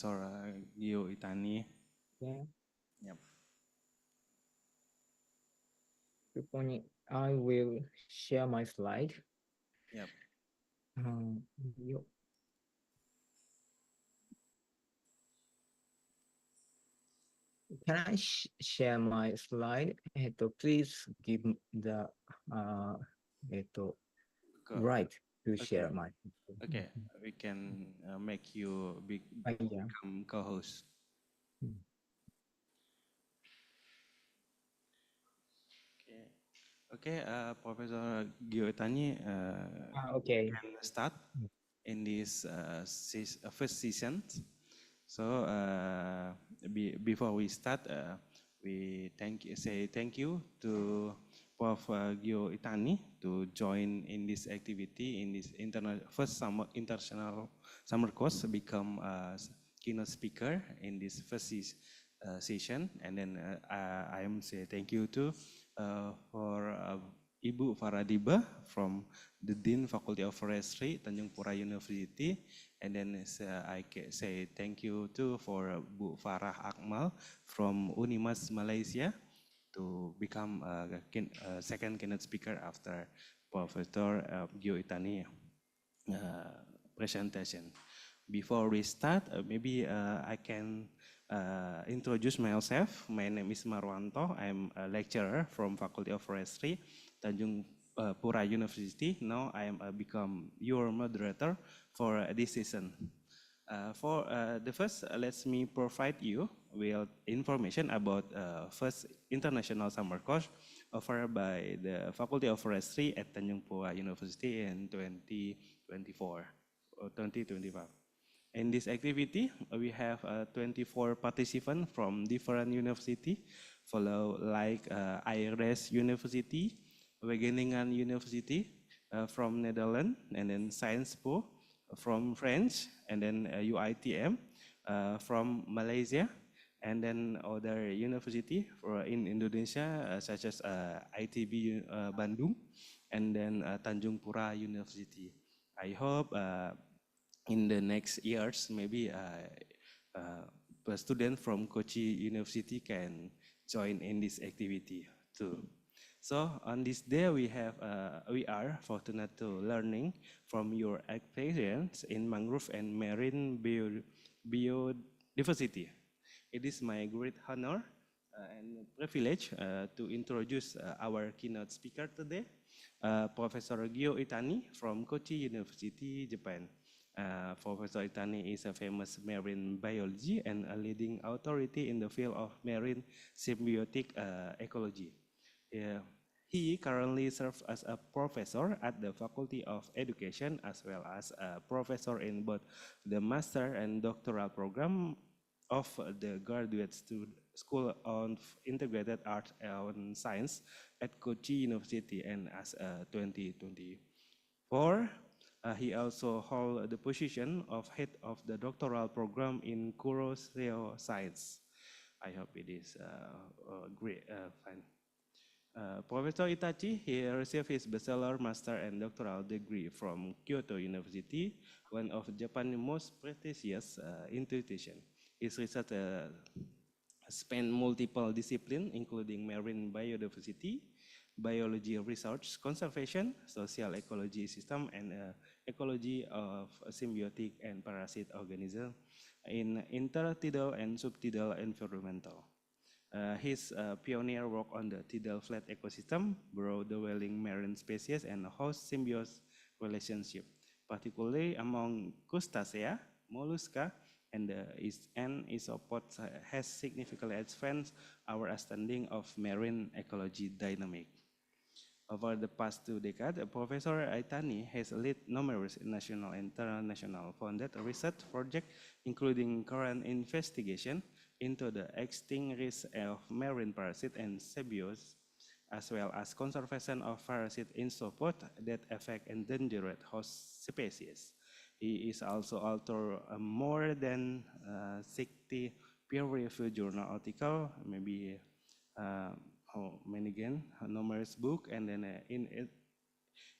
Professor Gio Itani. Yeah, Yep. good morning. I will share my slide. Yep. Um, you, can I share my slide? Please give the uh, ก็ right to Okay. share my. Okay. We can make you Yeah. become co-host. Okay. Okay. Professor Gio Itani Okay. can start in this first season. So before we start, we say thank you to Prof. Gio Itani to join in this activity in this first international summer course, become a keynote speaker in this first session, and then I am say thank you to for Ibu Faradiba from the Dean Faculty of Forestry, Tanjung Pura University. And then I say thank you too for Bu Farah Akmal from Unimas Malaysia to become a second keynote speaker after Professor Gio Itani presentation. Before we start, maybe I can introduce myself. My name is Marwanto. I'm a lecturer from Faculty of Forestry, Tanjung Pura University. Now I am become your moderator for this season. For the first, let me provide you with information about first international summer course offered by the Faculty of Forestry at Tanjung Pura University in 2024 or 2025. In this activity, we have 24 participants from different universities, follow like IRS University, Wageningen University from Netherlands, and then Sciences Po from France, and then UITM from Malaysia, and then other university in Indonesia such as ITB Bandung, and then Tanjung Pura University. I hope in the next years, maybe a student from Kochi University can join in this activity too. So on this day, we are fortunate to learning from your experience in mangrove and marine biodiversity. It is my great honor and privilege to introduce our keynote speaker today, Professor Gio Itani from Kochi University, Japan. Professor Itani is a famous marine biology and a leading authority in the field of marine symbiotic ecology. He currently serves as a professor at the Faculty of Education as well as a professor in both the master and doctoral program of the Graduate School of Integrated Art and Science at Kochi University and as 2024. He also holds the position of head of the doctoral program in Science. I hope it is great, fine. Professor Itachi, he received his bachelor, master, and doctoral degree from Kyoto University, one of Japan's most prestigious institutions. His research span multiple disciplines, including marine biodiversity, biology research, conservation, social ecology system, and ecology of symbiotic and parasite organisms in intertidal and subtidal environmental. His pioneer work on the tidal flat ecosystem, broad-dwelling marine species, and host-symbiosis relationship, particularly among crustacea, mollusca, and the isopods has significantly advanced our understanding of marine ecology dynamic. Over the past 2 decades, Professor Aitani has led numerous national and international funded research projects, including current investigation into the extinct risk of marine parasites and symbiosis, as well as conservation of parasite isopods that affect endangered host species. He is also author of more than 60 peer-reviewed journal articles, maybe uh, how many again, numerous book, and then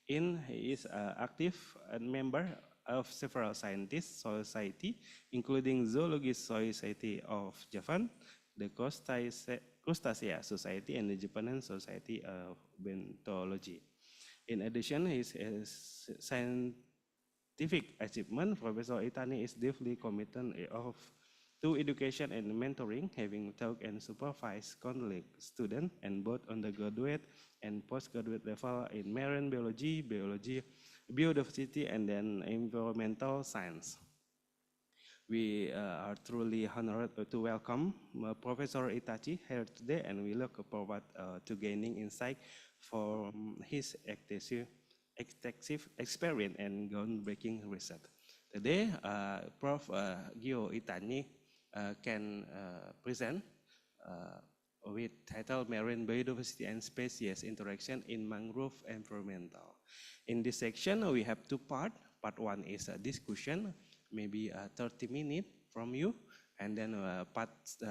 he is active and member of several scientists society, including Zoologist Society of Japan, the Crustacea Society, and the Japanese Society of Bentology. In addition, his scientific achievement, Professor Itani is deeply committed to education and mentoring, having taught and supervised countless students, and both undergraduate and postgraduate level in marine biology, biodiversity, and then environmental science. We are truly honored to welcome Professor Itachi here today, and we look forward to gaining insight from his extensive experience and groundbreaking research. Today, Prof. Gio Itani can present with title Marine Biodiversity and Species Interaction in Mangrove Environmental. In this section, we have two parts. Part one is a discussion, maybe 30 minutes from you, and then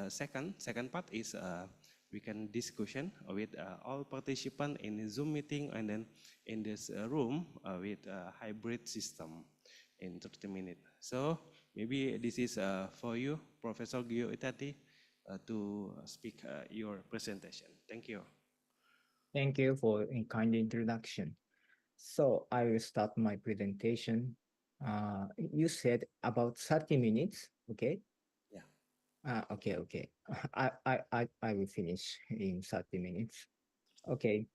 second part is we can discussion with all participants in the Zoom meeting, and then in this room with a hybrid system in 30 minutes. So maybe this is for you, Professor Gio Itati, to speak your presentation. Thank you. Thank you for a kind introduction. So I will start my presentation. You said about 30 minutes, okay? Yeah. Okay. I will finish in 30 minutes. Okay.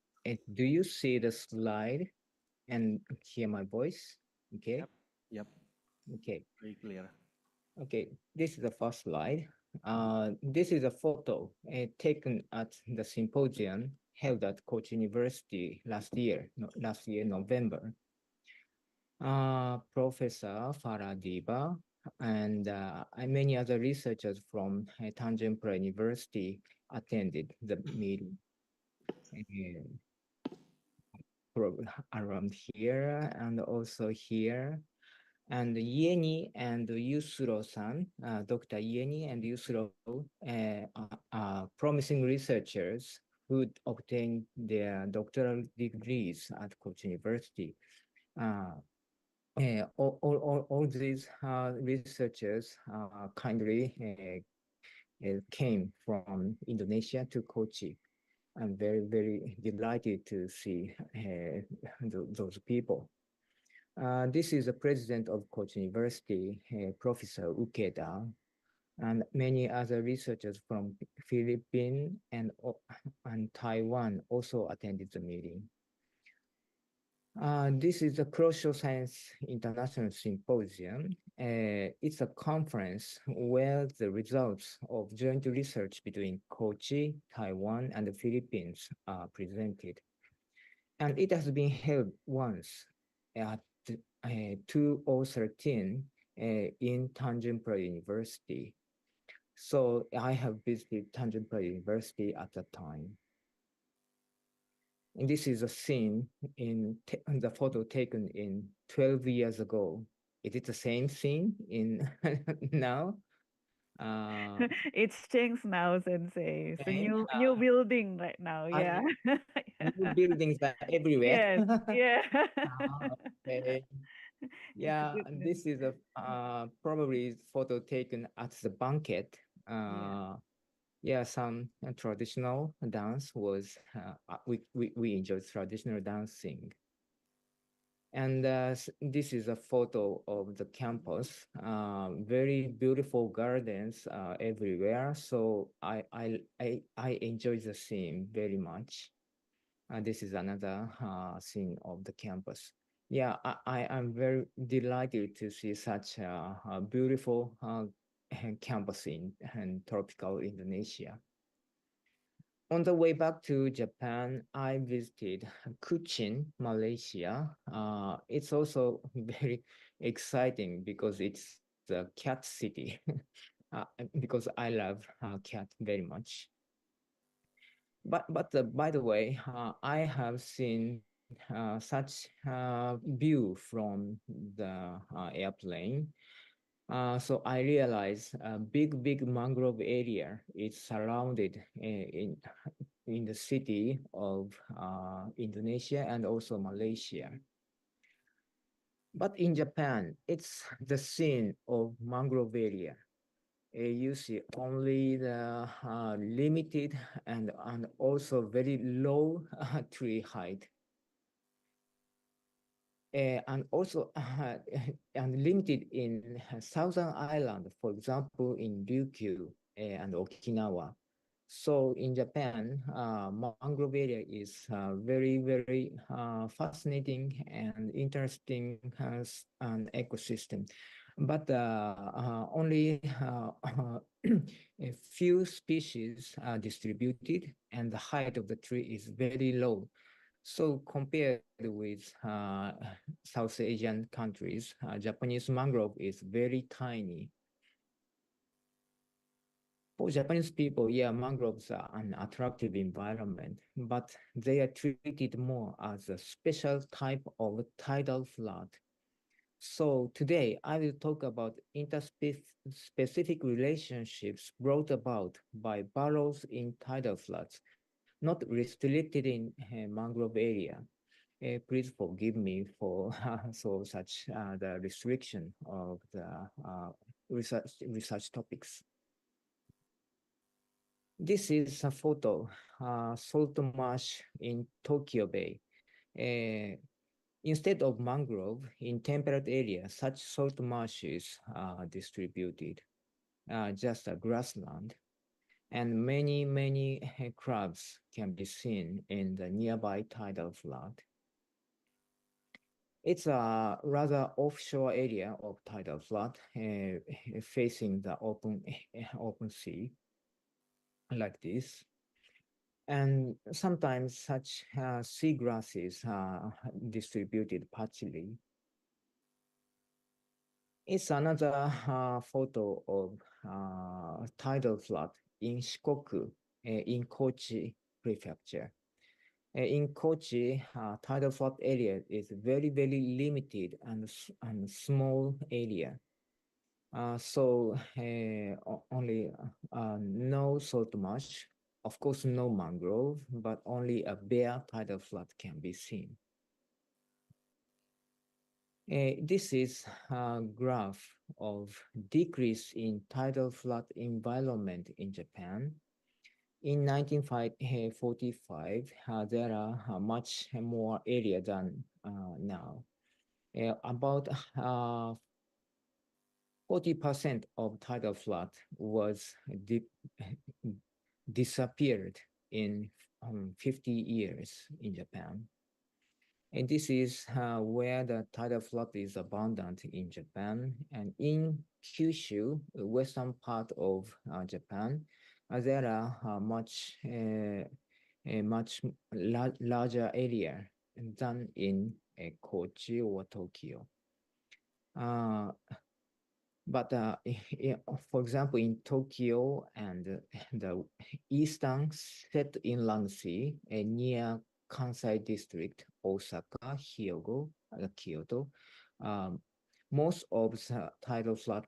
Do you see the slide and hear my voice? Okay. Yep. Yep. Okay. Very clear. Okay. This is the first slide. This is a photo taken at the symposium held at Kochi University last year, November. Professor Faradiba and many other researchers from Tanjung University attended the meeting uh, around here and also here. And Ieni and Yusuro-san, Dr. Ieni and Yusuro are promising researchers who obtained their doctoral degrees at Kochi University. All these researchers kindly came from Indonesia to Kochi. I'm very delighted to see those people. This is the president of Kochi University, Professor Ukeda, and many other researchers from Philippines and Taiwan also attended the meeting. This is the Crucial Science International Symposium. It's a conference where the results of joint research between Kochi, Taiwan, and the Philippines are presented. And it has been held once at 2013 in Tanjung University. So I have visited Tanjung University at that time. And this is a scene in the photo taken in 12 years ago. Is it the same scene in now? It's changed now, Sensei. It's a Same. new building right now. Uh, Yeah. New buildings are everywhere. Yes. Yeah. Okay. It's Yeah, good and news. this is a probably photo taken at the banquet. Yeah. Yeah, some traditional dance was we enjoyed traditional dancing. And this is a photo of the campus. Very beautiful gardens everywhere. So I enjoy the scene very much. This is another scene of the campus. Yeah, I am very delighted to see such a beautiful campus in tropical Indonesia. On the way back to Japan, I visited Kuching, Malaysia. It's also very exciting because it's a cat city. Because I love cat very much. By the way, I have seen such view from the airplane. So I realized a big mangrove area is surrounded in the city of Indonesia and also Malaysia. But in Japan, it's the scene of mangrove area. You see only the limited and also very low tree height. And also and limited in Southern Island, for example, in Ryukyu and Okinawa. So in Japan, mangrove area is very fascinating and interesting an ecosystem, but only a few species are distributed, and the height of the tree is very low. So compared with South Asian countries, Japanese mangrove is very tiny. For Japanese people, yeah, mangroves are an attractive environment, but they are treated more as a special type of tidal flood. So today, I will talk about interspecific relationships brought about by burrows in tidal floods, not restricted in mangrove area. Please forgive me for such the restriction of the research topics. This is a photo, salt marsh in Tokyo Bay. Uh, Instead of mangrove in temperate areas, such salt marshes are distributed, just a grassland, and many crabs can be seen in the nearby tidal flood. It's a rather offshore area of tidal flood, facing the open sea, like this. And sometimes such seagrasses are distributed patchily. It's another photo of tidal flood in Shikoku, in Kochi Prefecture. In Kochi, tidal flood area is very limited and small area. So only no salt marsh, of course no mangrove, but only a bare tidal flood can be seen. This is a graph of decrease in tidal flood environment in Japan. In 1945, there are much more area than now. About 40% of tidal flood was disappeared in 50 years in Japan. And this is where the tidal flood is abundant in Japan. And in Kyushu, the western part of Japan, there are a much larger area than in Kochi or Tokyo. But for example, in Tokyo and the eastern set inland sea near Kansai district, Osaka, Hyogo, Kyoto, um, most of the tidal flood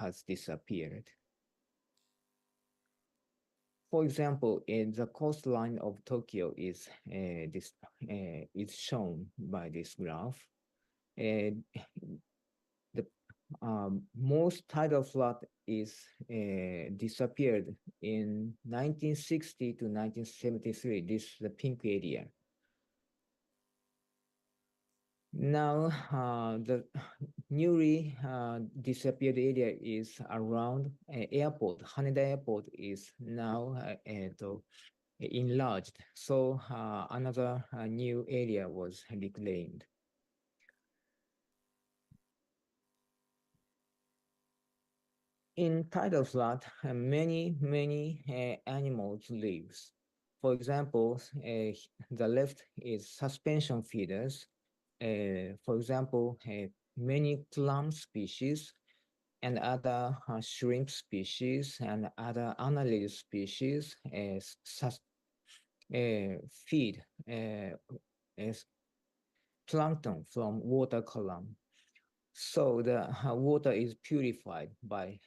has disappeared. For example, in the coastline of Tokyo is shown by this graph. The most tidal flood is disappeared in 1960 to 1973. This is the pink area. Now, the newly disappeared area is around airport. Haneda Airport is now enlarged. So another new area was reclaimed. In tidal flood, many animals lives. For example, the left is suspension feeders. For example, many clam species and other shrimp species and other annelid species feed as plankton from water column. So the water is purified by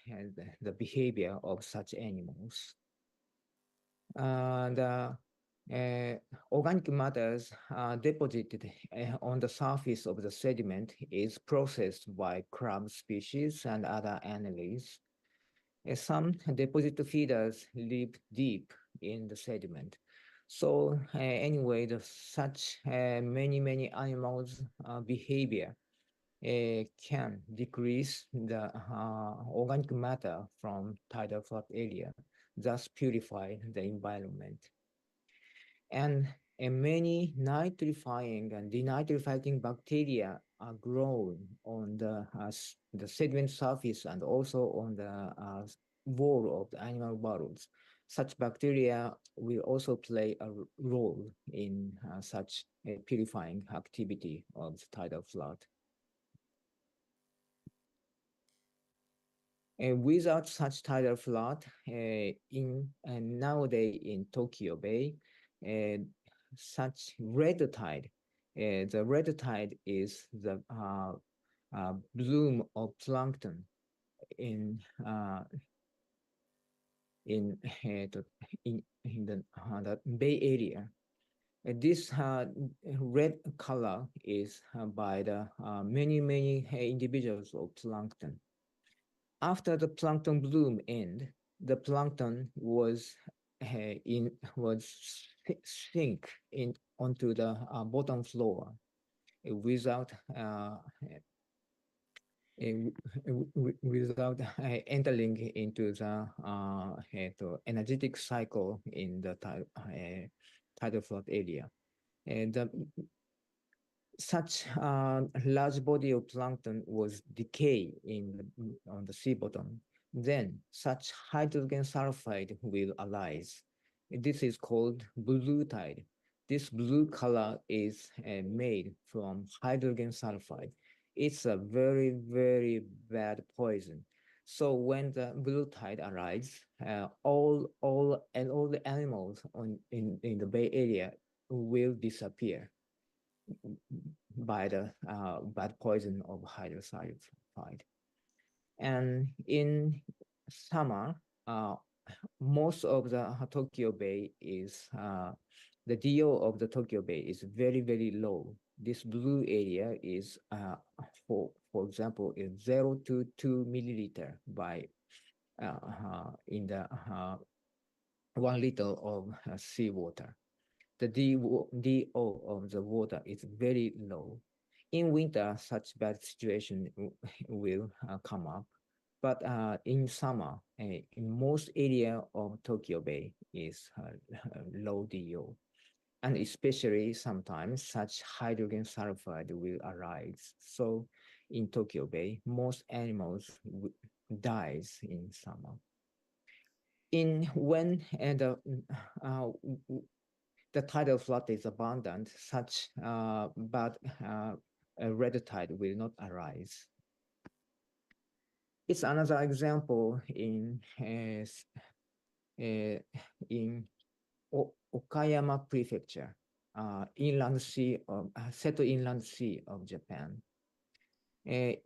the behavior of such animals. And Uh, Organic matters deposited on the surface of the sediment is processed by crab species and other animals. Some deposit feeders live deep in the sediment. So anyway, such many animals' behavior can decrease the organic matter from tidal flood area, thus purify the environment. And many nitrifying and denitrifying bacteria are grown on the sediment surface and also on the wall of the animal bottles. Such bacteria will also play a role in such a purifying activity of the tidal flood. Without such tidal flood, in nowadays in Tokyo Bay, uh, such red tide. The red tide is the bloom of plankton in in the Bay Area. This red color is by the many individuals of plankton. After the plankton bloom end, the plankton was sink in onto the bottom floor without without entering into the energetic cycle in the tidal flood area. And such large body of plankton was decay on the sea bottom. Then such hydrogen sulfide will arise. This is called blue tide. This blue color is made from hydrogen sulfide. It's a very bad poison. So when the blue tide arrives, all the animals in the Bay Area will disappear by the bad poison of hydrosulfide. And in summer, most of the Tokyo Bay is the DO of the Tokyo Bay is very low. This blue area is for example is 0 to 2 milliliter by in the 1 liter of seawater. The DO of the water is very low. In winter, such bad situation will come up, but in summer, in most area of Tokyo Bay is low DO. And especially sometimes such hydrogen sulfide will arise. So in Tokyo Bay, most animals dies in summer. In when uh, the tidal flood is abundant, such bad a red tide will not arise. It's another example in Okayama Prefecture, inland sea of Seto Inland Sea of Japan.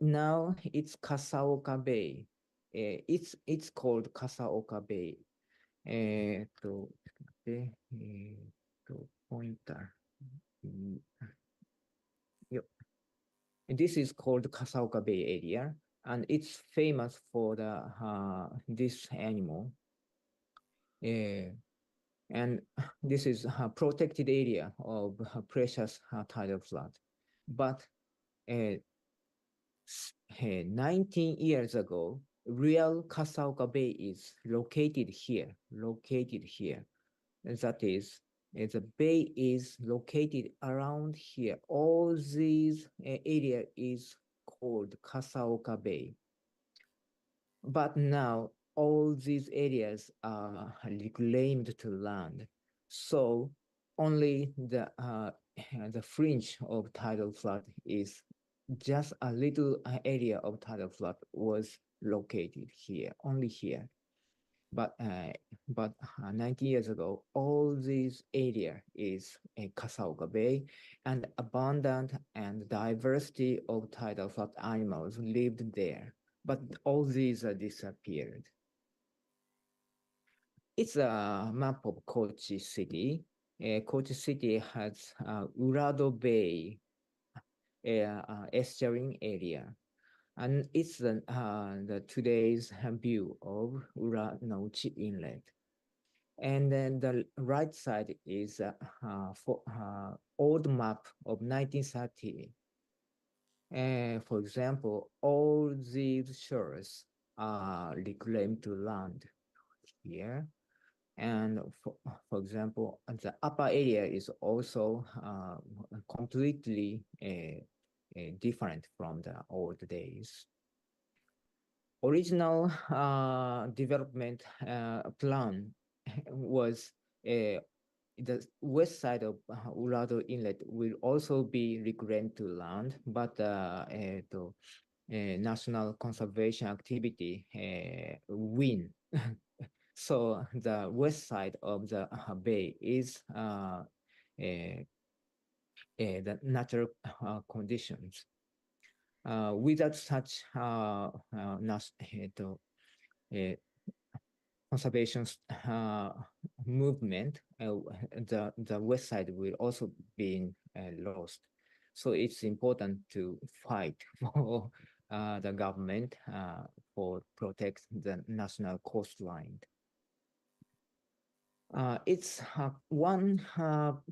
Now it's Kasaoka Bay. It's called Kasaoka Bay. ポインター。This is called Kasaoka Bay area, and it's famous for this animal. And this is a protected area of precious tidal flood. But 19 years ago, real Kasaoka Bay is located here. That is, the bay is located around here. All these area is called Kasaoka Bay. But now all these areas are reclaimed to land. So only the fringe of tidal flood is just a little area of tidal flood was located here, only here. But 90 years ago, all this area is Kasaoka Bay, and abundant and diversity of tidal flood animals lived there. But all these are disappeared. It's a map of Kochi city. Kochi City has Urado Bay estuarine area, and it's the today's view of Uranouchi Inlet. And then the right side is old map of 1930. For example, all these shores are reclaimed to land here. And for example, the upper area is also completely different from the old days. Original development plan was the west side of Urado Inlet will also be reclaimed to land, but the national conservation activity win. So the west side of the bay is the natural conditions. Without such conservation movement, the west side will also be lost. So it's important to fight for the government for protect the national coastline. It's one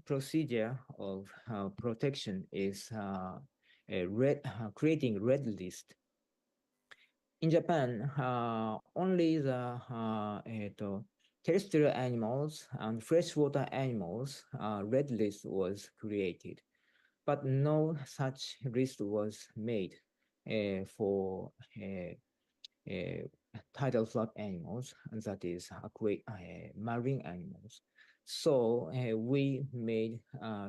procedure of protection is creating red list. In Japan, only the terrestrial animals and freshwater animals red list was created, but no such list was made for tidal flood animals, that is marine animals. So we made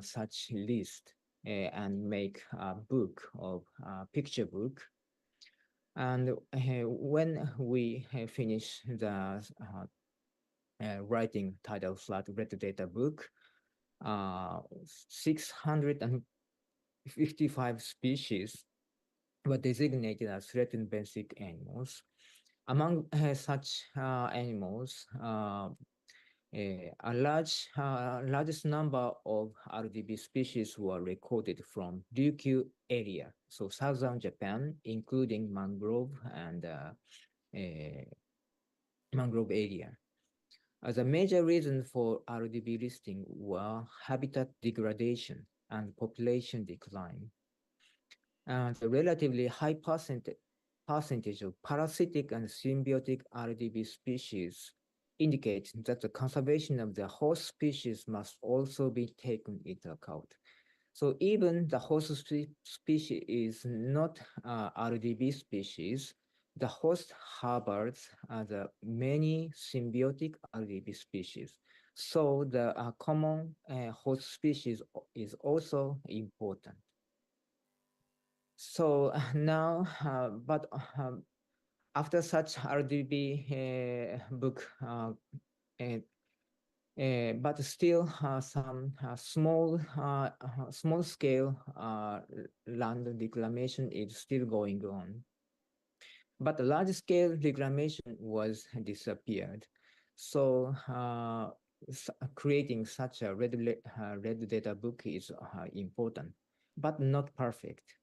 such list and make a book of picture book. And when we finish the writing tidal flood red data book, 655 species were designated as threatened basic animals. Among such animals, a largest number of RDB species were recorded from Ryukyu area, so southern Japan, including mangrove and mangrove area. As a major reason for RDB listing were habitat degradation and population decline. The relatively high percentage of parasitic and symbiotic RDB species indicate that the conservation of the host species must also be taken into account. So even the host species is not RDB species, the host harbors the many symbiotic RDB species. So the common host species is also important. So now, but after such RDB book, but still some small scale land reclamation is still going on. But the large scale reclamation was disappeared. So creating such a red data book is important, but not perfect.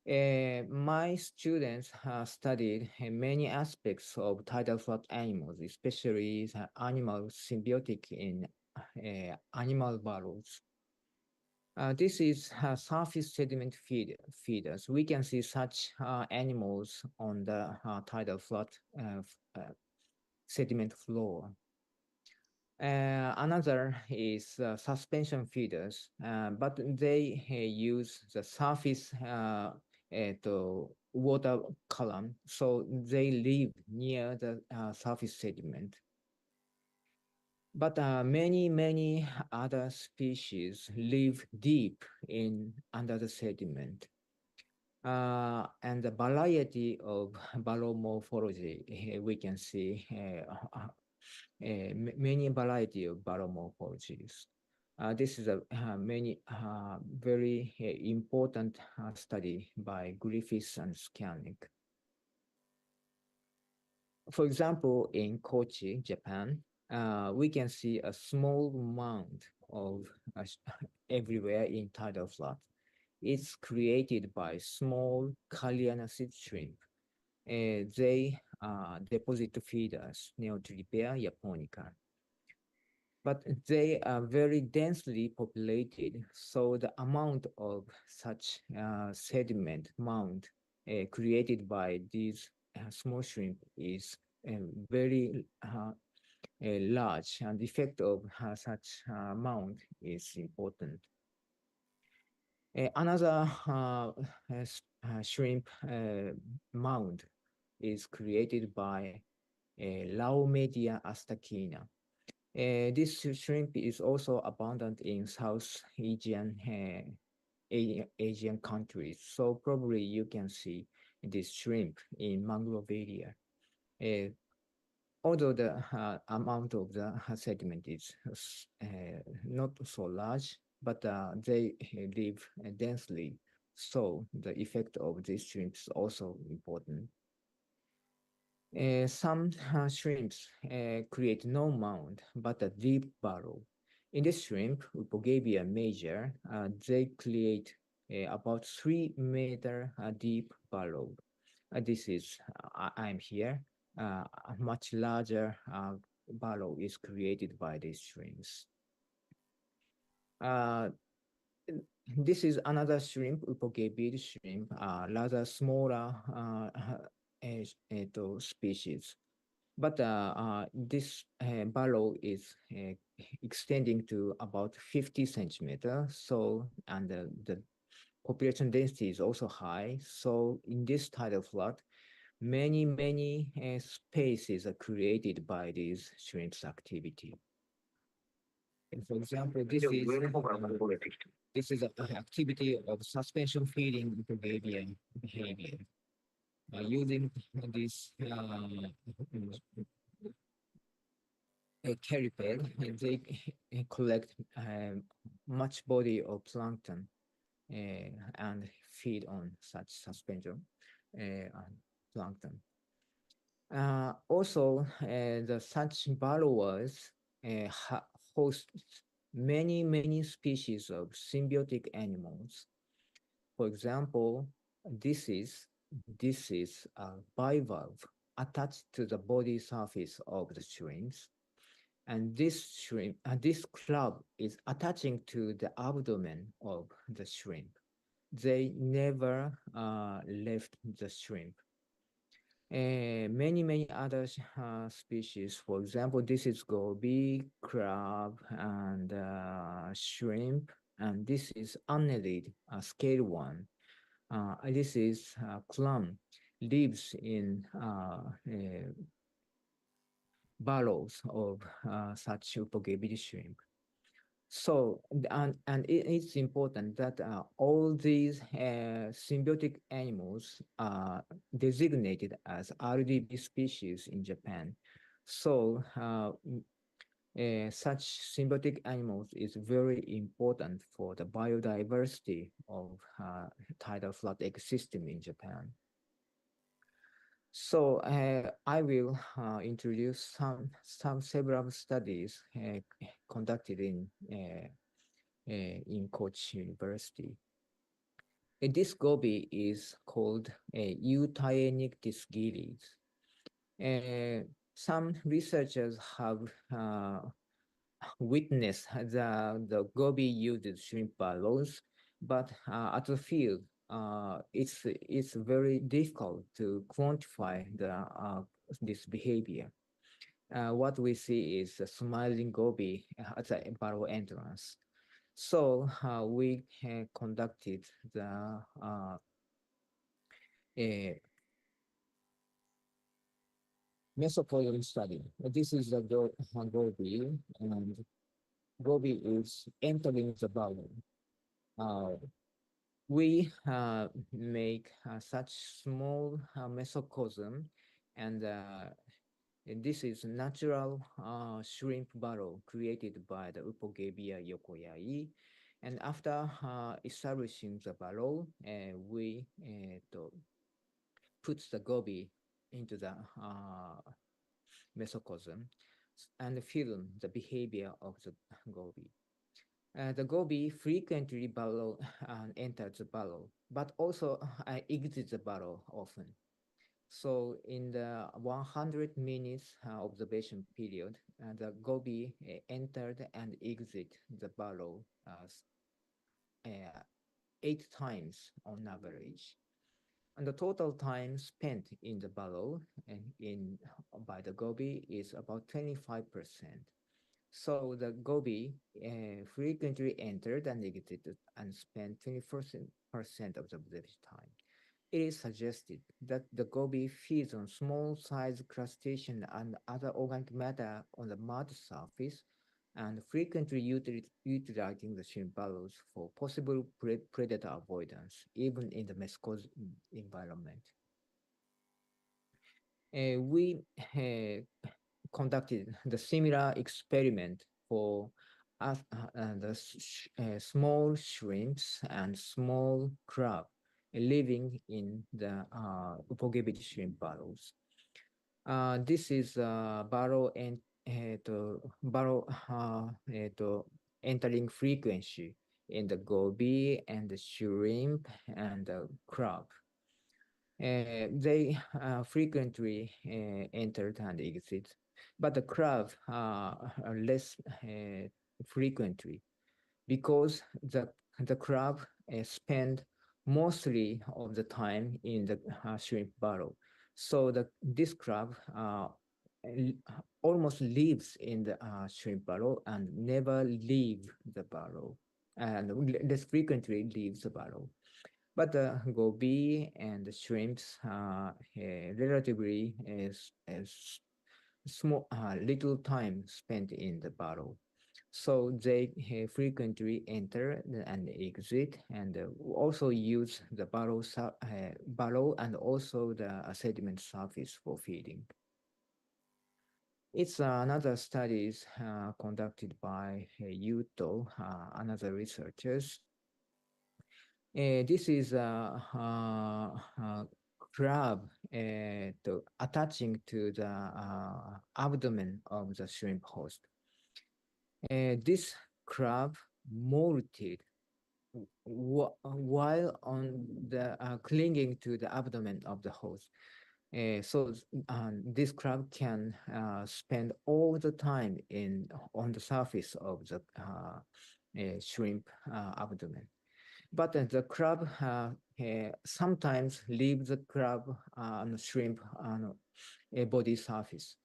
My students studied many aspects of tidal flood animals, especially animal symbiotic in animal burrows. This is surface sediment feeders. We can see such animals on the tidal flood sediment floor. Another is suspension feeders, but they use the surface water column, so they live near the surface sediment. But many other species live deep in under the sediment. And the variety of baromorphology, we can see many variety of baromorphologies. This is a many very important study by Griffiths and Scannick. For example, in Kochi, Japan, we can see a small mound of everywhere in tidal flood. It's created by small Callianacid shrimp. They deposit feeders, Neotripea japonica. But they are very densely populated, so the amount of such sediment mound created by these small shrimp is very large, and the effect of such mound is important. Another shrimp mound is created by Laumedia astacina. This shrimp is also abundant in South Asian countries, so probably you can see this shrimp in mangrove area. Uh, Although the amount of the sediment is not so large, but they live densely, so the effect of these shrimps is also important. Some shrimps create no mound, but a deep burrow. In this shrimp, Upogabia major, they create about 3 meter deep burrow. This is, I'm here, a much larger burrow is created by these shrimps. Uh, this is another shrimp, Upogabid shrimp, rather smaller species. But this burrow is extending to about 50 centimeters. So, and the population density is also high. So in this tidal flood, many spaces are created by these shrimps activity. And for example, this is an activity of suspension feeding behavior. Using this cariped, they collect much body of plankton and feed on such suspension plankton. Also, the such burrowers host many species of symbiotic animals. For example, this is a bivalve attached to the body surface of the shrimps, and this club is attaching to the abdomen of the shrimp. They never left the shrimp. Many other species. For example, this is goby, crab, and shrimp, and this is annelid, scale one. This is clam, lives in burrows of such upogabid shrimp. So, it's important that all these symbiotic animals are designated as RDB species in Japan. So, such symbiotic animals is very important for the biodiversity of tidal flood ecosystem in Japan. So I will introduce several studies conducted in Kochi University. This goby is called Eutyenictis gilis. Some researchers have witnessed the goby used shrimp burrows, but at the field, it's very difficult to quantify this behavior. What we see is a smiling goby at the burrow entrance. So we conducted the mesopoial study. This is the goby, and goby is entering the burrow. Uh, we make such small mesocosm, and this is natural shrimp burrow created by the Upogabia yokoyai. And after establishing the burrow, we put the goby into the mesocosm. and film the behavior of the goby. The goby frequently burrow and enters the burrow, but also exits the burrow often. So in the 100 minutes observation period, the goby entered and exit the burrow uh, 8 times on average. And the total time spent in the burrow in by the goby is about 25%. So the goby frequently entered and exited and spent 20% of the observation time. It is suggested that the goby feeds on small-sized crustacean and other organic matter on the mud surface and frequently utilizing the shrimp burrows for possible predator avoidance, even in the mescos environment. We conducted the similar experiment for small shrimps and small crab living in the upogabit shrimp burrows. This is burrow and burrow entering frequency in the goby and the shrimp and the crab. They frequently entered and exit, but the crab are less frequently because the crab spend mostly of the time in the shrimp burrow. So this crab almost lives in the shrimp burrow and never leave the burrow, and less frequently leaves the burrow. But the goby and the shrimps relatively is small, little time spent in the burrow. So they frequently enter and exit and also use the burrow and also the sediment surface for feeding. It's another studies conducted by Yuto, another researchers. This is a crab attaching to the abdomen of the shrimp host. This crab molted while on the clinging to the abdomen of the host. This crab can spend all the time in on the surface of the shrimp abdomen. But the crab sometimes leave the crab and shrimp on a body surface.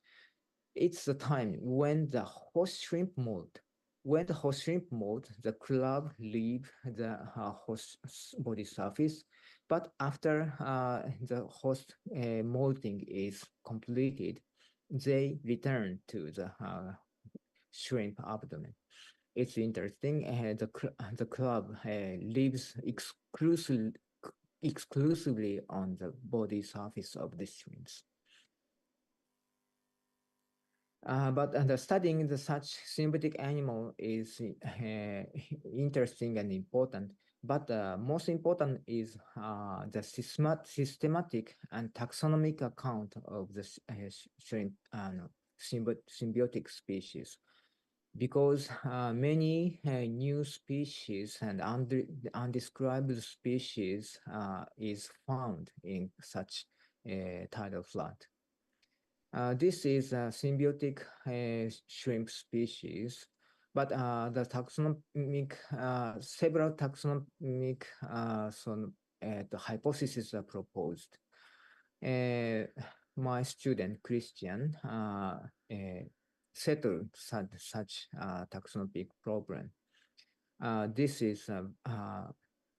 It's the time when the host shrimp molt. When the host shrimp molt, the crab leave the body surface. But after the host molting is completed, they return to the shrimp abdomen. It's interesting. The club lives exclusively on the body surface of the shrimps. But studying such symbiotic animal is interesting and important. But most important is the systematic and taxonomic account of the shrimp symbiotic species, because many new species and undescribed species is found in such tidal flood. This is a symbiotic shrimp species, but several taxonomic the hypotheses are proposed. My student Christian settled such taxonomic problem. This is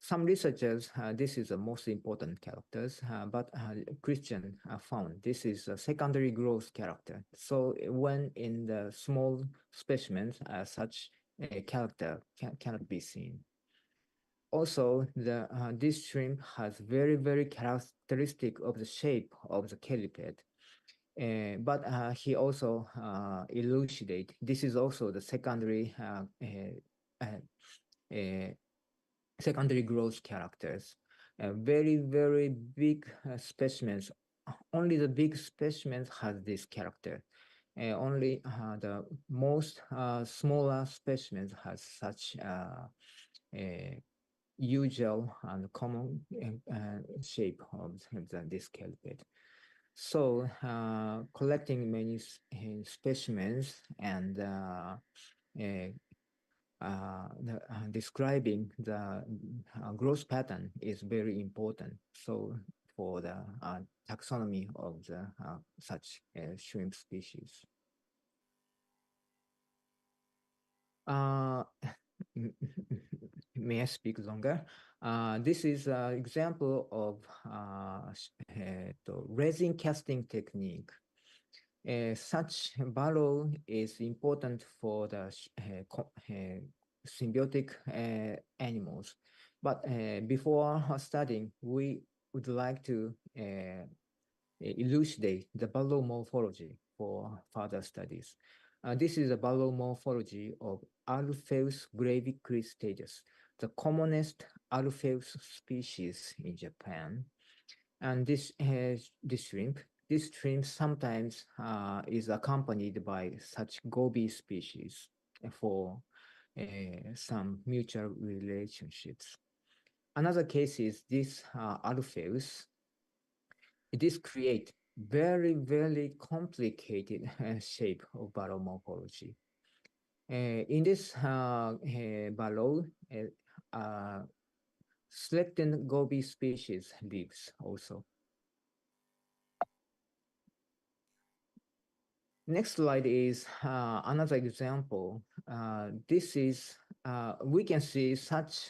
some researchers, this is the most important characters, but Christian found this is a secondary growth character. So when in the small specimens, such a character cannot be seen. Also, this shrimp has very characteristic of the shape of the cheliped. But he also elucidate. This is also the secondary growth characters. Very big specimens. Only the big specimens has this character. only the most smaller specimens has such usual and common shape of this scalpel. So collecting many specimens and describing the growth pattern is very important. So for the taxonomy of the such shrimp species. Uh, may I speak longer? This is an example of the resin casting technique. Such barrow is important for the symbiotic animals. But before studying, we would like to elucidate the barrow morphology for further studies. This is a barrow morphology of Alpheus gravicristatus, the commonest Alpheus species in Japan. And this shrimp sometimes is accompanied by such goby species for some mutual relationships. Another case is this Alpheus. This create very, very complicated shape of barrow morphology. In this barrow, threatened goby species lives also. Next slide is another example. This is, we can see such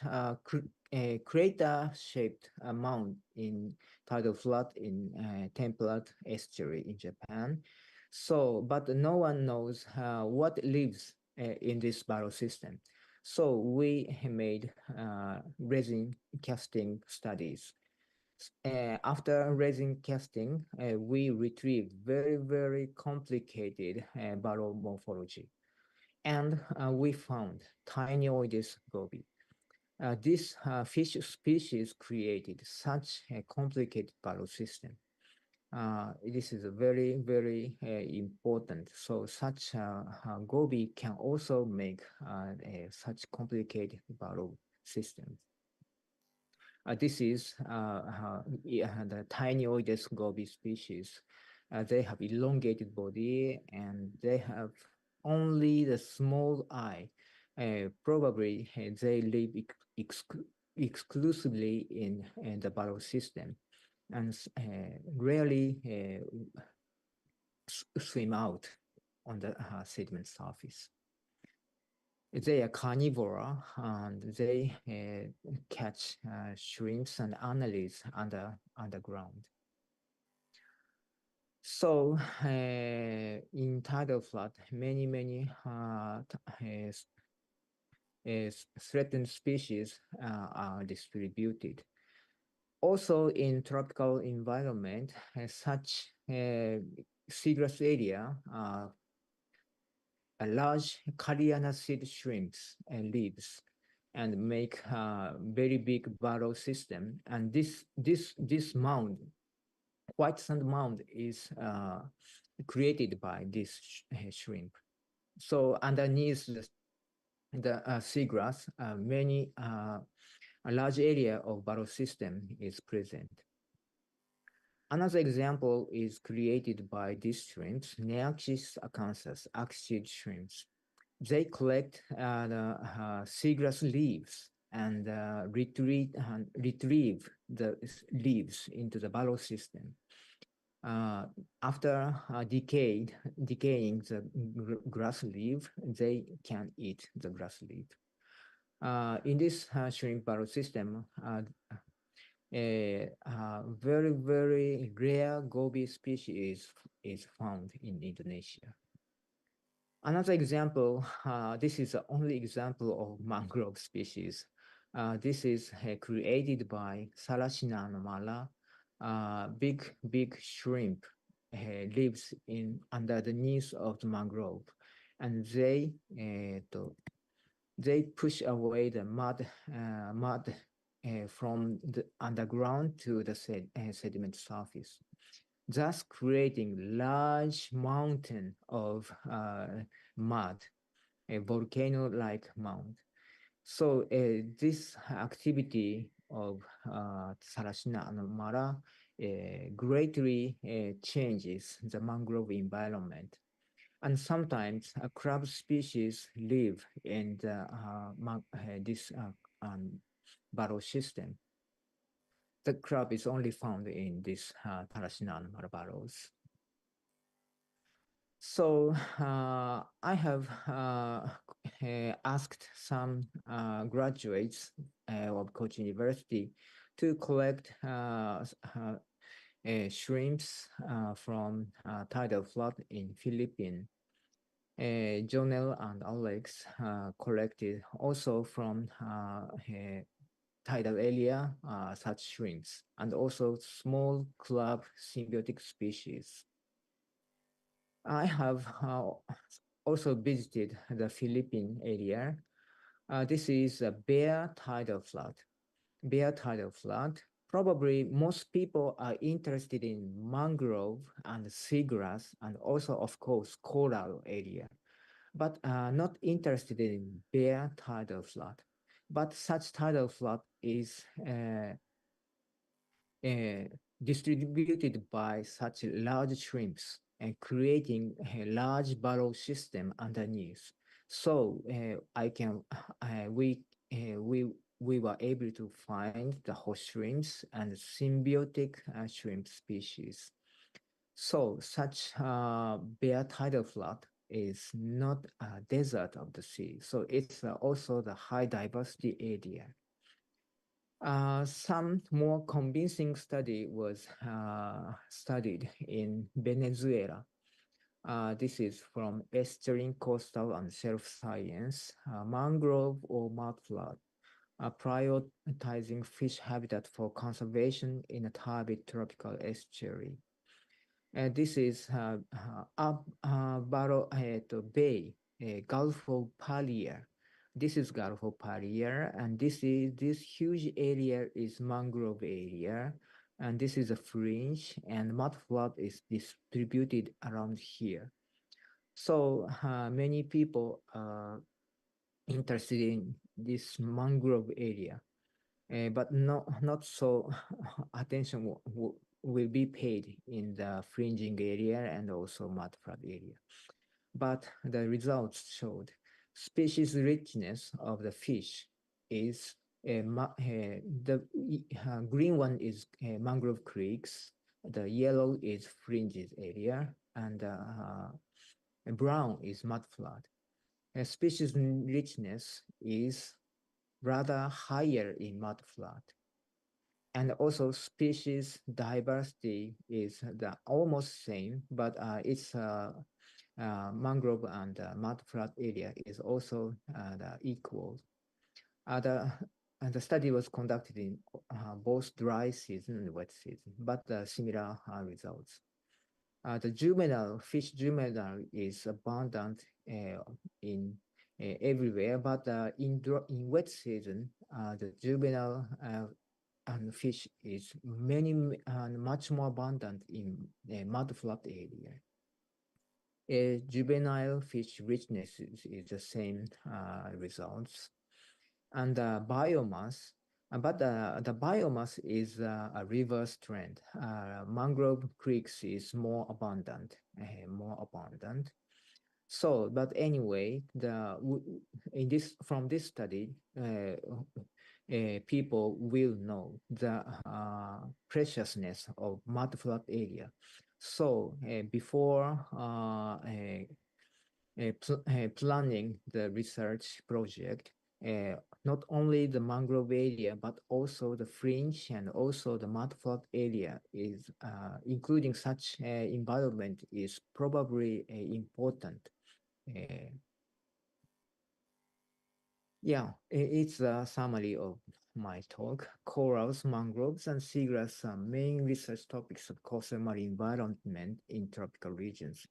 a crater-shaped mound in tidal flood in temperate estuary in Japan. So, but no one knows what lives in this barrow system. So we made resin casting studies. After resin casting, we retrieved very, very complicated barrow morphology. And we found Tinioides gobi. This fish species created such a complicated barrow system. This is very, very important. So such gobi can also make such complicated barrow systems. This is the Tinioides gobi species. They have elongated body and they have only the small eye. Probably they live exclusively in the barrow system and rarely swim out on the sediment surface. They are carnivora and they catch shrimps and annelids underground. So in tidal flood, many threatened species are distributed. Also in tropical environment, such seagrass area a large Carianacid shrimps and lives and make a very big barrow system. And this mound, white sand mound, is created by this shrimp. So underneath the seagrass, a large area of barrow system is present. Another example is created by these shrimps, Nearchus acanthus, axid shrimps. They collect the seagrass leaves and retrieve the leaves into the barrow system. After decaying the grass leaf, they can eat the grass leaf. In this shrimp barrow system, a very, very rare goby species is found in Indonesia. Another example, this is the only example of mangrove species. This is created by Saracina anomala. Big shrimp lives under the knees of the mangrove, and they push away the mud from the underground to the sediment surface. thus creating large mountain of mud, a volcano-like mount. So this activity of Sarashina and Mara greatly changes the mangrove environment. And sometimes a crab species live in this barrow system. The crab is only found in this Tarashina and Mara barrows. So I have asked some graduates of Kochi University to collect shrimps from tidal flood in Philippines. Jonel and Alex collected also from tidal area such shrimps and also small club symbiotic species. I have also visited the Philippine area. This is a bare tidal flood. Bare tidal flood. Probably most people are interested in mangrove and seagrass and also, of course, coral area, but not interested in bare tidal flood. But such tidal flood is uh, distributed by such large shrimps and creating a large burrow system underneath. So I can we were able to find the host shrimps and symbiotic shrimp species. So such bare tidal flood is not a desert of the sea. So it's also the high diversity area. Some more convincing study was studied in Venezuela. This is from Estuarine Coastal and Self Science, Mangrove or Mudflood, prioritizing fish habitat for conservation in a turbid tropical estuary. This is Barrow Bay, Gulf of Paria. This is Gulf of Paria, and this huge area is mangrove area, and this is a fringe, and mudflood is distributed around here. So many people are interested in this mangrove area, but not so attention will be paid in the fringing area and also mudflood area. But the results showed species richness of the fish is the green one is mangrove creeks, the yellow is fringes area, and brown is mudflood. Species richness is rather higher in mudflood. And also species diversity is the almost same, but it's mangrove and mudflood area is also the equal. The, and the study was conducted in both dry season and wet season, but similar results. The juvenile is abundant in everywhere, but in wet season, the juvenile and fish is much more abundant in mudflood area. Juvenile fish richness is the same results, and the biomass. But the biomass is a reverse trend. Mangrove creeks is more abundant, So, but anyway, in this from this study, people will know the preciousness of mudflood area. So before planning the research project, not only the mangrove area, but also the fringe and also the mudflood area is, including such environment is probably important. Uh, Yeah, it's a summary of my talk. Corals, mangroves, and seagrass are main research topics of coastal marine environment in tropical regions.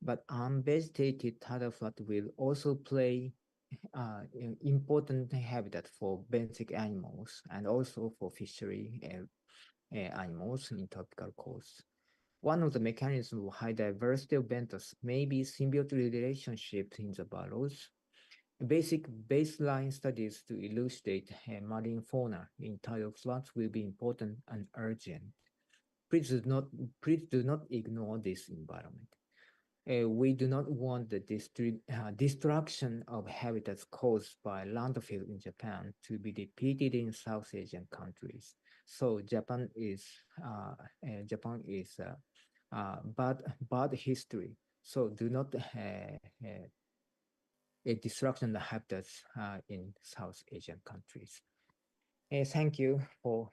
But unvegetated tidal flood will also play important habitat for benthic animals and also for fishery animals in tropical coasts. One of the mechanisms of high diversity of benthos may be symbiotic relationships in the burrows. Basic baseline studies to elucidate marine fauna in tidal floods will be important and urgent. Please do not, please do not ignore this environment. We do not want the destruction of habitats caused by landfill in Japan to be repeated in South Asian countries. So Japan is bad history. So do not destruction of habitats in South Asian countries. Thank you for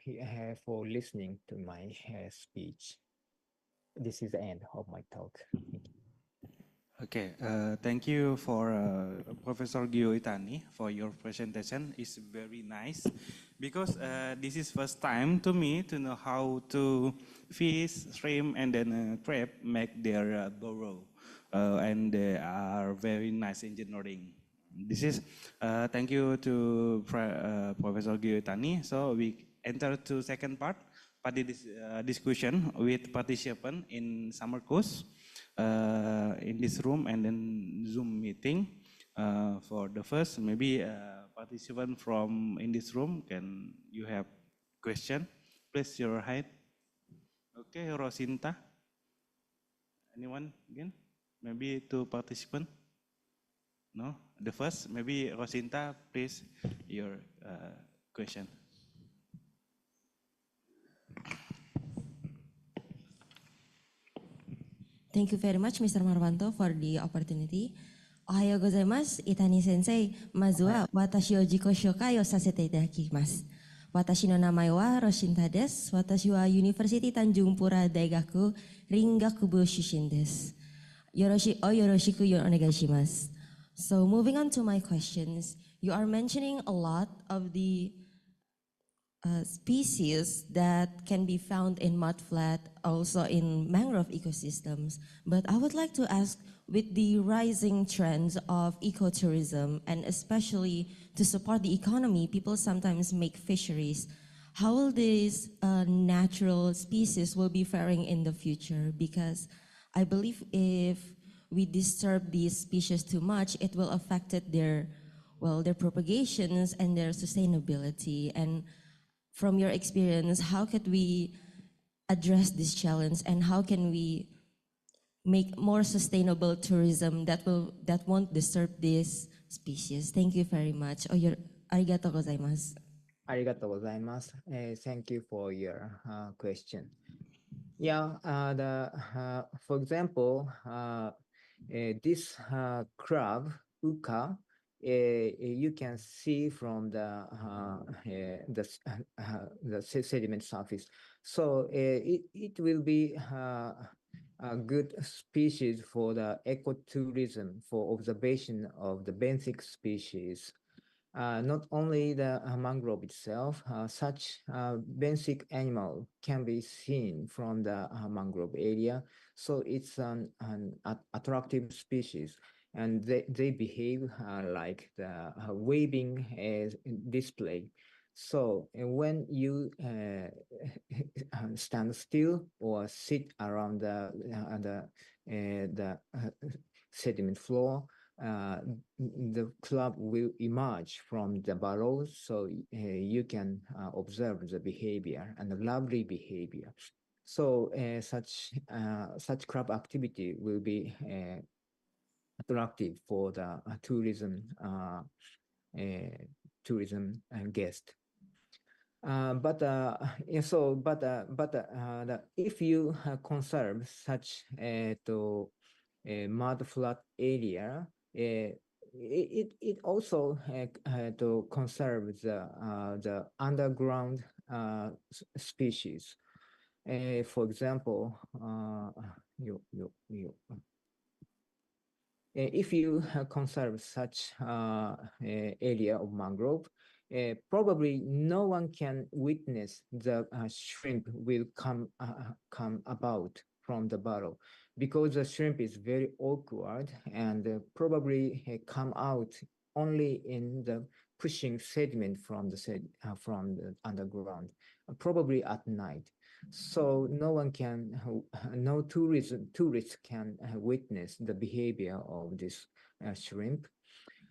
listening to my speech. This is the end of my talk. Thank you. Okay, thank you for Professor Gio Itani for your presentation. It's very nice because this is first time to me to know how to fish, shrimp, and then crab make their burrow, and they are very nice engineering. This is thank you to Professor Gio Itani. So we enter to second part, this discussion with participant in summer course in this room and then Zoom meeting. For the first, maybe participant from in this room, can you have question? Please your height. Okay, Rosinta. Anyone again? Maybe two participant? No? The first, maybe Rosinta, please your question. Thank you very much, Mr. Marwanto, for the opportunity. Ohayo gozaimasu, Itani sensei. Mazu wa watashi o jiko shokai o sasete itadakimasu. Watashi no namae wa Roshinta desu. Watashi wa University Tanjung Pura Daigaku Ringakubu Shushin desu. Yoroshiku onegai shimasu. So moving on to my questions, you are mentioning a lot of the species that can be found in mudflat, also in mangrove ecosystems. But I would like to ask, with the rising trends of ecotourism, and especially to support the economy, people sometimes make fisheries. How will these natural species will be faring in the future? Because I believe if we disturb these species too much, it will affect their propagations and their sustainability. And from your experience, how could we address this challenge, and how can we make more sustainable tourism that won't disturb these species? Thank you very much. Arigatou gozaimasu. Arigatou gozaimasu. Thank you for your question. Yeah, for example, this crab, uka, you can see from the sediment surface. So it will be a good species for the ecotourism, for observation of the benthic species. Not only the mangrove itself, such benthic animal can be seen from the mangrove area. So it's an attractive species, and they behave like the waving display. So when you stand still or sit around the sediment floor, the club will emerge from the burrows, so you can observe the behavior and the lovely behavior. So such crab activity will be attractive for the tourism and guest. If you conserve such mud flat area, it also to conserve the underground species. For example, if you conserve such area of mangrove, probably no one can witness the shrimp will come about from the burrow, because the shrimp is very awkward and probably come out only in the pushing sediment from the underground, probably at night. So no one can, no tourists can witness the behavior of this shrimp.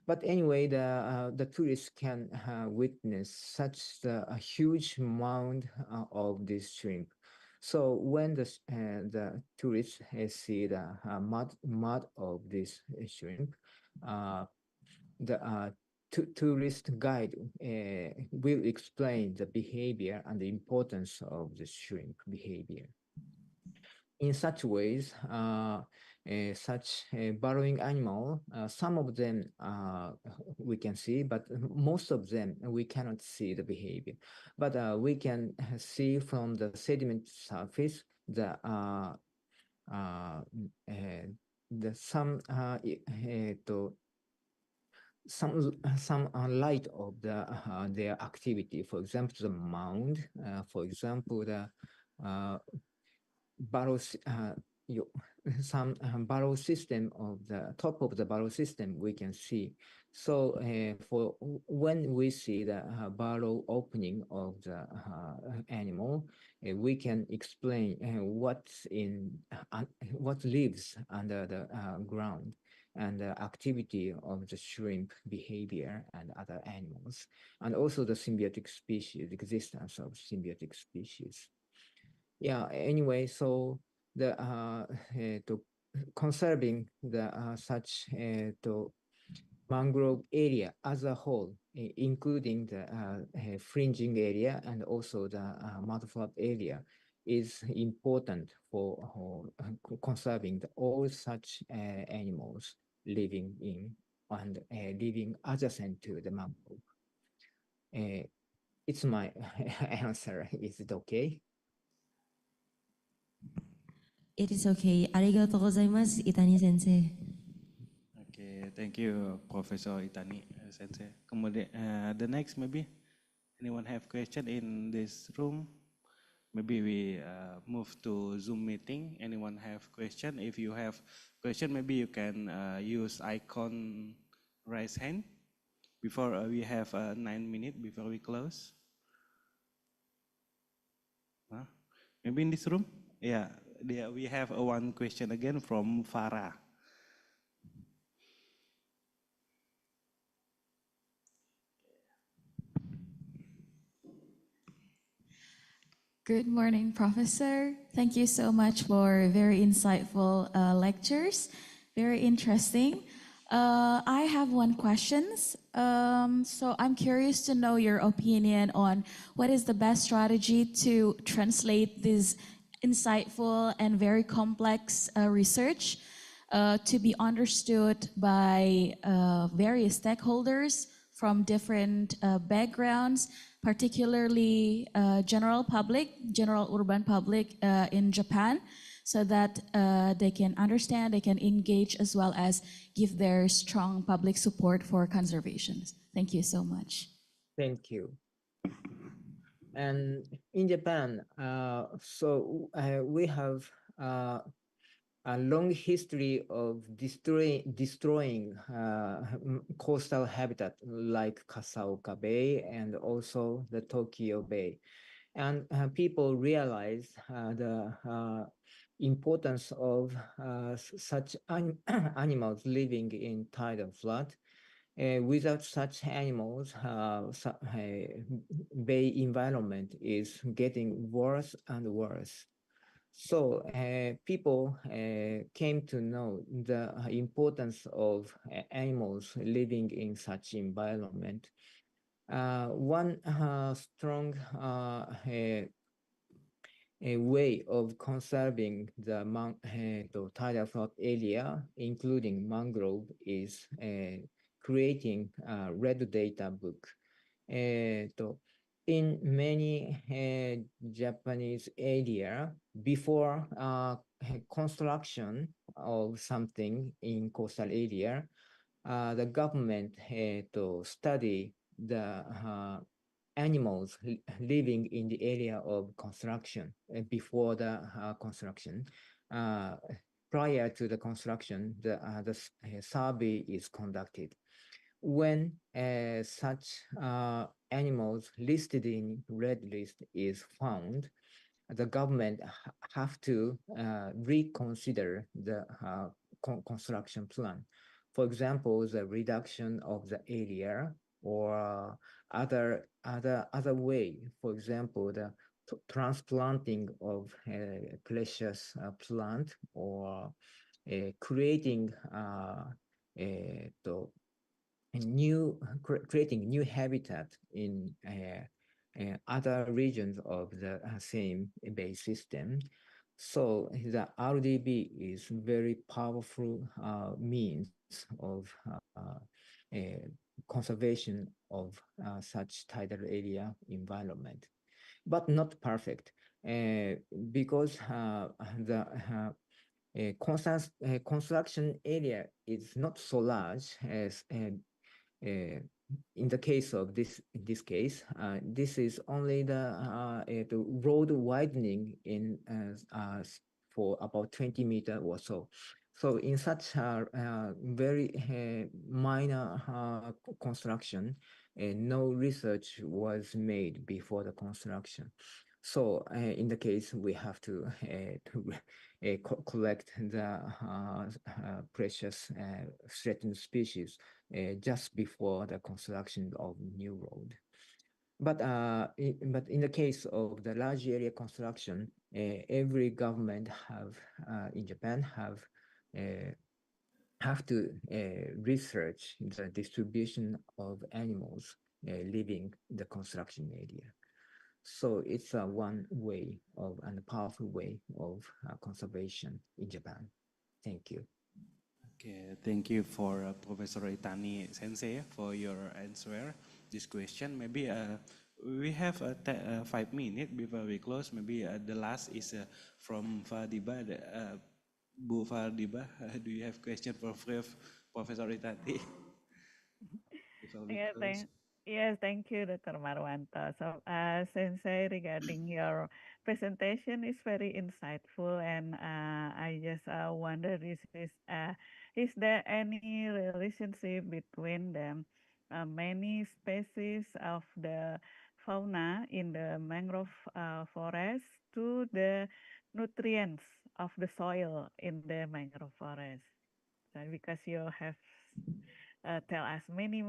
But anyway, the tourists can witness such a huge mound of this shrimp. So when the tourists see the mud of this shrimp, uh, the tourist guide will explain the behavior and the importance of the shrimp behavior. In such ways, such a burrowing animal, some of them we can see, but most of them we cannot see the behavior. But we can see from the sediment surface uh, the some light of their activity. For example, the mound. For example, the barrel some barrel system of the top of the barrel system we can see. So for when we see the barrel opening of the animal, we can explain what lives under the ground and the activity of the shrimp behavior and other animals, and also the symbiotic species, existence of symbiotic species. Yeah, anyway, so the to conserving the such to mangrove area as a whole, including the fringing area and also the mudflap area, is important for conserving all such animals living in and living adjacent to the mangrove. It's my answer. Is it okay? It is okay. Arigatou gozaimasu, Itani sensei. Okay, thank you, Professor Itani Sensei. Kemudian, the next maybe anyone have question in this room? Maybe we move to Zoom meeting. Anyone have question? If you have question, maybe you can use icon raise hand. Before we have 9 minutes before we close. Huh? Maybe in this room? Yeah, we have one question again from Farah. Good morning, Professor. Thank you so much for very insightful lectures. Very interesting. I have one question. So I'm curious to know your opinion on what is the best strategy to translate this insightful and very complex research to be understood by various stakeholders from different backgrounds, particularly general urban public in Japan, so that they can understand, they can engage, as well as give their strong public support for conservation. Thank you so much. Thank you. And in Japan, we have a long history of destroying coastal habitat like Kasaoka Bay and also the Tokyo Bay. And people realize the importance of such animals living in tidal flood. Without such animals, bay environment is getting worse and worse. So people came to know the importance of animals living in such environment. One strong a way of conserving the tidal flood area, including mangrove, is creating a red data book. In many Japanese area, before construction of something in coastal area, the government to study the animals living in the area of construction before the construction. Prior to the construction, the survey is conducted. When such animals listed in red list is found, the government have to reconsider the construction plan. For example, the reduction of the area or other way. For example, the transplanting of precious plant or creating creating new habitat in other regions of the same bay system. So the RDB is very powerful means of conservation of such tidal area environment, but not perfect because the construction area is not so large as in the case of this case, this is only the road widening in for about 20 meters or so. So in such a very minor construction, no research was made before the construction. So in the case, we have to collect the precious threatened species just before the construction of new road. But in the case of the large area construction, every government in Japan have to research the distribution of animals living in the construction area. So it's one way of and a powerful way of conservation in Japan. Thank you. Okay, thank you for Professor Itani Sensei for your answer this question. Maybe we have 5 minutes before we close. Maybe the last is from Fadiba. Bu Fadiba, do you have question for Professor Itani? Before we Yeah, close. yes, thank you, Dr. Marwanto. So, Sensei, regarding your presentation is very insightful, and I just wonder is there any relationship between the many species of the fauna in the mangrove forest to the nutrients of the soil in the mangrove forest? So, because you have tell us many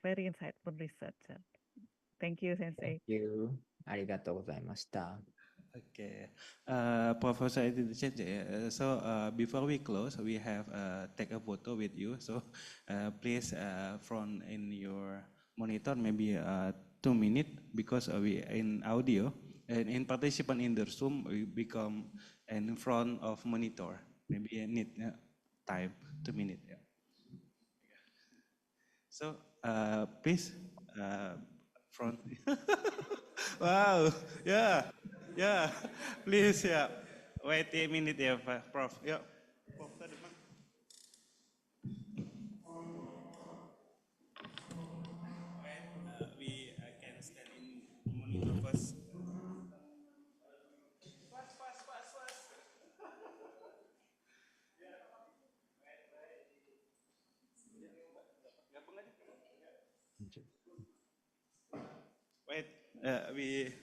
very insightful research. Thank you, Thank Sensei. you. ありがとうございました。Okay, Professor Itani, so before we close, we have take a photo with you. So please front in your monitor, maybe 2 minutes, because we in audio and in participant in the Zoom, we become in front of monitor. Maybe need time 2 minutes. Yeah. So please front. Wow, yeah, yeah. Please, yeah. Wait a minute, yeah, Prof. Yeah. Prof, ke depan. Wait, we can stand in monitor first. Wait, we.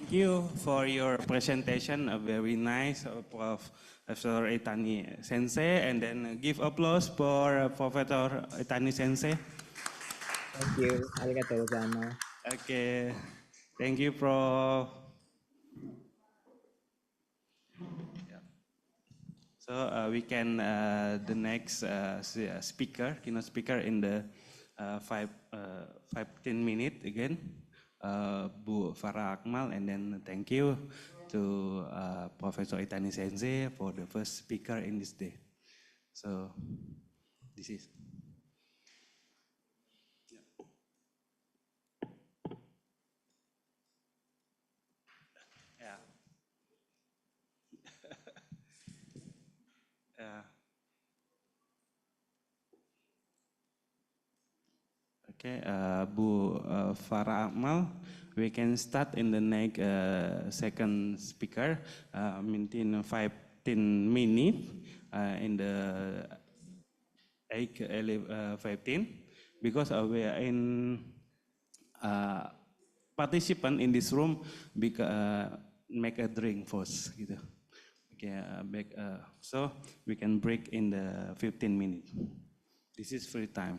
Thank you for your presentation, very nice, Professor Itani Sensei, and then give applause for Professor Itani Sensei. Thank you. ありがとうございます。 Okay, thank you, Prof. So we can the next speaker, keynote speaker in the 15 minutes again, Bu Farah Akmal, and then thank you to Professor Itani Sensei for the first speaker in this day. So this is. Okay, Bu Farah Akmal, we can start in the next second speaker, maintain 15 minutes in the 15, because we are in participant in this room, make a drink first, gitu. Okay, so we can break in the 15 minutes. This is free time.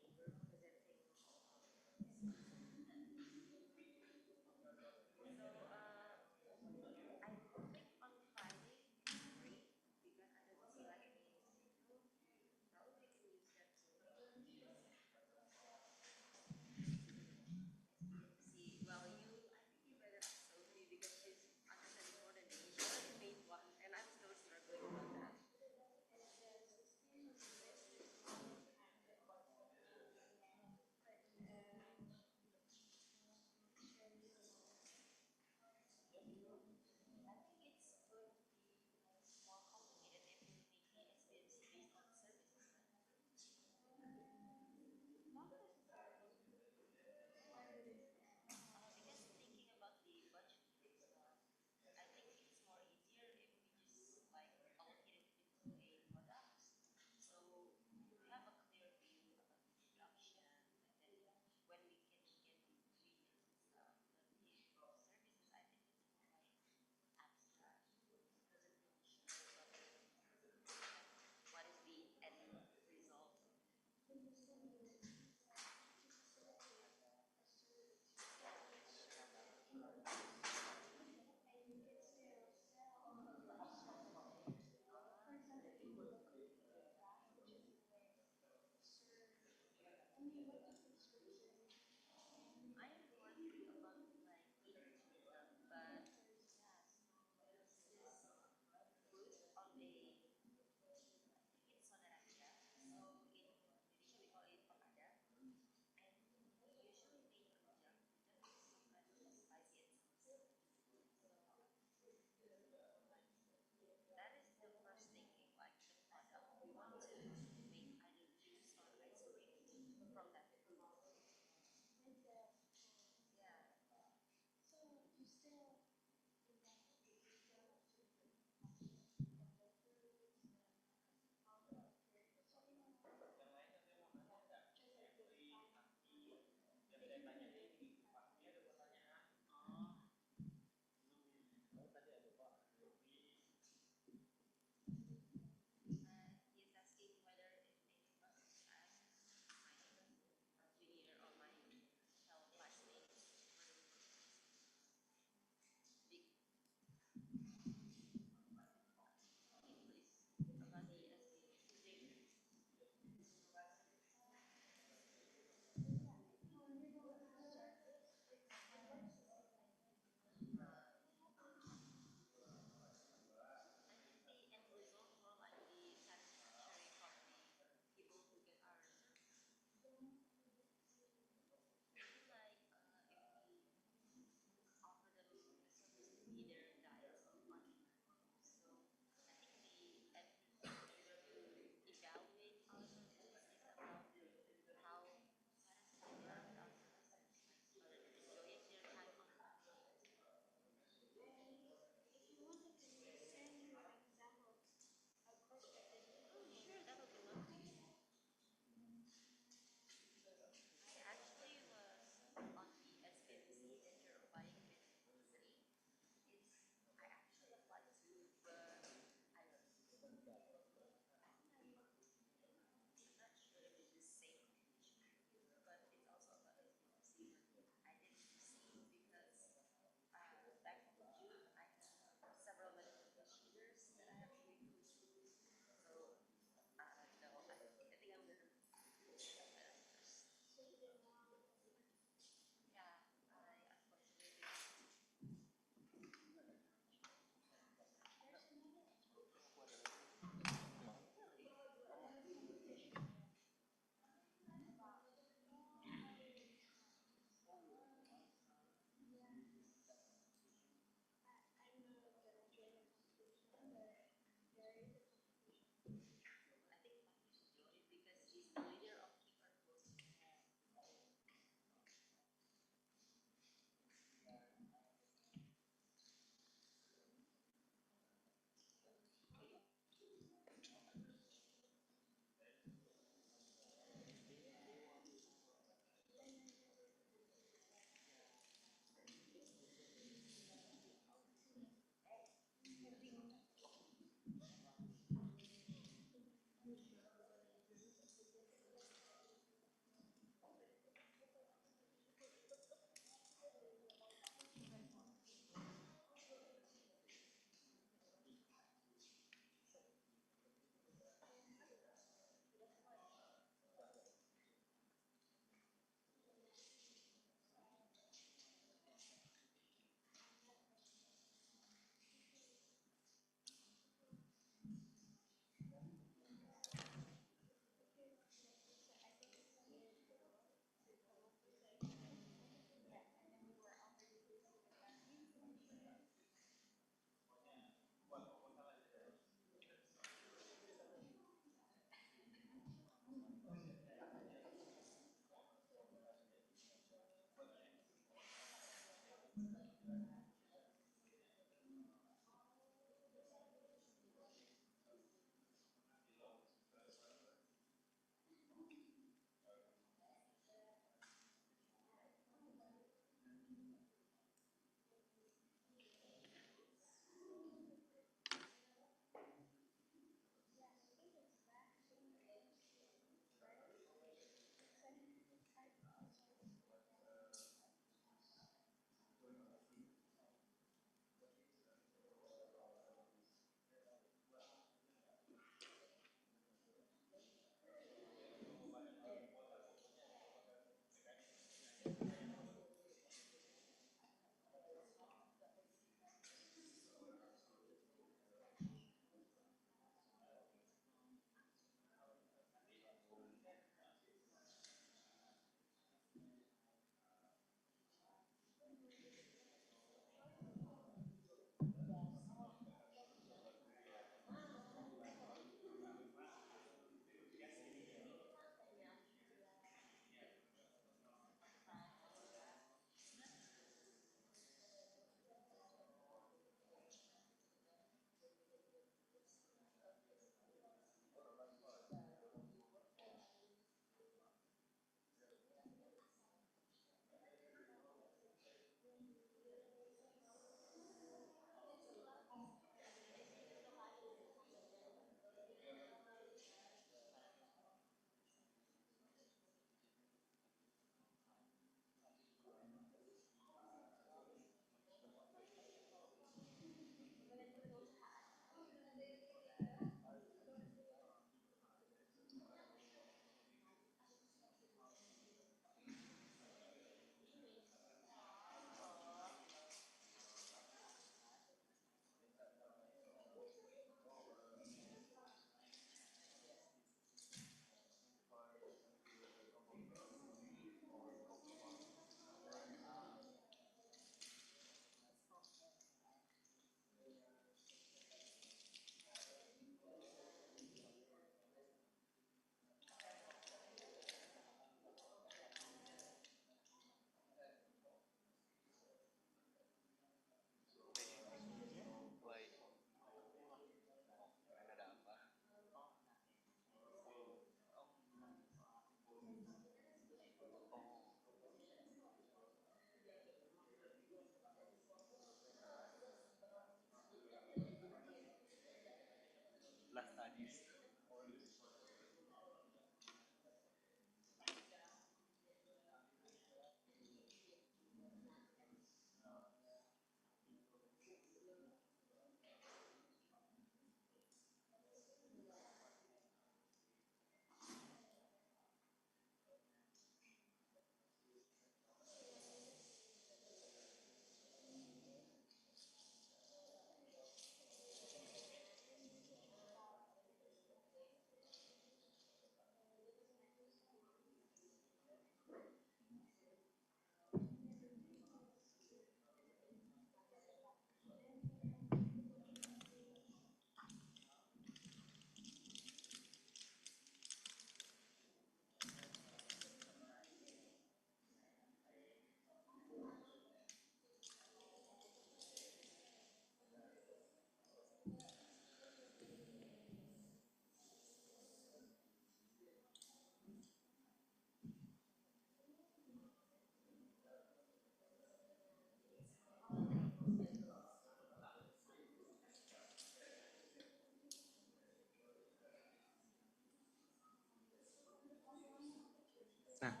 Nah,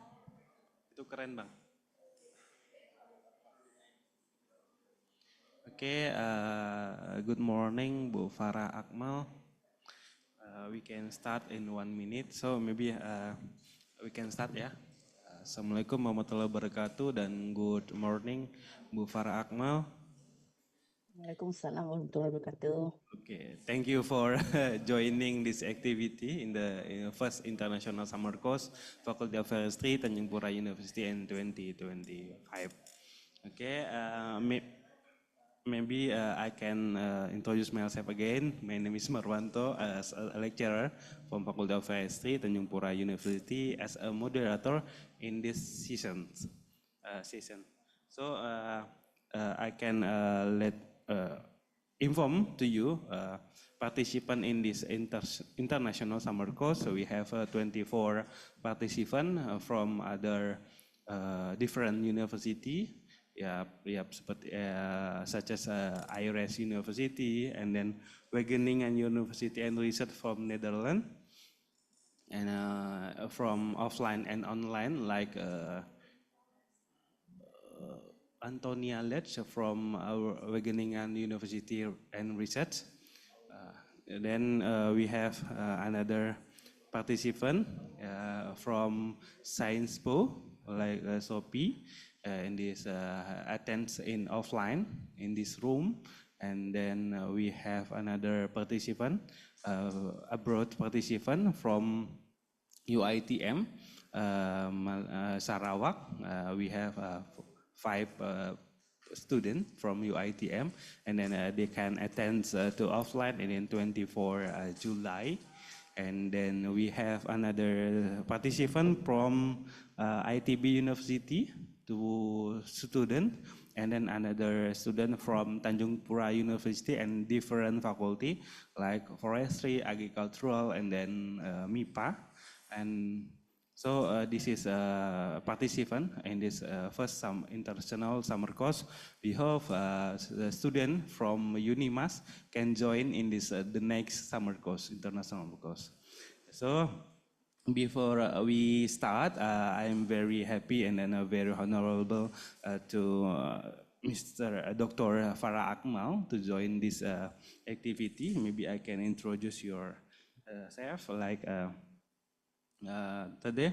itu keren bang. Oke, good morning Bu Farah Akmal. We can start in 1 minute, so maybe we can start ya. Assalamualaikum warahmatullahi wabarakatuh dan good morning Bu Farah Akmal. Waalaikumsalam warahmatullahi wabarakatuh. Okay, thank you for joining this activity in the first international summer course, Faculty of Forestry, Tanjung Pura University in 2025. Okay, maybe I can introduce myself again. My name is Marwanto, as a lecturer from Faculty of Forestry, Tanjung Pura University, as a moderator in this season. So I can inform to you participant in this international summer course. So we have 24 participants from other different university. Yeah, seperti such as IRS University and then Wageningen University and Research from Netherlands, and from offline and online like Antonia Letch from our Wageningen University and Research. Then we have another participant from Science Po, like Sophie, in this attends in offline in this room. And then we have another participant, abroad participant from UITM, Sarawak. We have 5 students from UITM, and then they can attend to offline and in 24 July. And then we have another participant from ITB University, 2 students, and then another student from Tanjung Pura University and different faculty like forestry, agricultural, and then MIPA. And so this is a participant in this first international summer course. We hope the student from UNIMAS can join in this the next summer course, international course. So before we start, I am very happy and then very honorable to Mr. Dr. Farah Akmal to join this activity. Maybe I can introduce yourself like. Today,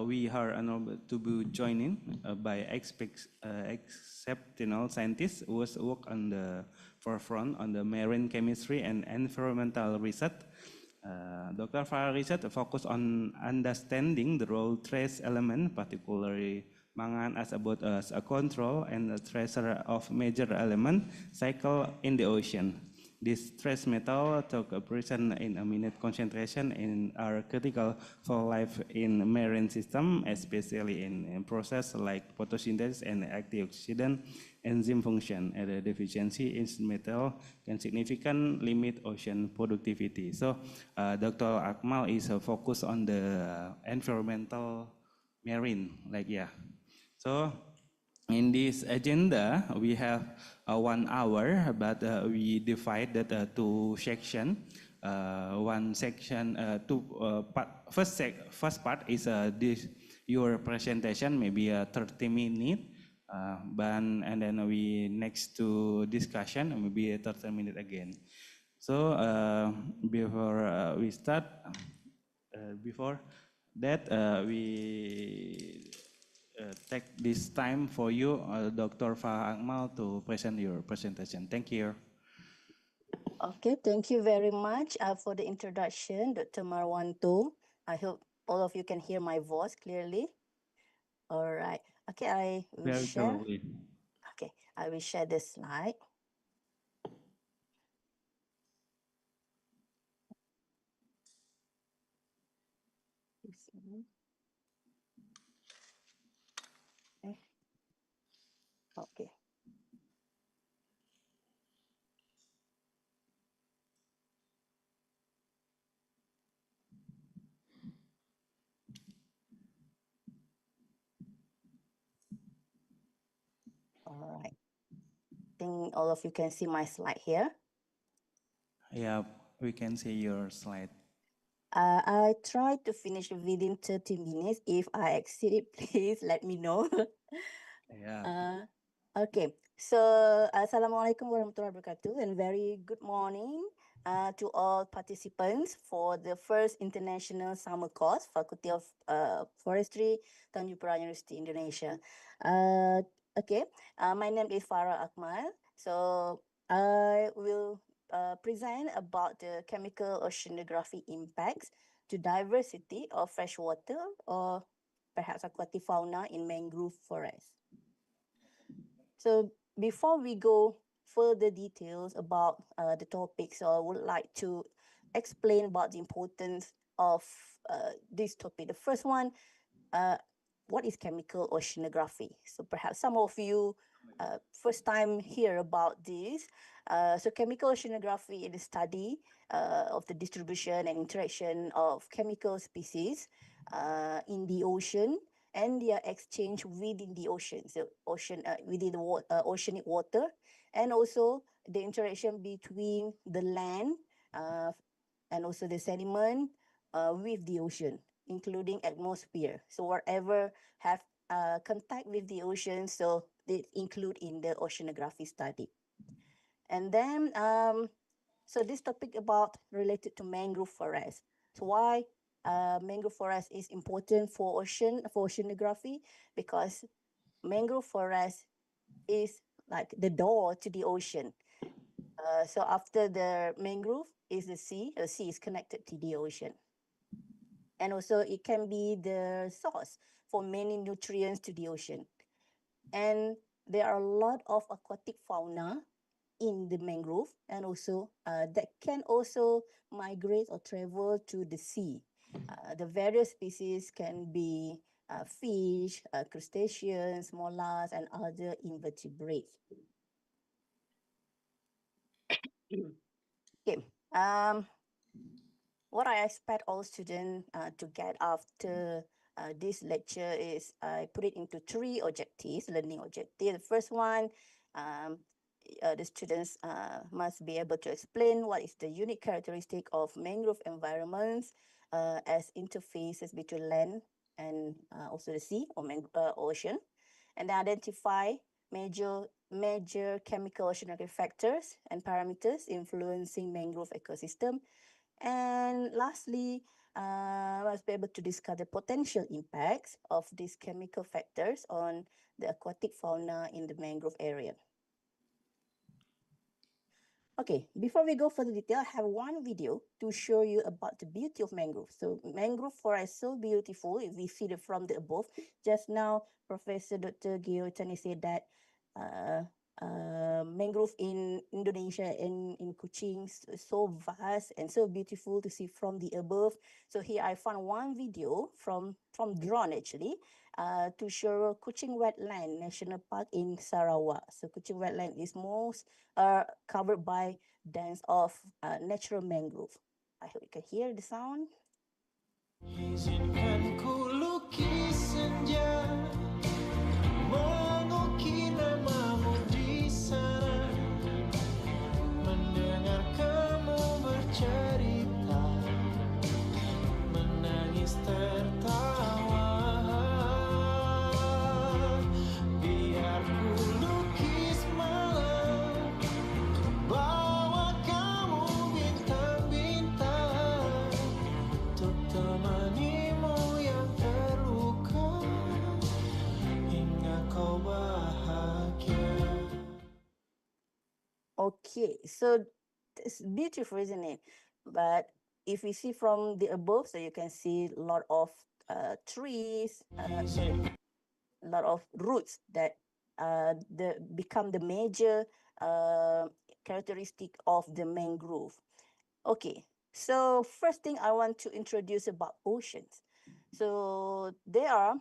we are honored to be joining by exceptional scientists who work on the forefront on the marine chemistry and environmental research. Dr. Farah research focus on understanding the role trace element, particularly mangan, as about as a control and a tracer of major element cycle in the ocean. This trace metal took a present in a minute concentration and are critical for life in marine system, especially in process like photosynthesis and antioxidant enzyme function. And the deficiency in metal can significantly limit ocean productivity. So Dr. Akmal is focused on the environmental marine, So in this agenda, we have 1 hour, but we divided 2 sections. one section, first part is this your presentation, maybe 30 minutes, and then we next to discussion, maybe 30 minutes again. So before we start, before that we take this time for you, Dr. Fahutan, to present your presentation. Thank you. Okay, thank you very much for the introduction, Dr. Marwanto. I hope all of you can hear my voice clearly. All right. Okay, I will Very share. clearly. Okay, I will share the slide. Okay. All right. I think all of you can see my slide here. Yeah, we can see your slide. I try to finish within 30 minutes. If I exceed it, please let me know. Yeah. Okay, so Assalamualaikum warahmatullahi wabarakatuh and very good morning to all participants for the first international summer course, Faculty of Forestry, Tanjung Pura University, Indonesia. Okay, my name is Farah Akmal. So I will present about the chemical oceanography impacts to diversity of freshwater or perhaps aquatic fauna in mangrove forests. So before we go further details about the topic, so I would like to explain about the importance of this topic. The first one, what is chemical oceanography? So perhaps some of you first time hear about this. So chemical oceanography is the study of the distribution and interaction of chemical species in the ocean and their exchange within the ocean, so within the oceanic water, and also the interaction between the land and also the sediment with the ocean, including atmosphere. So whatever have contact with the ocean, so they include in the oceanography study. And then, so this topic about related to mangrove forest. So why mangrove forest is important for oceanography? Because mangrove forest is like the door to the ocean. So after the mangrove is the sea is connected to the ocean. And also it can be the source for many nutrients to the ocean. And there are a lot of aquatic fauna in the mangrove, and also that can also migrate or travel to the sea. The various species can be fish, crustaceans, mollusks, and other invertebrates. Okay. What I expect all students to get after this lecture is I put it into 3 objectives, learning objectives. The first one, the students must be able to explain what is the unique characteristic of mangrove environments as interfaces between land and also the sea or ocean, and identify major chemical oceanographic factors and parameters influencing mangrove ecosystem. And lastly, must be able to discuss the potential impacts of these chemical factors on the aquatic fauna in the mangrove area. Okay, before we go further detail, I have one video to show you about the beauty of mangrove. So mangrove forest is so beautiful if we see it from the above. Just now, Professor Dr. Gio Tani said that mangrove in Indonesia and in Kuching is so vast and so beautiful to see from the above. So here I found one video from drone actually to show Kuching Wetland National Park in Sarawak. So Kuching Wetland is most covered by dense of natural mangrove. I hope you can hear the sound. Izinkan ku lukis senja, mengukir namamu di sana, mendengar kamu bercerita. Okay, so it's beautiful, isn't it? But if we see from the above, so you can see a lot of trees, sorry, a lot of roots that become the major characteristic of the mangrove. Okay, so first thing I want to introduce about oceans. So there are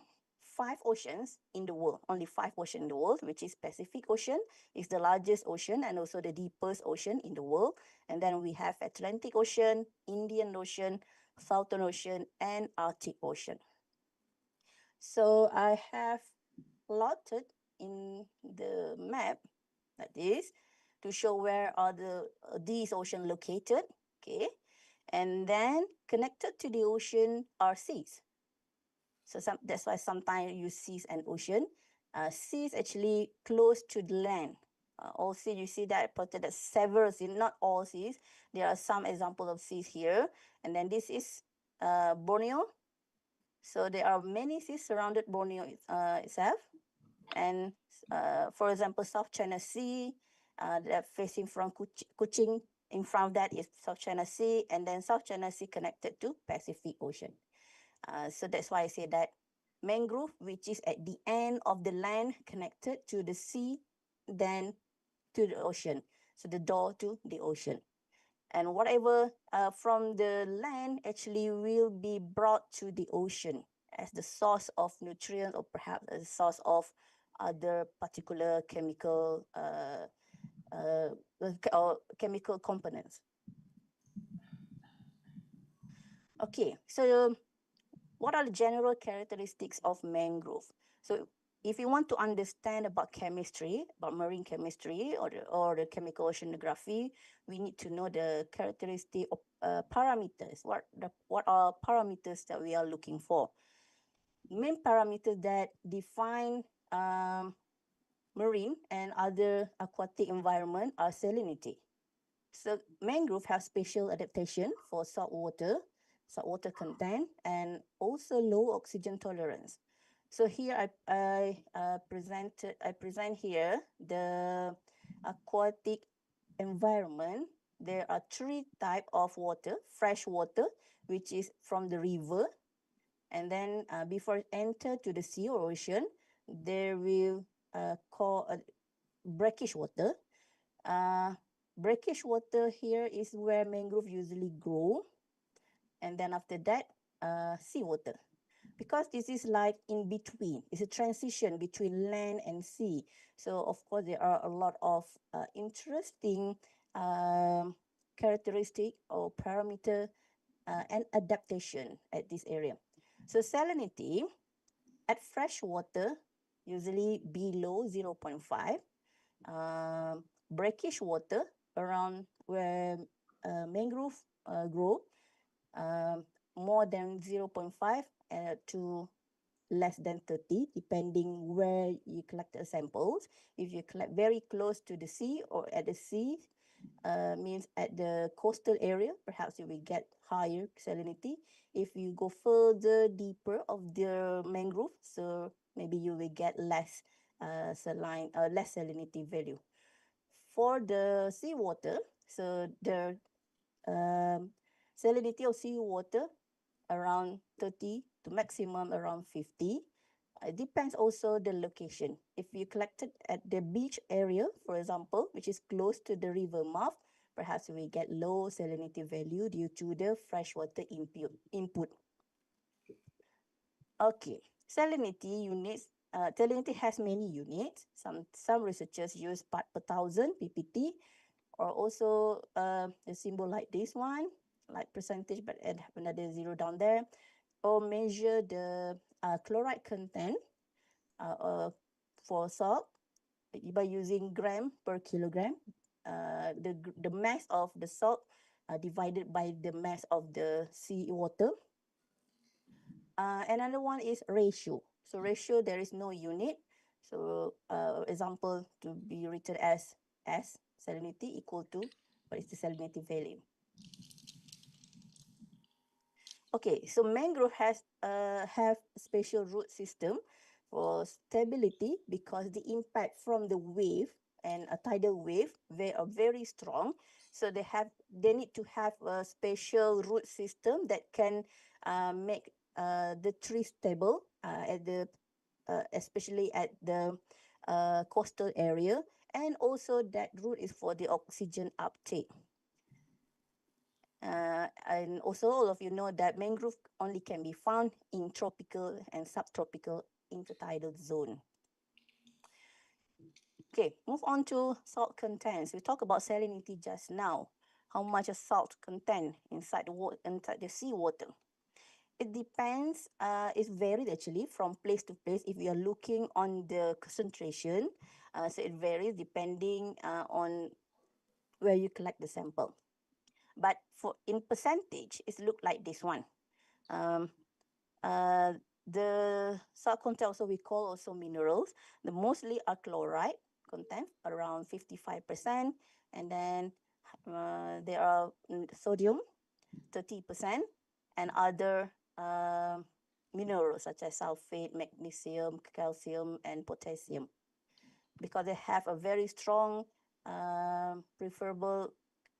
5 oceans in the world, only 5 oceans in the world, which is Pacific Ocean is the largest ocean and also the deepest ocean in the world. And then we have Atlantic Ocean, Indian Ocean, Southern Ocean, and Arctic Ocean. So I have plotted in the map like this to show where are these oceans located. Okay, and then connected to the ocean are seas. So that's why sometimes you see an ocean. Seas actually close to the land. Also, you see that plotted as several seas, not all seas. There are some examples of seas here. And then this is Borneo. So there are many seas surrounded Borneo itself. And for example, South China Sea, that facing from Kuching. In front of that is South China Sea, and then South China Sea connected to Pacific Ocean. So that's why I say that mangrove, which is at the end of the land connected to the sea, then to the ocean. So the door to the ocean. And whatever from the land actually will be brought to the ocean as the source of nutrients or perhaps as a source of other particular chemical or chemical components. Okay, so what are the general characteristics of mangrove? So if you want to understand about chemistry, about marine chemistry or the chemical oceanography, we need to know the characteristic of parameters. What are parameters that we are looking for? Main parameters that define marine and other aquatic environment are salinity. So mangrove have special adaptation for saltwater content, and also low oxygen tolerance. So here I present here the aquatic environment. There are 3 types of water: fresh water, which is from the river, and then before it enter to the sea or ocean, there will call brackish water. Brackish water here is where mangrove usually grow. And then after that, seawater. Because this is like in between, it's a transition between land and sea. So of course, there are a lot of interesting characteristic or parameter and adaptation at this area. So salinity at fresh water, usually below 0.5. Brackish water around where mangrove grow, more than 0.5 to less than 30, depending where you collect the samples. If you collect very close to the sea or at the sea, means at the coastal area, perhaps you will get higher salinity. If you go further deeper of the mangrove, so maybe you will get less less salinity value. For the seawater, so the salinity of seawater around 30 to maximum around 50. It depends also the location. If you collect it at the beach area, for example, which is close to the river mouth, perhaps we get low salinity value due to the freshwater input. Okay, salinity units. Salinity has many units. Some researchers use part per thousand (ppt), or also a symbol like this one, like percentage, but have another zero down there, or measure the chloride content for salt by using gram per kilogram. The mass of the salt divided by the mass of the sea water. Another one is ratio. So ratio, there is no unit. So example to be written as S, salinity equal to what is the salinity value. Okay, so mangrove have special root system for stability because the impact from the wave and a tidal wave, they are very strong. So they need to have a special root system that can make the tree stable at the especially at the coastal area, and also that root is for the oxygen uptake. And also, all of you know that mangrove only can be found in tropical and subtropical intertidal zone. Okay, move on to salt contents. We talked about salinity just now. How much of salt content inside the water, inside the seawater? It depends. It's varied actually from place to place. If you are looking on the concentration, so it varies depending on where you collect the sample. But for in percentage, it look like this one. Um, the salt content also we call also minerals. The mostly are chloride content around 55%, and then there are sodium 30%, and other minerals such as sulfate, magnesium, calcium, and potassium, because they have a very strong preferable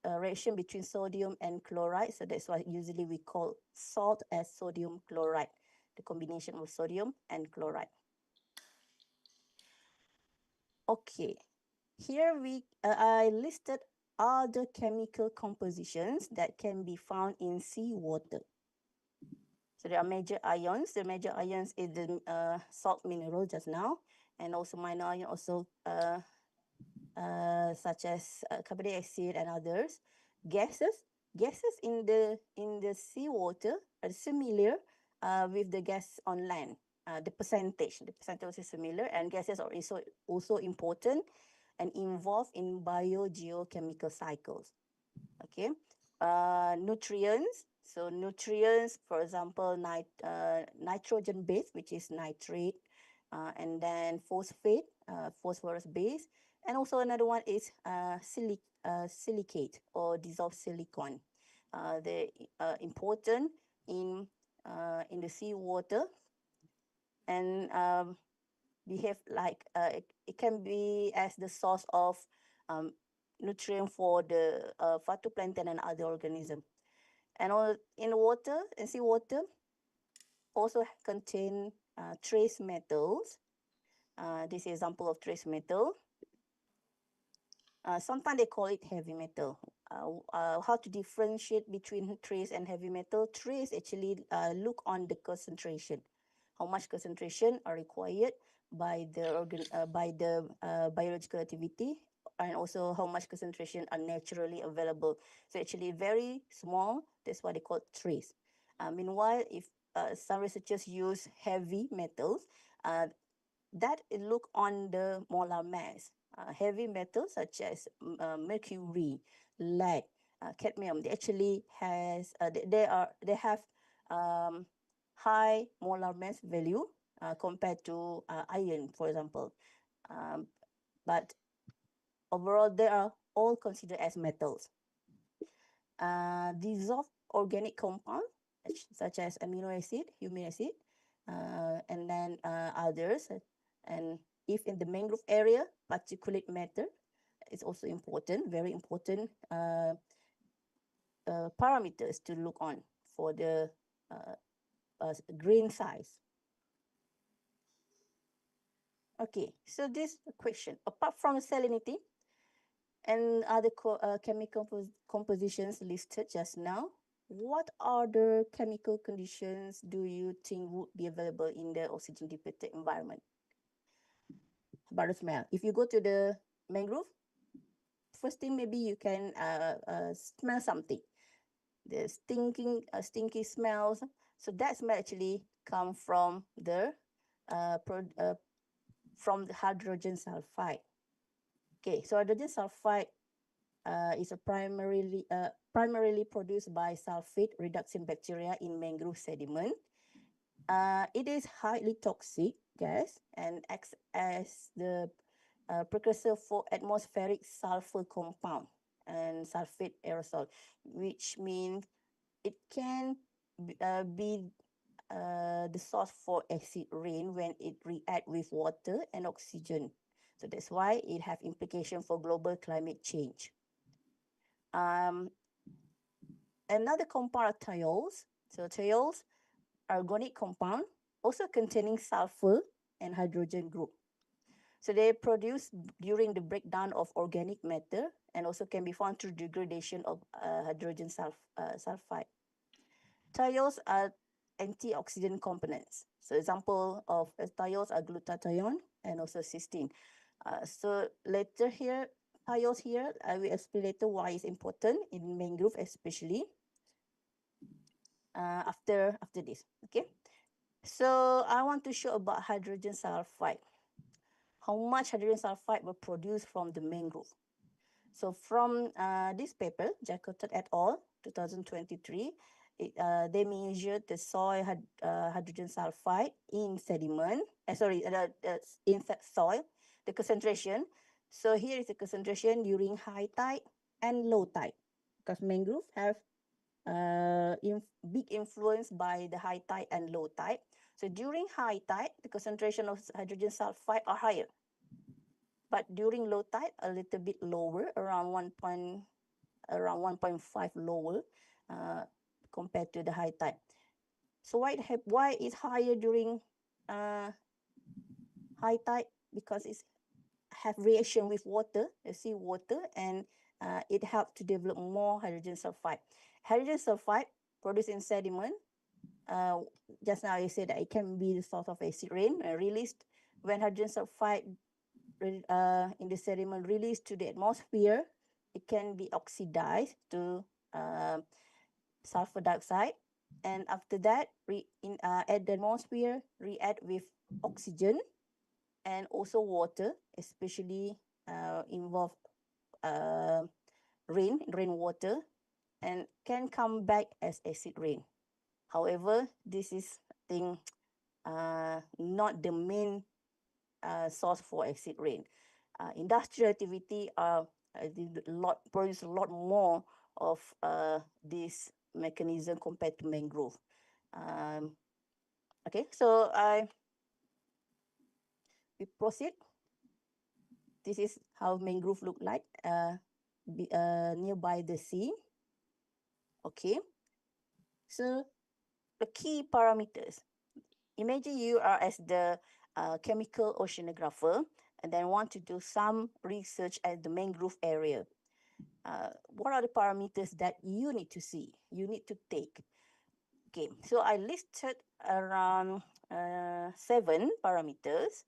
reaction between sodium and chloride. So that's why usually we call salt as sodium chloride, the combination of sodium and chloride. Okay, here I listed other chemical compositions that can be found in seawater. So there are major ions. The major ions is the salt mineral just now, and also minor ion also such as carbonic acid and others. Gases in the seawater are similar with the gas on land. The percentage is similar, and gases are also important and involved in biogeochemical cycles. Okay, nutrients. So nutrients, for example, nitrogen base, which is nitrate, and then phosphate, phosphorus base, and also another one is silicate or dissolved silicon. They're important in the seawater, and behave like it can be as the source of nutrient for the phytoplankton and other organisms. And all in water, in seawater, also contain trace metals. This is example of trace metal. Sometimes they call it heavy metal. How to differentiate between trace and heavy metal? Trace actually look on the concentration. How much concentration are required by the biological activity, and also how much concentration are naturally available. So actually very small, that's why they call trace. Meanwhile, if some researchers use heavy metals, that look on the molar mass. Heavy metals such as mercury, lead, cadmium, they actually they have high molar mass value compared to iron, for example. But overall, they are all considered as metals. Dissolved organic compound such as amino acid, humic acid, and then others. And if in the mangrove area, particulate matter is also important, very important parameters to look on for the grain size. Okay, so this question, apart from salinity and other chemical compositions listed just now, what other chemical conditions do you think would be available in the oxygen depleted environment? About the smell. If you go to the mangrove, first thing maybe you can smell something. The stinky smells. So that smell actually come from the hydrogen sulfide. Okay, so hydrogen sulfide is primarily produced by sulfate reduction bacteria in mangrove sediment. It is highly toxic gas and acts as the precursor for atmospheric sulfur compound and sulfate aerosol, which means it can be the source for acid rain when it react with water and oxygen. So that's why it have implication for global climate change. Another compound are thiols. So thiols are organic compound also containing sulfur and hydrogen group. So they produce during the breakdown of organic matter and also can be found through degradation of hydrogen sulfide. Thiols are antioxidant components. So example of thiols are glutathione and also cysteine. So later here, thiols here, I will explain later why it's important in mangrove especially after this, okay? So I want to show about hydrogen sulfide. How much hydrogen sulfide were produced from the mangrove. So from this paper, Jacotot et al., 2023, they measured the soil hydrogen sulfide in sediment, in soil, the concentration. So here is the concentration during high tide and low tide, because mangrove have big influence by the high tide and low tide. So during high tide, the concentration of hydrogen sulfide are higher. But during low tide, a little bit lower, around 1.5 lower compared to the high tide. So why is higher during high tide? Because it's have reaction with water, the sea water, and it helps to develop more hydrogen sulfide. Hydrogen sulfide produced in sediment. Just now I said that it can be the source of acid rain released when hydrogen sulfide in the sediment released to the atmosphere. It can be oxidized to sulfur dioxide, and after that, at the atmosphere, react with oxygen and also water, especially involve rainwater, and can come back as acid rain. However, this is not the main source for acid rain. Industrial activity produce a lot more of this mechanism compared to mangrove. Okay, so we proceed. This is how mangrove look like nearby the sea. Okay, so the key parameters. Imagine you are as the chemical oceanographer and then want to do some research at the mangrove area. What are the parameters that you need to see, you need to take? Okay, so I listed around 7 parameters.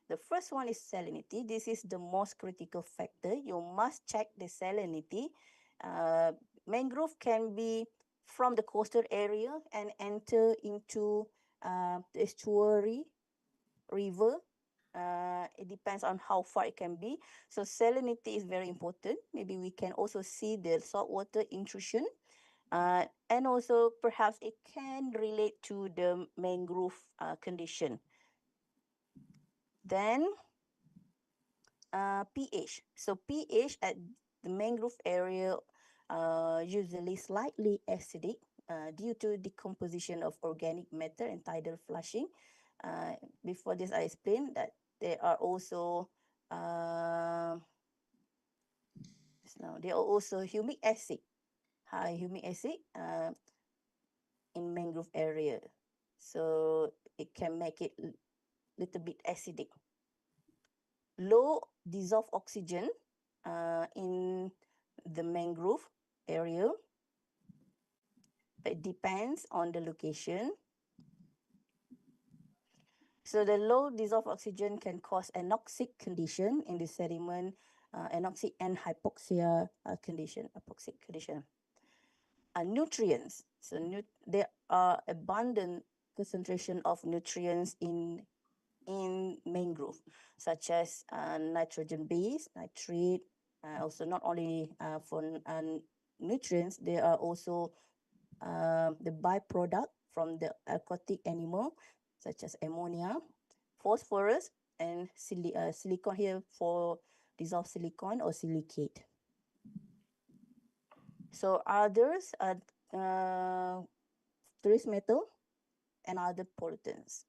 The first one is salinity. This is the most critical factor. You must check the salinity. Mangrove can be from the coastal area and enter into the estuary, river. It depends on how far it can be. So salinity is very important. Maybe we can also see the saltwater intrusion. And also perhaps it can relate to the mangrove condition. Then pH. So pH at the mangrove area usually slightly acidic due to decomposition of organic matter and tidal flushing. Before this, I explained that there are also humic acid, high humic acid in mangrove area. So it can make it little bit acidic. Low dissolved oxygen in the mangrove area. It depends on the location. So the low dissolved oxygen can cause anoxic condition in the sediment, anoxic and hypoxia condition, hypoxic condition. Nutrients. So there are abundant concentration of nutrients in mangrove, such as nitrogen base, nitrate. Also, not only for nutrients, there are also the byproduct from the aquatic animal, such as ammonia, phosphorus, and silicon here for dissolved silicon or silicate. So others are trace metal and other pollutants.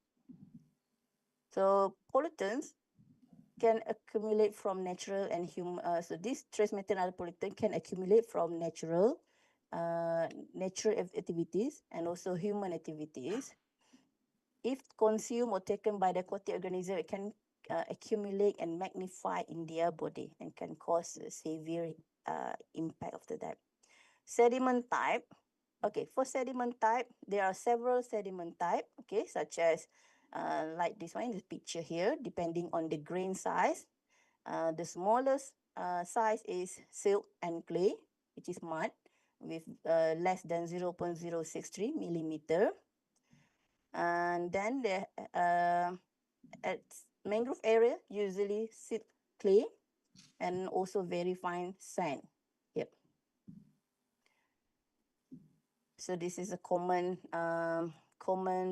So pollutants can accumulate from natural and human. So this trace methane and other pollutant can accumulate from natural activities and also human activities. If consumed or taken by the aquatic organism, it can accumulate and magnify in their body and can cause a severe impact after that. Sediment type. Okay, for sediment type, there are several sediment type, okay, such as like this one in the picture here, depending on the grain size. The smallest size is silt and clay, which is mud, with less than 0.063 millimeter. And then at mangrove area, usually silt clay and also very fine sand. Yep. So this is a common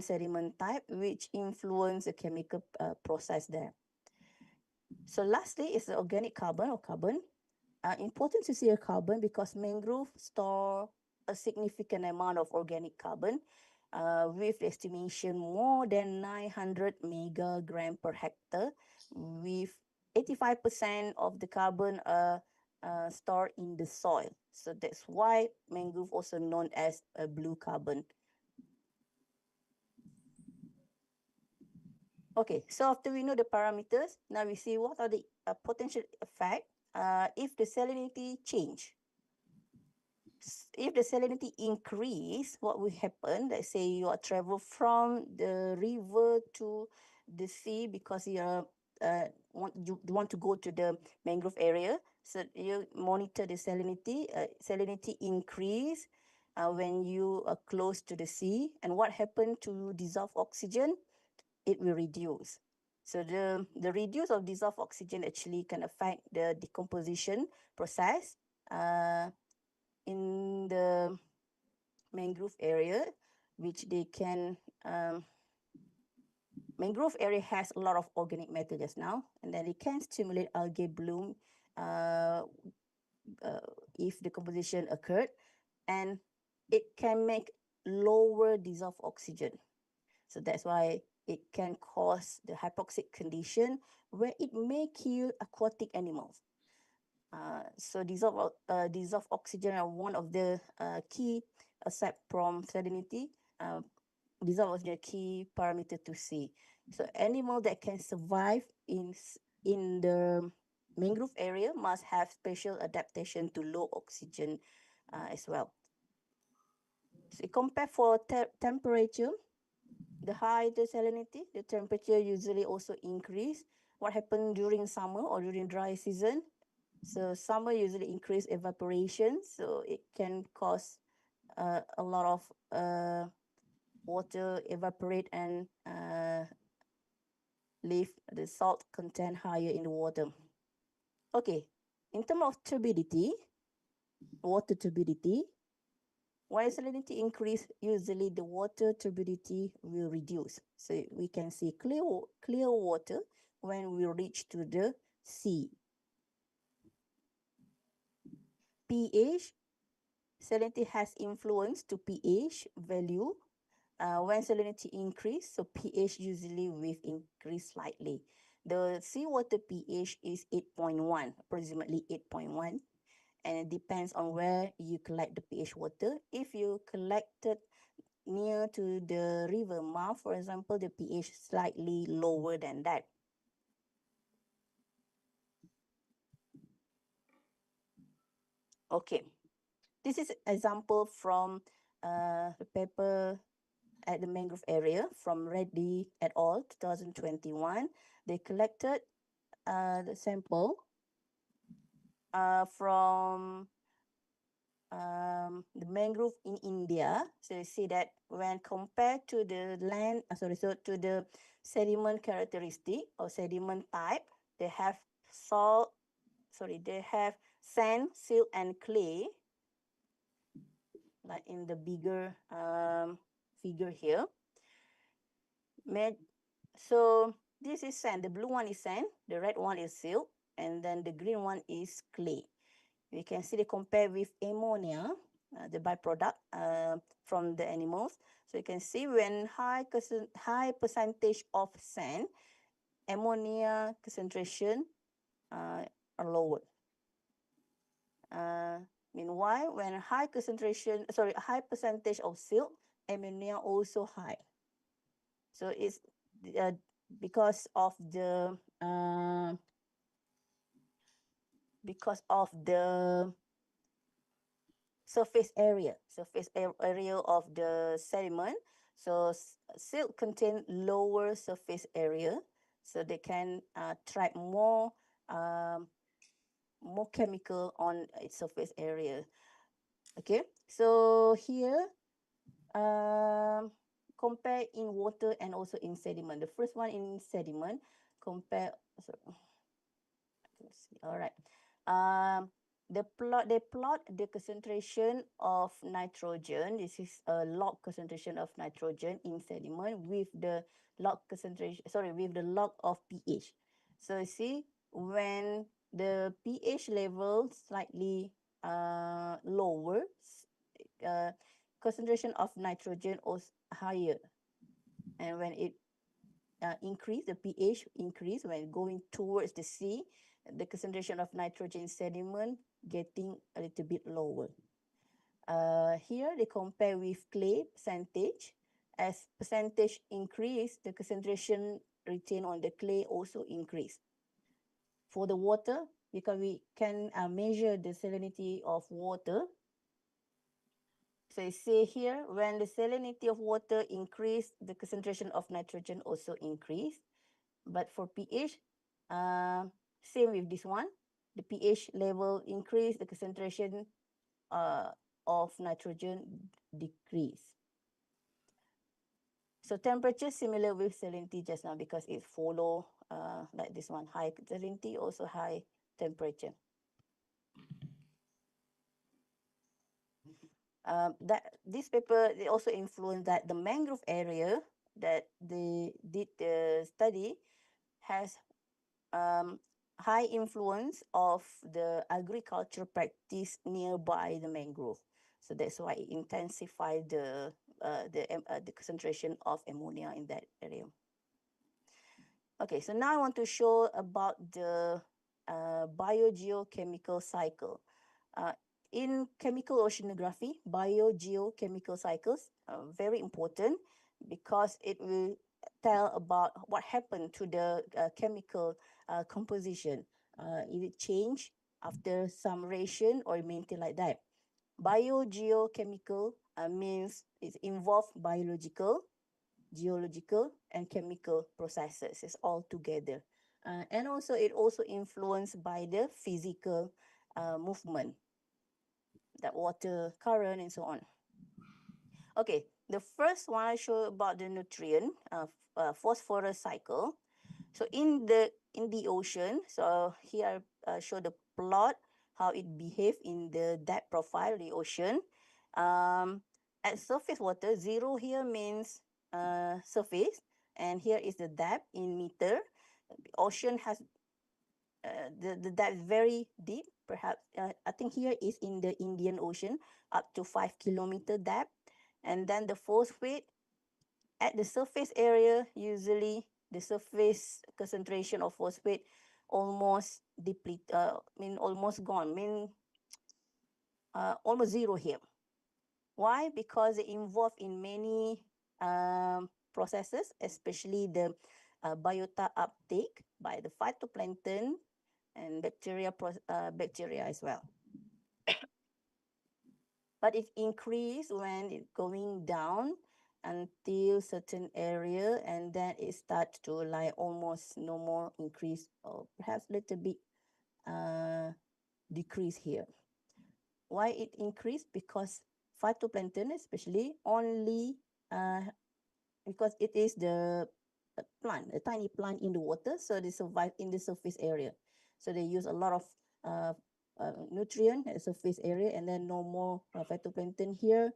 sediment type which influence the chemical process there. So lastly is the organic carbon or carbon. Important to see a carbon because mangrove store a significant amount of organic carbon with estimation more than 900 megagram per hectare, with 85% of the carbon stored in the soil. So that's why mangrove also known as a blue carbon. Okay, so after we know the parameters, now we see what are the potential effects if the salinity change. If the salinity increase, what will happen? Let's say you are travel from the river to the sea because you are you want to go to the mangrove area. So you monitor the salinity. Salinity increase when you are close to the sea. And what happened to dissolved oxygen? It will reduce. So the reduce of dissolved oxygen actually can affect the decomposition process in the mangrove area, which they can, mangrove area has a lot of organic matter just now, and then it can stimulate algae bloom if the composition occurred, and it can make lower dissolved oxygen. So that's why it can cause the hypoxic condition where it may kill aquatic animals. So dissolved oxygen are one of the key, aside from salinity, dissolved oxygen key parameter to see. So animal that can survive in the mangrove area must have special adaptation to low oxygen as well. So compare for temperature, the higher the salinity, the temperature usually also increase. What happens during summer or during dry season? So summer usually increase evaporation, so it can cause a lot of water evaporate and leave the salt content higher in the water. Okay, in terms of turbidity, water turbidity, when salinity increase, usually the water turbidity will reduce. So we can see clear water when we reach to the sea. pH, salinity has influence to pH value. When salinity increase, so pH usually will increase slightly. The seawater pH is 8.1, approximately 8.1, and it depends on where you collect the pH water. If you collected near to the river mouth, for example, the pH is slightly lower than that. Okay, this is example from the paper at the mangrove area from Reddy et al. 2021. They collected the sample from the mangrove in India. So you see that when compared to the land, so to the sediment characteristic or sediment type, they have they have sand, silt, and clay, like in the bigger figure here. So this is sand. The blue one is sand, the red one is silt, and then the green one is clay. We can see they compare with ammonia, the byproduct from the animals. So you can see when high percentage of sand, ammonia concentration are lower. Meanwhile, when high percentage of silt, ammonia also high. So it's because of the surface area of the sediment. So silt contain lower surface area, so they can trap more chemical on its surface area. Okay, so here compare in water and also in sediment. The first one in sediment, compare. Sorry. Let's see. All right. They plot the concentration of nitrogen. This is a log concentration of nitrogen in sediment with the log concentration. Sorry, with the log of pH. So you see, when the pH level slightly lower, concentration of nitrogen is higher, and when it increase, the pH increase when going towards the sea, the concentration of nitrogen sediment getting a little bit lower. Here they compare with clay percentage. As percentage increase, the concentration retained on the clay also increase. For the water, because we can measure the salinity of water. So you see here, when the salinity of water increase, the concentration of nitrogen also increase. But for pH, same with this one. The pH level increase, the concentration of nitrogen decrease. So temperature similar with salinity just now because it follow like this one, high salinity, also high temperature. That this paper, they also influenced that the mangrove area that they did the study has high influence of the agriculture practice nearby the mangrove. So that's why it intensified the concentration of ammonia in that area. Okay, so now I want to show about the biogeochemical cycle. In chemical oceanography, biogeochemical cycles are very important because it will tell about what happened to the chemical composition. If it change after some ration or maintain like that. Biogeochemical means it involves biological, geological, and chemical processes. It's all together. And also it also influenced by the physical movement, that water current and so on. Okay, the first one I show about the nutrient phosphorus cycle. So in the ocean, so here I show the plot how it behave in the depth profile of the ocean. At surface water, 0 here means surface, and here is the depth in meter. The ocean has the depth very deep. Perhaps I think here is in the Indian Ocean, up to 5 kilometer depth. And then the phosphate at the surface area, usually the surface concentration of phosphate almost almost gone, almost 0 here. Why? Because they involve in many processes, especially the biota uptake by the phytoplankton and bacteria as well. But it increase when it going down until certain area, and then it starts to like almost no more increase, or perhaps little bit decrease here. Why it increase? Because phytoplankton especially only because it is the plant, a tiny plant in the water, so they survive in the surface area. So they use a lot of nutrient at surface area, and then no more phytoplankton here.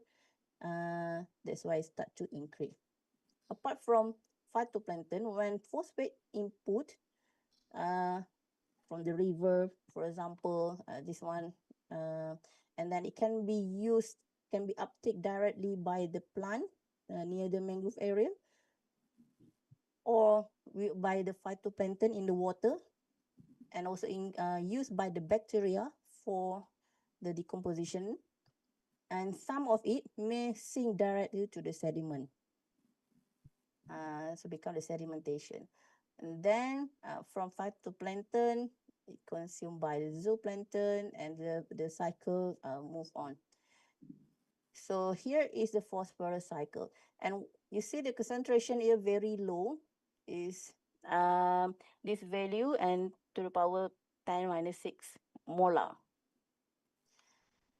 That's why it start to increase. Apart from phytoplankton, when phosphate input from the river, for example, this one, and then it can be used, can be uptake directly by the plant near the mangrove area. or by the phytoplankton in the water, and also used by the bacteria for the decomposition, and some of it may sink directly to the sediment. So become the sedimentation. And then from phytoplankton, it consumed by the zooplankton, and the cycle move on. So here is the phosphorus cycle. And you see the concentration here very low is this value and to the power 10 minus 6 molar.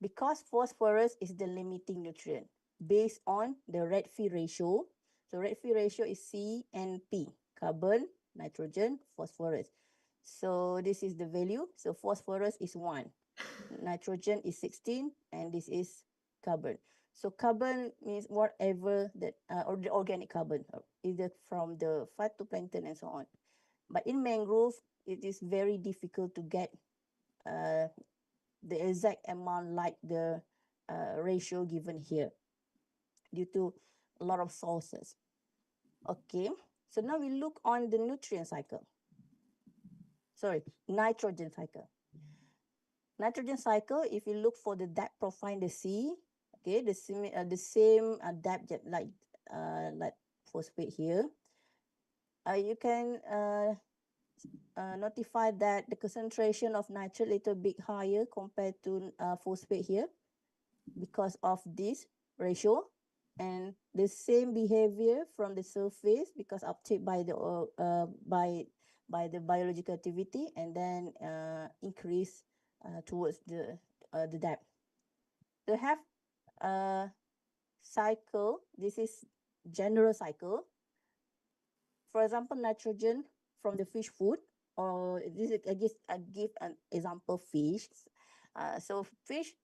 Because phosphorus is the limiting nutrient based on the Redfield ratio. So Redfield ratio is C and P, carbon, nitrogen, phosphorus. So this is the value. So phosphorus is 1, nitrogen is 16, and this is carbon. So carbon means whatever that, or the organic carbon, either from the phytoplankton and so on. But in mangrove, it is very difficult to get the exact amount like the ratio given here due to a lot of sources. Okay, so now we look on the nutrient cycle. Sorry, nitrogen cycle. Nitrogen cycle, if you look for the depth profile in the sea, okay, the same depth like phosphate here, you can notify that the concentration of nitrate little bit higher compared to phosphate here because of this ratio, and the same behavior from the surface because uptake by the biological activity, and then increase towards the depth. To have a cycle, this is general cycle. For example, nitrogen from the fish food, or this is, I give an example fish. So fish,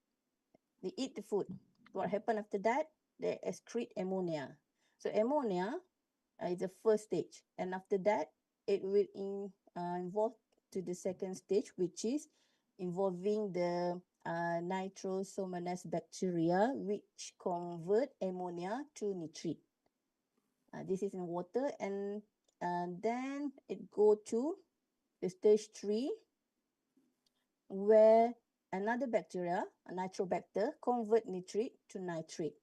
they eat the food. What happened after that? They excrete ammonia. So ammonia is the first stage, and after that, it will involve to the second stage, which is involving the nitrosomonas bacteria, which convert ammonia to nitrate. This is in water, and then it go to the stage 3, where another bacteria, a nitrobacter, convert nitrate to nitrate.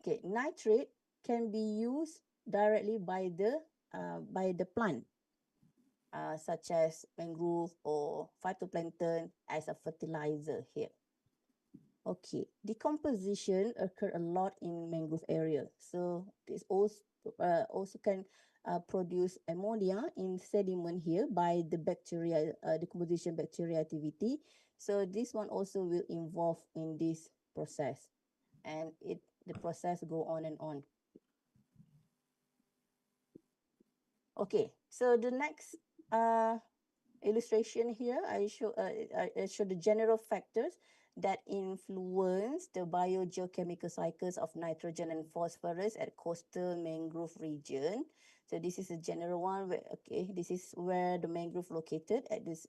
Okay, nitrate can be used directly by the plant, such as mangrove or phytoplankton as a fertilizer here. Okay, decomposition occur a lot in mangrove area. So this also can produce ammonia in sediment here by the bacteria, decomposition bacteria activity. So this one also will involve in this process, and the process go on and on. Okay, so the next illustration here, I show the general factors that influence the biogeochemical cycles of nitrogen and phosphorus at coastal mangrove region. So this is a general one. Okay, this is where the mangrove located at this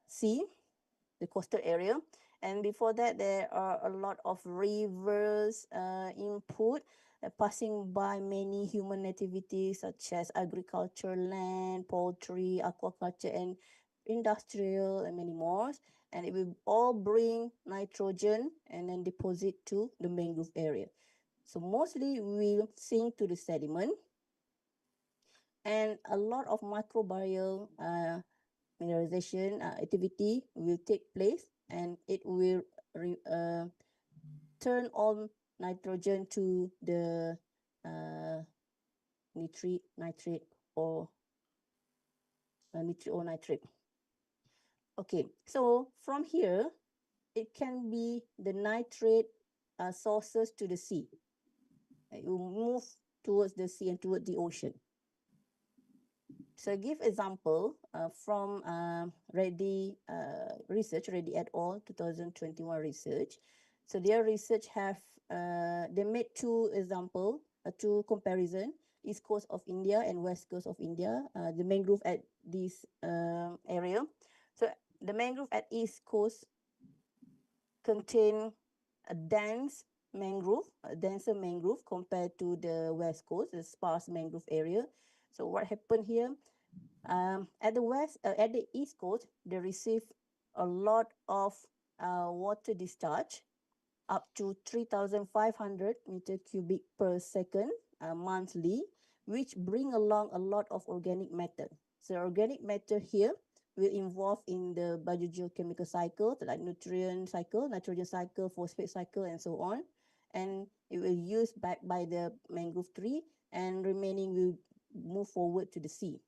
sea, the coastal area. And before that, there are a lot of rivers input passing by many human activities such as agriculture, land, poultry, aquaculture, and industrial, and many more. And it will all bring nitrogen and then deposit to the mangrove area. So mostly we will sink to the sediment, and a lot of microbial mineralization activity will take place, and it will turn on nitrogen to the nitrate or nitrate. Okay, so from here, it can be the nitrate sources to the sea. It will move towards the sea and towards the ocean. So give example from Reddy research, Reddy et al. 2021 research. So their research have, they made two example, two comparison, east coast of India and west coast of India, the mangrove at this area. So the mangrove at east coast contain a dense mangrove, denser mangrove compared to the west coast, the sparse mangrove area. So what happened here? At the east coast, they receive a lot of water discharge, up to 3,500 meter cubic per second monthly, which bring along a lot of organic matter. So organic matter here will involve in the biogeochemical cycle, like nutrient cycle, nitrogen cycle, phosphate cycle, and so on. And it will use back by the mangrove tree, and remaining will move forward to the sea.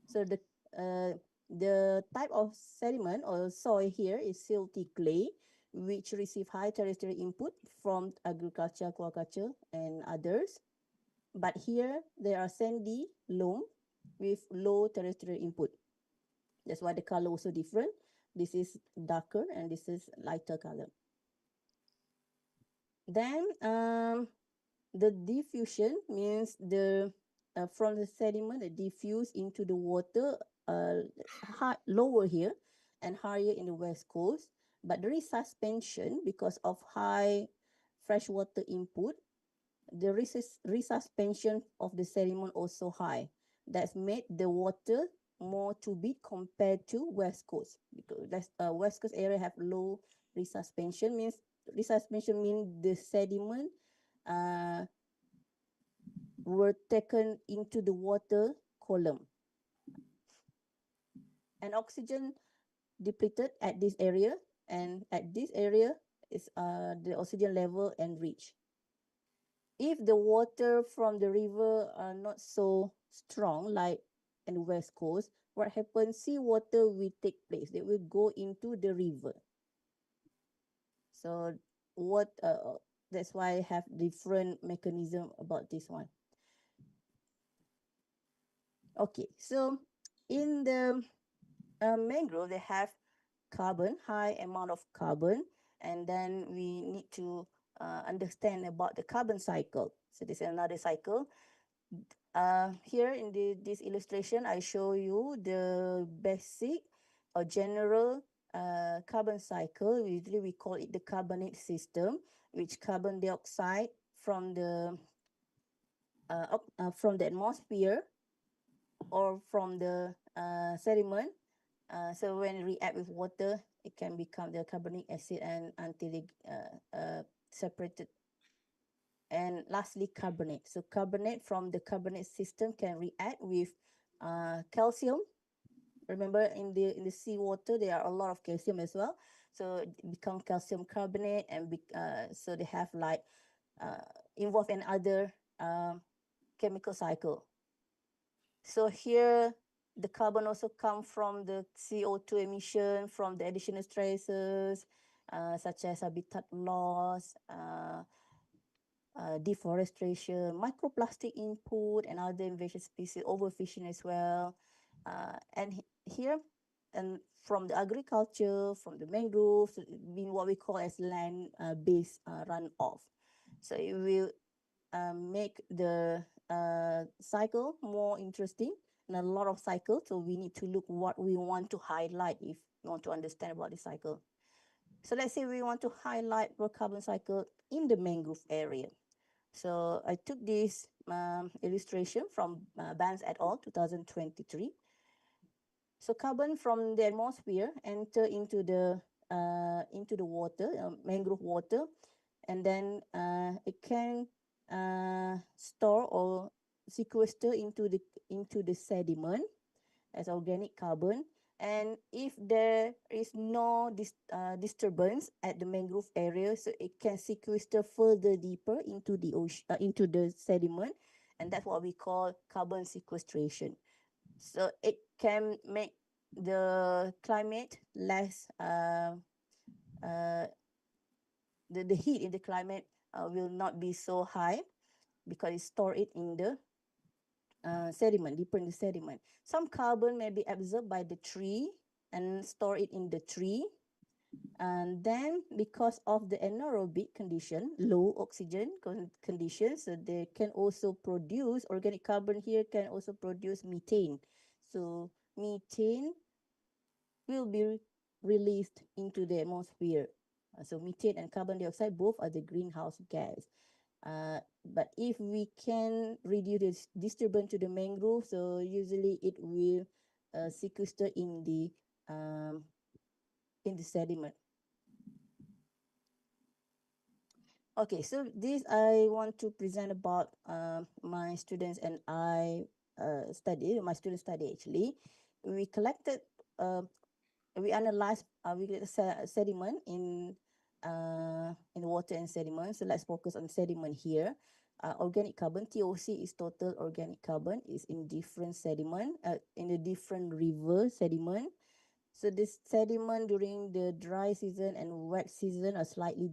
So the type of sediment or soil here is silty clay, which receive high terrestrial input from agriculture, aquaculture, and others. But here there are sandy loam with low terrestrial input. That's why the color also different. This is darker and this is lighter color. Then the diffusion means the from the sediment that diffuse into the water lower here and higher in the west coast. But there is suspension because of high freshwater input. The resuspension of the sediment also high. That's made the water more turbid compared to west coast, because that's west coast area have low resuspension. Resuspension means the sediment were taken into the water column. And oxygen depleted at this area, and at this area is the oxygen level enriched. If the water from the river are not so strong like in the west coast, what happens? Seawater will take place. They will go into the river. So what? That's why I have different mechanism about this one. Okay, so in the mangrove, they have carbon, high amount of carbon, and then we need to understand about the carbon cycle. So this is another cycle. Here in this illustration, I show you the basic or general carbon cycle. Usually we call it the carbonate system, which carbon dioxide from the atmosphere or from the sediment. So when react with water, it can become the carbonic acid and until they separated. And lastly, carbonate. So carbonate from the carbonate system can react with calcium. Remember, in the seawater, there are a lot of calcium as well. So it become calcium carbonate, and so they have like involved in other chemical cycle. So here, the carbon also come from the CO2 emission, from the additional stresses, such as habitat loss, deforestation, microplastic input, and other invasive species, overfishing as well. And here, and from the agriculture, from the mangroves, being what we call as land-based runoff. So it will make the cycle more interesting, and a lot of cycles. So we need to look what we want to highlight if we want to understand about the cycle. So let's say we want to highlight the carbon cycle in the mangrove area. So I took this illustration from Barnes et al. 2023. So carbon from the atmosphere enter into the water, mangrove water, and then it can store or sequester into the sediment as organic carbon. And if there is no disturbance at the mangrove area, so it can sequester further deeper into the ocean, into the sediment, and that's what we call carbon sequestration. So it can make the climate less the heat in the climate will not be so high because it store it in the sediment, deeper in the sediment. Some carbon may be absorbed by the tree and store it in the tree. And then because of the anaerobic condition, low oxygen conditions, so they can also produce, organic carbon here can also produce methane. So methane will be released into the atmosphere So methane and carbon dioxide both are the greenhouse gas. But if we can reduce this disturbance to the mangrove, so usually it will sequester in the sediment. Okay, so this I want to present about my students and I study. My students study actually. We collected, we analyzed, we get sediment in water and sediment. So let's focus on sediment here. Organic carbon, TOC is total organic carbon, is in different sediment, in a different river sediment. So this sediment during the dry season and wet season are slightly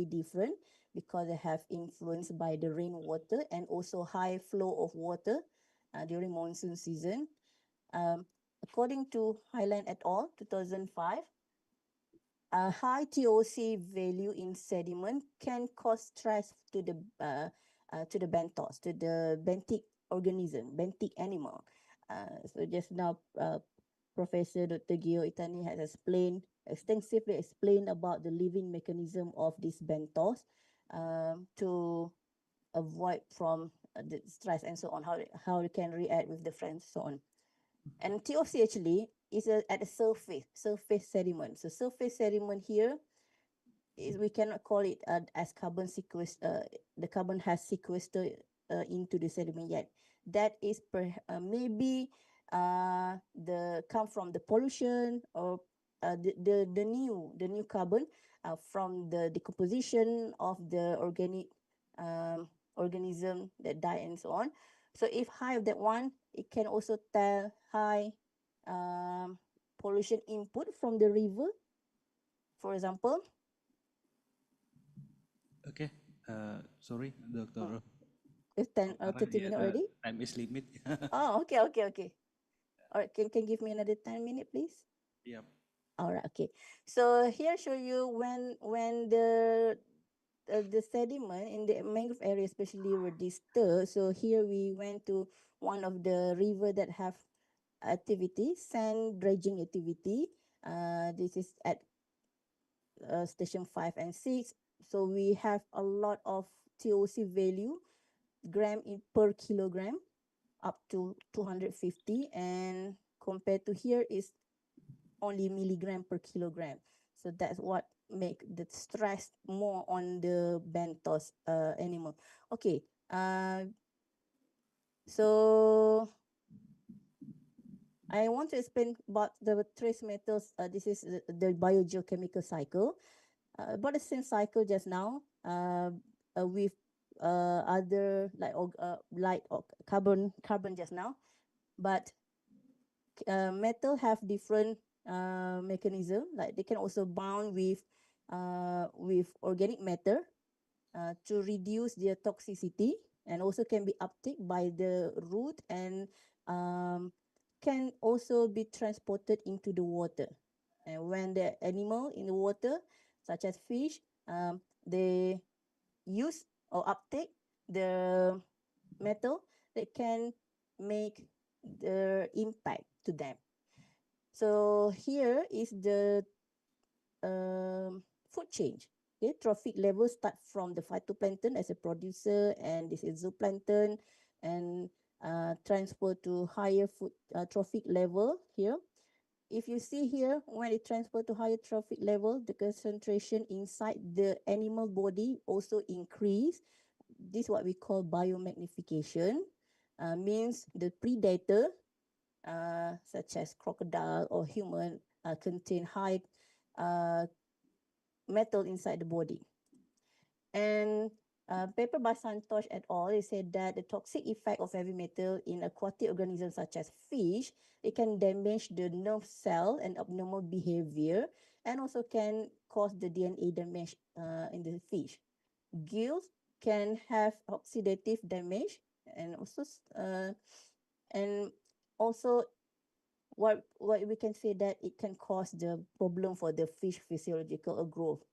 different because they have influenced by the rainwater and also high flow of water during monsoon season. According to Highland et al., 2005, a high TOC value in sediment can cause stress to the benthos, to the benthic organism, benthic animal. So just now, Professor Dr. Gio Itani has extensively explained about the living mechanism of this benthos to avoid from the stress and so on, how it can react with the friends, so on. And TOC actually is at the surface sediment. So surface sediment here is, we cannot call it as carbon sequester. The carbon has sequestered into the sediment yet. That is maybe the come from the pollution or the new carbon from the decomposition of the organic organism that die and so on. So if high of that one, it can also tell high pollution input from the river, for example. Okay, sorry, Dr. It's 30 minutes already? Time is limit. Oh, okay. All right, can give me another 10 minutes, please? Yep. All right, okay. So here show you when the sediment in the mangrove area especially were disturbed. So here we went to one of the river that have activity, sand dredging activity. This is at station 5 and 6. So we have a lot of TOC value, gram per kilogram, up to 250, and compared to here is only milligram per kilogram. So that's what make the stress more on the benthos animal. Okay, so I want to explain about the trace metals. This is the biogeochemical cycle. About the same cycle just now with other like light or carbon just now, but metal have different mechanism. Like they can also bound with organic matter to reduce their toxicity, and also can be uptake by the root, and can also be transported into the water. And when the animal in the water, such as fish, they use or uptake the metal, that can make the impact to them. So here is the food chain. Okay, trophic levels start from the phytoplankton as a producer, and this is zooplankton, and transfer to higher food trophic level here. If you see here, when it transfer to higher trophic level, the concentration inside the animal body also increase. This is what we call biomagnification. Means the predator, such as crocodile or human, contain high metal inside the body. And paper by Santosh et al., they said that the toxic effect of heavy metal in aquatic organisms such as fish, it can damage the nerve cell and abnormal behavior, and also can cause the DNA damage in the fish. Gills can have oxidative damage, and also what we can say that it can cause the problem for the fish physiological growth.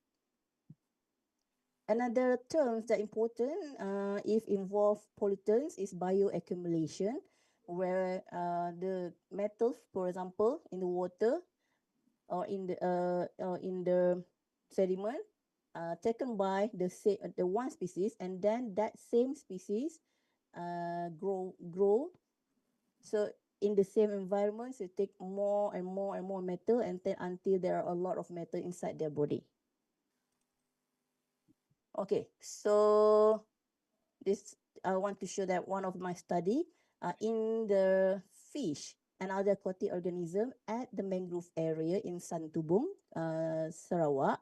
Another terms that important if involve pollutants is bioaccumulation, where the metals, for example, in the water or in the sediment taken by the one species, and then that same species grow. So in the same environment, so take more and more and more metal, and then until there are a lot of metal inside their body. Okay, so this I want to show that one of my study in the fish and other aquatic organism at the mangrove area in Santubong, Sarawak.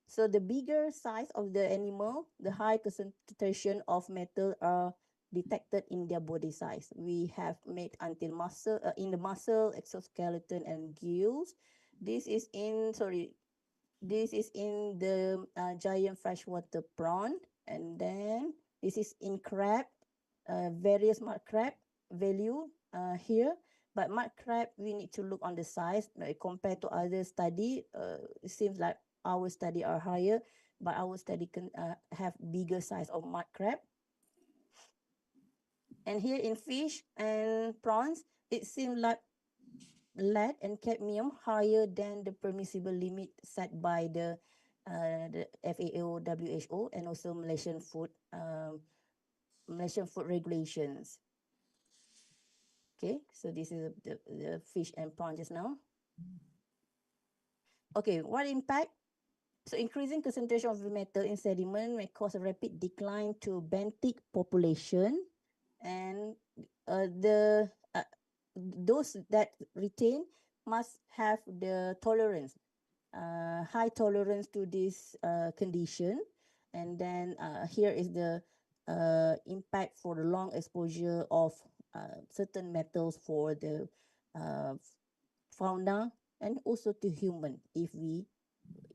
So the bigger size of the animal, the high concentration of metal are detected in their body size. We have made until muscle in the muscle, exoskeleton, and gills. This is in the giant freshwater prawn, and then this is in crab, various mud crab value here. But mud crab, we need to look on the size compared to other study. It seems like our study are higher, but our study can have bigger size of mud crab. And here in fish and prawns, it seems like lead and cadmium higher than the permissible limit set by the FAO, WHO, and also Malaysian food regulations. Okay, so this is the fish and prawn just now. Okay, what impact? So increasing concentration of metal in sediment may cause a rapid decline to benthic population, and those that retain must have the tolerance, high tolerance to this condition. And then here is the impact for the long exposure of certain metals for the fauna and also to human if we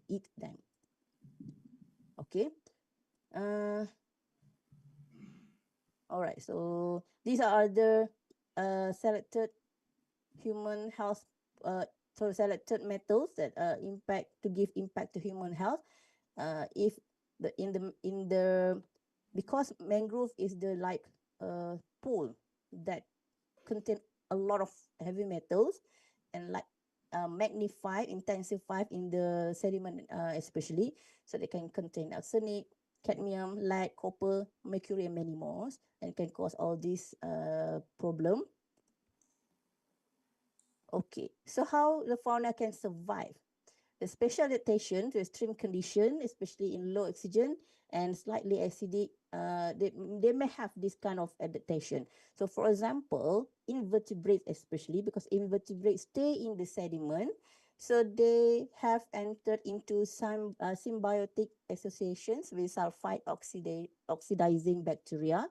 eat them. Okay. All right. So these are the selected human health, selected metals that give impact to human health. If because mangrove is the pool that contain a lot of heavy metals and magnified, intensified in the sediment, especially, so they can contain arsenic, cadmium, lead, copper, mercury, and many more, and can cause all this problem. Okay, so how the fauna can survive? The special adaptation to extreme condition, especially in low oxygen and slightly acidic, they may have this kind of adaptation. So for example, invertebrates especially, because invertebrates stay in the sediment, so they have entered into some symbiotic associations with sulfide oxidizing bacteria,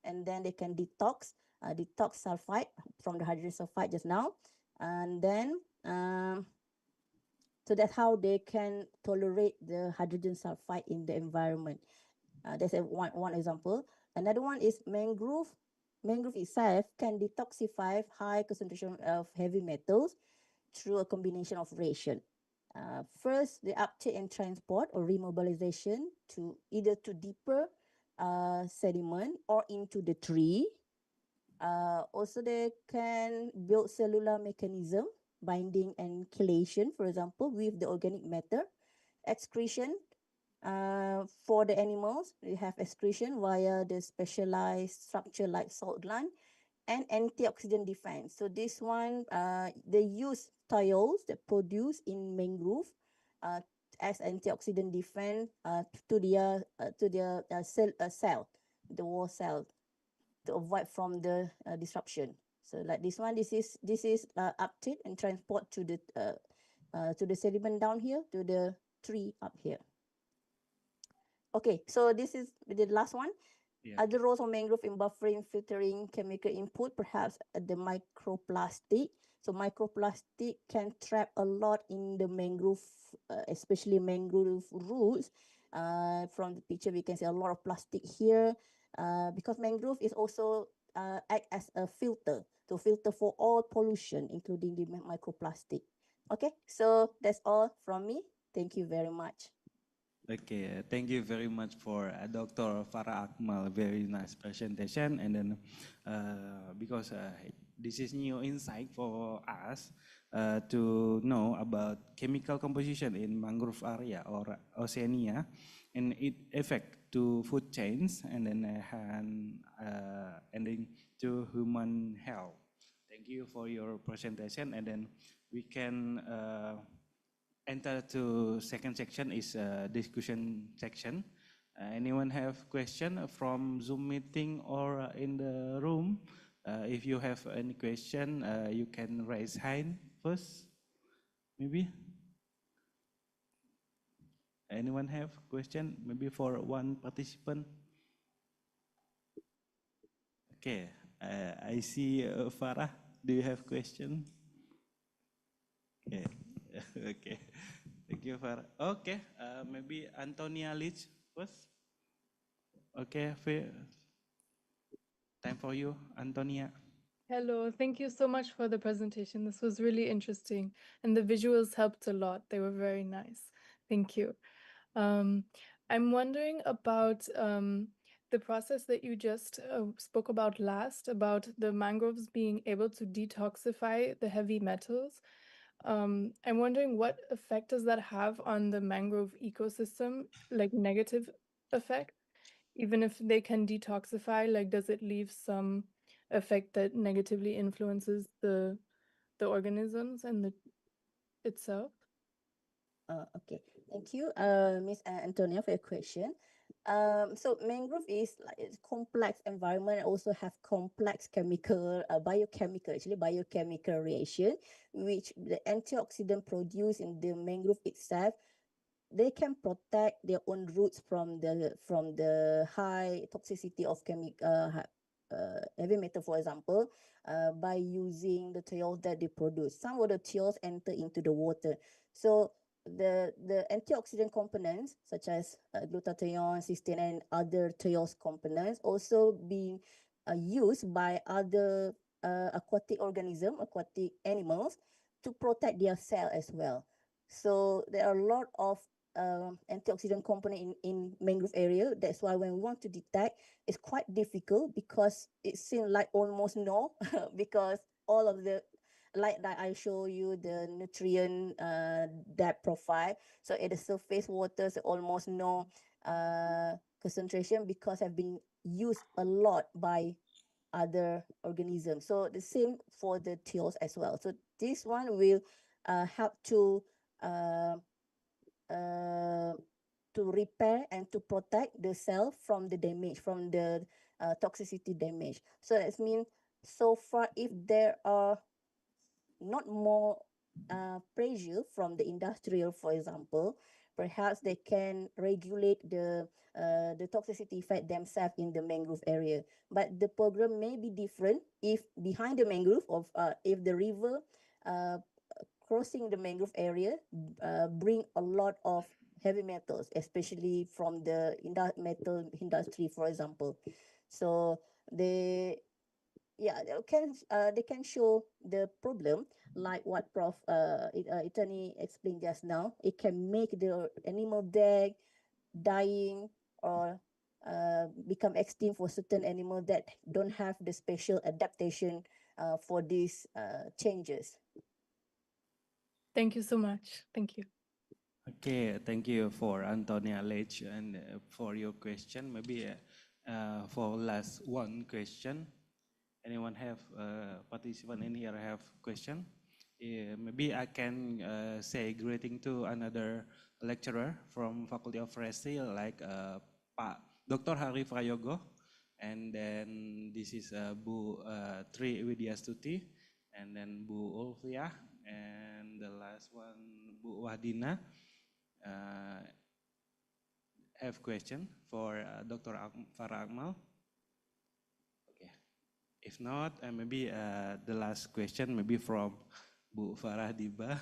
and then they can detox sulfide from the hydrogen sulfide just now, and then so that's how they can tolerate the hydrogen sulfide in the environment. That's one example. Another one is mangrove. Mangrove itself can detoxify high concentration of heavy metals through a combination of ration. First, the uptake and transport or remobilization to either to deeper sediment or into the tree. Also, they can build cellular mechanism, binding and chelation, for example, with the organic matter. Excretion, for the animals, we have excretion via the specialized structure like salt gland, and antioxidant defense. So this one, they use thiols that produce in mangrove as antioxidant defense to their cell, the wall cell, to avoid from the disruption. So like this one, this is uptake and transport to the sediment down here to the tree up here. Okay, so this is the last one. Yeah. Other roles of mangrove in buffering, filtering chemical input, perhaps the microplastic. So microplastic can trap a lot in the mangrove, especially mangrove roots. From the picture, we can see a lot of plastic here, because mangrove is also act as a filter to filter for all pollution, including the microplastic. Okay, so that's all from me. Thank you very much. Okay, thank you very much for Dr. Farah Akmal. Very nice presentation. And then because this is new insight for us, to know about chemical composition in mangrove area or Oceania and its effect to food chains and then to human health. Thank you for your presentation, and then we can enter to second section is discussion section. Anyone have question from Zoom meeting or in the room? If you have any question, you can raise hand first, maybe. Anyone have question? Maybe for one participant. Okay, I see Farah. Do you have question? Okay, okay. Thank you, Farah. Okay, maybe Antonia Lich first. Okay, time for you, Antonia. Hello, thank you so much for the presentation. This was really interesting, and the visuals helped a lot. They were very nice. Thank you. I'm wondering about the process that you just spoke about last, about the mangroves being able to detoxify the heavy metals. I'm wondering what effect does that have on the mangrove ecosystem, like negative effect? Even if they can detoxify, like does it leave some effect that negatively influences the organisms and the itself? Okay, thank you, Miss Antonia, for your question. So mangrove is like it's complex environment and also have complex chemical, biochemical reaction, which the antioxidant produced in the mangrove itself, they can protect their own roots from the high toxicity of heavy metal, for example, by using the thiols that they produce. Some of the thiols enter into the water, so the antioxidant components such as glutathione, cysteine, and other thiols components also being used by other aquatic animals to protect their cell as well. So there are a lot of antioxidant component in mangrove area. That's why when we want to detect, it's quite difficult because it seems like almost no, because all of the, like that I show you the nutrient depth profile. So at the surface waters, almost no concentration because have been used a lot by other organisms. So the same for the thiols as well. So this one will help uh, uh, to repair and to protect the cell from the damage, from the toxicity damage. So that means so far, if there are not more pressure from the industrial, for example, perhaps they can regulate the toxicity effect themselves in the mangrove area. But the program may be different if behind the mangrove of if the river uh, crossing the mangrove area bring a lot of heavy metals, especially from the metal industry, for example. So they they can show the problem like what Prof. Itani explained just now. It can make the animal dead, dying, or become extinct for certain animal that don't have the special adaptation for these changes. Thank you so much. Thank you. Okay, thank you for Antonia Lech and for your question. Maybe for last one question, anyone have participant in here have question? Maybe I can say greeting to another lecturer from Faculty of Forestry like Pak Dr. Hari Prayogo, and then this is Bu Tri Widyastuti, and then Bu Ulfia, and the last one Bu Wahdina. Have question for Dr. Farah Akmal? Okay. If not, maybe the last question maybe from Bu Farah Diba.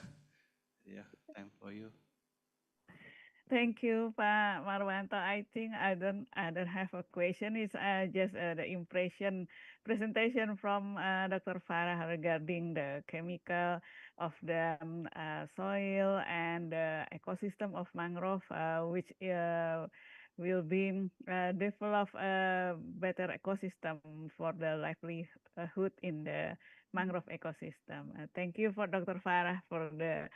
Yeah, time for you. Thank you, Pak Marwanto. I think I don't have a question. It's just the impression presentation from Dr. Farah regarding the chemical of the soil and the ecosystem of mangrove, which will be develop a better ecosystem for the livelihood in the mangrove ecosystem. Thank you for Dr. Farah for the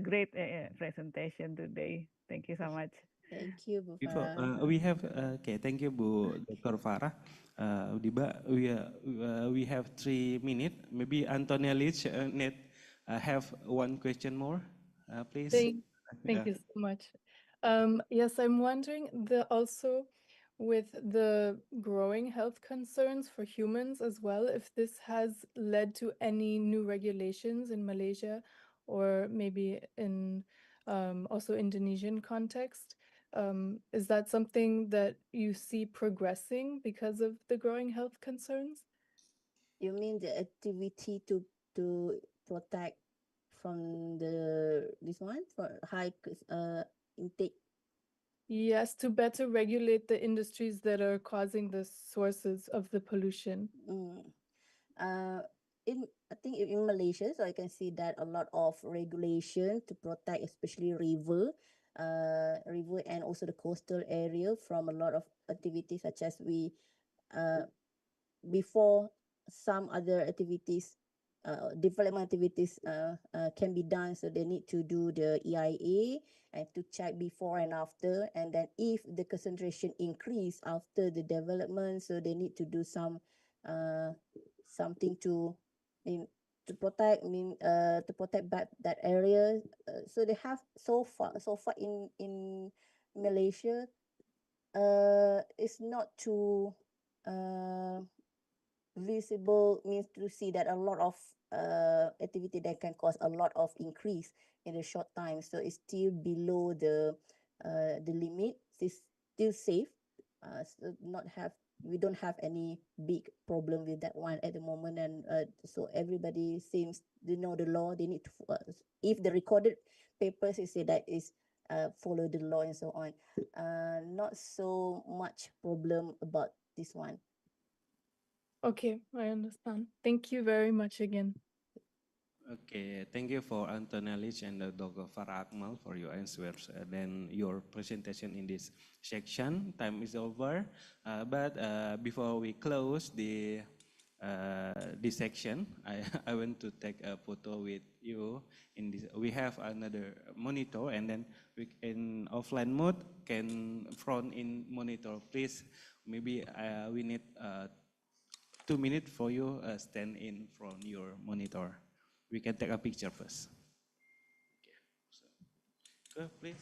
great presentation today. Thank you so much. Thank you, Bu Before Farah. we have okay, thank you Bu Dr. Farah. Diba, we have 3 minutes. Maybe Antonia Lich need have one question more, please. Thank you so much. Yes, I'm wondering also with the growing health concerns for humans as well, if this has led to any new regulations in Malaysia or maybe in also Indonesian context. Is that something that you see progressing because of the growing health concerns? You mean the activity to protect from this one for high intake? Yes, to better regulate the industries that are causing the sources of the pollution. I think in Malaysia, so I can see that a lot of regulation to protect, especially river and also the coastal area from a lot of activities such as before some other activities, development activities can be done. So they need to do the EIA and to check before and after. And then if the concentration increase after the development, so they need to do something to protect to protect that area. So they have so far in Malaysia, it's not too visible, means to see that a lot of activity that can cause a lot of increase in a short time. So it's still below the limit. It's still safe. So we don't have any big problem with that one at the moment. And so everybody seems they know the law. They need to if the recorded papers is say that is follow the law and so on. Not so much problem about this one. Okay, I understand. Thank you very much again. Okay, thank you for Antonia Lich and Dr. Farah Akmal for your answers. Then your presentation in this section. Time is over, but before we close this section, I want to take a photo with you. In this, we have another monitor, and then we in offline mode can front in monitor. Please, maybe we need 2 minutes for you stand in front your monitor. We can take a picture first. Okay, so go please.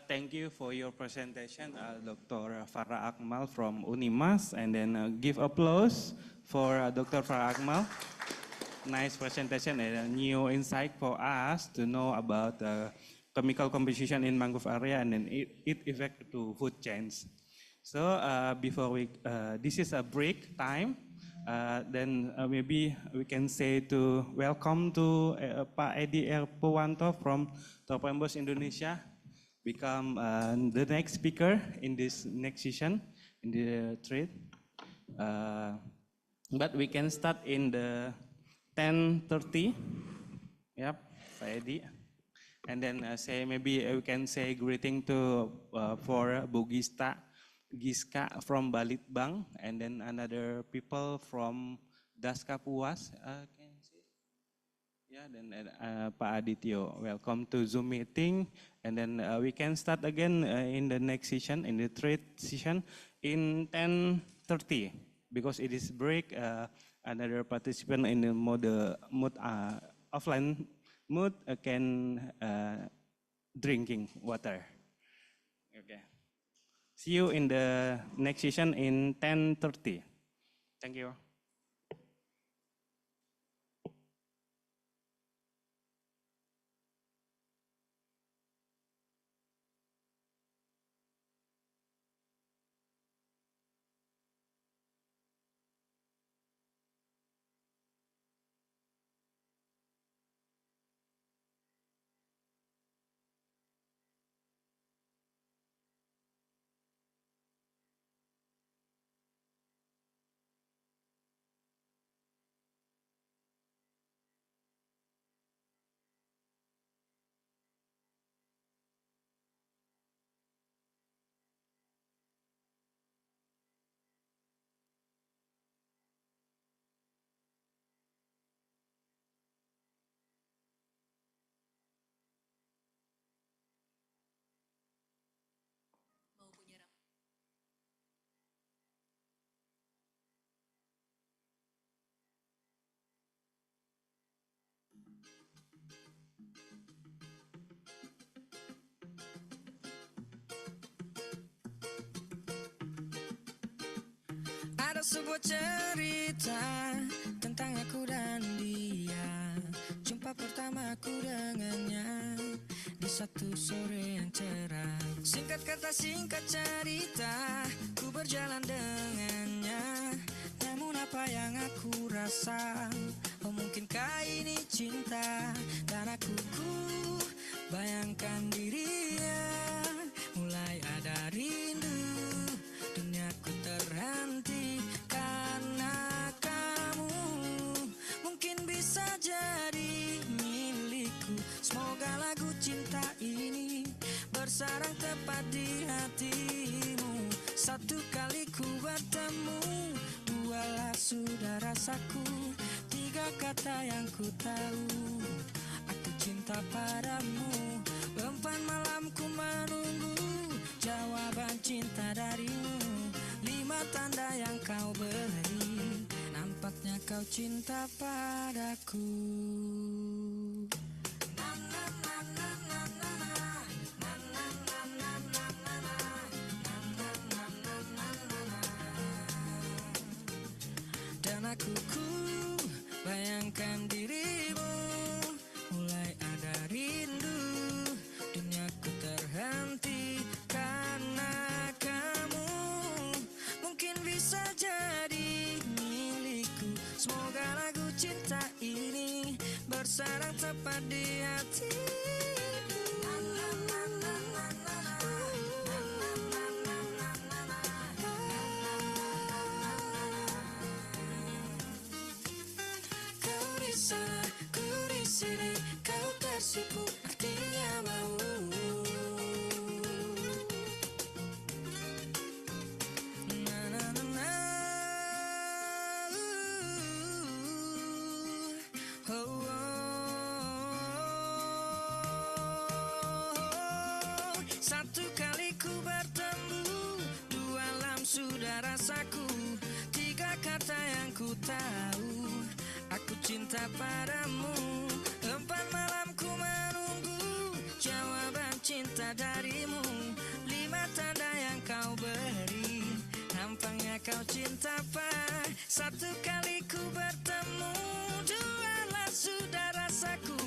Thank you for your presentation, Dr. Farah Akmal from Unimas, and then give applause for Dr. Farah Akmal. Nice presentation and a new insight for us to know about chemical composition in mangrove area and then it effect to food chains. So before this is a break time. Then maybe we can say to welcome to Pak Edi Erpowanto from Topembos Indonesia. Become the next speaker in this next session in the trade. But we can start in the 10:30. Yep, Pak Edi. And then say maybe we can say greeting to for Bu Giska from Balitbang, and then another people from Daskapuas. Can see? Yeah, then Pak Adityo, welcome to Zoom meeting, and then we can start again in the next session, in the trade session, in 10:30. because it is break. Another participant in the offline mode can drinking water. Okay. See you in the next session in 10:30. Thank you. Ada sebuah cerita tentang aku dan dia. Jumpa pertamaku dengannya di satu sore yang cerah. Singkat kata singkat cerita, ku berjalan dengannya. Namun apa yang aku rasa, oh mungkinkah ini cinta? Dan aku bayangkan dirinya, mulai ada rindu. Duniaku terhenti karena kamu. Mungkin bisa jadi milikku. Semoga lagu cinta ini bersarang tepat di hatimu. Satu kali ku bertemu, dualah sudah rasaku. Tiga kata yang ku tahu, aku cinta padamu. Empat malam ku menunggu jawaban cinta darimu. Lima tanda yang kau beri, nampaknya kau cinta padaku. Dan aku bayangkan dirimu, mulai ada rindu. Duniaku terhenti karena kamu. Mungkin bisa jadi milikku. Semoga lagu cinta ini bersarang tepat di hatimu. Kau di sana, ku di sini, kau tersipu, artinya mau. Satu kali ku bertemu, dua alam sudah rasaku. Tiga kata yang ku tahu, aku cinta padamu. Empat malam ku menunggu jawaban cinta darimu. Lima tanda yang kau beri, nampaknya kau cinta pak. Satu kali ku bertemu, dua alam sudah rasaku.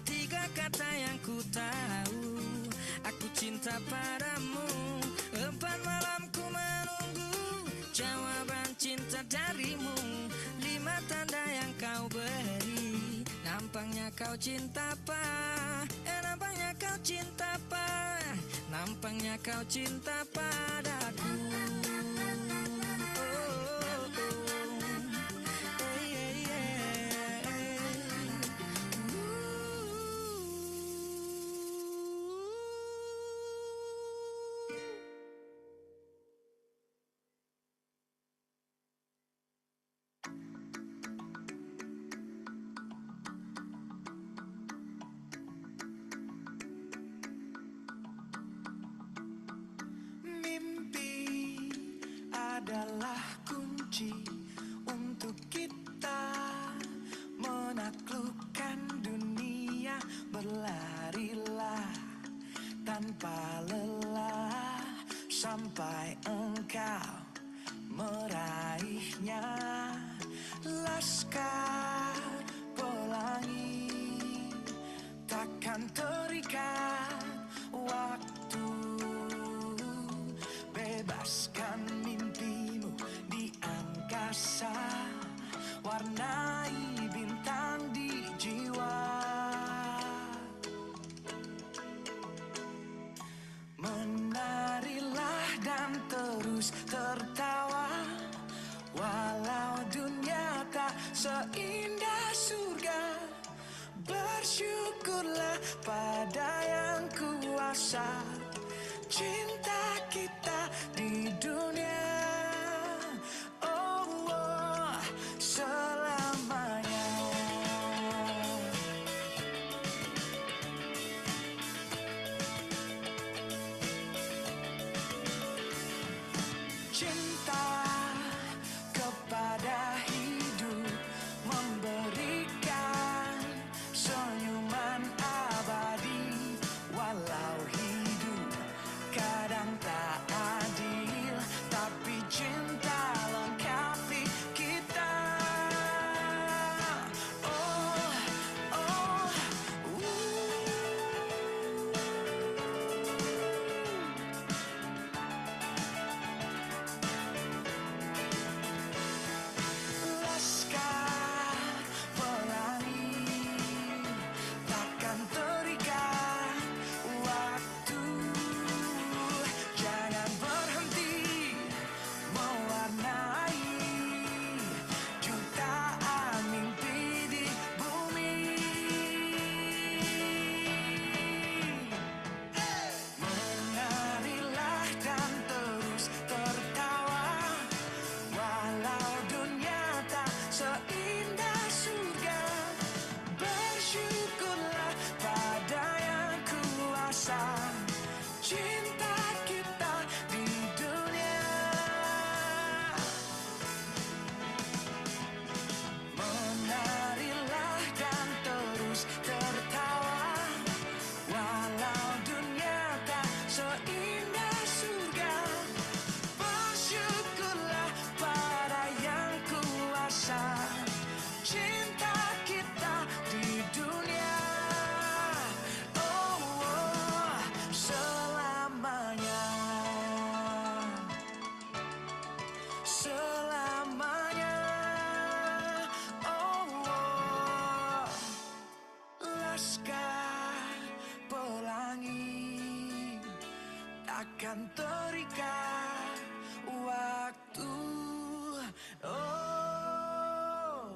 Tiga kata yang ku tahu, aku cinta padamu. Empat malam ku menunggu jawaban cinta darimu. Lima tanda yang kau beri, nampaknya kau cinta apa? Nampaknya kau cinta apa? Nampaknya kau cinta padaku. Mimpi adalah kunci tanpa lelah sampai engkau meraihnya. Laskar pelangi takkan terikat waktu. Bebaskan mimpimu di angkasa, warnai bintang di jiwa. Menarilah dan terus tertawa, walau dunia tak seindah surga. Bersyukurlah pada yang kuasa, cinta kita di dunia. Oh, oh, selamanya. Cinta kepada hidup, memberikan senyuman abadi. Walau hidup kadang tak adil, tapi cinta lengkapi kita. Oh, oh, laskar pelangi takkan terikat waktu. Jangan berhenti mewarnai jutaan mimpi di bumi. Menarilah dan terus tertawa, walau dunia tak seindah surga. Bersyukurlah pada yang kuasa, cinta kita di dunia. Menarilah dan terus tertawa, walau dunia tak seindah surga. Bersyukurlah pada yang kuasa, cinta kita di dunia. Oh, oh, selamanya. Selamanya. Oh, oh, laskar pelangi takkan terikat waktu. Oh,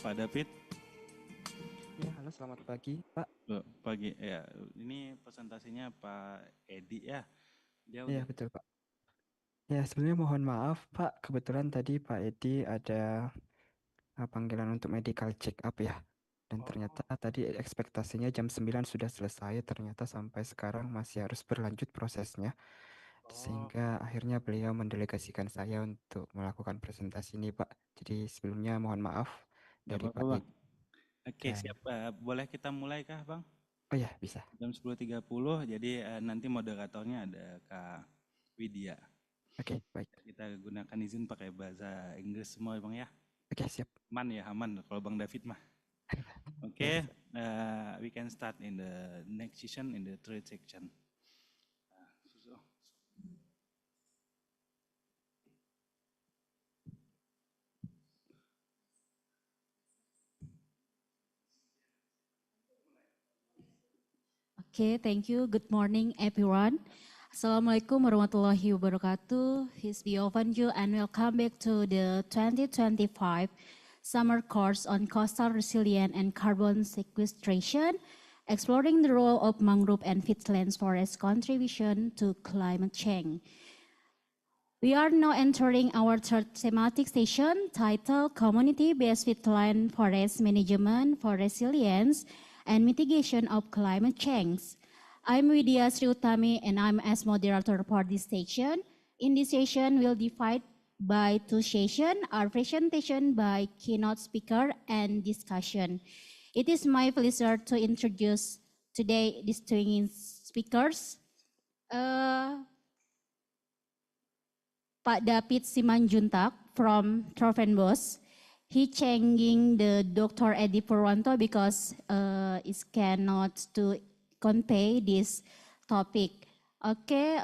Pak David. Ya, halo selamat pagi, Pak. Pagi ya. Ini presentasinya Pak Edi ya. Dia Iya, udah betul, Pak. Ya, sebelumnya mohon maaf, Pak. Kebetulan tadi Pak Edi ada panggilan untuk medical check up ya. Dan ternyata tadi ekspektasinya jam 9 sudah selesai, ternyata sampai sekarang masih harus berlanjut prosesnya. Sehingga akhirnya beliau mendelegasikan saya untuk melakukan presentasi ini, Pak. Jadi sebelumnya mohon maaf nggak dari apa-apa, Pak Bang. Edi. Oke, Dan- siap. Boleh kita mulai kah, Bang? Oh ya, bisa. Jam 10.30, jadi nanti moderatornya ada Kak Widya. Oke, baik. Kita gunakan izin pakai bahasa Inggris semua, Bang ya. Oke, siap. Aman ya, aman kalau Bang David mah. Oke, Yes. we can start in the next session, in the third section. Okay, thank you. Good morning, everyone. Assalamualaikum warahmatullahi wabarakatuh. Peace be upon you and welcome back to the 2025 summer course on coastal resilience and carbon sequestration, exploring the role of mangrove and peatlands forest contribution to climate change. We are now entering our third thematic session titled Community-Based Peatland Forest Management for Resilience and Mitigation of Climate Change. I'm Widya Sriutami and I'm as moderator for this session. In this session, we'll divide by two sessions, our presentation by keynote speaker and discussion. It is my pleasure to introduce today distinguished speakers. Pak David Simanjuntak from Trovenbos. He changing the Dr. Edi Purwanto because it cannot to convey this topic. Okay,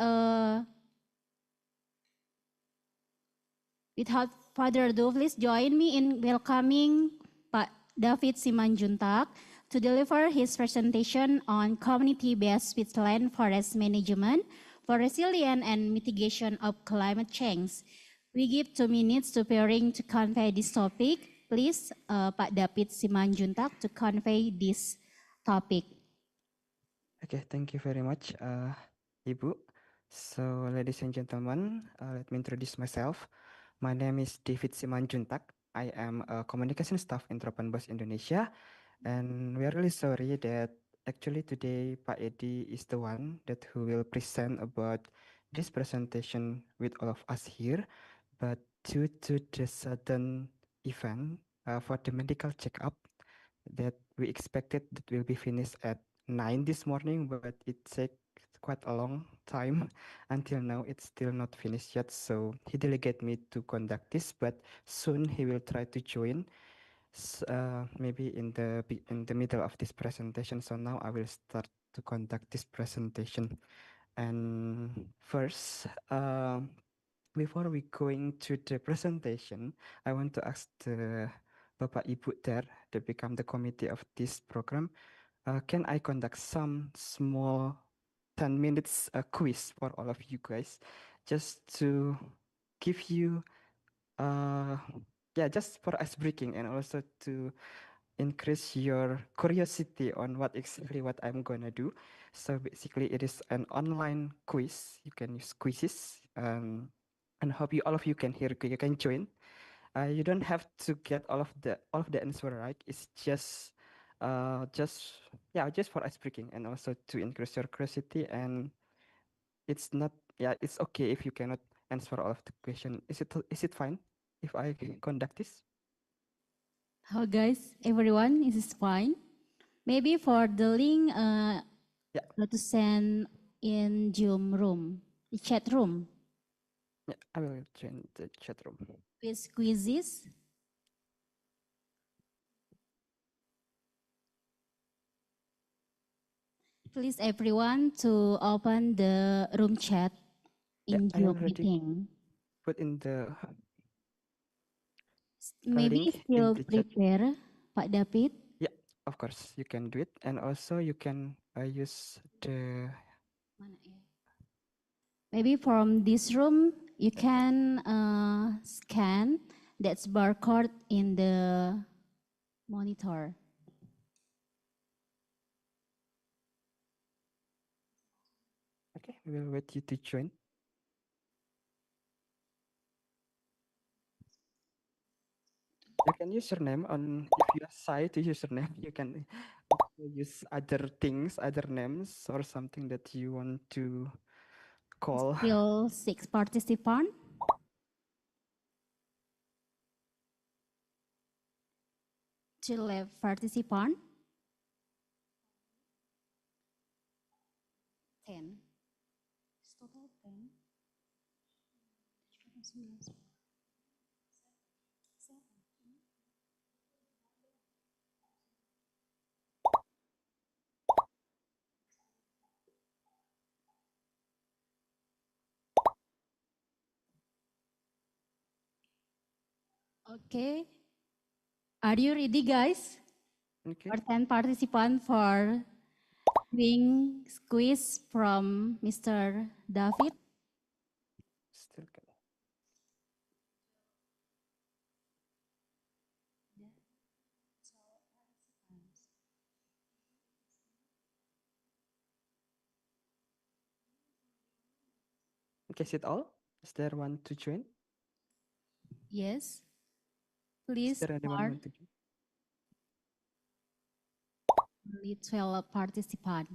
without further ado, please join me in welcoming Pak David Simanjuntak to deliver his presentation on community-based peatland forest management for resilience and mitigation of climate change. We give 2 minutes to pairing to convey this topic. Please, Pak David Simanjuntak to convey this topic. Okay, thank you very much, Ibu. So, ladies and gentlemen, let me introduce myself. My name is David Simanjuntak. I am a communication staff in Tropenbos, Indonesia, and we are really sorry that actually today Pak Edi is the one that who will present about this presentation with all of us here, but due to the sudden event for the medical checkup that we expected that will be finished at 9 this morning, but it takes quite a long time. Until now, it's still not finished yet. So he delegated me to conduct this, but soon he will try to join. Maybe in the middle of this presentation. So now I will start to conduct this presentation. And first, before we going to the presentation, I want to ask the Bapak Ibu there that become the committee of this program. Can I conduct some small 10 minutes quiz for all of you guys, just to give you, just for ice breaking and also to increase your curiosity on what exactly what I'm gonna do. So basically, it is an online quiz. You can use quizzes, and hope all of you can hear. You can join. You don't have to get all of the answer right. It's just for ice breaking and also to increase your curiosity. And it's not it's okay if you cannot answer all of the question. Is it fine if I conduct this? How guys, everyone, is this fine? Maybe for the link, to send in Zoom room, the chat room. Yeah, I will join the chat room. With quizzes. Please everyone to open the room chat in I Zoom already meeting. put in the Maybe link in still the chat. prepare, Pak David. Yeah, of course you can do it, and also you can use the. Maybe from this room you can scan that barcode in the monitor. Okay, we will wait you to join. You can use your name on, if you are shy to use your name, you can use other things, other names, or something that you want to call. Still 6 participants. To left participant. 10. Total 10. Okay. Are you ready, guys? Okay. For 10 participants for doing quiz from Mr. David. Still can. Okay, is it all? Is there one to join? Yes. Is Please there anyone start. want to join? Only 12 participants.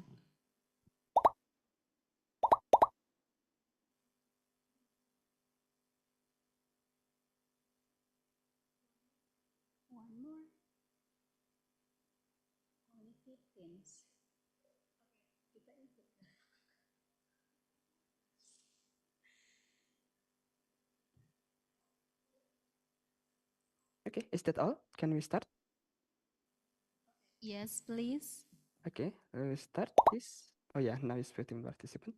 One more. Only 15. Okay, is that all? Can we start? Yes, please. Okay, we'll start this. Oh yeah, now it's 15 participant.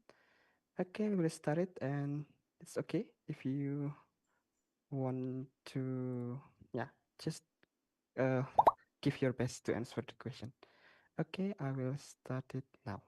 Okay, we'll start it, and it's okay if you want to, yeah, just give your best to answer the question. Okay, I will start it now.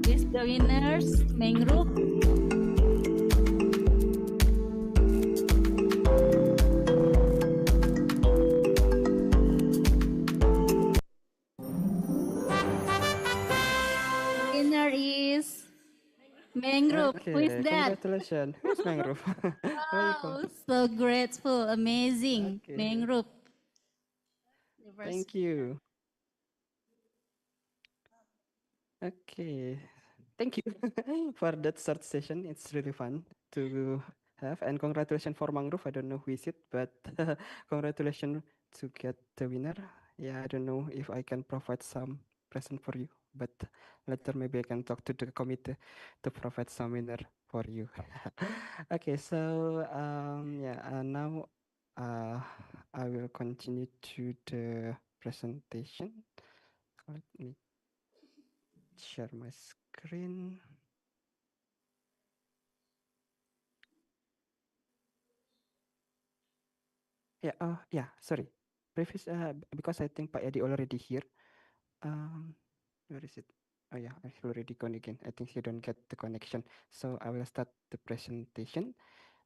Is the winners mangrove? Winner is mangrove. Who is Okay, that? congratulations. Who's Mangrove? Welcome. Wow, so grateful, amazing. Okay, Mangrove. The first thank you. Okay, thank you for that short session. It's really fun to have, and congratulations for Mangrove. I don't know who is it, but congratulations to get the winner. Yeah, I don't know if I can provide some present for you, but later maybe I can talk to the committee to provide some winner for you. Okay, so yeah, now uh, I will continue to the presentation. Let me share my screen. Yeah, yeah, sorry. Previous, because I think Pak Edi already here. Um, where is it? Oh yeah, I already gone again. I think he don't get the connection. So I will start the presentation.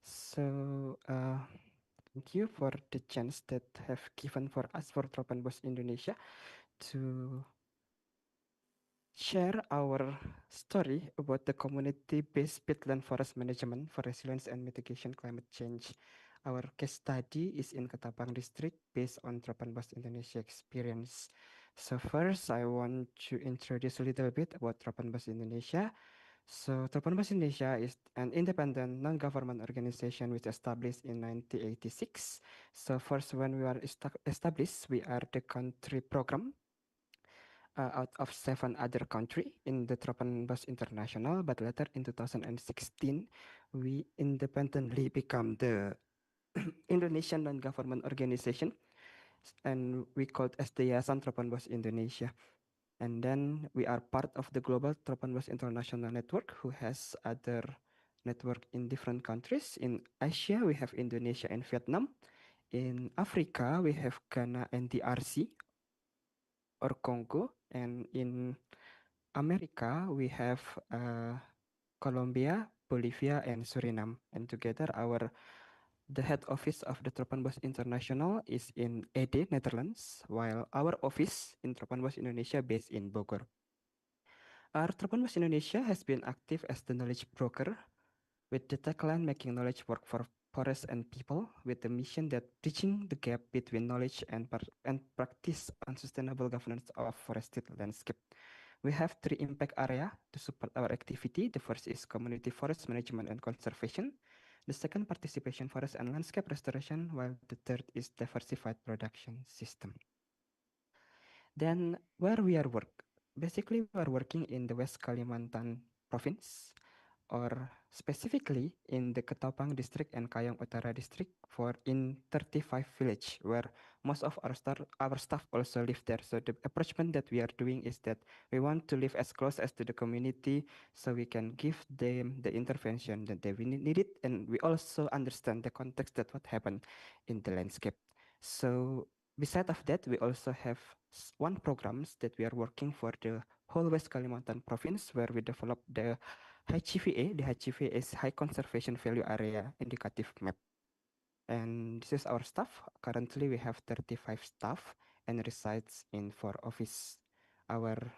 So thank you for the chance that have given for us for Tropan Bos Indonesia to share our story about the community-based peatland forest management for resilience and mitigation climate change. Our case study is in Ketapang district based on Tropan Bos Indonesia experience. So first, I want to introduce a little bit about Tropan Bos Indonesia. So Tropan Bos Indonesia is an independent non-government organization which established in 1986. So first, when we were established, we are the country program out of 7 other country in the Tropan Bus International, but later in 2016, we independently become the Indonesian non-government organization, and we called as the Yayasan Tropan Bus Indonesia. And then we are part of the global Tropan Bus International Network, who has other network in different countries. In Asia, we have Indonesia and Vietnam. In Africa, we have Ghana and DRC or Congo, and in America, we have Colombia, Bolivia, and Suriname. And together, the head office of the Tropenbos International is in Ede, Netherlands, while our office in Tropenbos Indonesia based in Bogor. Our Tropenbos Indonesia has been active as the knowledge broker with the tagline making knowledge work for forests and people, with the mission that bridging the gap between knowledge and practice on sustainable governance of forested landscape. We have 3 impact area to support our activity. The first is community forest management and conservation. The second, participation forest and landscape restoration, while the third is diversified production system. Then where we are basically we are working in the West Kalimantan province, or specifically in the Ketapang district and Kayong Utara district for in 35 village where most of our staff also live there. So the approachment that we are doing is that we want to live as close as to the community so we can give them the intervention that they need it, and we also understand the context that what happened in the landscape. So beside of that, we also have one programs that we are working for the whole West Kalimantan province where we develop the HCVA. The HCVA is High Conservation Value Area Indicative Map. And this is our staff. Currently, we have 35 staff and resides in 4 office. Our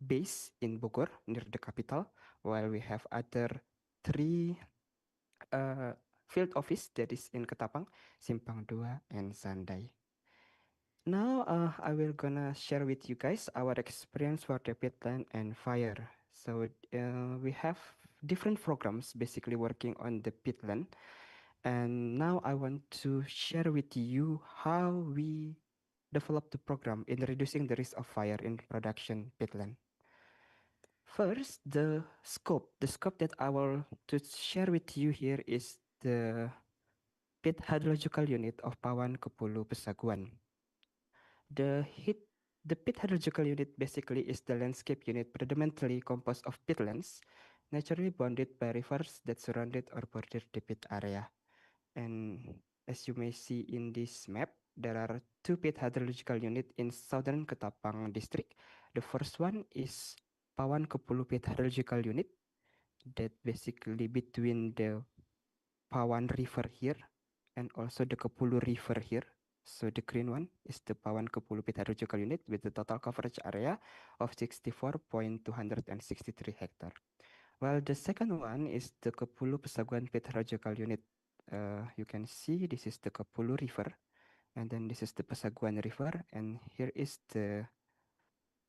base in Bogor, near the capital, while we have other 3 field office that is in Ketapang, Simpang 2, and Sandai. Now, I will gonna share with you guys our experience for the peatland and fire. So we have different programs basically working on the peatland. And now I want to share with you how we develop the program in reducing the risk of fire in production peatland. First, the scope. The scope that I will to share with you here is the pit hydrological unit of Pawan Kepulu Pesaguan. The pit hydrological unit basically is the landscape unit predominantly composed of peatlands, naturally bounded by rivers that surrounded or border the pit area. And as you may see in this map, there are 2 pit hydrological units in southern Ketapang district. The first one is Pawan Kepulu Pit Hydrological Unit, that basically between the Pawan River here and also the Kepulu River here. So the green one is the Pawan Kepulu Pit Hydrological Unit with the total coverage area of 64.263 hectare. While the second one is the Kepulu Pesaguan Pit Hydrological Unit. You can see this is the Kepulu River, and then this is the Pesaguan River, and here is the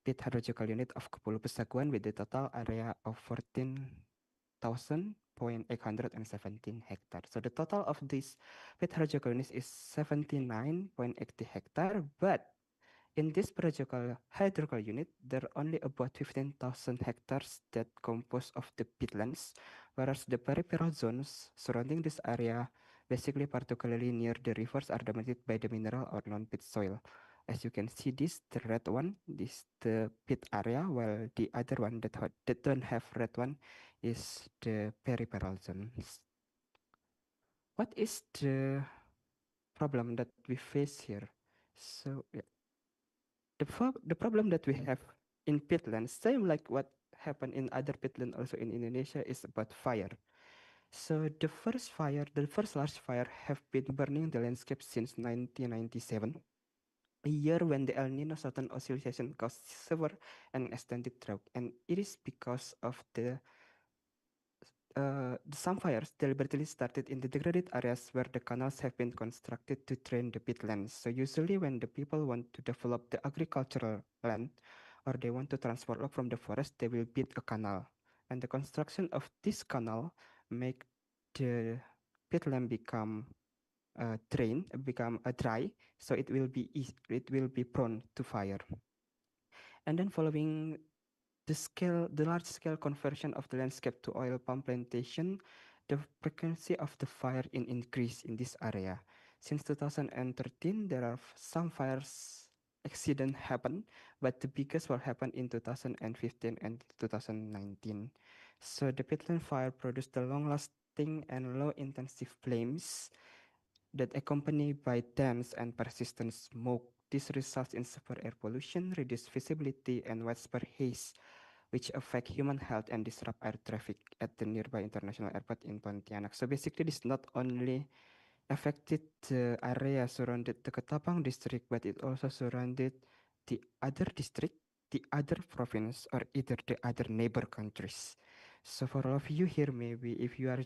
pit hydrological unit of Kepulu Pesaguan with the total area of 14,817 hectares. So the total of this pit hydrological units is 79.80 hectare, but in this hydrological unit, there are only about 15,000 hectares that compose of the peatlands, whereas the peripheral zones surrounding this area, basically particularly near the rivers, are dominated by the mineral or non-pit soil. As you can see, this the red one, this the pit area, while the other one that don't have red one is the peripheral zones. What is the problem that we face here? So yeah, the problem that we have in peatlands, same like what happened in other peatland also in Indonesia, is about fire. So the first large fire have been burning the landscape since 1997, a year when the El Nino Southern Oscillation caused severe and extended drought, and it is because of some fires deliberately started in the degraded areas where the canals have been constructed to drain the peatlands. So usually when the people want to develop the agricultural land or they want to transfer log from the forest, they will build a canal. And the construction of this canal make the peatland become dry, so it will be prone to fire. And then following the large scale conversion of the landscape to oil palm plantation, the frequency of the fire increase in this area. Since 2013, there are some fires accident happen, but the biggest will happen in 2015 and 2019. So the peatland fire produced the long-lasting and low-intensity flames that accompanied by dense and persistent smoke. This results in severe air pollution, reduced visibility, and widespread haze, which affect human health and disrupt air traffic at the nearby international airport in Pontianak. So basically, this not only affected the area surrounded the Ketapang district, but it also surrounded the other district, the other province, or either the other neighbor countries. So for all of you here, maybe if you are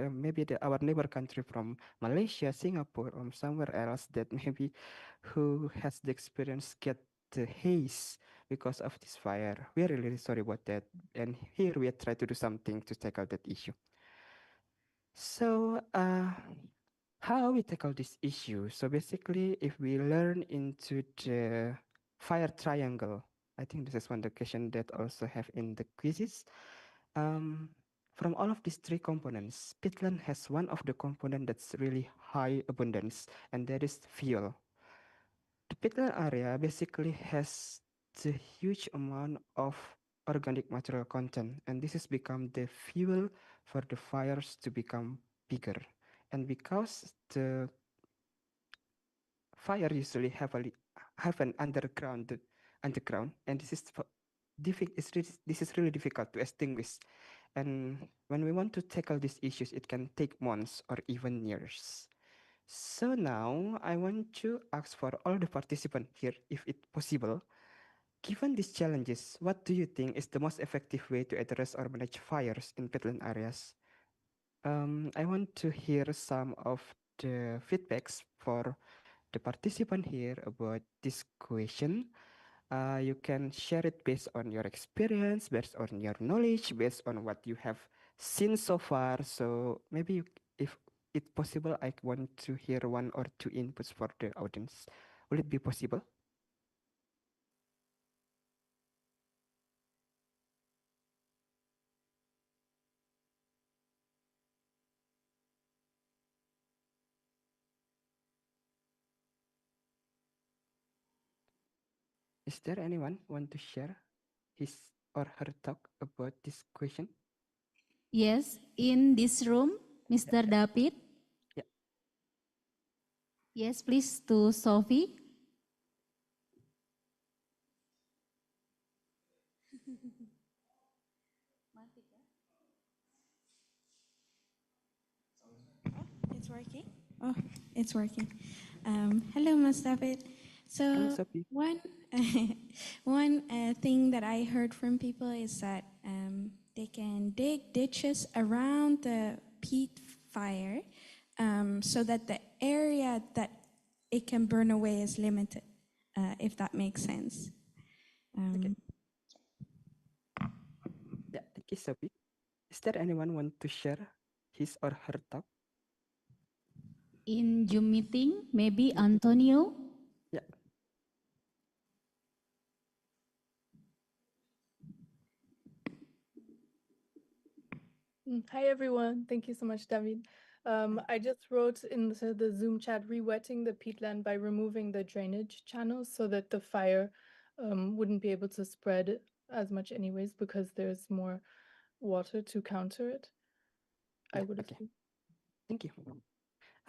maybe our neighbor country from Malaysia, Singapore, or somewhere else that maybe who has the experience get the haze because of this fire. We are really sorry about that. And here we try to do something to tackle that issue. So how we tackle this issue? So basically, if we learn into the fire triangle, I think this is one of the question that also have in the quizzes. From all of these three components, peatland has one of the component that's really high abundance, and that is fuel. The peatland area basically has the huge amount of organic material content, and this has become the fuel for the fires to become bigger. And because the fire usually have an underground, and this is really difficult to extinguish. And when we want to tackle these issues, it can take months or even years. So now I want to ask for all the participants here, if it's possible, given these challenges, what do you think is the most effective way to address or manage fires in peatland areas? I want to hear some of the feedbacks for the participant here about this question. You can share it based on your experience, based on your knowledge, based on what you have seen so far. So maybe if it's possible, I want to hear one or two inputs for the audience. Will it be possible? Is there anyone want to share his or her talk about this question? Yes, in this room, Mr. David. Yeah. Yes, please to Sophie. It's working. Oh, it's working. Hello, Mas David. Hello, So Sophie. one thing that I heard from people is that they can dig ditches around the peat fire so that the area that it can burn away is limited, if that makes sense. Okay. Yeah, thank you, Sophie. Is there anyone want to share his or her talk? In Zoom meeting, maybe Antonio. Yeah. Hi, everyone. Thank you so much, David. I just wrote into the Zoom chat, re-wetting the peatland by removing the drainage channels so that the fire wouldn't be able to spread as much anyways, because there's more water to counter it, I would Okay, assume. thank you.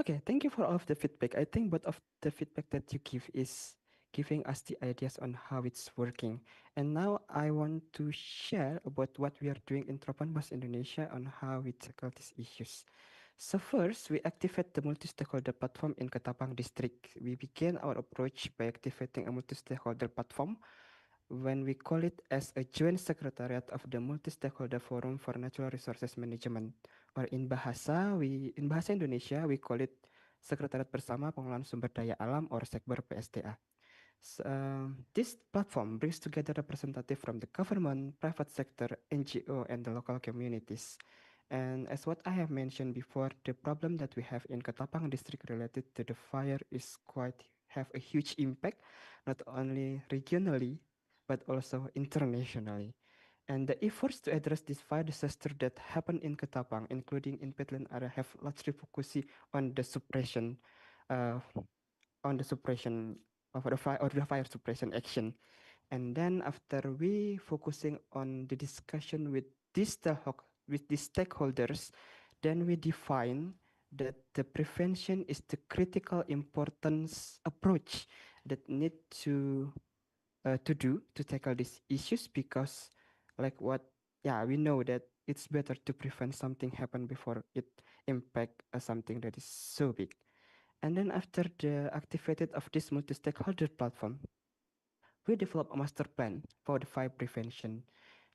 Okay, thank you for all of the feedback. I think both of the feedback that you give is giving us the ideas on how it's working. And now I want to share about what we are doing in Troponbos Indonesia on how we tackle these issues. So first, we activate the multi-stakeholder platform in Ketapang district. We began our approach by activating a multi-stakeholder platform when we call it as a joint secretariat of the multi-stakeholder forum for natural resources management, or in bahasa Indonesia we call it Sekretariat Bersama Pengelolaan Sumber Daya Alam or Sekber PSDA. So, this platform brings together representatives from the government, private sector, NGO, and the local communities. And as what I have mentioned before, the problem that we have in Ketapang district related to the fire is have a huge impact, not only regionally, but also internationally. And the efforts to address this fire disaster that happened in Ketapang, including in Peatland area, have largely focused on the suppression, uh, of the fire or the fire suppression action. And then after we focusing on the discussion with these stakeholders, then we define that the prevention is the critical importance approach that need to do to tackle these issues, because like what we know that it's better to prevent something happen before it impact something that is so big. And then after the activated of this multi-stakeholder platform, we develop a master plan for the fire prevention.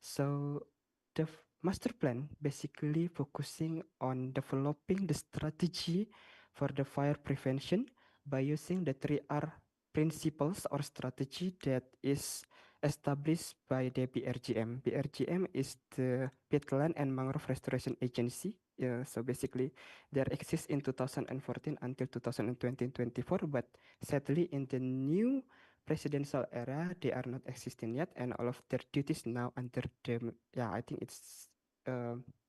So the master plan basically focusing on developing the strategy for the fire prevention by using the 3R principles or strategy that is established by the BRGM. BRGM is the Peatland and Mangrove Restoration Agency. So basically, there exists in 2014 until 2024, but sadly in the new presidential era, they are not existing yet, and all of their duties now under the I think it's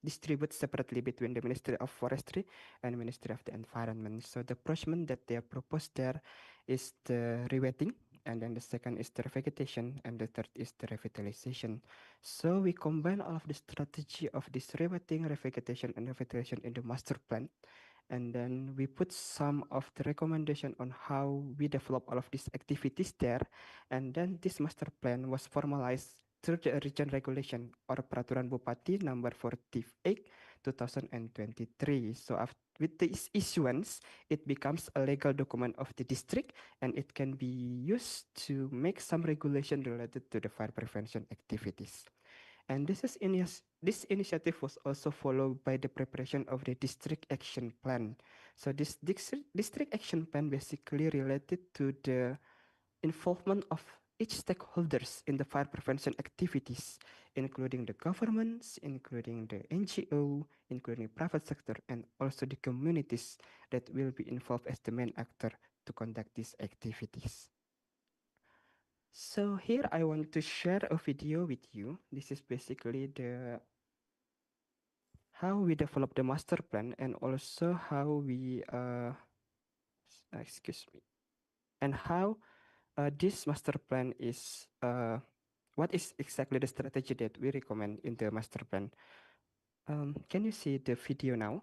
distributed separately between the Ministry of Forestry and Ministry of the Environment. So the approachment that they are proposed there is the rewetting, and then the second is the revegetation, and the third is the revitalization. So we combine all of the strategy of this rewetting, revegetation, and revitalization in the master plan. And then we put some of the recommendation on how we develop all of these activities there. And then this master plan was formalized through the region regulation or Peraturan Bupati number 48 2023. So after, with this issuance, it becomes a legal document of the district, and it can be used to make some regulation related to the fire prevention activities. And this initiative was also followed by the preparation of the district action plan. So this district action plan basically related to the involvement of each stakeholders in the fire prevention activities, including the governments, including the NGO, including private sector, and also the communities that will be involved as the main actor to conduct these activities. So here I want to share a video with you. This is basically the how we develop the master plan, and also how we excuse me, and how this master plan is what is exactly the strategy that we recommend in the master plan. Can you see the video now?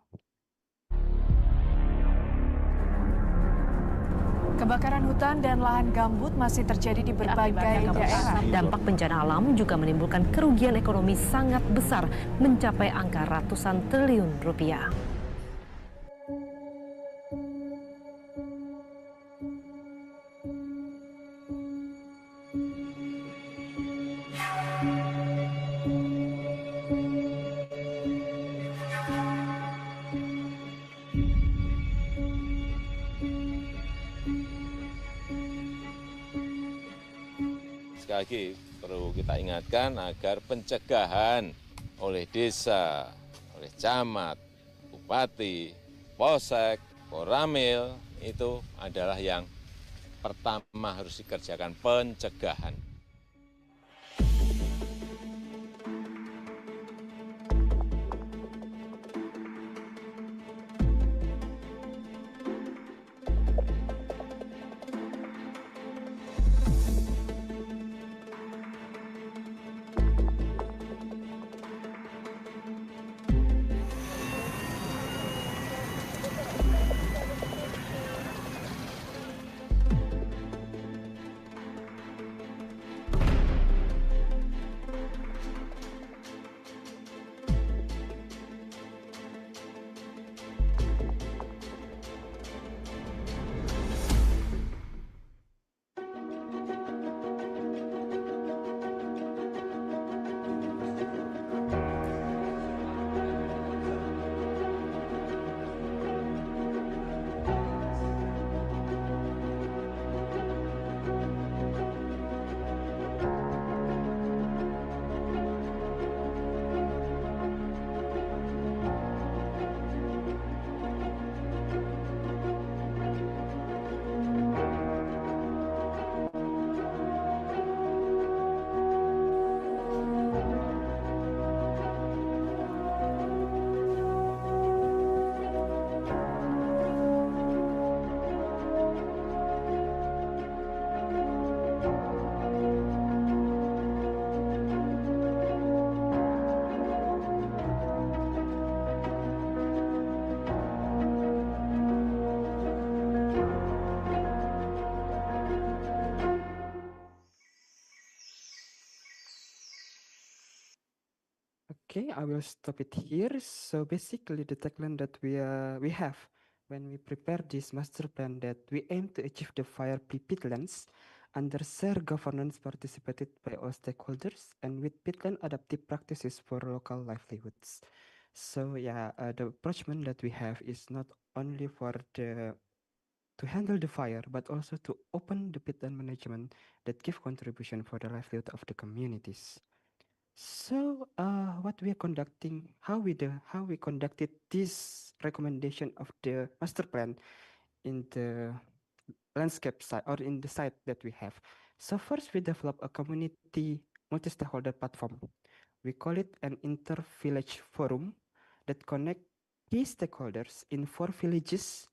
Kebakaran hutan dan lahan gambut masih terjadi di berbagai daerah. Dampak bencana alam juga menimbulkan kerugian ekonomi sangat besar, mencapai angka ratusan triliun rupiah. Sekali lagi perlu kita ingatkan agar pencegahan oleh desa, oleh camat, bupati, polsek, koramil itu adalah yang pertama harus dikerjakan, pencegahan. Okay, I will stop it here. So basically, the tagline that we have when we prepare this master plan that we aim to achieve the fire-free peatlands under shared governance participated by all stakeholders and with peatland adaptive practices for local livelihoods. So yeah, the approachment that we have is not only for the to handle the fire, but also to open the peatland management that give contribution for the livelihood of the communities. So, what we are conducting, how we conducted this recommendation of the master plan in the landscape site or in the site that we have. So first, we develop a community multi-stakeholder platform. We call it an inter-village forum that connect key stakeholders in 4 villages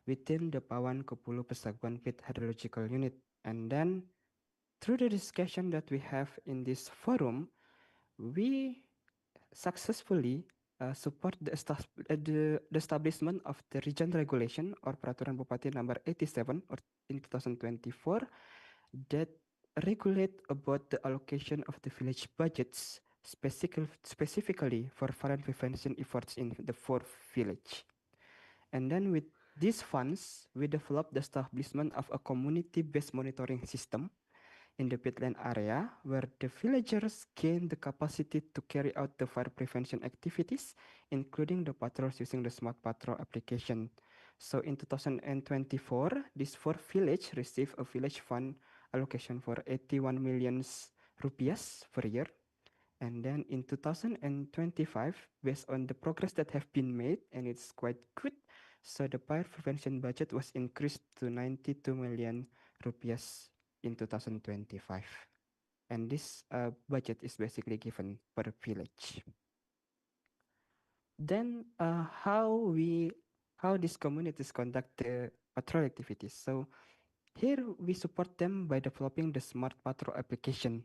within the Pawan Kepulu Pesaguan Pit Hydrological Unit. And then through the discussion that we have in this forum, we successfully support the establishment of the region regulation or Peraturan Bupati number 87 or in 2024 that regulate about the allocation of the village budgets specifically for fire prevention efforts in the 4 village. And then with these funds, we developed the establishment of a community-based monitoring system in the peatland area where the villagers gain the capacity to carry out the fire prevention activities, including the patrols using the smart patrol application. So in 2024, this 4 village received a village fund allocation for 81 million rupiahs per year. And then in 2025, based on the progress that have been made, and it's quite good, so the fire prevention budget was increased to 92 million rupiahs in 2025. And this budget is basically given per village. Then how these communities conduct the patrol activities. So here we support them by developing the smart patrol application.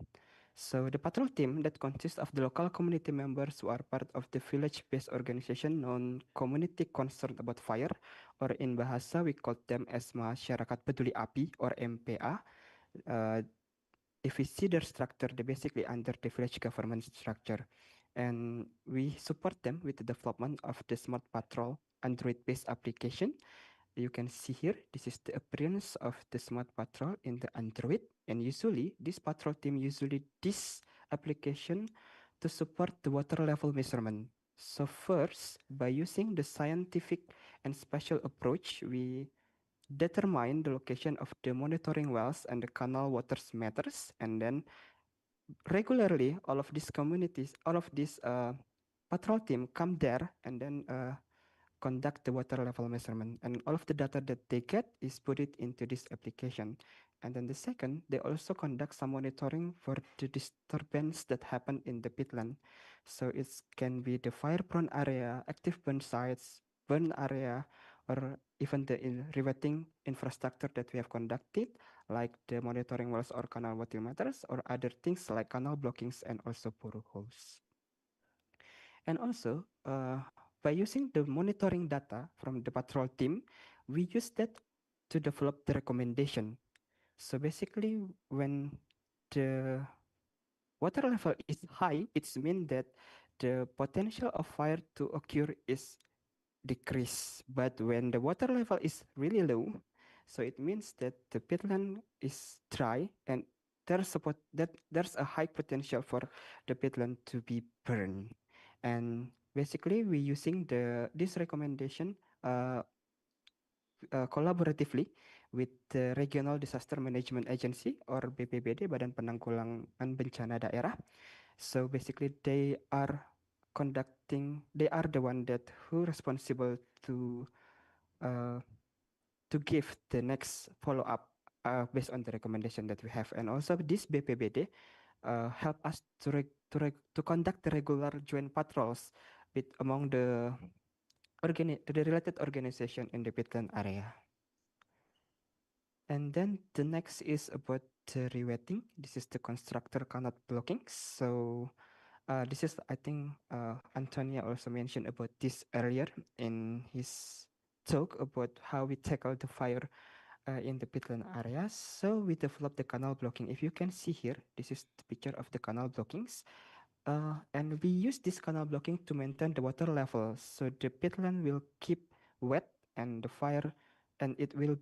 So the patrol team that consists of the local community members who are part of the village-based organization known Community Concerned About Fire, or in Bahasa we call them as Masyarakat Peduli Api or MPA. If we see their structure, they basically under the village government structure. And we support them with the development of the smart patrol Android-based application. You can see here, this is the appearance of the smart patrol in the Android. And usually, this patrol team this application to support the water level measurement. So first, by using the scientific and spatial approach, we determine the location of the monitoring wells and the canal waters matters, and then regularly all of these communities, all of these patrol team come there and then conduct the water level measurement, and all of the data that they get is put it into this application. And then the second, they also conduct some monitoring for the disturbance that happen in the peatland. So it can be the fire prone area, active burn sites, burn area, or even the rewetting infrastructure that we have conducted, like the monitoring wells or canal water meters, or other things like canal blockings and also boreholes. And also, by using the monitoring data from the patrol team, we use that to develop the recommendation. So basically, when the water level is high, it means that the potential of fire to occur is decreased. But when the water level is really low, so it means that the peatland is dry and there's a high potential for the peatland to be burned. And basically, we're using this recommendation collaboratively with the Regional Disaster Management Agency or BPBD, Badan Penanggulangan Bencana Daerah. So basically, they are the one that who responsible uh, to give the next follow up based on the recommendation that we have. And also this BPBD help us to conduct the regular joint patrols among the related organization in the peatland area. And then the next is about the rewetting. This is the constructor cannot blocking. So this is, I think, Antonia also mentioned about this earlier in his talk about how we tackle the fire in the peatland areas. So we developed the canal blocking. If you can see here, this is the picture of the canal blockings. And we use this canal blocking to maintain the water level, so the peatland will keep wet and the fire, and it will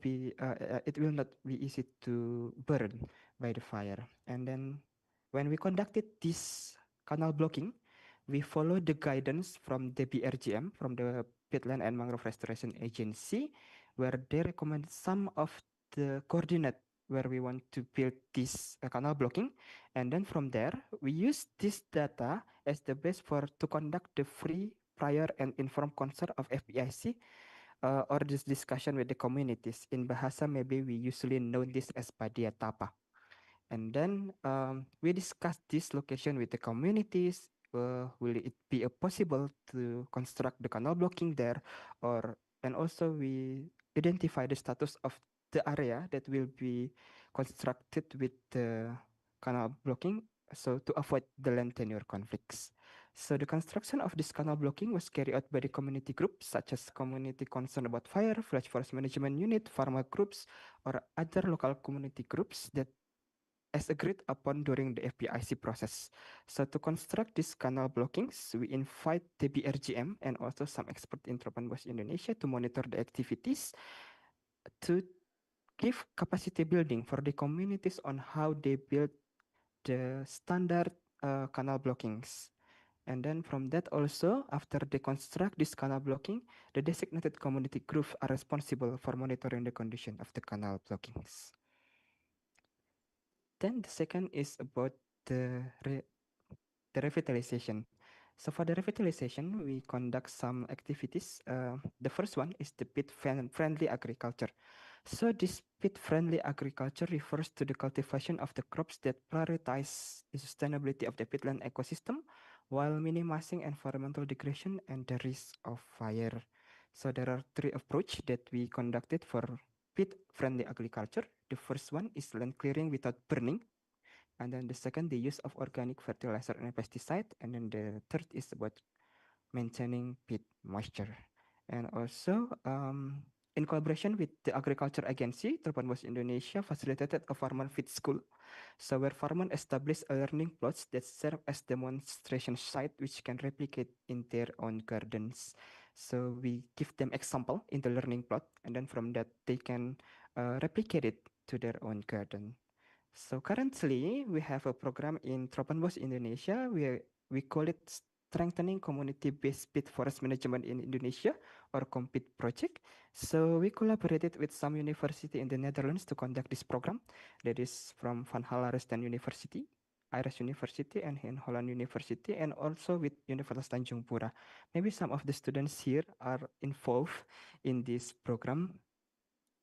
not be easy to burn by the fire. And then when we conducted this canal blocking, we follow the guidance from the BRGM, from the Peatland and Mangrove Restoration Agency, where they recommend some of the coordinate where we want to build this canal blocking. And then from there, we use this data as the base to conduct the free, prior, and informed consent of FPIC, or this discussion with the communities. In Bahasa, maybe we usually know this as Padia Tapa. And then we discussed this location with the communities. Will it be possible to construct the canal blocking there, and also we identify the status of the area that will be constructed with the canal blocking, so to avoid the land tenure conflicts. So the construction of this canal blocking was carried out by the community groups, such as community concerned about fire, village forest management unit, farmer groups, or other local community groups that as agreed upon during the FPIC process. So to construct these canal blockings, we invite the BRGM and also some experts in Tropenbos Indonesia to monitor the activities, to give capacity building for the communities on how they build the standard canal blockings. And then from that also, after they construct this canal blocking, the designated community groups are responsible for monitoring the condition of the canal blockings. Then the second is about the revitalization. So for the revitalization, we conduct some activities. The first one is the peat-friendly agriculture. So this peat-friendly agriculture refers to the cultivation of the crops that prioritize the sustainability of the peatland ecosystem while minimizing environmental degradation and the risk of fire. So there are three approaches that we conducted for peat-friendly agriculture. The first one is land clearing without burning. And then the second, the use of organic fertilizer and pesticide. And then the third is about maintaining peat moisture. And also, in collaboration with the Agriculture Agency, Tropenbos Indonesia facilitated a farmer feed school. So where farmers establish learning plots that serve as demonstration site which can replicate in their own gardens. So we give them example in the learning plot, and then from that they can replicate it to their own garden. So currently we have a program in Tropenbos Indonesia. We call it Strengthening Community-Based Peat Forest Management in Indonesia, or COMPET project. So we collaborated with some university in the Netherlands to conduct this program. That is from Van Halarestan University, Iris University, and in Holland University, and also with Universitas Tanjung Pura. Maybe some of the students here are involved in this program,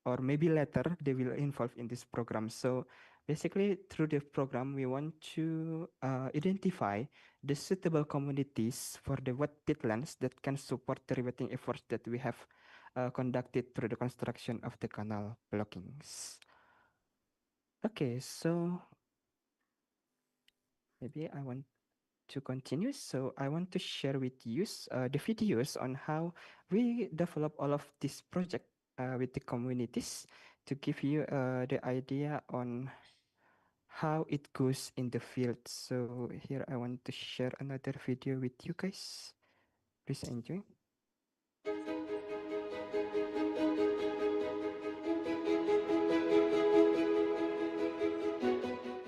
or maybe later they will involve in this program. So basically, through the program, we want to identify the suitable communities for the wet peatlands that can support the rewetting efforts that we have conducted through the construction of the canal blockings. Okay, so maybe I want to continue. So I want to share with you the videos on how we develop all of this project with the communities, to give you the idea on how it goes in the field. So here I want to share another video with you guys. Please enjoy.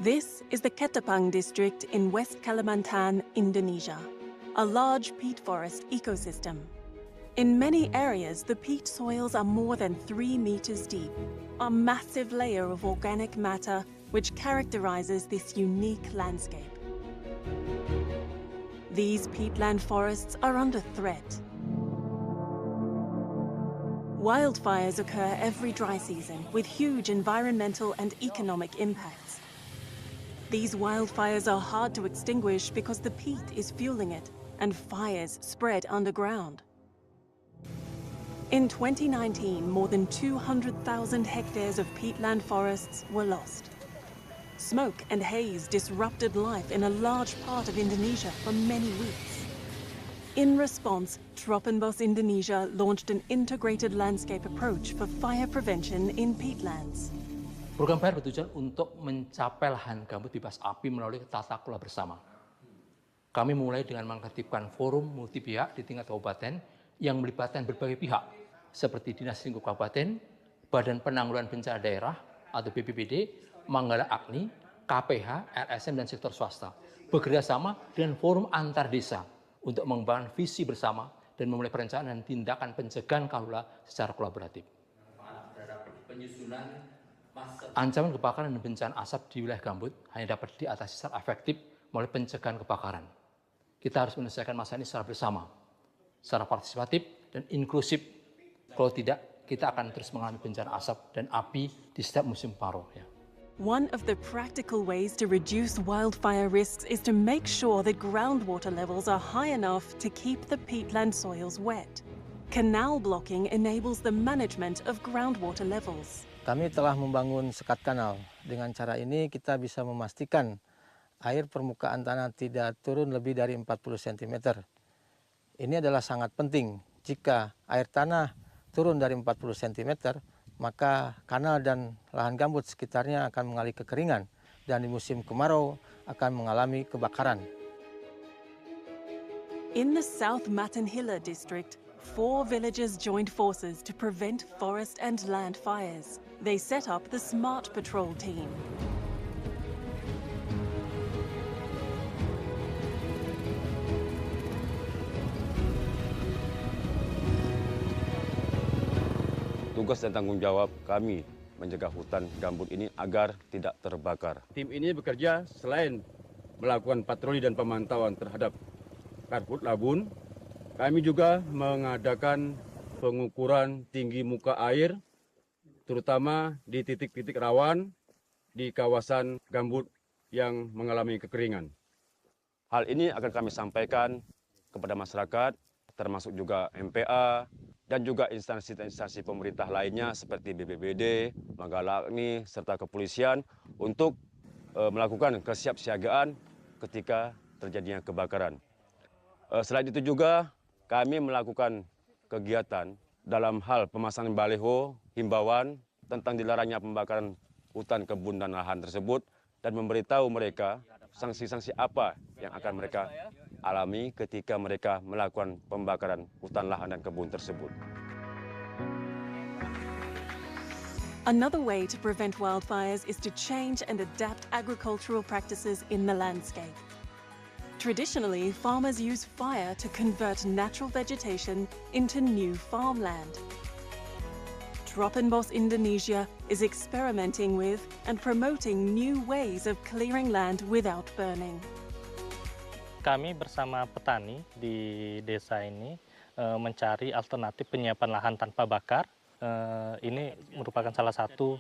This is the Ketapang district in West Kalimantan, Indonesia, a large peat forest ecosystem. In many areas, the peat soils are more than 3 meters deep, a massive layer of organic matter which characterizes this unique landscape. These peatland forests are under threat. Wildfires occur every dry season with huge environmental and economic impacts. These wildfires are hard to extinguish because the peat is fueling it, and fires spread underground. In 2019, more than 200,000 hectares of peatland forests were lost. Smoke and haze disrupted life in a large part of Indonesia for many weeks. In response, Tropenbos Indonesia launched an integrated landscape approach for fire prevention in peatlands. Program FIRE bertujuan untuk mencapai lahan gambut bebas api melalui tata kelola bersama. Kami mulai dengan menertibkan forum multi pihak di tingkat kabupaten yang melibatkan berbagai pihak seperti Dinas Lingkungan Kabupaten, Badan Penanggulangan Bencana Daerah atau BPBD, Manggala Agni, KPH, LSM, dan sektor swasta. Bekerja sama dengan forum antar desa untuk mengembangkan visi bersama dan memulai perencanaan dan tindakan pencegahan kahula secara kolaboratif. Ancaman kebakaran dan bencana asap di wilayah gambut hanya dapat diatasi secara efektif melalui pencegahan kebakaran. Kita harus menyelesaikan masalah ini secara bersama, secara partisipatif dan inklusif. Kalau tidak, kita akan terus mengalami bencana asap dan api di setiap musim kemarau. Ya. One of the practical ways to reduce wildfire risks is to make sure that groundwater levels are high enough to keep the peatland soils wet. Canal blocking enables the management of groundwater levels. Kami telah membangun sekat kanal. Dengan cara ini kita bisa memastikan air permukaan tanah tidak turun lebih dari 40 cm. Ini adalah sangat penting. Jika air tanah turun dari 40 cm, maka kanal dan lahan gambut sekitarnya akan mengalami kekeringan dan di musim kemarau akan mengalami kebakaran. In the South Matanhila district, 4 villages joined forces to prevent forest and land fires. They set up the Smart Patrol team. Tugas dan tanggung jawab kami menjaga hutan gambut ini agar tidak terbakar. Tim ini bekerja selain melakukan patroli dan pemantauan terhadap karhut labun, kami juga mengadakan pengukuran tinggi muka air, terutama di titik-titik rawan di kawasan gambut yang mengalami kekeringan. Hal ini akan kami sampaikan kepada masyarakat, termasuk juga MPA, dan juga instansi-instansi pemerintah lainnya seperti BPBD, Manggala Agni, serta kepolisian untuk melakukan kesiapsiagaan ketika terjadinya kebakaran. Selain itu juga kami melakukan kegiatan dalam hal pemasangan baliho, himbauan tentang dilarangnya pembakaran hutan, kebun, dan lahan tersebut dan memberitahu mereka sanksi-sanksi apa yang akan mereka alami ketika mereka melakukan pembakaran hutan, lahan, dan kebun tersebut. Another way to prevent wildfires is to change and adapt agricultural practices in the landscape. Traditionally, farmers use fire to convert natural vegetation into new farmland. Dropenbos Indonesia is experimenting with and promoting new ways of clearing land without burning. Kami bersama petani di desa ini mencari alternatif penyiapan lahan tanpa bakar. Ini merupakan salah satu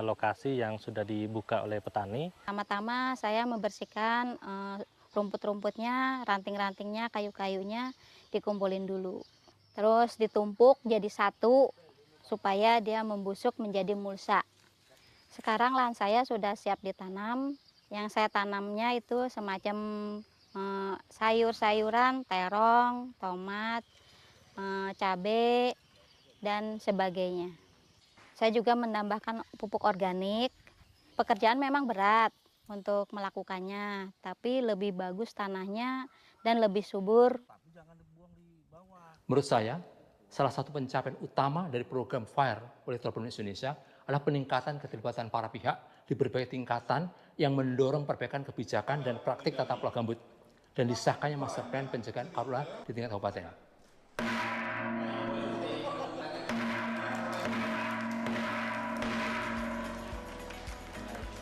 lokasi yang sudah dibuka oleh petani. Pertama-tama saya membersihkan rumput-rumputnya, ranting-rantingnya, kayu-kayunya dikumpulin dulu. Terus ditumpuk jadi satu supaya dia membusuk menjadi mulsa. Sekarang lahan saya sudah siap ditanam. Yang saya tanamnya itu semacam sayur-sayuran, terong, tomat, cabai, dan sebagainya. Saya juga menambahkan pupuk organik. Pekerjaan memang berat untuk melakukannya, tapi lebih bagus tanahnya dan lebih subur. Menurut saya, salah satu pencapaian utama dari program FIRE oleh Dropenbos Indonesia adalah peningkatan keterlibatan para pihak di berbagai tingkatan yang mendorong perbaikan kebijakan dan praktik tata kelola gambut dan disahkannya master plan pencegahan kahula di tingkat kabupaten.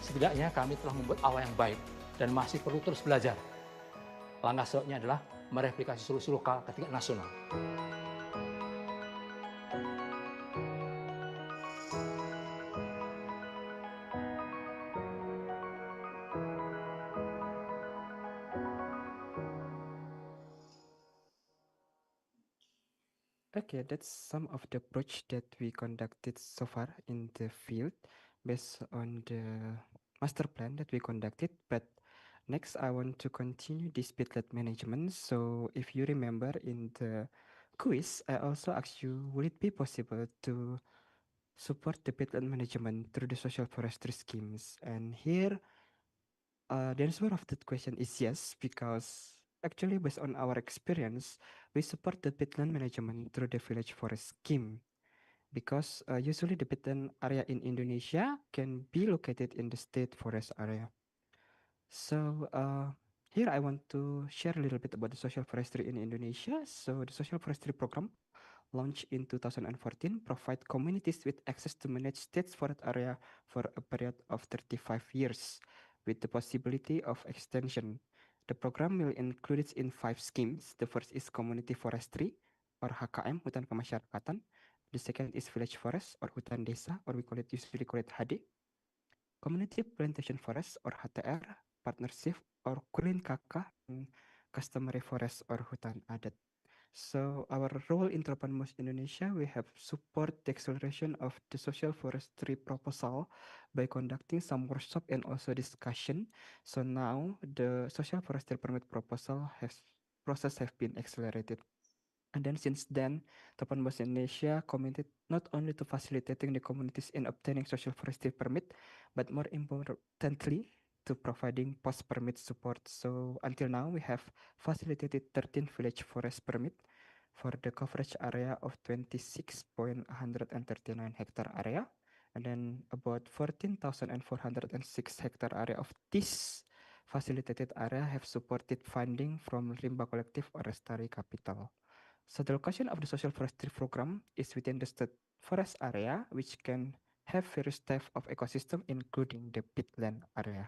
Setidaknya kami telah membuat awal yang baik dan masih perlu terus belajar. Langkah selanjutnya adalah mereplikasi solusi lokal ke tingkat nasional. Okay, that's some of the approach that we conducted so far in the field based on the master plan that we conducted. But next, I want to continue this peatland management. So if you remember in the quiz, I also asked you, would it be possible to support the peatland management through the social forestry schemes? And here, the answer of that question is yes, because Actually, based on our experience, we support the peatland management through the village forest scheme because usually the peatland area in Indonesia can be located in the state forest area. So here I want to share a little bit about the social forestry in Indonesia. So the social forestry program launched in 2014 provide communities with access to manage state forest area for a period of 35 years with the possibility of extension. The program will include in 5 schemes. The first is community forestry or HKM, hutan kemasyarakatan. The second is village forest or hutan desa, or we usually call it HD. Community plantation forest or HTR, partnership or kulin KK, and customary forest or hutan adat. So our role in Trapanmus Indonesia, we have support the acceleration of the social forestry proposal by conducting some workshop and also discussion. So now the social forestry permit proposal process have been accelerated. And then since then, Trapanmus Indonesia committed not only to facilitating the communities in obtaining social forestry permit, but more importantly, to providing post-permit support. So until now, we have facilitated 13 village forest permit for the coverage area of 26,139 hectare area. And then about 14,406 hectare area of this facilitated area have supported funding from Rimba Collective or Restari Capital. So the location of the social forestry program is within the state forest area, which can have various types of ecosystem, including the peatland area.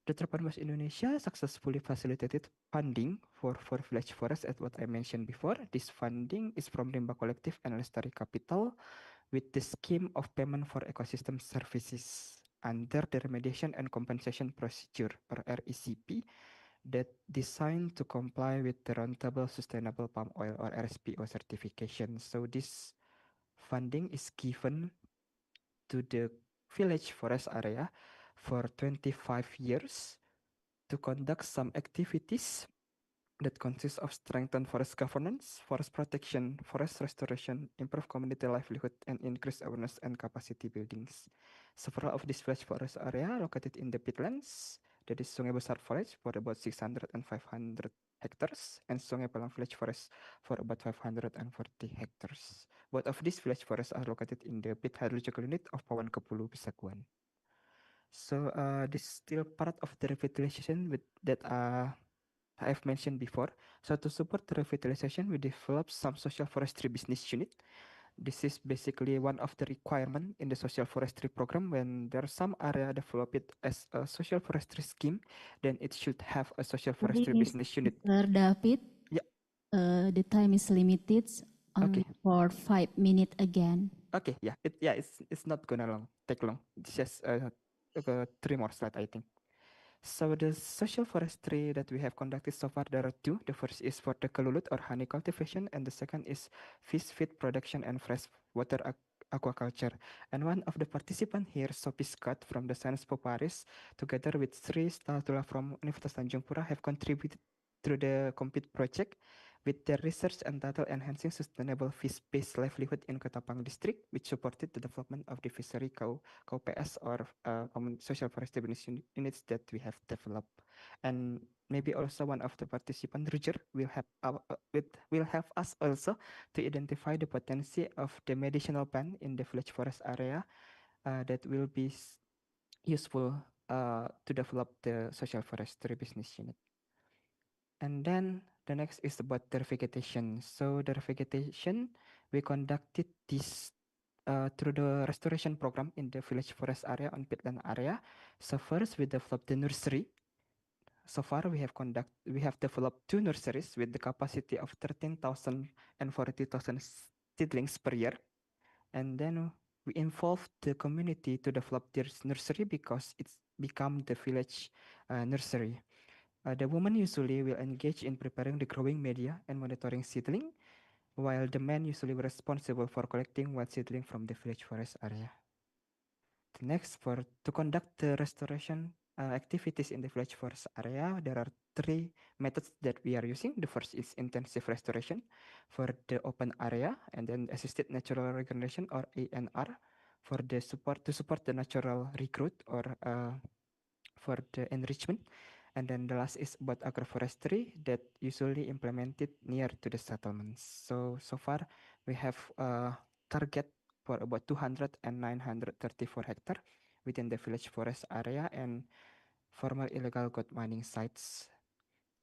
The Trapanmus Indonesia successfully facilitated funding for village forest, as what I mentioned before. This funding is from Rimba Collective and Lestari Capital with the scheme of payment for ecosystem services under the remediation and compensation procedure or RECP that designed to comply with the Rentable Sustainable Palm Oil or RSPO certification. So this funding is given to the village forest area for 25 years to conduct some activities that consist of strengthen forest governance, forest protection, forest restoration, improve community livelihood, and increase awareness and capacity buildings. Several of these village forest area located in the peatlands, that is Sungai Besar Forest for about 600 and 500 hectares, and Sungai Palang Village Forest for about 540 hectares. Both of these village forests are located in the peat hydrological unit of Pawan Kepulu, Pisakuan. So this is still part of the revitalization that I've mentioned before. So to support the revitalization, we developed some social forestry business unit. This is basically one of the requirement in the social forestry program. When there's some area developed as a social forestry scheme, then it should have a social forestry business unit. Mr. David, yeah. The time is limited only for 5 minutes again. Okay, yeah, it's not gonna take long. It's just 3 more slides, I think. So the social forestry that we have conducted so far, there are 2. The first is for the kelulut or honey cultivation, and the second is fish feed production and freshwater aquaculture. And one of the participants here, Sophie Scott from the Science Paris, together with Sri Staltula from Universitas Tanjung Pura, have contributed to the complete project with their research entitled Enhancing Sustainable Fish-Based Livelihood in Ketapang District, which supported the development of the fishery KPS or social forestry business units that we have developed. And maybe also one of the participants, Roger, will help us also to identify the potency of the medicinal plant in the village forest area that will be useful to develop the social forestry business unit. And then the next is about the revegetation. So the revegetation, we conducted this through the restoration program in the village forest area on peatland area. So first we developed the nursery. So far we have developed 2 nurseries with the capacity of 13,000 and 40,000 seedlings per year. And then we involved the community to develop this nursery because it's become the village nursery. The woman usually will engage in preparing the growing media and monitoring seedling, while the man usually responsible for collecting wild seedling from the village forest area. The next, to conduct the restoration activities in the village forest area, there are 3 methods that we are using. The first is intensive restoration for the open area, and then assisted natural regeneration or ANR for the support the natural regrowth or for the enrichment. And then the last is about agroforestry that usually implemented near to the settlements. So far we have a target for about 200 and 934 hectare within the village forest area and former illegal gold mining sites.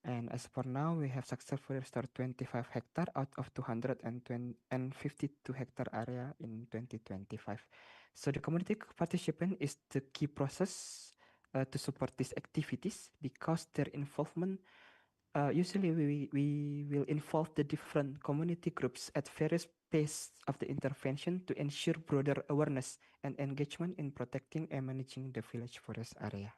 And as for now, we have successfully restored 25 hectare out of 252 hectare area in 2025. So the community participation is the key process to support these activities because their involvement, usually we will involve the different community groups at various pace of the intervention to ensure broader awareness and engagement in protecting and managing the village forest area.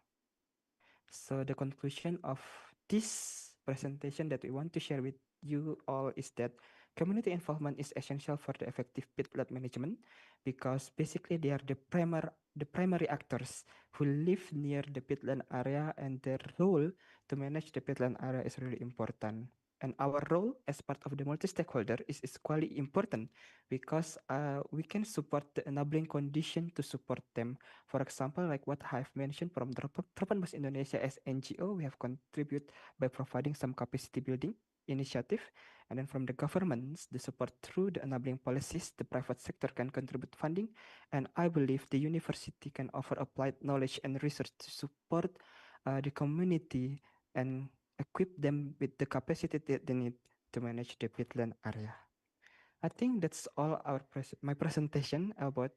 So the conclusion of this presentation that we want to share with you all is that community involvement is essential for the effective peatland management because basically they are the primary actors who live near the peatland area, and their role to manage the peatland area is really important. And our role as part of the multi-stakeholder is equally important because we can support the enabling condition to support them. For example, like what I've mentioned from Tropon Indonesia as NGO, we have contributed by providing some capacity building initiative. And then from the governments, the support through the enabling policies, the private sector can contribute funding. And I believe the university can offer applied knowledge and research to support the community and equip them with the capacity that they need to manage the peatland area. I think that's all my presentation about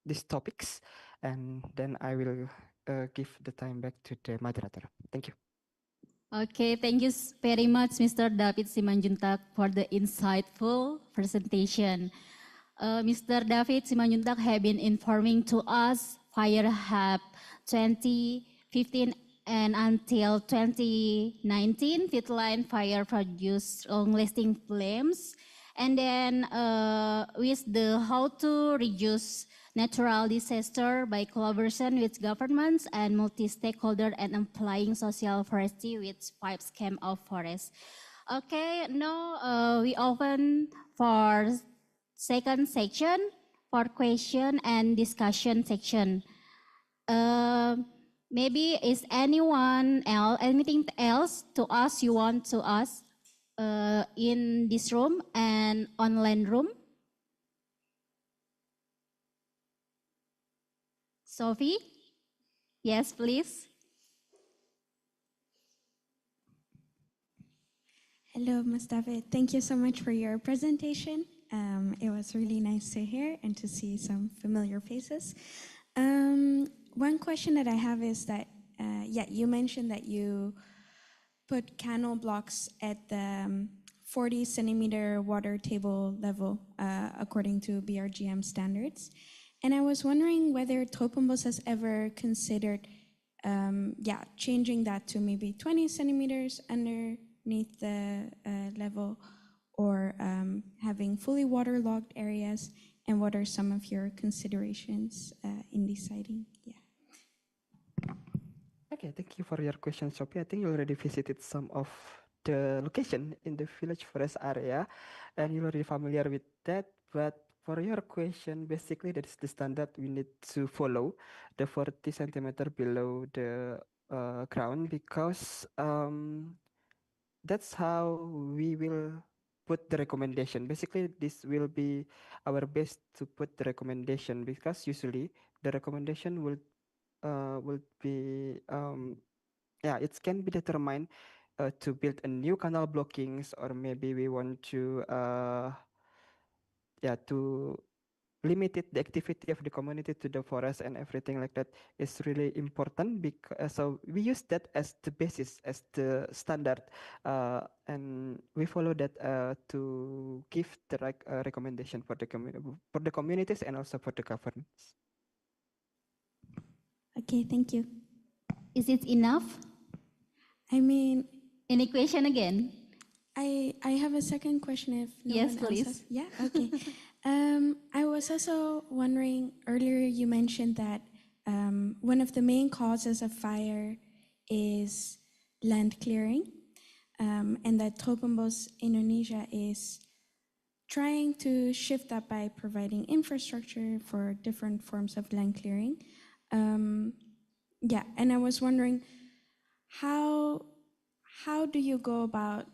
these topics, and then I will give the time back to the moderator. Thank you. Okay, thank you very much, Mr. David Simanjuntak, for the insightful presentation. Mr. David Simanjuntak have been informing to us fire have 2015 and until 2019, Peatland fire produced long-lasting flames. And then with the how to reduce natural disaster by collaboration with governments and multi-stakeholder and applying social forestry with 5 schemes of forest. Okay, now we open for second section for question and discussion section. Maybe is anyone else, anything else to ask you want to ask in this room and online room? Sophie? Yes, please. Hello, Ms. David. Thank you so much for your presentation. It was really nice to hear and to see some familiar faces. One question that I have is that, you mentioned that you put canal blocks at the 40 centimeter water table level according to BRGM standards. And I was wondering whether Topambos has ever considered changing that to maybe 20 centimeters underneath the level, or having fully waterlogged areas, and what are some of your considerations in deciding? Yeah. Okay, thank you for your question, Sophie. I think you already visited some of the location in the village forest area, and you're already familiar with that. But for your question, basically that is the standard we need to follow, the 40 centimeter below the ground, because that's how we will put the recommendation. Basically, this will be our best to put the recommendation, because usually the recommendation will be it can be determined to build a new canal blockings, or maybe we want to to limited the activity of the community to the forest and everything like that is really important, because so we use that as the basis, as the standard, and we follow that to give the recommendation for the communities and also for the governments. Okay, thank you. Is it enough? I mean, any question again? I have a second question if no yes, one please. Else has. Yeah, okay. I was also wondering, earlier you mentioned that one of the main causes of fire is land clearing, and that Topambos Indonesia is trying to shift that by providing infrastructure for different forms of land clearing. Yeah, and I was wondering how how do you go about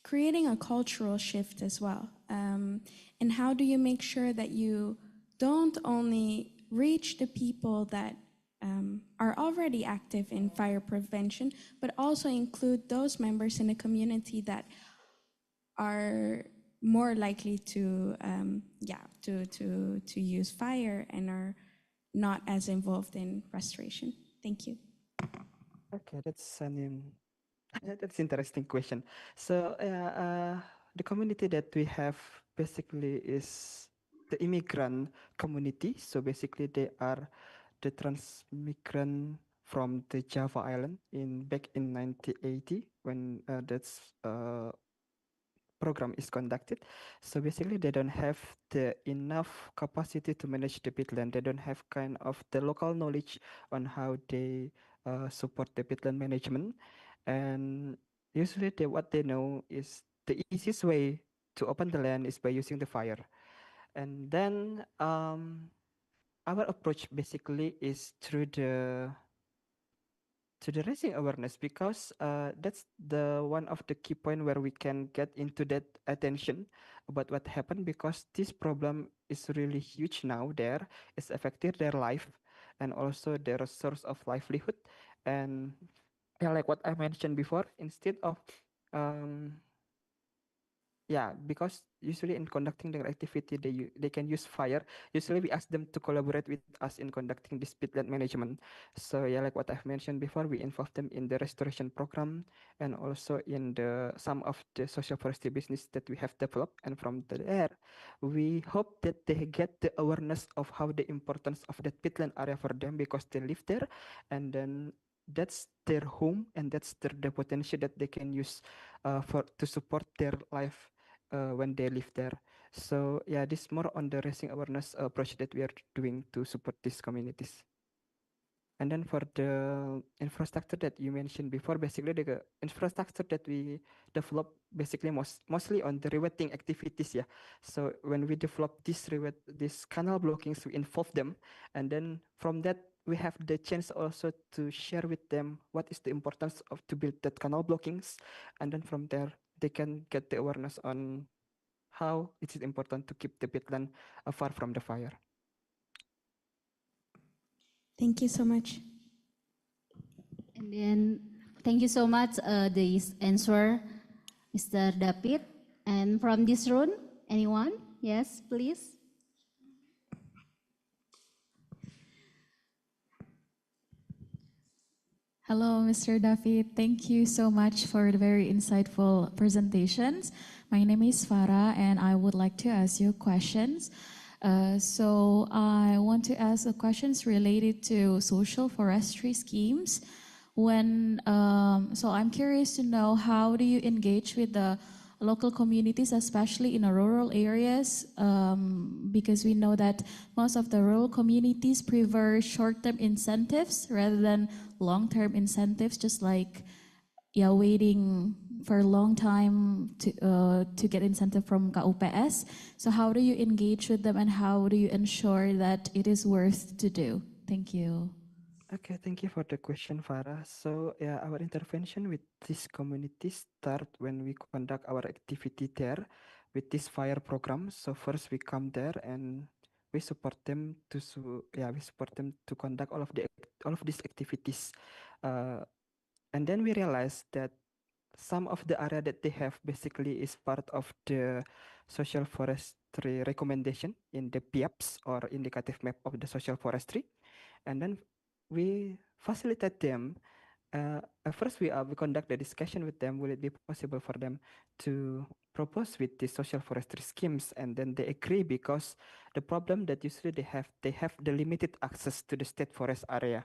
creating a cultural shift as well? And how do you make sure that you don't only reach the people that are already active in fire prevention, but also include those members in the community that are more likely to to use fire and are not as involved in restoration? Thank you. Okay, that's an that's interesting question. So the community that we have basically is the immigrant community. So basically, they are the transmigrant from the Java Island in back in 1980 when that's program is conducted. So basically, they don't have the enough capacity to manage the peatland. They don't have kind of the local knowledge on how they support the peatland management, and usually what they know is the easiest way to open the land is by using the fire. And then our approach basically is through the to the raising awareness, because that's the one of the key point where we can get into that attention about what happened, because this problem is really huge now. There it's affecting their life and also their source of livelihood. And yeah, like what I mentioned before, instead of um yeah, because usually in conducting their activity, they can use fire. Usually, we ask them to collaborate with us in conducting this peatland management. So yeah, like what I've mentioned before, we involve them in the restoration program and also in the some of the social forestry business that we have developed. And from there, we hope that they get the awareness of how the importance of that peatland area for them, because they live there, and then that's their home and that's the potential that they can use for to support their life when they live there. So yeah, this more on the raising awareness approach that we are doing to support these communities. And then for the infrastructure that you mentioned before, basically the infrastructure that we develop basically mostly on the rewetting activities. Yeah. So when we develop these canal blockings, we involve them, and then from that we have the chance also to share with them what is the importance of to build that canal blockings, and then from there they can get the awareness on how it is important to keep the peatland far from the fire. Thank you so much. And then thank you so much this answer, Mr. David. And from this room, anyone? Yes, please. Hello, Mr. David. Thank you so much for the very insightful presentations. My name is Farah, and I would like to ask you questions. So I want to ask the questions related to social forestry schemes. So I'm curious to know, how do you engage with the local communities, especially in the rural areas, because we know that most of the rural communities prefer short-term incentives rather than long-term incentives, just like waiting for a long time to get incentive from KUPS. So how do you engage with them, and how do you ensure that it is worth to do? Thank you. Okay, thank you for the question, Farah. So yeah, our intervention with this community start when we conduct our activity there with this fire program. So first we come there and we support them we support them to conduct all of these activities, uh, and then we realized that some of the area that they have basically is part of the social forestry recommendation in the PIAPs, or indicative map of the social forestry. And then we facilitate them. At first, we conduct the discussion with them. Will it be possible for them to propose with the social forestry schemes? And then they agree, because the problem that usually they have the limited access to the state forest area.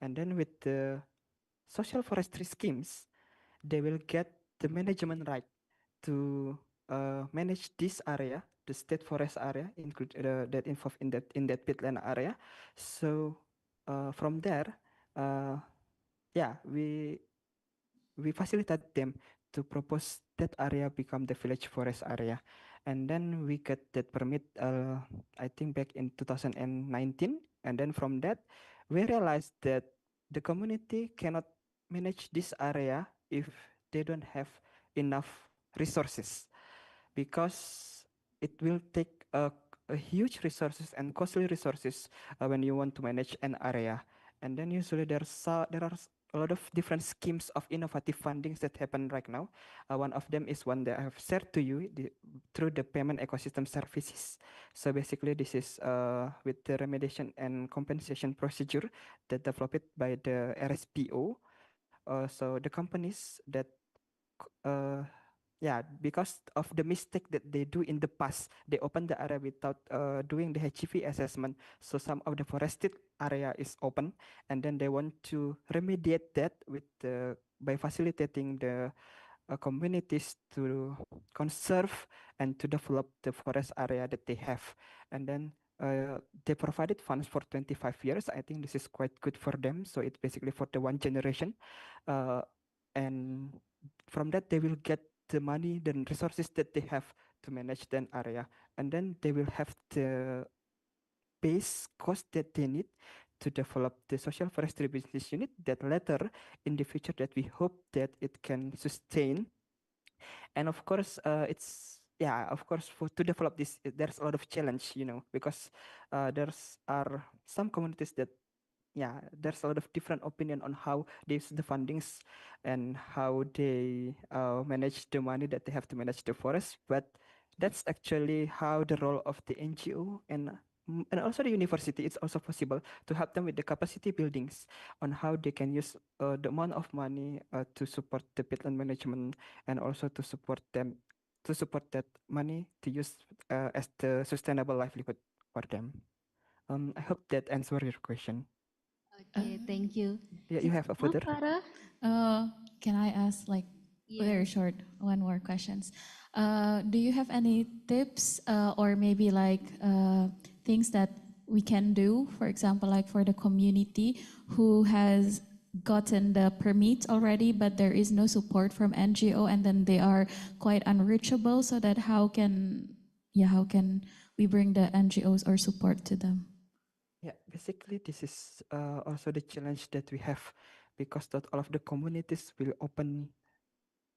And then with the social forestry schemes, they will get the management right to manage this area, the state forest area, include that involved in that peatland area. So from there, uh, yeah, we facilitate them to propose that area become the village forest area, and then we get that permit. I think back in 2019, and then from that, we realized that the community cannot manage this area if they don't have enough resources, because it will take a huge resources and costly resources when you want to manage an area. And then usually there are a lot of different schemes of innovative fundings that happen right now. One of them is one that I have shared to you through the payment ecosystem services. So basically, this is with the remediation and compensation procedure that developed by the RSPO. So the companies that uh, yeah, because of the mistake that they do in the past, they open the area without doing the HGV assessment. So some of the forested area is open, and then they want to remediate that with by facilitating the communities to conserve and to develop the forest area that they have. And then they provided funds for 25 years. I think this is quite good for them. So it's basically for the one generation. Uh, and from that, they will get the money, the resources that they have to manage that area. And then they will have the base cost that they need to develop the social forestry business unit that later in the future that we hope that it can sustain. And of course it's yeah, of course, for to develop this there's a lot of challenge, because there's are some communities that yeah, there's a lot of different opinion on how they use the fundings and how they manage the money that they have to manage the forest. But that's actually how the role of the NGO and also the university. It's also possible to help them with the capacity buildings on how they can use the amount of money to support the peatland management, and also to support that money to use as the sustainable livelihood for them. I hope that answers your question. Okay, thank you. Yeah, you have a further. Farah? Can I ask like Yeah. very short one more questions? Do you have any tips or maybe like things that we can do, for example, like for the community who has gotten the permit already, but there is no support from NGO, and then they are quite unreachable, so that how can we bring the NGOs or support to them? Yeah, basically this is also the challenge that we have, because not all of the communities will open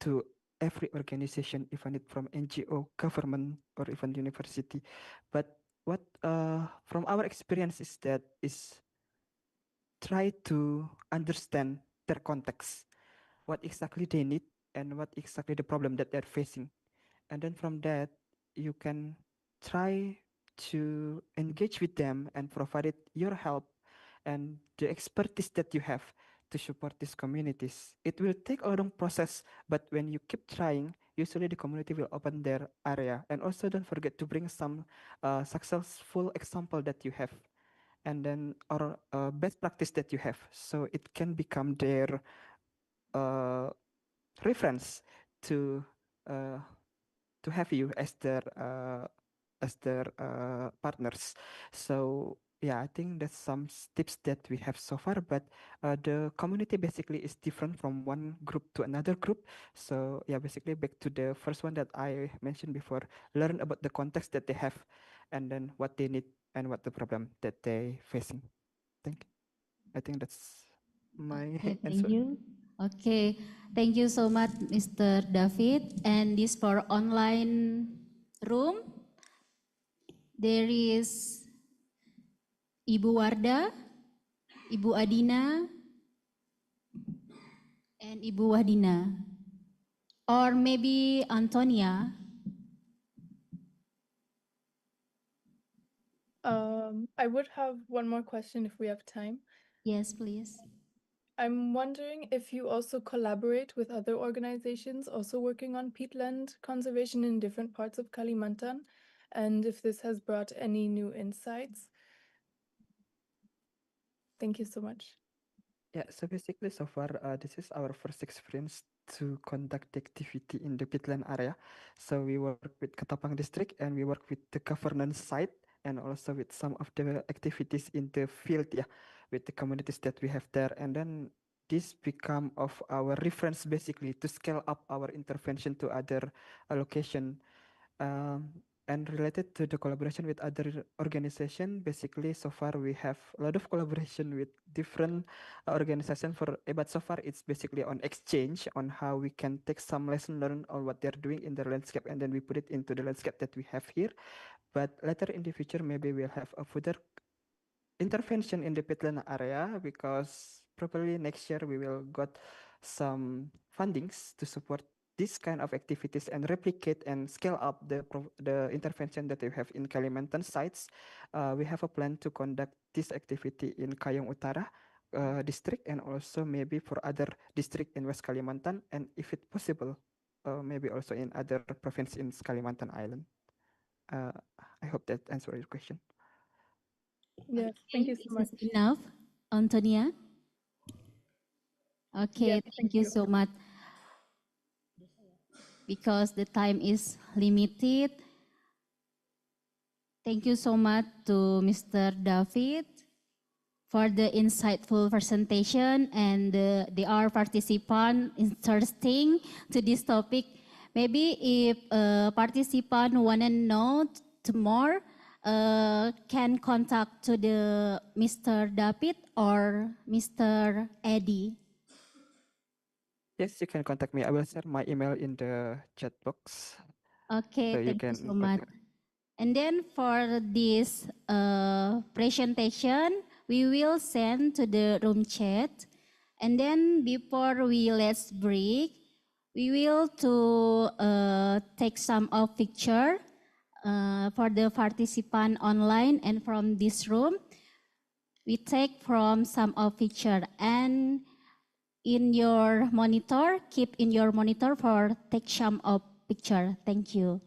to every organization, even it from NGO, government, or even university. But what from our experience is that is try to understand their context, what exactly they need and what exactly the problem that they're facing. And then from that, you can try to engage with them and provide it your help and the expertise that you have to support these communities. It will take a long process, but when you keep trying, usually the community will open their area. And also don't forget to bring some successful example that you have, and then or best practice that you have, so it can become their uh, reference to uh, to have you as their partners. So yeah, I think that's some tips that we have so far. But the community basically is different from one group to another group. So yeah, basically back to the first one that I mentioned before, learn about the context that they have, and then what they need and what the problem that they facing. I think that's my Okay, thank answer. you. Okay, thank you so much, Mr. David. And this for online room, there is Ibu Warda, Ibu Adina, and Ibu Wahdina. Or maybe Antonia. I would have one more question if we have time. Yes, please. I'm wondering if you also collaborate with other organizations also working on peatland conservation in different parts of Kalimantan, and if this has brought any new insights. Thank you so much. Yeah, so basically, so far, this is our first experience to conduct the activity in the peatland area. So we work with Ketapang district, and we work with the governance side, and also with some of the activities in the field, yeah, with the communities that we have there. And then this become of our reference basically to scale up our intervention to other location. Um, And related to the collaboration with other organization, basically so far we have a lot of collaboration with different organization but so far it's basically on exchange on how we can take some lesson learned on what they're doing in the landscape and then we put it into the landscape that we have here. But later in the future, maybe we'll have a further intervention in the peatland area because probably next year we will got some fundings to support this kind of activities and replicate and scale up the intervention that we have in Kalimantan sites. We have a plan to conduct this activity in Kayong Utara district and also maybe for other district in West Kalimantan and if it possible, maybe also in other province in Kalimantan Island. I hope that answers your question. Yes, thank you so much. Is enough, Antonia? Okay, Yes, thank you so much. Because the time is limited, thank you so much to Mr. David for the insightful presentation and the our participant interesting to this topic. Maybe if participant wanna know more, can contact to the Mr. David or Mr. Eddie. Yes, you can contact me. I will share my email in the chat box. Okay, So you thank you can so much. contact. And then for this presentation, we will send to the room chat. And then before we let's break, we will to take some of picture for the participant online and from this room. We take from some of picture and in your monitor, keep in your monitor for take some of picture. Thank you.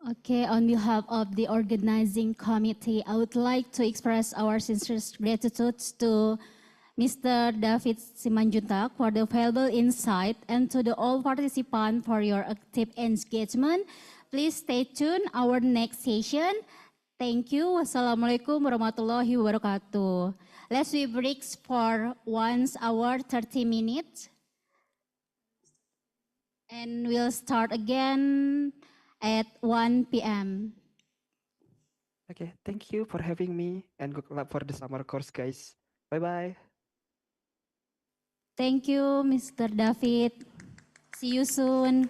Okay, on behalf of the organizing committee, I would like to express our sincerest gratitude to Mr. David Simanjuntak for the valuable insight and to the all participants for your active engagement. Please stay tuned our next session. Thank you. Wassalamualaikum warahmatullahi wabarakatuh. Let's we break for 1 hour 30 minutes. And we'll start again at 1 p.m. Okay, thank you for having me and good luck for the summer course, guys. Bye-bye. Thank you, Mr. David. See you soon.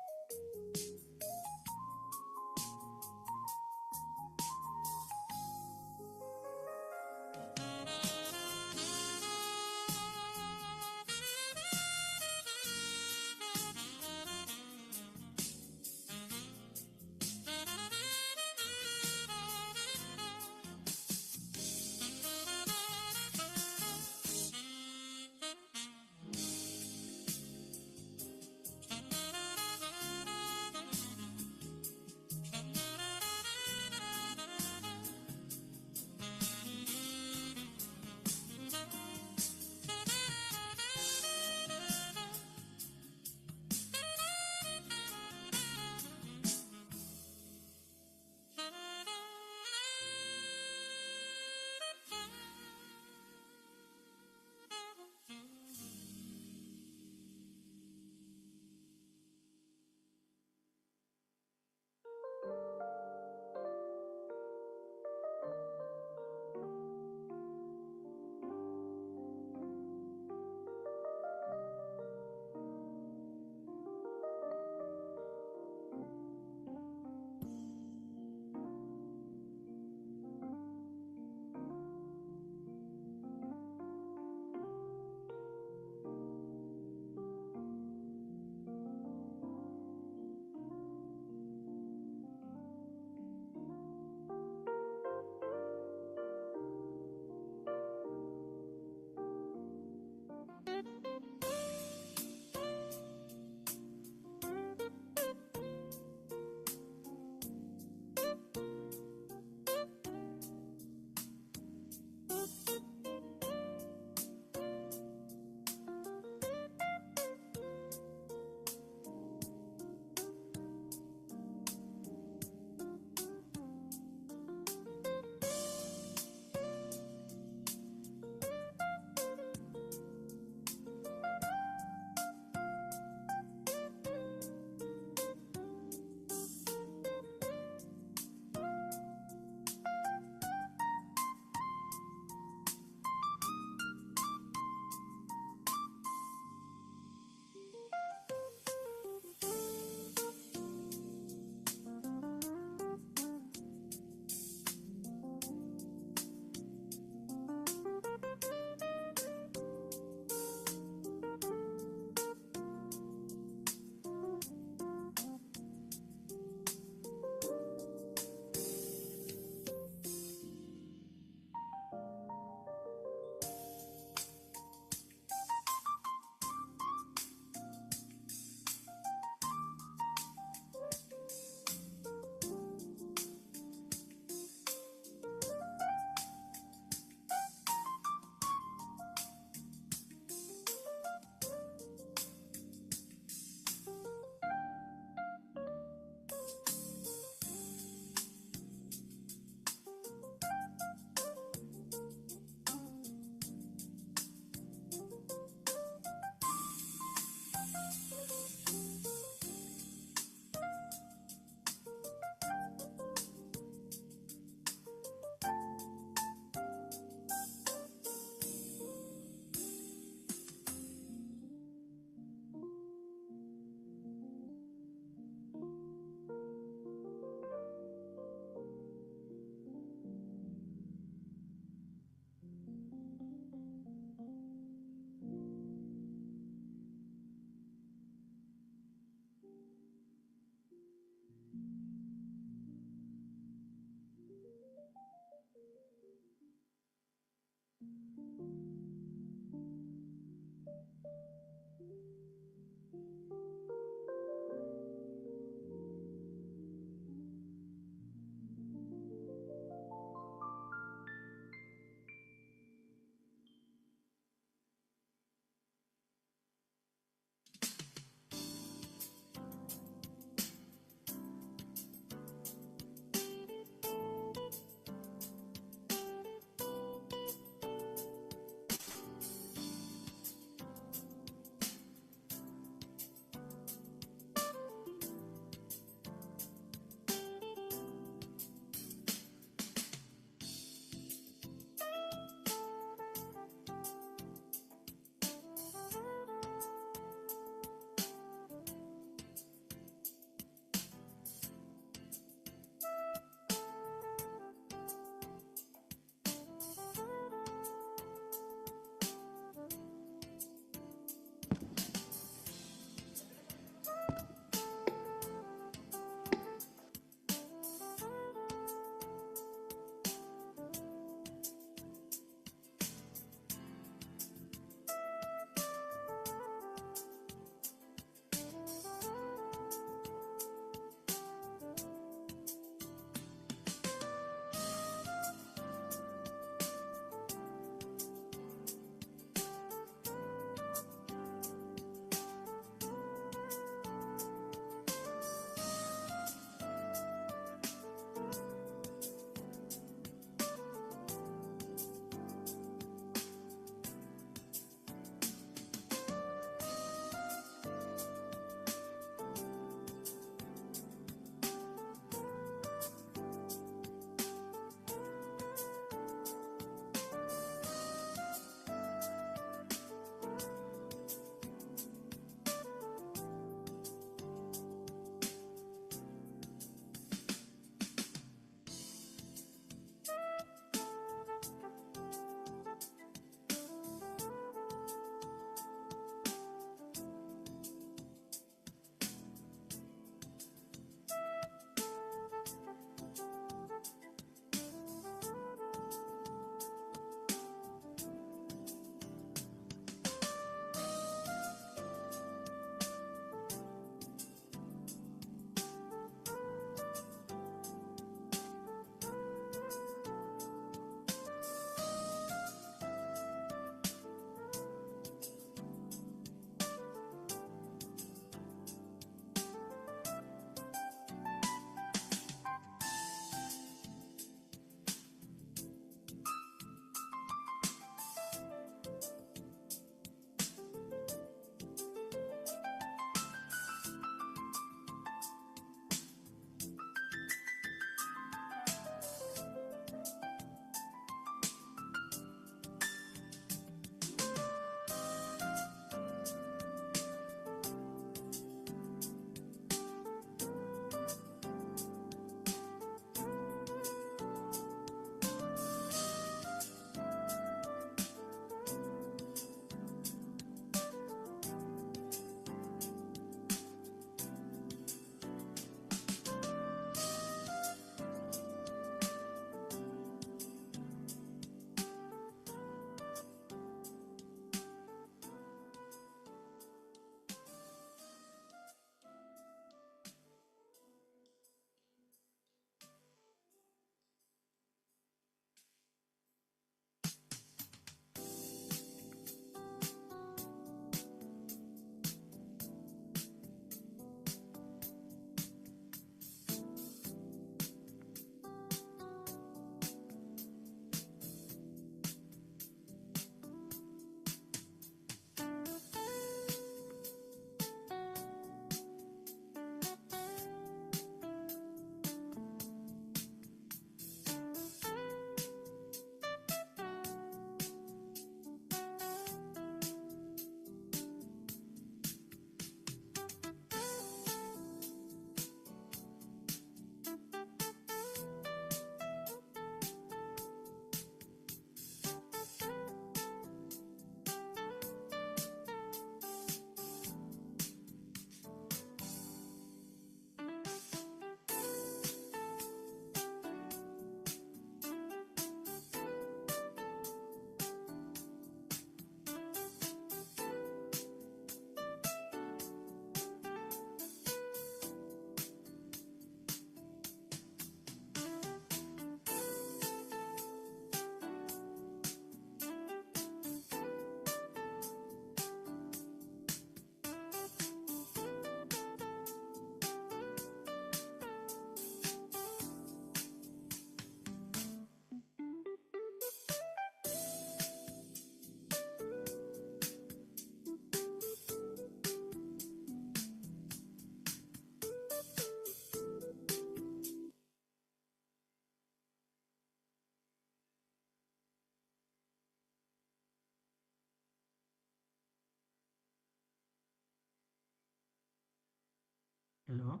Hello.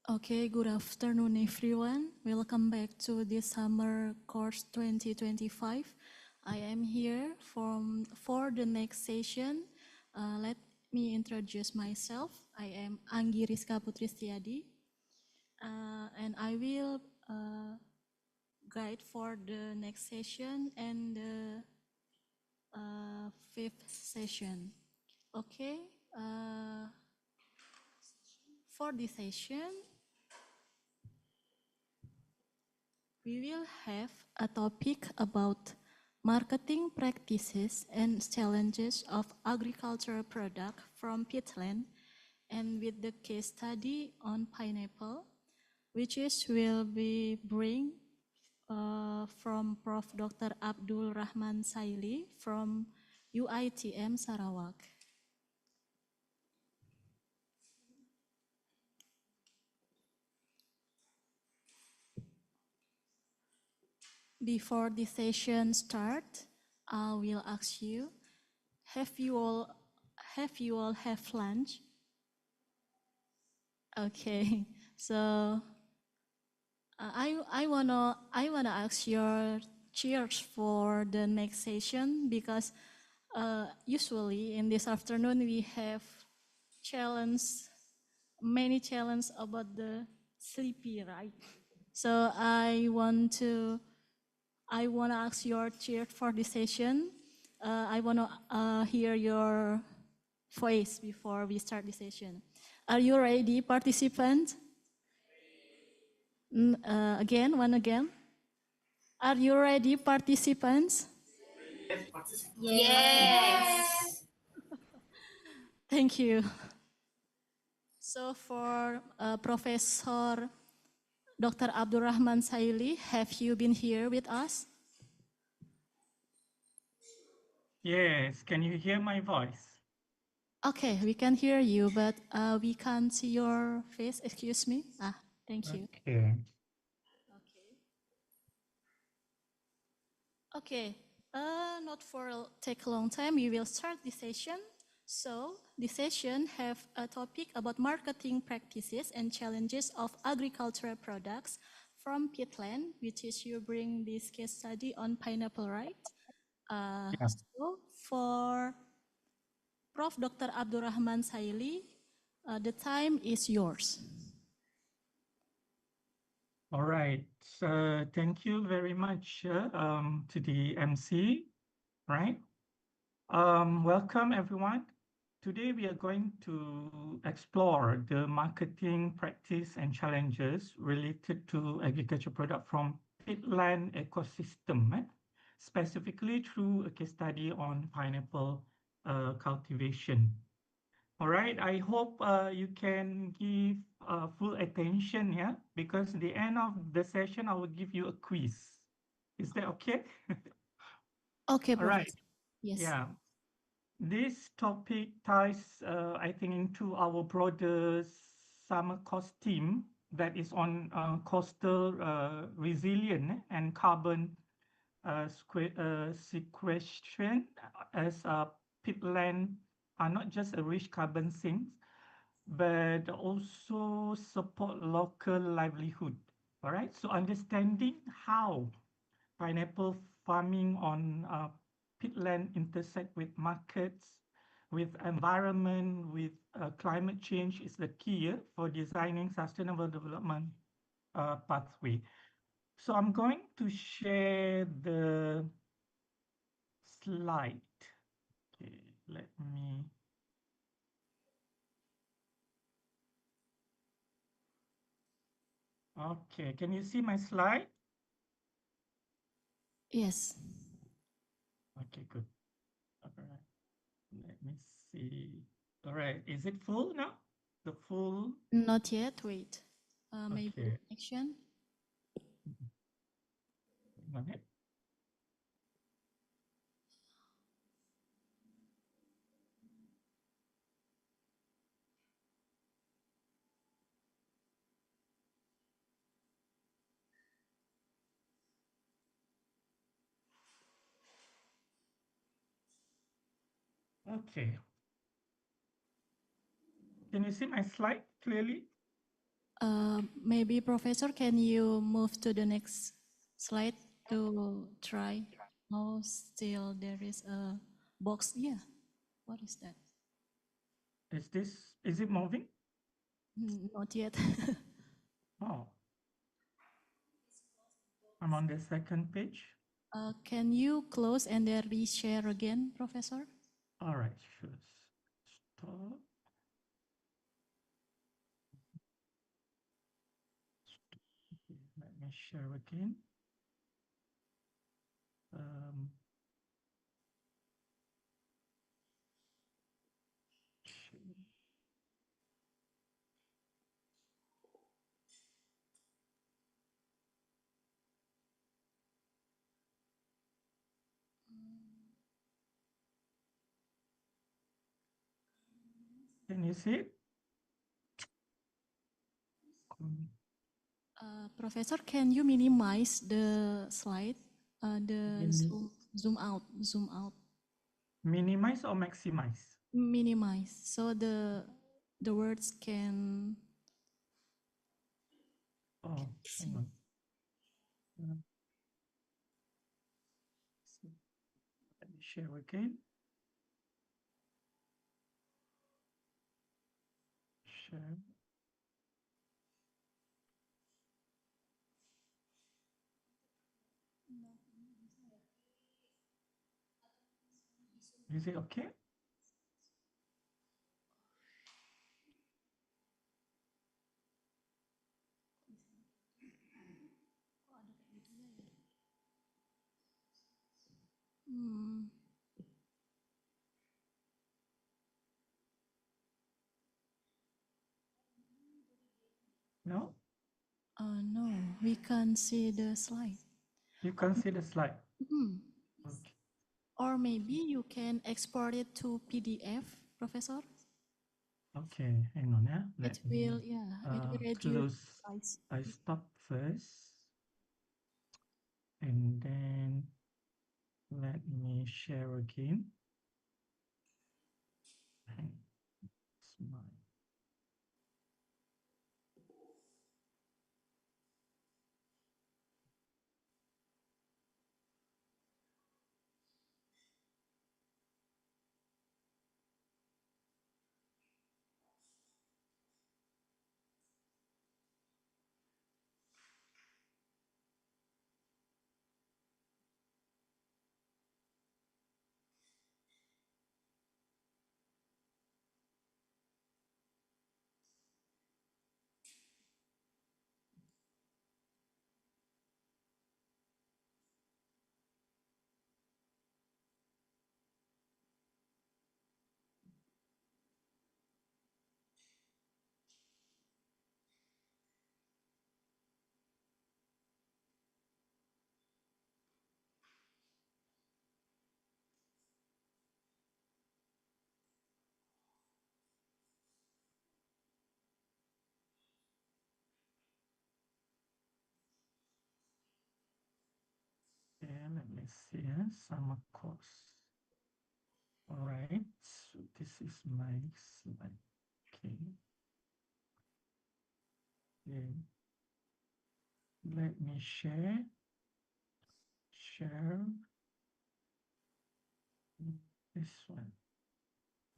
Okay, good afternoon, everyone. Welcome back to the summer course 2025. I am here for the next session. Let me introduce myself. I am Anggi Rizka Putristiadi, and I will guide for the next session and the fifth session. Okay, for this session, we will have a topic about marketing practices and challenges of agricultural product from peatland, and with the case study on pineapple, which will be bring from Prof. Dr. Abdul Rahman Saili from UITM Sarawak. Before the session start, I will ask you, have you all have lunch? Okay, so I wanna ask your cheers for the next session, because usually in this afternoon we have many challenges about the sleepy, right? So I want to ask your cheer for this session. I want to hear your voice before we start the session. Are you ready, participants? Again. Are you ready, participants? Yes. Thank you. So for Professor Dr. Abdul Rahman Saili, have you been here with us? Yes, can you hear my voice? Okay, we can hear you, but we can't see your face. Excuse me. Thank you. Okay. Okay, not for take a long time. We will start the session. So the session have a topic about marketing practices and challenges of agricultural products from peatland, which is you bring this case study on pineapple, right? So for Prof. Dr. Abdul Rahman Saili, the time is yours. All right. So thank you very much to the MC. Right. Welcome everyone. Today we are going to explore the marketing practice and challenges related to agriculture product from peatland ecosystem, specifically through a case study on pineapple cultivation. All right, I hope you can give full attention, yeah, because at the end of the session, I will give you a quiz. Is that okay? Okay, All right. Yes. Yeah. This topic ties, I think, into our broader summer course team that is on coastal resilience and carbon sequestration, as peatland are not just a rich carbon sinks, but also support local livelihood. All right, so understanding how pineapple farming on peatland intersect with markets, with environment, with climate change is the key for designing sustainable development pathway. So I'm going to share the slide. Okay, let me. Okay, can you see my slide? Yes. Okay, good. All right, let me see. All right, is it full now? The full? Not yet. Wait. Maybe Okay. connection. One minute. Okay. Can you see my slide clearly? Maybe Professor, can you move to the next slide to try? Oh, still there is a box. Yeah. What is that? Is it moving? Not yet. Oh. I'm on the second page. Can you close and then reshare again, Professor? All right, sure. Stop. Okay, let me share again. Can you see it? Professor, can you minimize the slide? The zoom out, zoom out. Minimize or maximize? Minimize, so the words can. Oh, hang on. Let me share again. Share. Is it okay? No? No, we can't see the slide. You can't see the slide. Okay. Or maybe you can export it to PDF, Professor. Okay, hang on. It will, yeah, it will reduce close. size. I stop first. And then let me share again. Smile. see, summer course. All right, so this is my slide. Okay. Okay. Let me share. This one.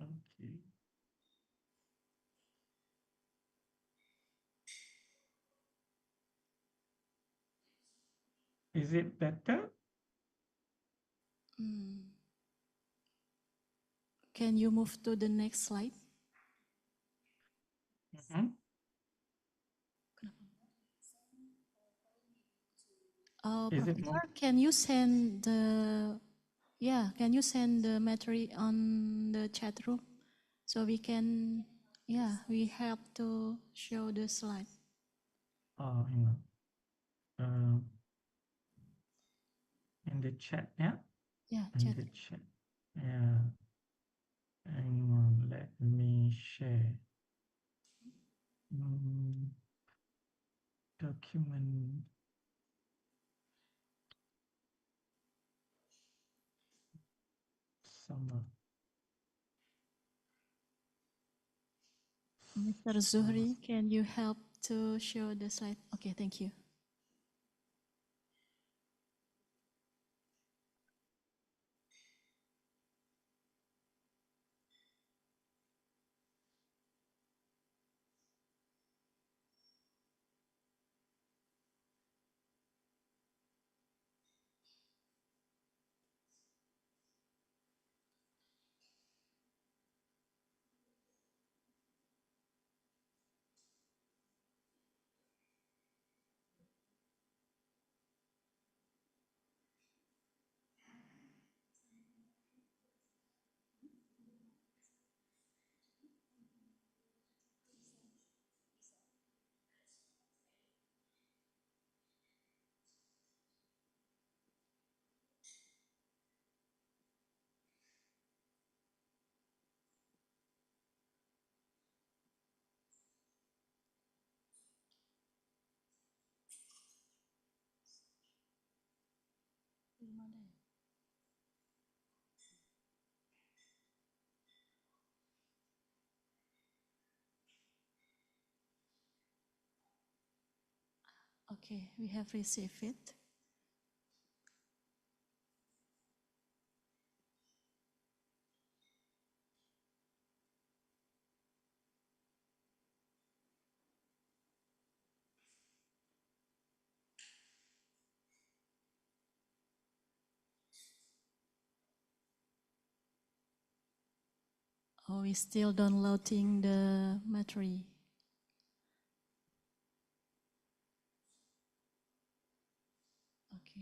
Okay. Is it better? Can you move to the next slide? Is it more? Professor, can you send can you send the material on the chat room so we can, we have to show the slide. Oh, hang on. In the chat, yeah? Yeah, In chat. the chat. Yeah. Hang on, let me share. Document. Summer. Mr. Zuhri, can you help to show the slide? Okay, thank you. Okay, we have received it. Oh, we still downloading the material. Okay.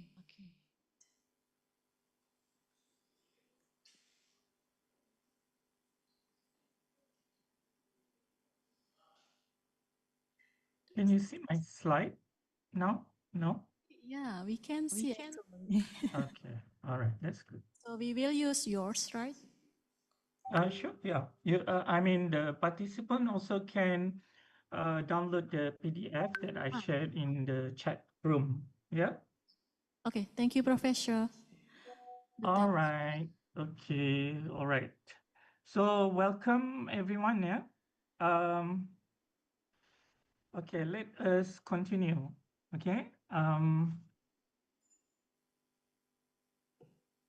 Can you see my slide now? No? Yeah, we can see actually. Okay. All right. That's good. So we will use yours, right? Sure. Yeah. I mean, the participant also can download the PDF that I shared in the chat room. Yeah. Okay, thank you, Professor. All right. Okay. All right. So welcome everyone. Yeah. Okay. Let us continue. Okay.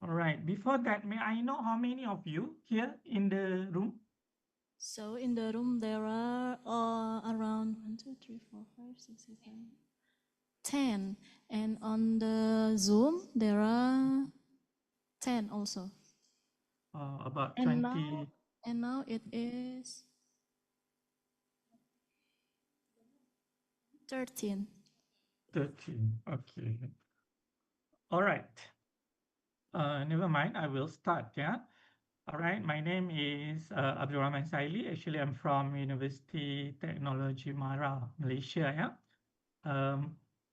All right. Before that, may I know how many of you here in the room? So in the room there are around 1, 2, 3, 4, 5, 6, 7, 10, and on the Zoom there are 10 also. About And 20. now it is 13. 13. Okay. All right. Never mind. I will start. Yeah. All right. My name is Abdurrahman Saili. Actually, I'm from University Technology Mara, Malaysia. Yeah.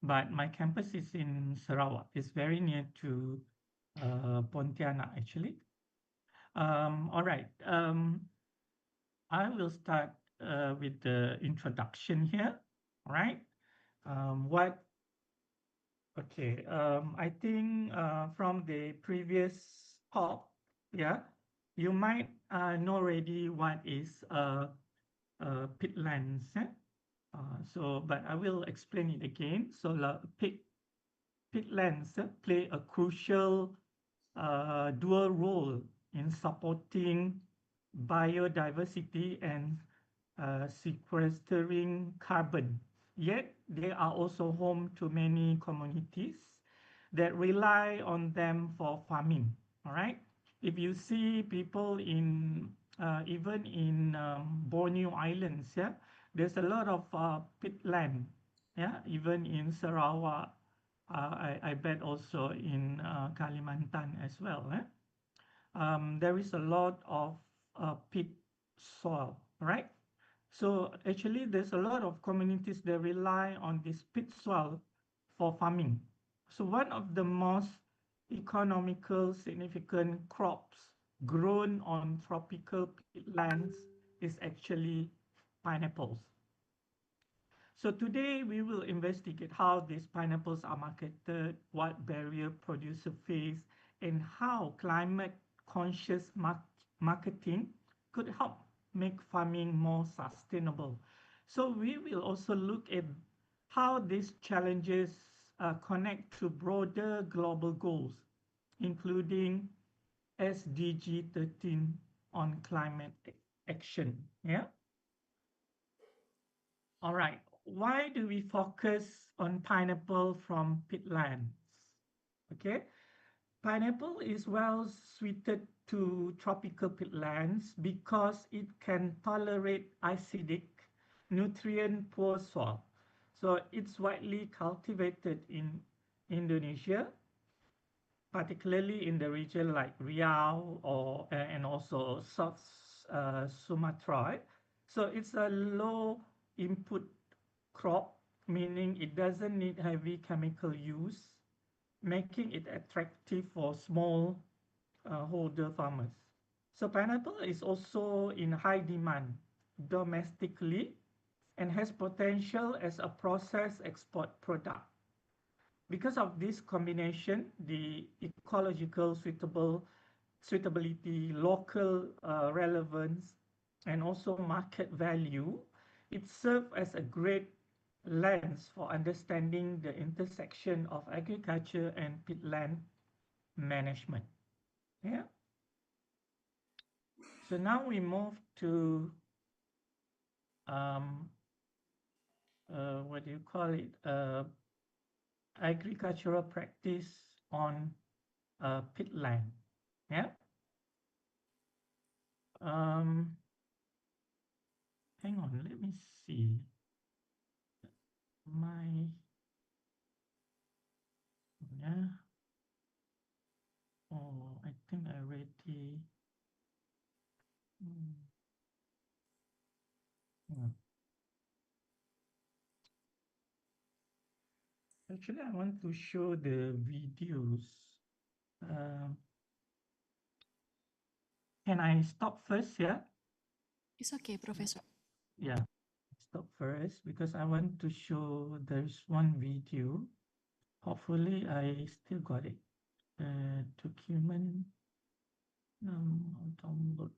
But my campus is in Sarawak. It's very near to Pontianak, actually. All right. I will start with the introduction here. All right. What Okay, I think from the previous talk, yeah, you might know already what is peatlands. But I will explain it again. So, peatlands play a crucial dual role in supporting biodiversity and sequestering carbon. Yet, they are also home to many communities that rely on them for farming. All right. If you see people in even in Borneo Islands, yeah, there's a lot of peatland. Yeah, even in Sarawak, I bet also in Kalimantan as well. There is a lot of peat soil, right? So actually, there's a lot of communities that rely on this peat soil for farming. So one of the most economical significant crops grown on tropical peatlands is actually pineapples. So today we will investigate how these pineapples are marketed, what barrier producers face, and how climate conscious marketing could help make farming more sustainable. So we will also look at how these challenges connect to broader global goals, including SDG 13 on climate action. Yeah. All right. Why do we focus on pineapple from peatlands? Okay. Pineapple is well suited to tropical peatlands because it can tolerate acidic, nutrient-poor soil. So it's widely cultivated in Indonesia, particularly in the region like Riau or and also South Sumatra. So it's a low input crop, meaning it doesn't need heavy chemical use, making it attractive for small holder farmers. So pineapple is also in high demand domestically and has potential as a processed export product. Because of this combination, the ecological suitability, local relevance, and also market value, it serves as a great lens for understanding the intersection of agriculture and peatland management. Yeah. So now we move to what do you call it? Agricultural practice on peatland. Yeah. Hang on, let me see. Yeah. Oh, I think I already. Actually, I want to show the videos. Can I stop first? Yeah. It's okay, Professor. Yeah. Stop first because I want to show there's one video. Hopefully, I still got it. Document download.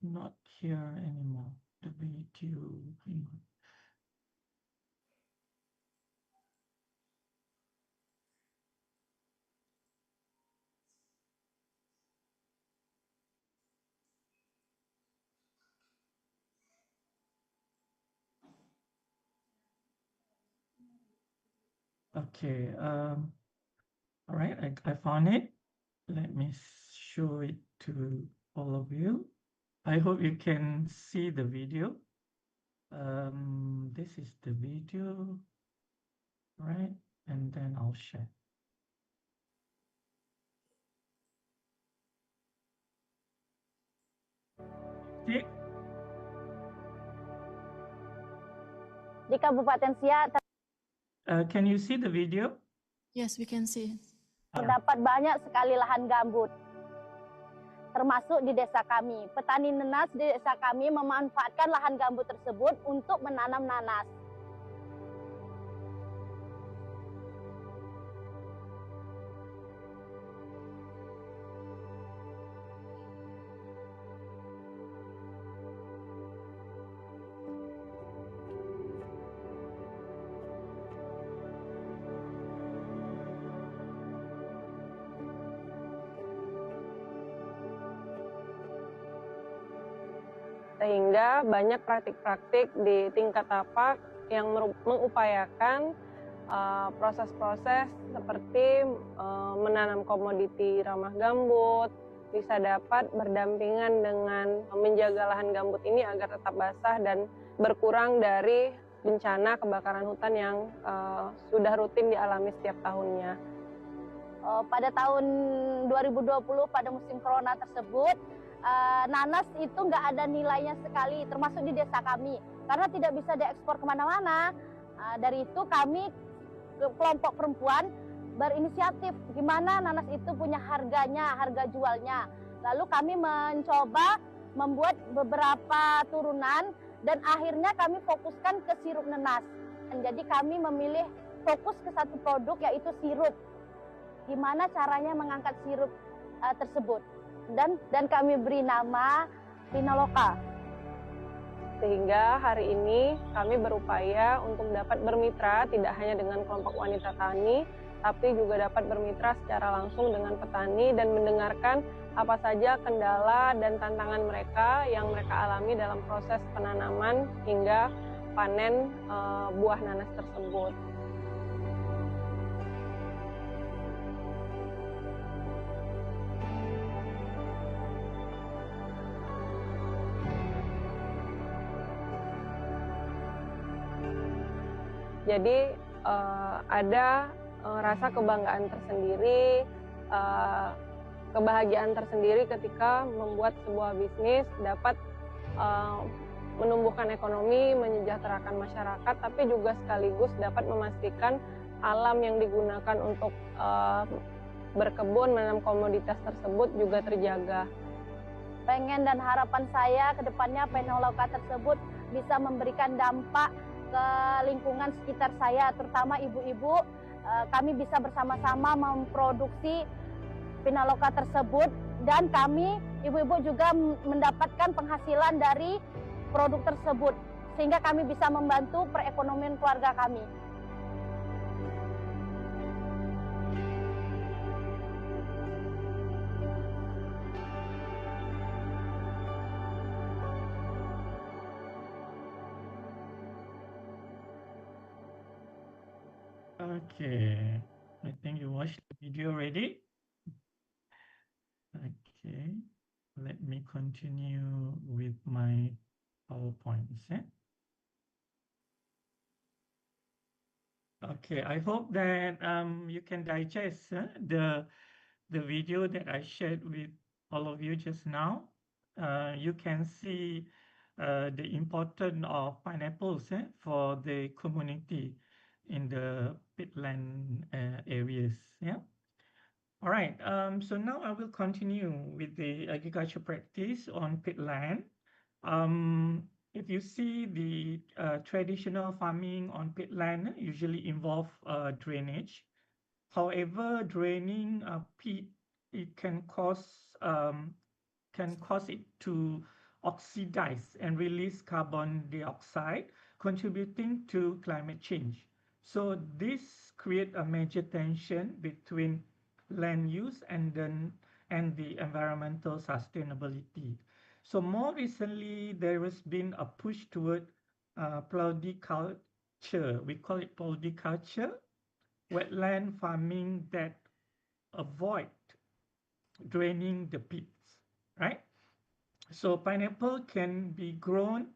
not here anymore. The video. Hang on. Okay. All right. I found it. Let me show it to all of you. I hope you can see the video. This is the video, right? And then I'll share. See? Di Kabupaten Siak Can you see the video? Yes, we can see. terdapat banyak sekali lahan gambut, termasuk di desa kami. Petani nanas di desa kami memanfaatkan lahan gambut tersebut untuk menanam nanas. Sehingga banyak praktik-praktik di tingkat tapak yang mengupayakan proses-proses seperti menanam komoditi ramah gambut, bisa dapat berdampingan dengan menjaga lahan gambut ini agar tetap basah dan berkurang dari bencana kebakaran hutan yang sudah rutin dialami setiap tahunnya. Pada tahun 2020 pada musim corona tersebut, nanas itu nggak ada nilainya sekali, termasuk di desa kami, karena tidak bisa diekspor kemana-mana. Dari itu kami, kelompok perempuan, berinisiatif gimana nanas itu punya harganya, harga jualnya. Lalu kami mencoba membuat beberapa turunan dan akhirnya kami fokuskan ke sirup nanas. Jadi kami memilih fokus ke satu produk yaitu sirup. Gimana caranya mengangkat sirup tersebut. Dan kami beri nama Pinaloka. Sehingga hari ini kami berupaya untuk dapat bermitra tidak hanya dengan kelompok wanita tani, tapi juga dapat bermitra secara langsung dengan petani dan mendengarkan apa saja kendala dan tantangan mereka yang mereka alami dalam proses penanaman hingga panen buah nanas tersebut. Jadi ada rasa kebanggaan tersendiri, kebahagiaan tersendiri ketika membuat sebuah bisnis dapat menumbuhkan ekonomi, menyejahterakan masyarakat, tapi juga sekaligus dapat memastikan alam yang digunakan untuk berkebun, menanam komoditas tersebut juga terjaga. Pengen dan harapan saya ke depannya Pinaloka tersebut bisa memberikan dampak ke lingkungan sekitar saya, terutama ibu-ibu. Kami bisa bersama-sama memproduksi Pinaloka tersebut dan kami, ibu-ibu juga mendapatkan penghasilan dari produk tersebut, sehingga kami bisa membantu perekonomian keluarga kami. Okay, I think you watched the video already. Okay, let me continue with my PowerPoints. Okay, I hope that you can digest the video that I shared with all of you just now. You can see the importance of pineapples for the community in the peatland areas. Yeah. All right. So now I will continue with the agriculture practice on peatland. If you see the traditional farming on peatland usually involve drainage. However, draining peat it can cause it to oxidize and release carbon dioxide, contributing to climate change. So this create a major tension between land use and the environmental sustainability. So more recently, there has been a push toward culture. We call it culture, wetland farming that avoid draining the pits, right? So pineapple can be grown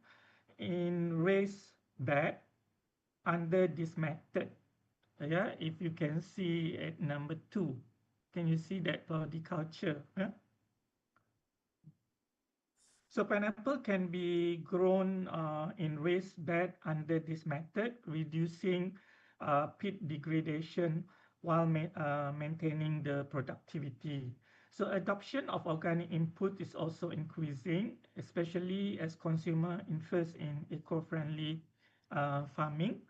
in raised bed under this method. Yeah, if you can see at number 2, can you see that horticulture? Yeah? So pineapple can be grown in raised bed under this method, reducing peat degradation while maintaining the productivity. So adoption of organic input is also increasing, especially as consumer interest in eco-friendly farming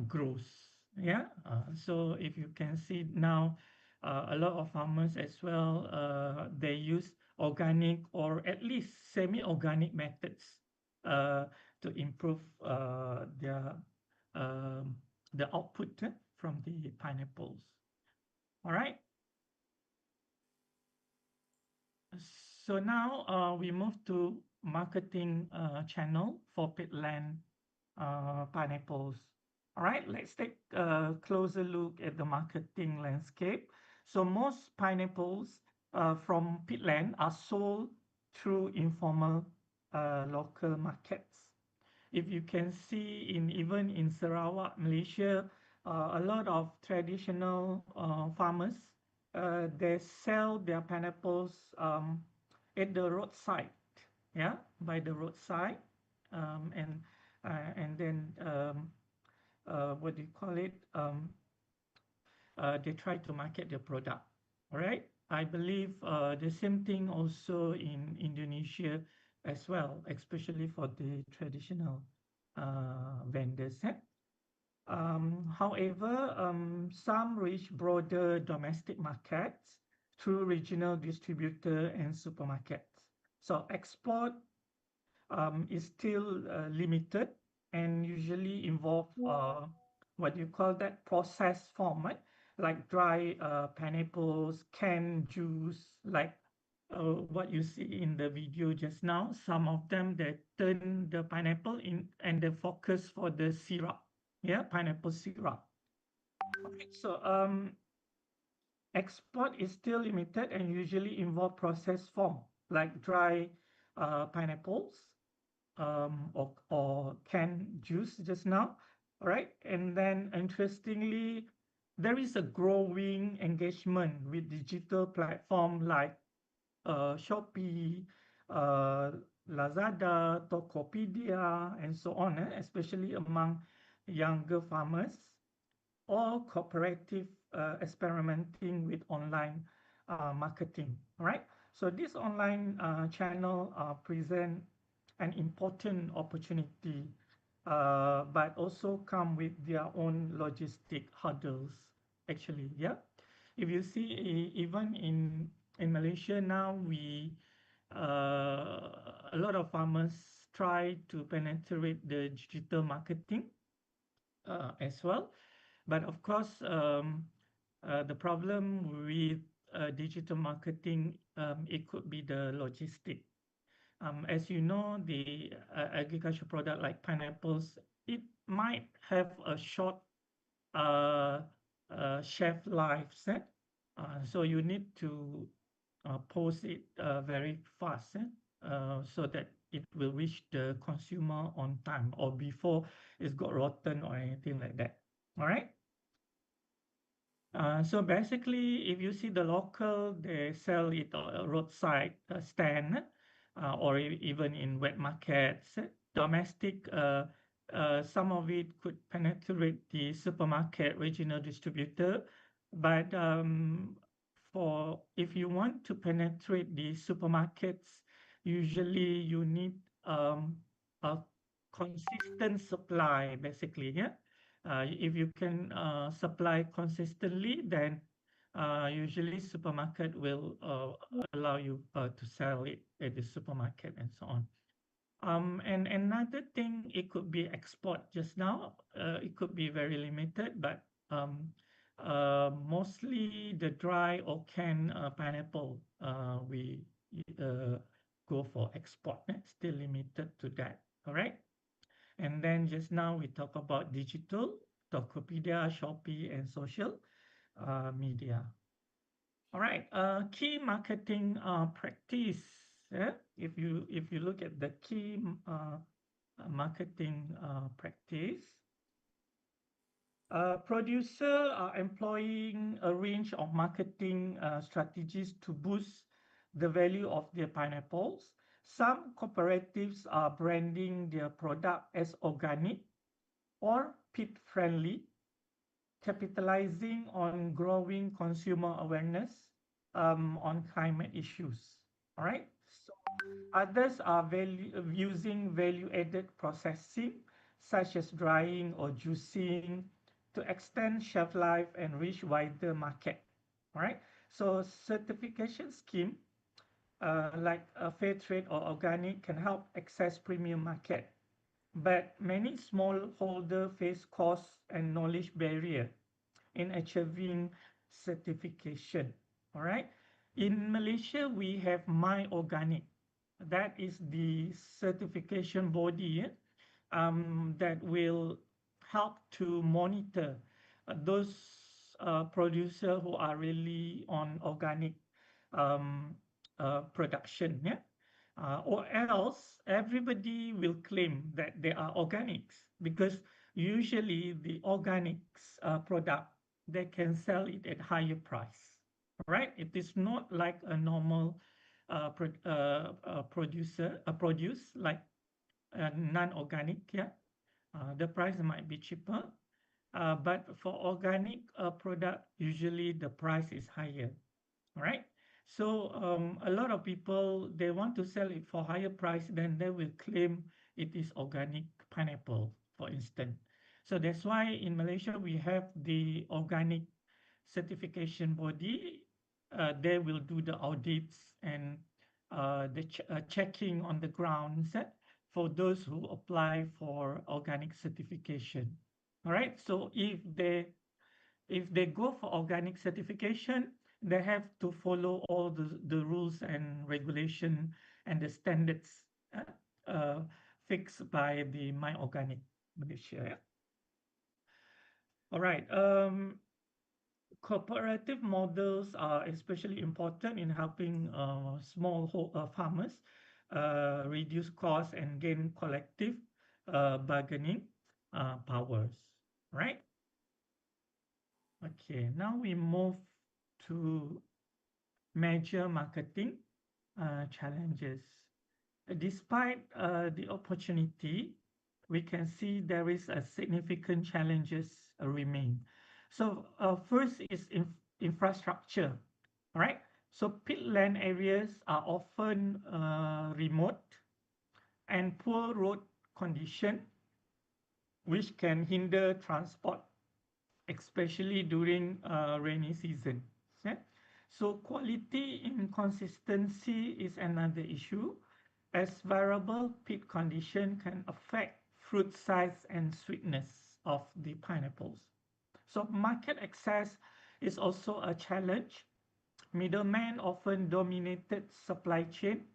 grows. Yeah. So if you can see now, a lot of farmers as well, they use organic or at least semi-organic methods to improve the output from the pineapples. All right. So now we move to marketing channel for peatland pineapples. All right, let's take a closer look at the marketing landscape. So most pineapples from peatland are sold through informal local markets. If you can see even in Sarawak, Malaysia, a lot of traditional farmers, they sell their pineapples at the roadside, yeah, by the roadside, and then what do you call it? They try to market their product. All right. I believe the same thing also in Indonesia as well, especially for the traditional vendors. However, some reach broader domestic markets through regional distributor and supermarkets. So export is still limited and usually involve what you call that processed form, right? Like dry pineapples, canned juice, like what you see in the video just now. Some of them, they turn the pineapple in and they focus for the syrup, yeah, pineapple syrup. Okay, so export is still limited and usually involve processed form like dry pineapples or canned juice just now. All right. And then interestingly, there is a growing engagement with digital platform like Shopee, uh, Lazada, Tokopedia, and so on, especially among younger farmers or cooperative experimenting with online marketing, right? So this online channel present an important opportunity, but also come with their own logistic hurdles, actually, yeah. If you see, even in Malaysia now, a lot of farmers try to penetrate the digital marketing as well. But of course, the problem with digital marketing, it could be the logistic. As you know, the agricultural product like pineapples, it might have a short uh, shelf life set. So you need to post it very fast so that it will reach the consumer on time or before it's got rotten or anything like that. All right. So basically, if you see the local, they sell it on a roadside stand or even in wet markets. Domestic, some of it could penetrate the supermarket regional distributor, but for if you want to penetrate the supermarkets, usually you need a consistent supply, basically, yeah. If you can supply consistently, then Usually supermarket will allow you to sell it at the supermarket and so on. And another thing, it could be export just now. It could be very limited, but mostly the dry or canned pineapple, we go for export. Still limited to that. All right. And then just now we talk about digital, Tokopedia, Shopee, and social media. All right. Key marketing practice. Yeah? If you look at the key marketing practice, producers are employing a range of marketing strategies to boost the value of their pineapples. Some cooperatives are branding their product as organic or peat friendly, capitalizing on growing consumer awareness on climate issues. All right. So others are using value-added processing, such as drying or juicing, to extend shelf life and reach wider market. All right. So certification scheme like fair trade or organic can help access premium market. But many smallholder face cost and knowledge barrier in achieving certification. All right. In Malaysia, we have My Organic. That is the certification body that will help to monitor those producers who are really on organic production. Yeah. Or else everybody will claim that they are organics, because usually the organics product, they can sell it at higher price, right? It is not like a normal produce like non-organic. Yeah, the price might be cheaper, but for organic product, usually the price is higher. All right. So a lot of people, they want to sell it for higher price, then they will claim it is organic pineapple, for instance. So that's why in Malaysia we have the organic certification body. They will do the audits and the checking on the grounds for those who apply for organic certification. All right. So if they go for organic certification, they have to follow all the rules and regulation and the standards fixed by the My Organic Malaysia. Yeah? All right. Cooperative models are especially important in helping small farmers reduce costs and gain collective bargaining powers. Right. Okay, now we move to major marketing challenges. Despite the opportunity, we can see there is a significant challenges remain. So first is infrastructure, all right? So peatland areas are often remote and poor road condition, which can hinder transport, especially during rainy season. Yeah? So quality inconsistency is another issue, as variable peat condition can affect fruit size and sweetness of the pineapples. So market access is also a challenge. Middlemen often dominated supply chain,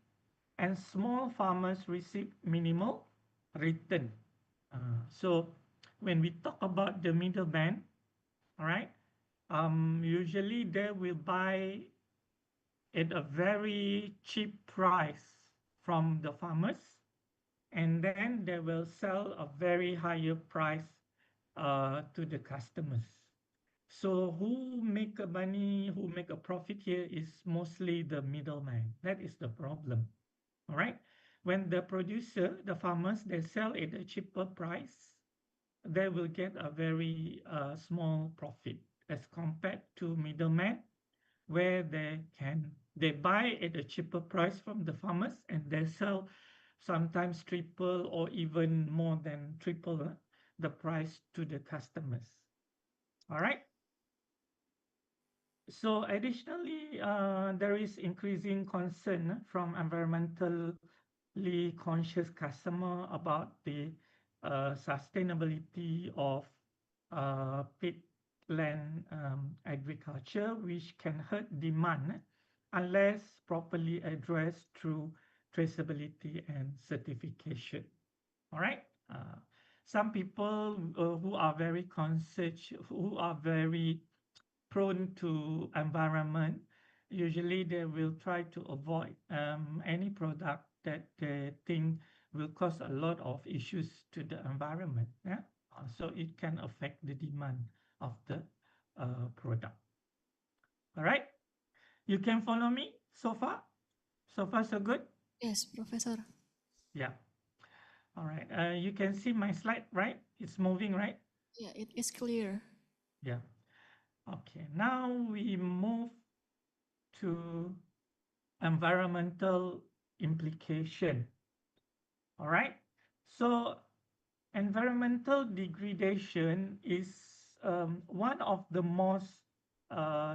and small farmers receive minimal return. So when we talk about the middleman, all right, usually they will buy at a very cheap price from the farmers, and then they will sell a very higher price to the customers. So who make a money, who make a profit here is mostly the middleman. That is the problem. All right. When the producer, the farmers, they sell at a cheaper price, they will get a very small profit as compared to middlemen, where they buy at a cheaper price from the farmers and they sell sometimes triple or even more than triple the price to the customers. All right. So additionally, there is increasing concern from environmentally conscious customer about the sustainability of peatland agriculture, which can hurt demand unless properly addressed through traceability and certification. All right. Some people who are very conscious, who are very prone to environment, usually they will try to avoid any product that they think will cause a lot of issues to the environment. Yeah, so it can affect the demand of the product. All right, you can follow me so far. So far, so good. Yes, Professor. Yeah. All right. You can see my slide, right? It's moving, right? Yeah, it is clear. Yeah. Okay. Now we move to environmental implication. All right. So environmental degradation is one of the most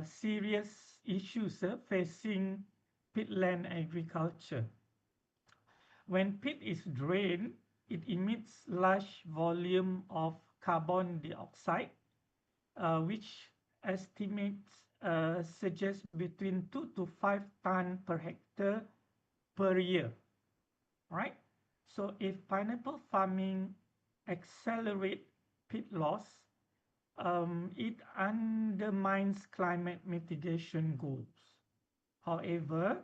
serious issues facing peatland agriculture. When peat is drained, it emits large volume of carbon dioxide, which estimates suggest between 2 to 5 ton per hectare per year, right? So if pineapple farming accelerate peat loss, it undermines climate mitigation goals. However,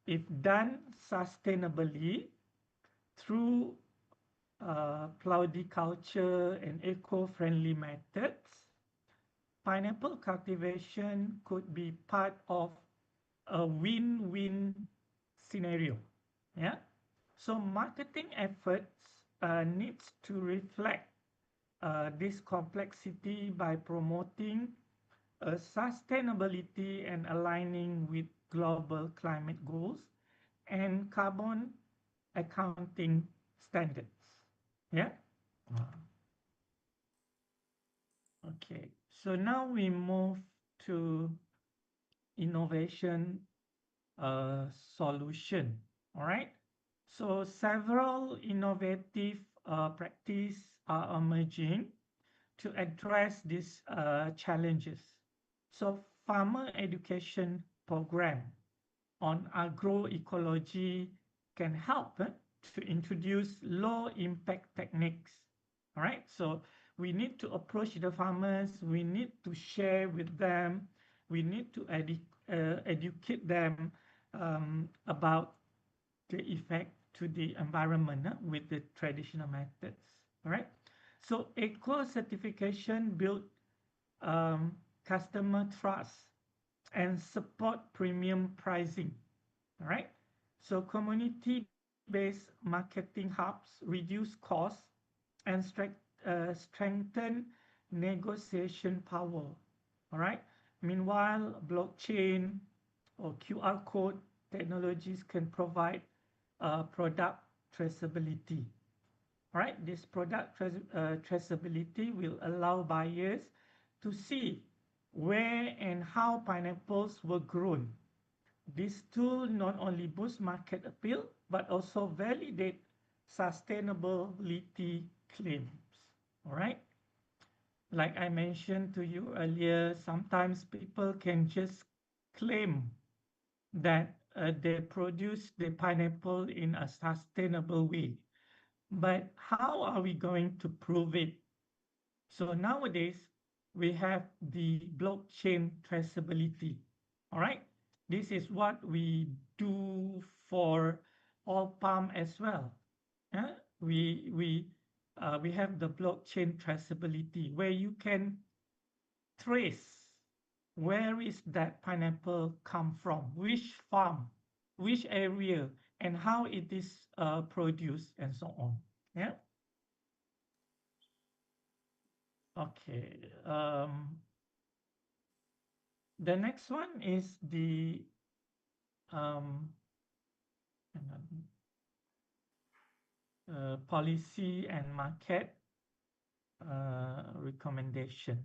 if done sustainably through culture and eco-friendly methods, pineapple cultivation could be part of a win-win scenario. Yeah. So marketing efforts needs to reflect this complexity by promoting sustainability and aligning with global climate goals and carbon accounting standards. Yeah. Okay. So now we move to innovation solution. All right. So several innovative practices are emerging to address these challenges. So farmer education program on agroecology can help to introduce low impact techniques. All right. So we need to approach the farmers. We need to share with them. We need to educate them about the effect to the environment with the traditional methods. All right. So eco certification build customer trust and support premium pricing. All right. So community-based marketing hubs reduce costs and strengthen negotiation power. All right. Meanwhile, blockchain or QR code technologies can provide product traceability. All right. This product traceability will allow buyers to see where and how pineapples were grown. This tool not only boosts market appeal, but also validate sustainability claims. All right. Like I mentioned to you earlier, sometimes people can just claim that they produce the pineapple in a sustainable way. But how are we going to prove it? So nowadays, we have the blockchain traceability. All right. This is what we do for all palm as well. We have the blockchain traceability where you can trace where is that pineapple come from, which farm, which area, and how it is produced, and so on. Yeah. Okay. The next one is the policy and market recommendation.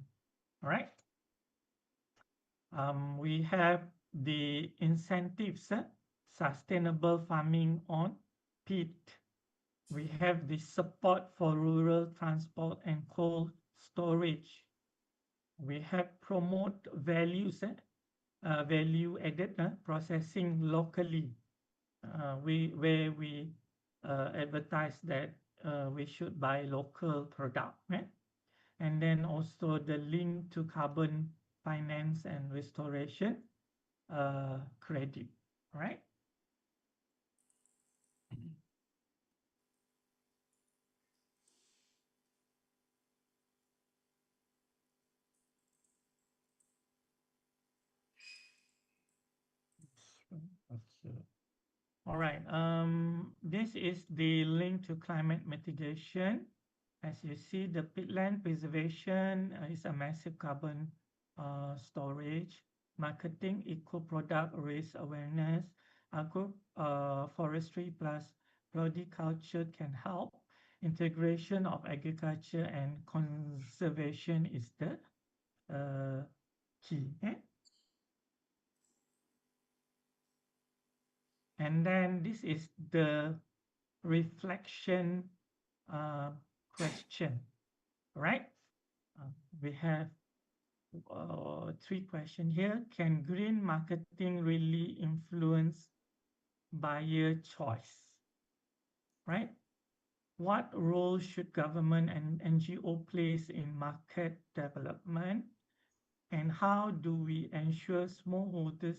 All right. We have the incentives, sustainable farming on peat. We have the support for rural transport and cold storage. We have promote values, value added processing locally. Where we advertise that we should buy local product. And then also the link to carbon finance and restoration credit, right? Okay. All right. This is the link to climate mitigation. As you see, the peatland preservation is a massive carbon storage, marketing, eco-product risk awareness, forestry plus floriculture can help. Integration of agriculture and conservation is the key. And then this is the reflection question, right? We have 3 questions here. Can green marketing really influence buyer choice, right? What role should government and NGO plays in market development? And how do we ensure smallholders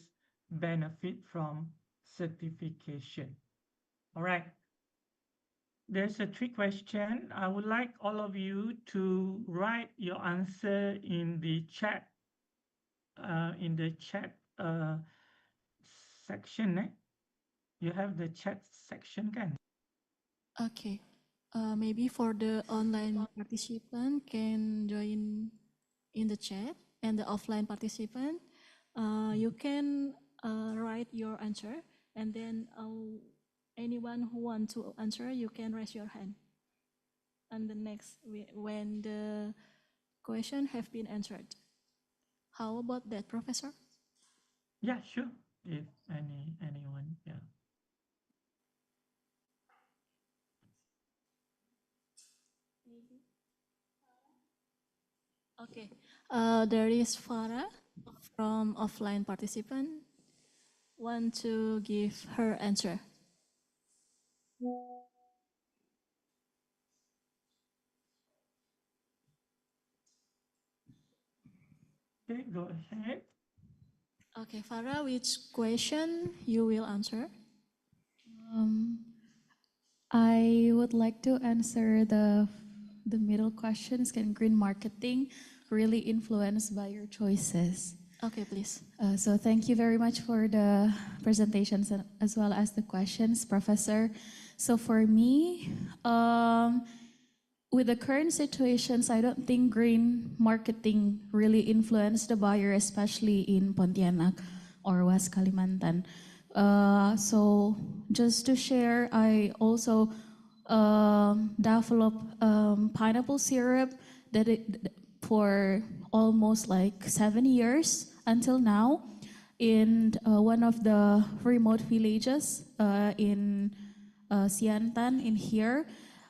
benefit from certification? All right. There's a 3 question. I would like all of you to write your answer in the chat. Section. You have the chat section, kan? Okay. Maybe for the online participant can join in the chat, and the offline participant, you can write your answer, and then anyone who want to answer, you can raise your hand. And the next, when the question have been answered. How about that, Professor? Yeah, sure. If anyone, yeah. Okay. There is Farah from offline participant. Want to give her answer. Okay, go ahead. Okay, Farah, which question you will answer? I would like to answer the middle questions. Can green marketing really influence buyer choices? Okay, please. So thank you very much for the presentations as well as the questions, Professor. So for me, with the current situations, I don't think green marketing really influenced the buyer, especially in Pontianak or West Kalimantan. So just to share, I also developed pineapple syrup for almost like 7 years until now in one of the remote villages in Siantan in here.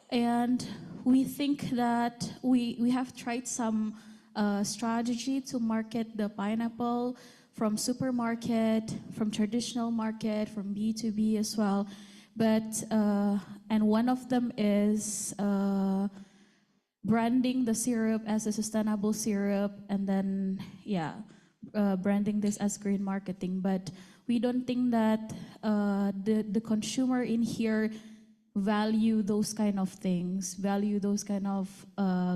And we think that we have tried some strategy to market the pineapple from supermarket, from traditional market, from B2B as well. But, and one of them is branding the syrup as a sustainable syrup, and then, yeah, branding this as green marketing. But we don't think that the consumer in here value those kind of things, value those kind of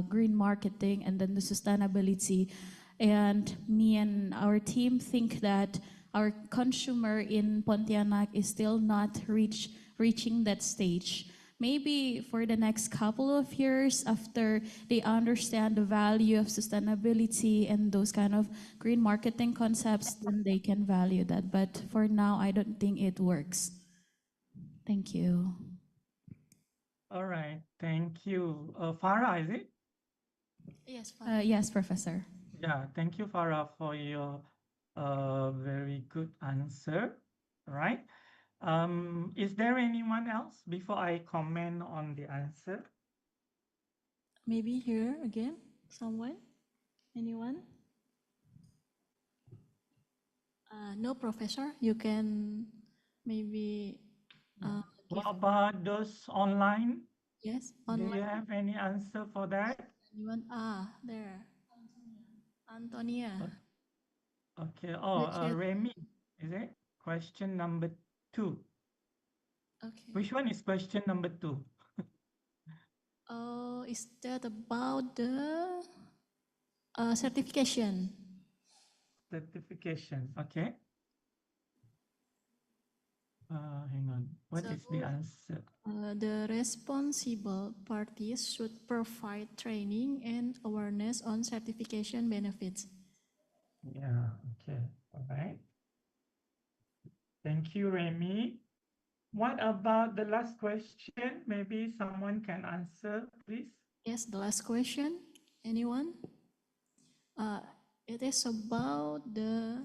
green marketing and then the sustainability. And me and our team think that our consumer in Pontianak is still not reaching that stage. Maybe for the next couple of years, after they understand the value of sustainability and those kind of green marketing concepts, then they can value that. But for now, I don't think it works. Thank you. All right, thank you. Farah, is it? Yes, Yes, Professor. Yeah, thank you, Farah, for your Very good answer, right? Is there anyone else before I comment on the answer? Maybe here again, someone? Anyone? No, Professor. You can maybe. What about those online? Yes, Do you online. have any answer for that? Anyone? There. Antonia. Okay. The chat. Remy, is it? Question number 2. Okay. Which one is question number 2? Is that about the certification? Certification. Okay. Hang on. What is the answer? The responsible parties should provide training and awareness on certification benefits. Yeah. Okay. All right. Thank you, Remy. What about the last question? Maybe someone can answer, please. Yes, the last question. Anyone? It is about the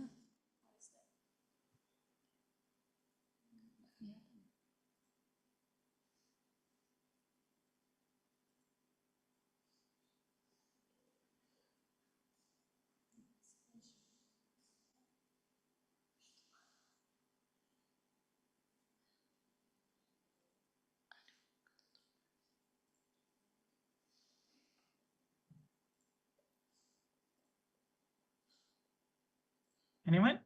Anyone?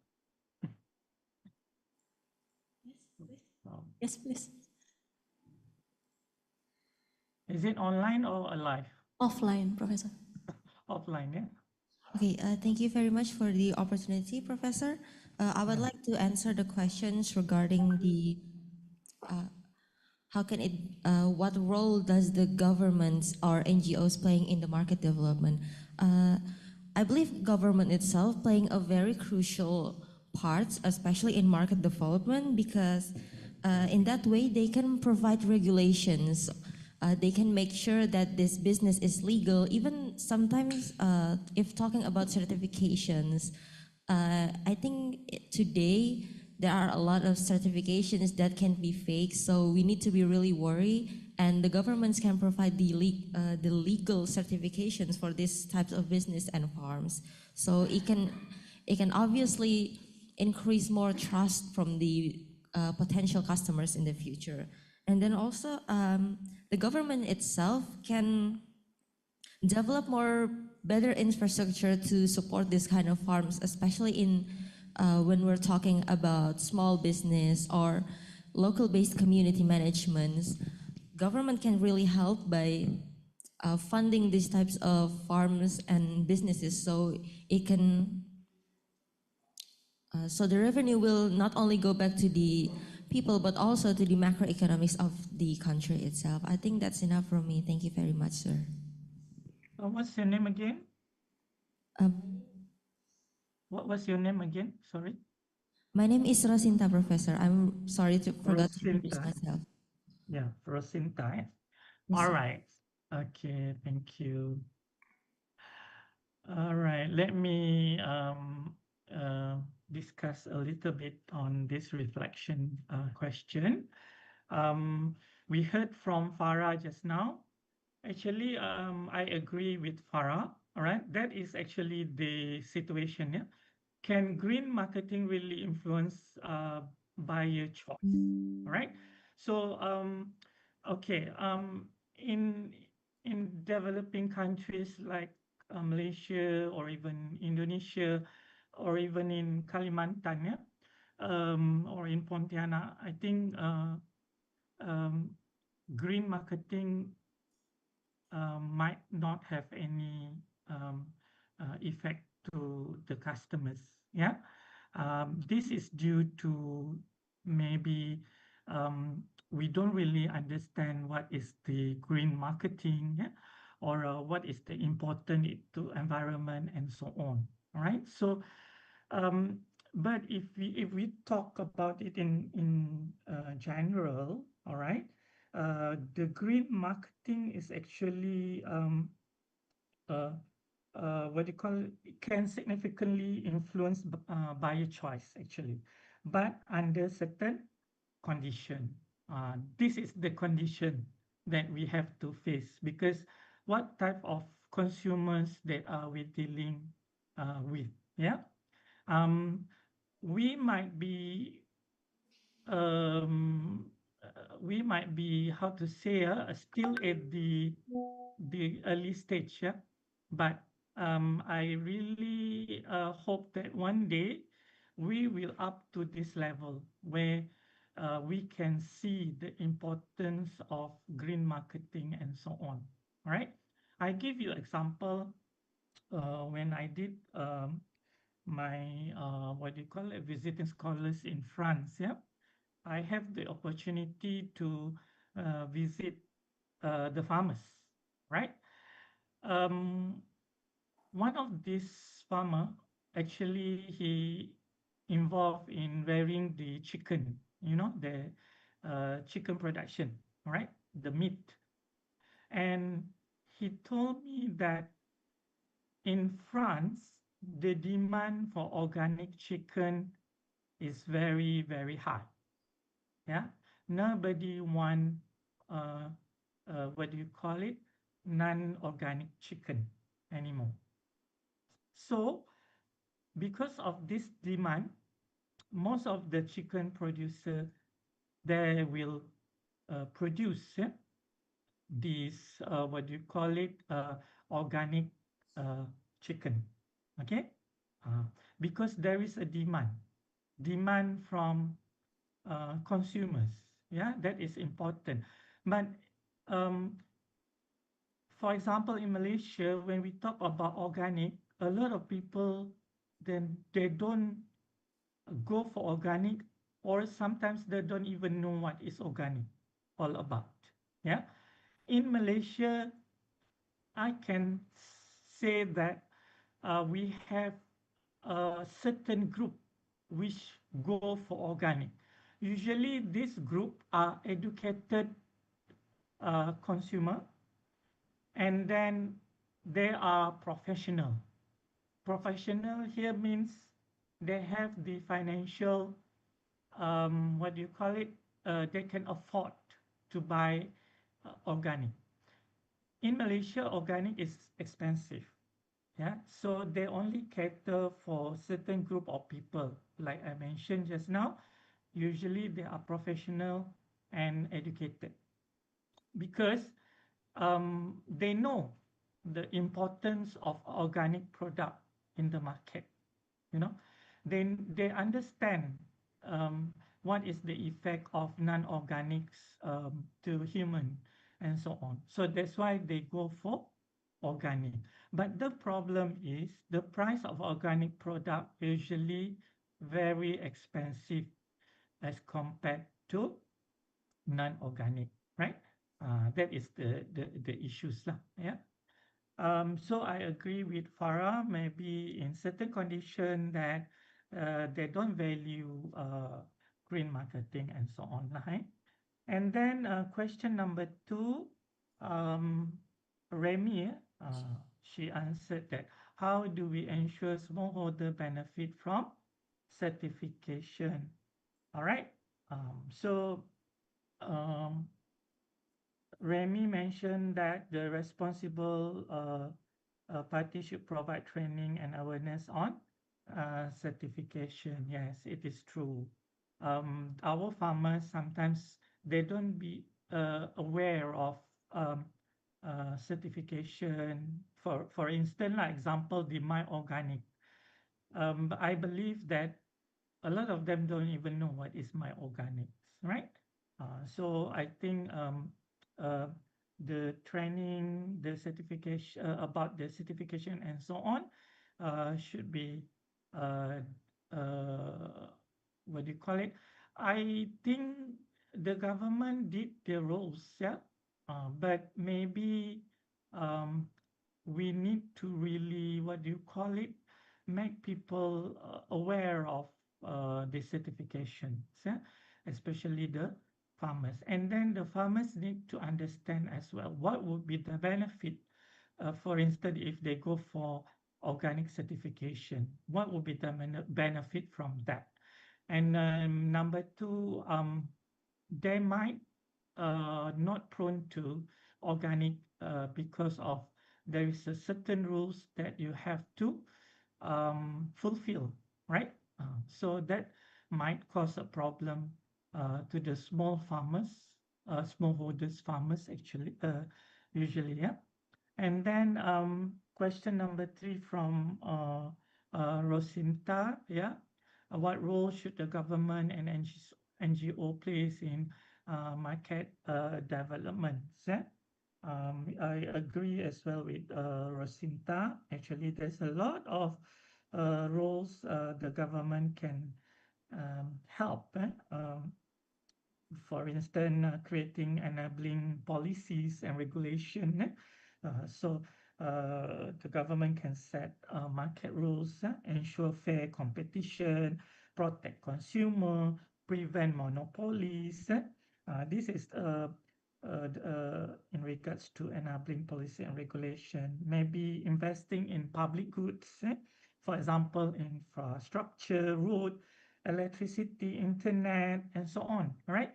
Yes, please. Is it online or alive? Offline, Professor. Offline, yeah. Okay, thank you very much for the opportunity, Professor. I would like to answer the questions regarding the what role does the government or NGOs playing in the market development? I believe government itself playing a very crucial part, especially in market development, because in that way they can provide regulations. They can make sure that this business is legal. Even sometimes, if talking about certifications, I think today there are a lot of certifications that can be fake, so we need to be really worried. And the governments can provide the legal certifications for these types of business and farms. So it can obviously increase more trust from the potential customers in the future. And then also, the government itself can develop better infrastructure to support this kind of farms, especially in when we're talking about small business or local-based community managements. Government can really help by funding these types of farms and businesses, so it can. So the revenue will not only go back to the people, but also to the macroeconomics of the country itself. I think that's enough from me. Thank you very much, sir. What's your name again? What was your name again? Sorry. My name is Rosinta, Professor. I'm sorry to forget to introduce myself. Yeah, Rosinta. Yes, All sir. right. Okay, thank you. All right, let me discuss a little bit on this reflection question. We heard from Farah just now. Actually, I agree with Farah. All right, that is actually the situation. Yeah? Can green marketing really influence buyer choice? All right. So, okay, in developing countries like Malaysia or even Indonesia or even in Kalimantan, yeah, or in Pontianak, I think green marketing might not have any effect to the customers. Yeah, this is due to maybe we don't really understand what is the green marketing, yeah? Or what is the important to environment and so on. All right. So, but if we talk about it in general, all right, the green marketing is actually what you call can significantly influence buyer choice actually, but under certain condition. This is the condition that we have to face because what type of consumers that are we dealing with? Yeah, um, we might be um, how to say still at the early stage, yeah. But I really hope that one day we will up to this level where we can see the importance of green marketing and so on. Right? I give you example when I did my what do you call it visiting scholars in France. Yeah, I have the opportunity to visit the farmers. Right? Um, one of these farmer actually he involved in rearing the chicken, the chicken production, right? The meat. And he told me that in France, the demand for organic chicken is very, very high. Yeah. Nobody want, uh, what do you call it? Non-organic chicken anymore. So because of this demand, most of the chicken producer they will produce this what do you call it organic chicken, okay? Because there is a demand from consumers. Yeah, that is important. But um, for example, in Malaysia, when we talk about organic, a lot of people then they don't go for organic, or sometimes they don't even know what is organic all about. Yeah. In Malaysia, I can say that we have a certain group which go for organic. Usually, this group are educated consumer, and then they are professional. Professional here means they have the financial what do you call it? They can afford to buy organic. In Malaysia, organic is expensive. Yeah, so they only cater for certain group of people. Like I mentioned just now, usually they are professional and educated because they know the importance of organic product in the market. You know, they understand what is the effect of non-organics to human and so on. So that's why they go for organic. But the problem is the price of organic product usually very expensive as compared to non-organic, right? That is the issues lah, yeah. So I agree with Farah, maybe in certain condition that they don't value green marketing and so on, right? And then question number 2, um, Remy, she answered that, how do we ensure smallholder benefit from certification? All right. So Remy mentioned that the responsible party should provide training and awareness on certification. Yes, it is true. Our farmers sometimes they don't be aware of certification. For instance, like example, the My Organic. I believe that a lot of them don't even know what is My Organics, right? So I think uh, the training, the certification about the certification and so on should be uh, what do you call it? I think the government did their roles, yeah, but maybe um, we need to really what do you call it? Make people aware of the certifications, yeah? Especially the farmers. And then the farmers need to understand as well what would be the benefit for instance, if they go for organic certification, what would be the benefit from that? And number two, they might not prone to organic because of there is a certain rules that you have to fulfill, right? So that might cause a problem to the small farmers, smallholders farmers actually, usually, yeah. And then question number three from Rosinta, yeah. What role should the government and NGO plays in market development? Yeah? I agree as well with Rosinta. Actually, there's a lot of roles the government can help. For instance, creating enabling policies and regulation. So the government can set market rules, ensure fair competition, protect consumer, prevent monopolies. This is in regards to enabling policy and regulation, maybe investing in public goods, for example, infrastructure, road, electricity, internet, and so on, right?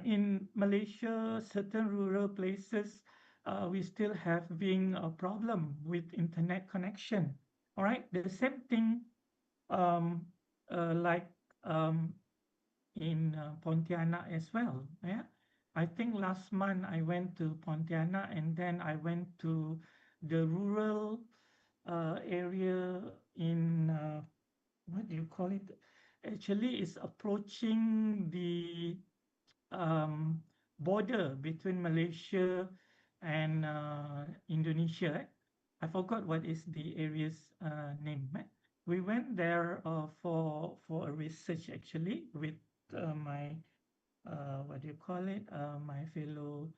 In Malaysia, certain rural places, we still having a problem with internet connection. All right, the same thing like in Pontianak as well. Yeah, I think last month I went to Pontianak and then I went to the rural area in what do you call it? Actually, it's approaching the border between Malaysia and Indonesia. I forgot what is the area's name. We went there for a research actually with my what do you call it? My fellow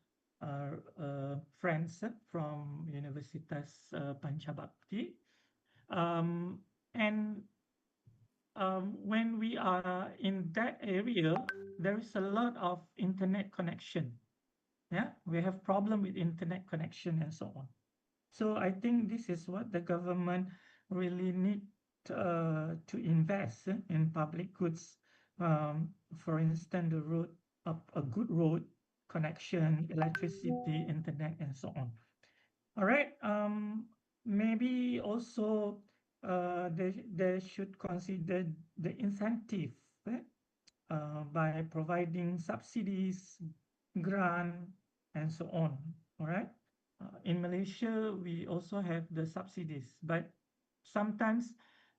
friends from Universitas Panchabakti. And when we are in that area, there is a lot of internet connection. Yeah, we have problem with internet connection and so on. So I think this is what the government really need to invest in public goods. For instance, the road, a good road connection, electricity, internet, and so on. All right. Maybe also they should consider the incentive by providing subsidies, grant, and so on. All right. In Malaysia, we also have the subsidies, but sometimes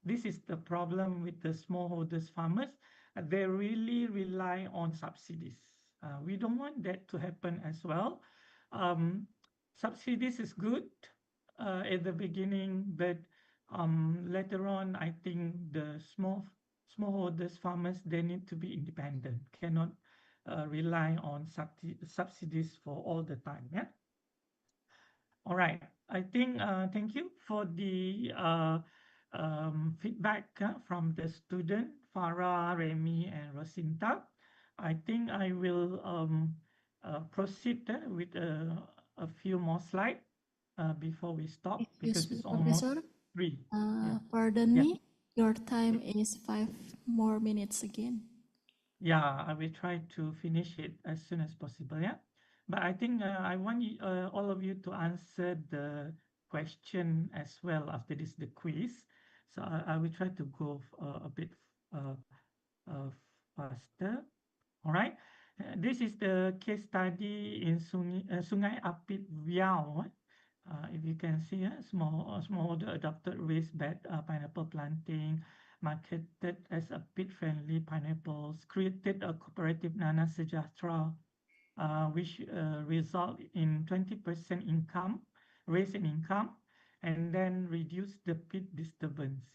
this is the problem with the smallholders farmers. They really rely on subsidies. We don't want that to happen as well. Subsidies is good at the beginning, but later on, I think the smallholders farmers, they need to be independent, cannot rely on subsidies for all the time. Yeah. All right. I think thank you for the feedback from the student Farah, Remy, and Rosinta. I think I will proceed with a few more slides before we stop because Excuse me, it's almost Professor. 3. Pardon Yeah. me. Your time is 5 more minutes again. Yeah, I will try to finish it as soon as possible. Yeah. But I think I want all of you to answer the question as well after this, the quiz. So I will try to go a bit faster. All right. This is the case study in Sungai Apit Riau. If you can see, small adopted raised bed pineapple planting, marketed as a pit-friendly pineapples, created a cooperative Nana Sejahtera, which result in 20% income, raise in income, and then reduce the pit disturbance.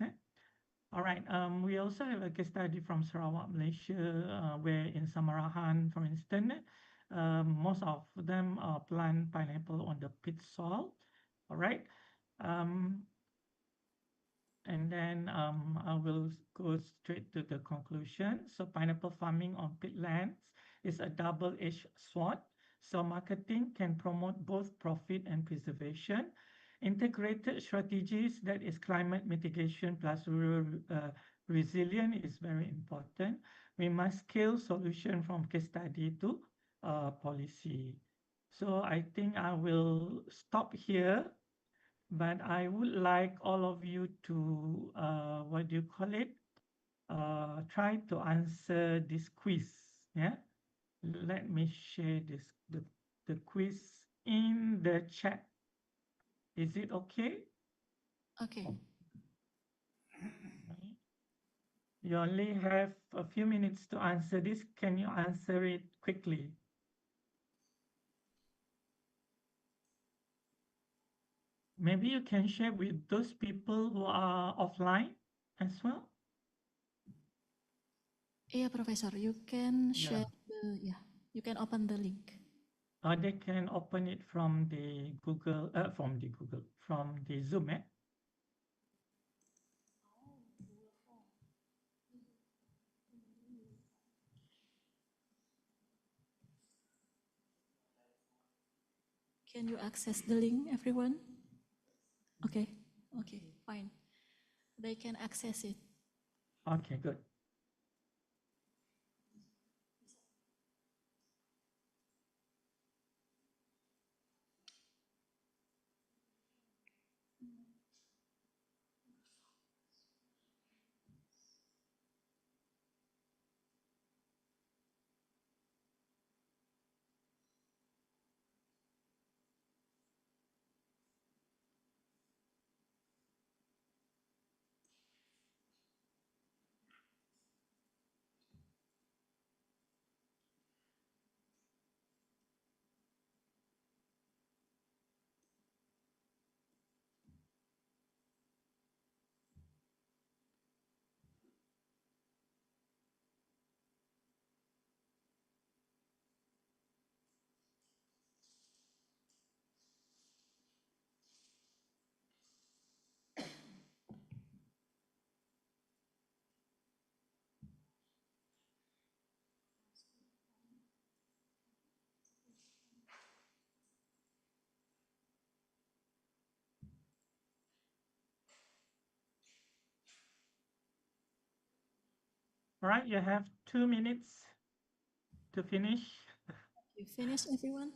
All right. We also have a case study from Sarawak, Malaysia, where in Samarahan, for instance, most of them plant pineapple on the pit soil. All right. And then I will go straight to the conclusion. So pineapple farming on peatlands is a double-edged sword. So marketing can promote both profit and preservation. integrated strategies, that is climate mitigation plus rural resilience, is very important. We must scale solution from case study to policy. So I think I will stop here, but I would like all of you to, what do you call it? Try to answer this quiz. Yeah. Let me share the quiz in the chat. Is it okay? Okay. You only have a few minutes to answer this. Can you answer it quickly? Maybe you can share with those people who are offline as well. Yeah, Professor, you can Yeah. share you can open the link. Or they can open it from the from the Zoom, eh? Can you access the link, everyone? Okay, okay, fine. They can access it. Okay, good. All right, you have 2 minutes to finish. You finished, everyone?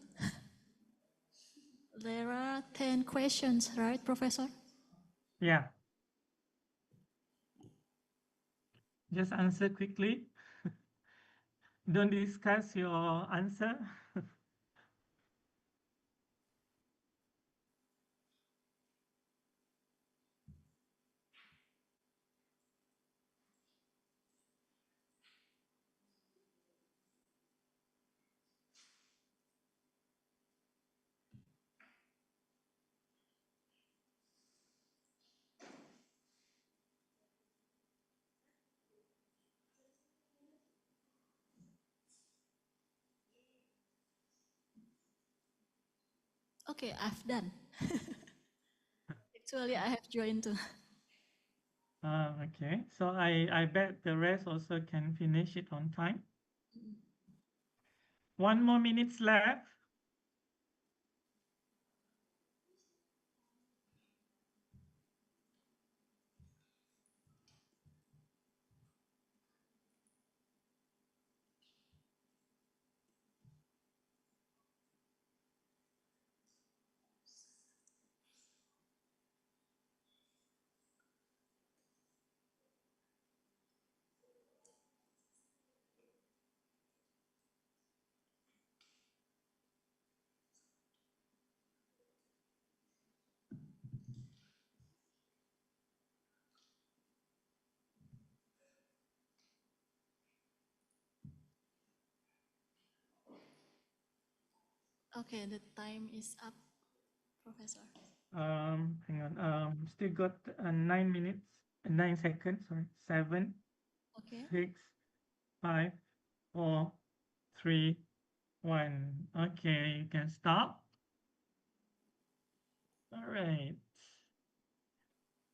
There are 10 questions, right, Professor? Yeah. Just answer quickly. Don't discuss your answer. Okay, I've done. Actually, I have joined too. Okay, so I bet the rest also can finish it on time. 1 more minutes left. Okay, the time is up, Professor. Hang on. Still got 9 minutes, 9 seconds. Sorry, 7, Okay. 6, 5, 4, 3, 1. Okay, you can stop. All right.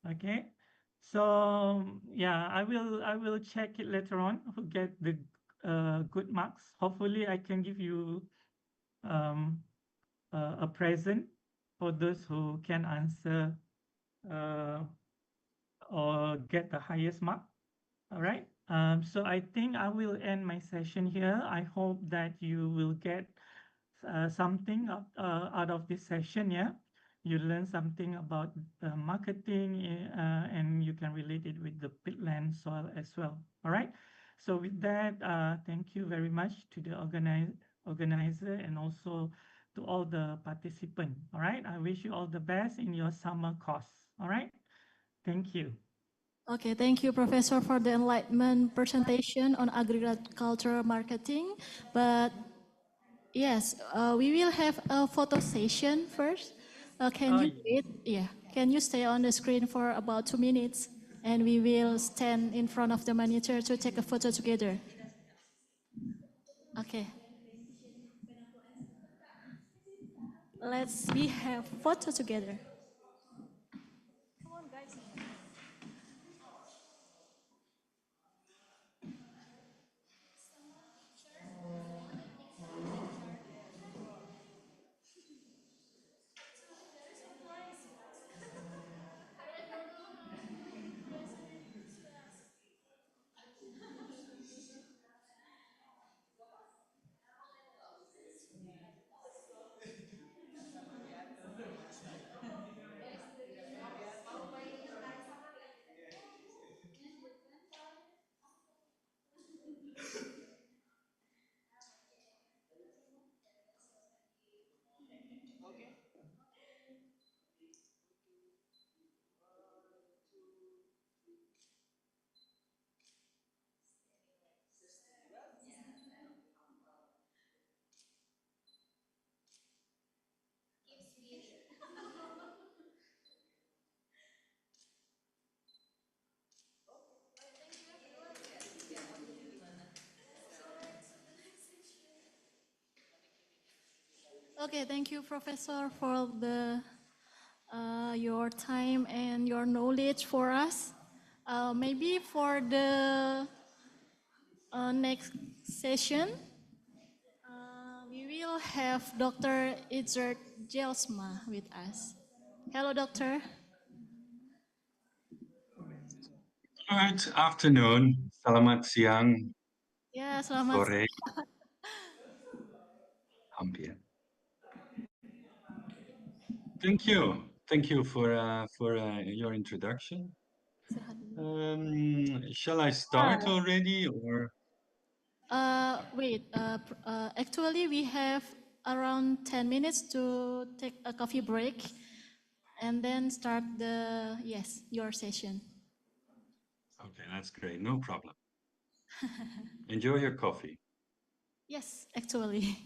Okay. So yeah, I will check it later on who get the good marks. Hopefully, I can give you a present for those who can answer uh, or get the highest mark. All right. So I think I will end my session here. I hope that you will get something out of this session. Yeah, you learn something about marketing, and you can relate it with the peatland soil as well. All right. So with that, thank you very much to the organizer and also to all the participants. All right. I wish you all the best in your summer course. All right. Thank you. Okay, thank you, Professor, for the enlightenment presentation on agricultural marketing. But yes, we will have a photo session first. Can you wait? Yeah, can you stay on the screen for about 2 minutes? And we will stand in front of the monitor to take a photo together. Okay. We have photo together. Come on, guys. Okay, thank you, Professor, for your time and your knowledge for us. Maybe for the next session, we will have Dr. Itzert Jelsma with us. Hello, Doctor. Good afternoon. Selamat siang. Ya, selamat Sore. siang. Hampir. Thank you. Thank you for your introduction. Shall I start already or? Wait, actually we have around 10 minutes to take a coffee break and then start your session. Okay, that's great. No problem. Enjoy your coffee. Yes, actually.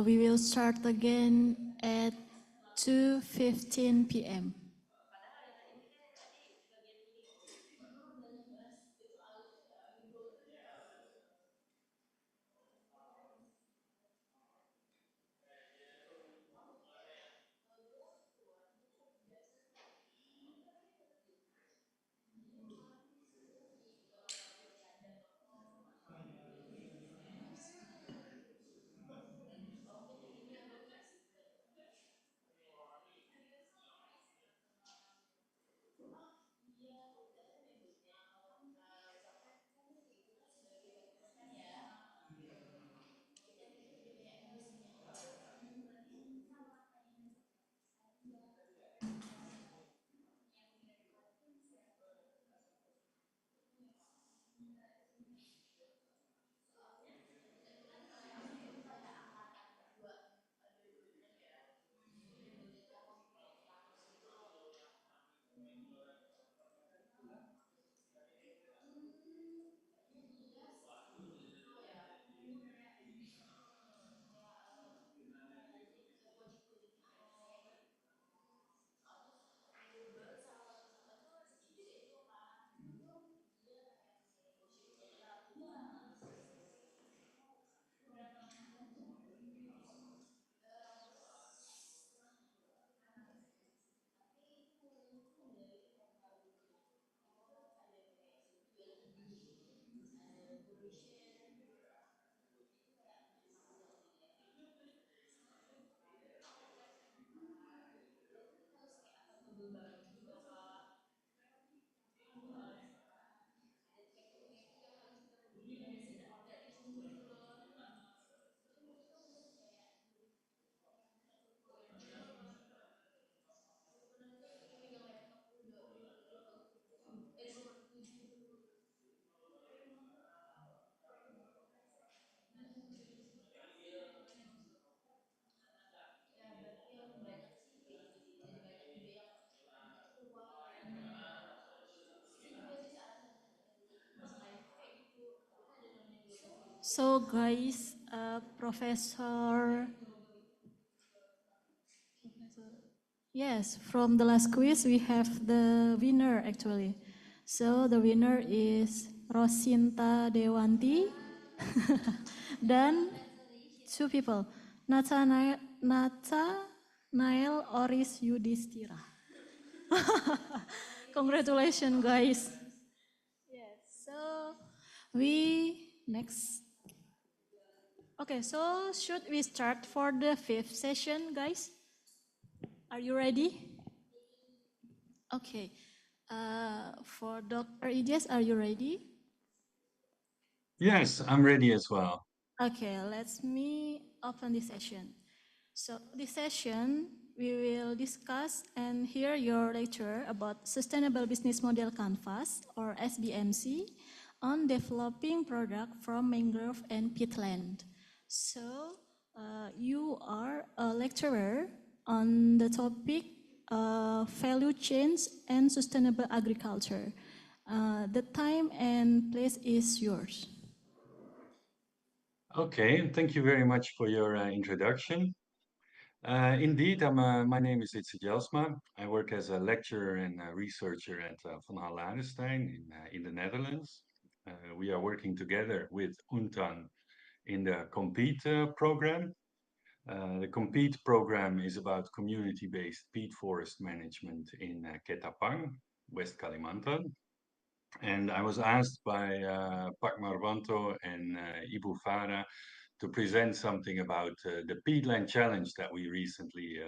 We will start again at 2:15 p.m. So guys, Professor, yes, from the last quiz we have the winner actually. So the winner is Rosinta Dewanti dan two people, Nail Oris Yudhistira. Congratulations guys. Yes, so we next. Okay, so should we start for the fifth session, guys? Are you ready? Okay. For Dr. Ijes, are you ready? Yes, I'm ready as well. Okay, let me open this session. So this session, we will discuss and hear your lecture about Sustainable Business Model Canvas, or SBMC, on developing product from mangrove and peatland. So you are a lecturer on the topic value chains and sustainable agriculture. The time and place is yours. Okay, thank you very much for your introduction. Indeed, my name is Itse Jelsma. I work as a lecturer and a researcher at Van Hal Ladenstein in the Netherlands. We are working together with Untan in the COMPETE program. The COMPETE program is about community-based peat forest management in Ketapang, West Kalimantan. And I was asked by Pak Marwanto and Ibu Farah to present something about the Peatland Challenge that we recently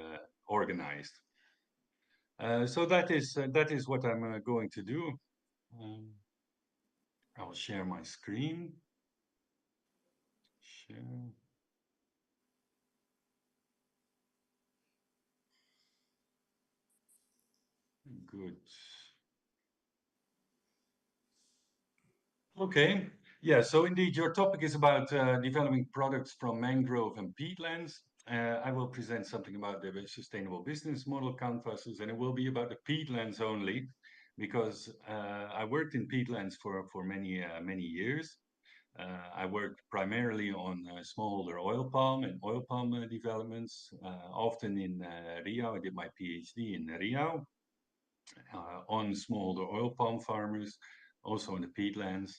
organized. So that is what I'm going to do. I'll share my screen. Share. Good. Okay. Yeah, so indeed, your topic is about developing products from mangrove and peatlands. I will present something about the sustainable business model canvases, and it will be about the peatlands only, because I worked in peatlands for many years. I work primarily on smallholder oil palm and oil palm developments, often in Rio. I did my PhD in Rio on smallholder oil palm farmers, also in the peatlands.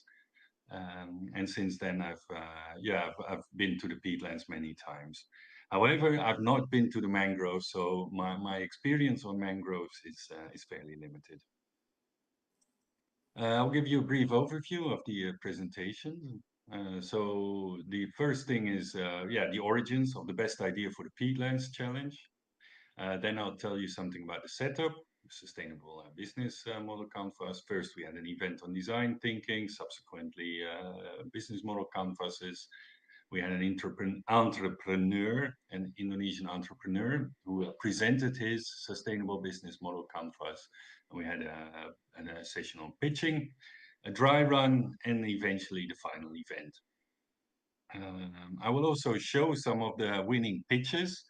And since then, I've been to the peatlands many times. However, I've not been to the mangroves, so my experience on mangroves is fairly limited. I'll give you a brief overview of the presentation. So the first thing is, the origins of the best idea for the Peatlands Challenge. Then I'll tell you something about the setup, sustainable business model canvas. First, we had an event on design thinking, subsequently business model canvases. We had an entrepreneur, an Indonesian entrepreneur, who presented his sustainable business model canvas. We had a session on pitching, a dry run, and eventually the final event. I will also show some of the winning pitches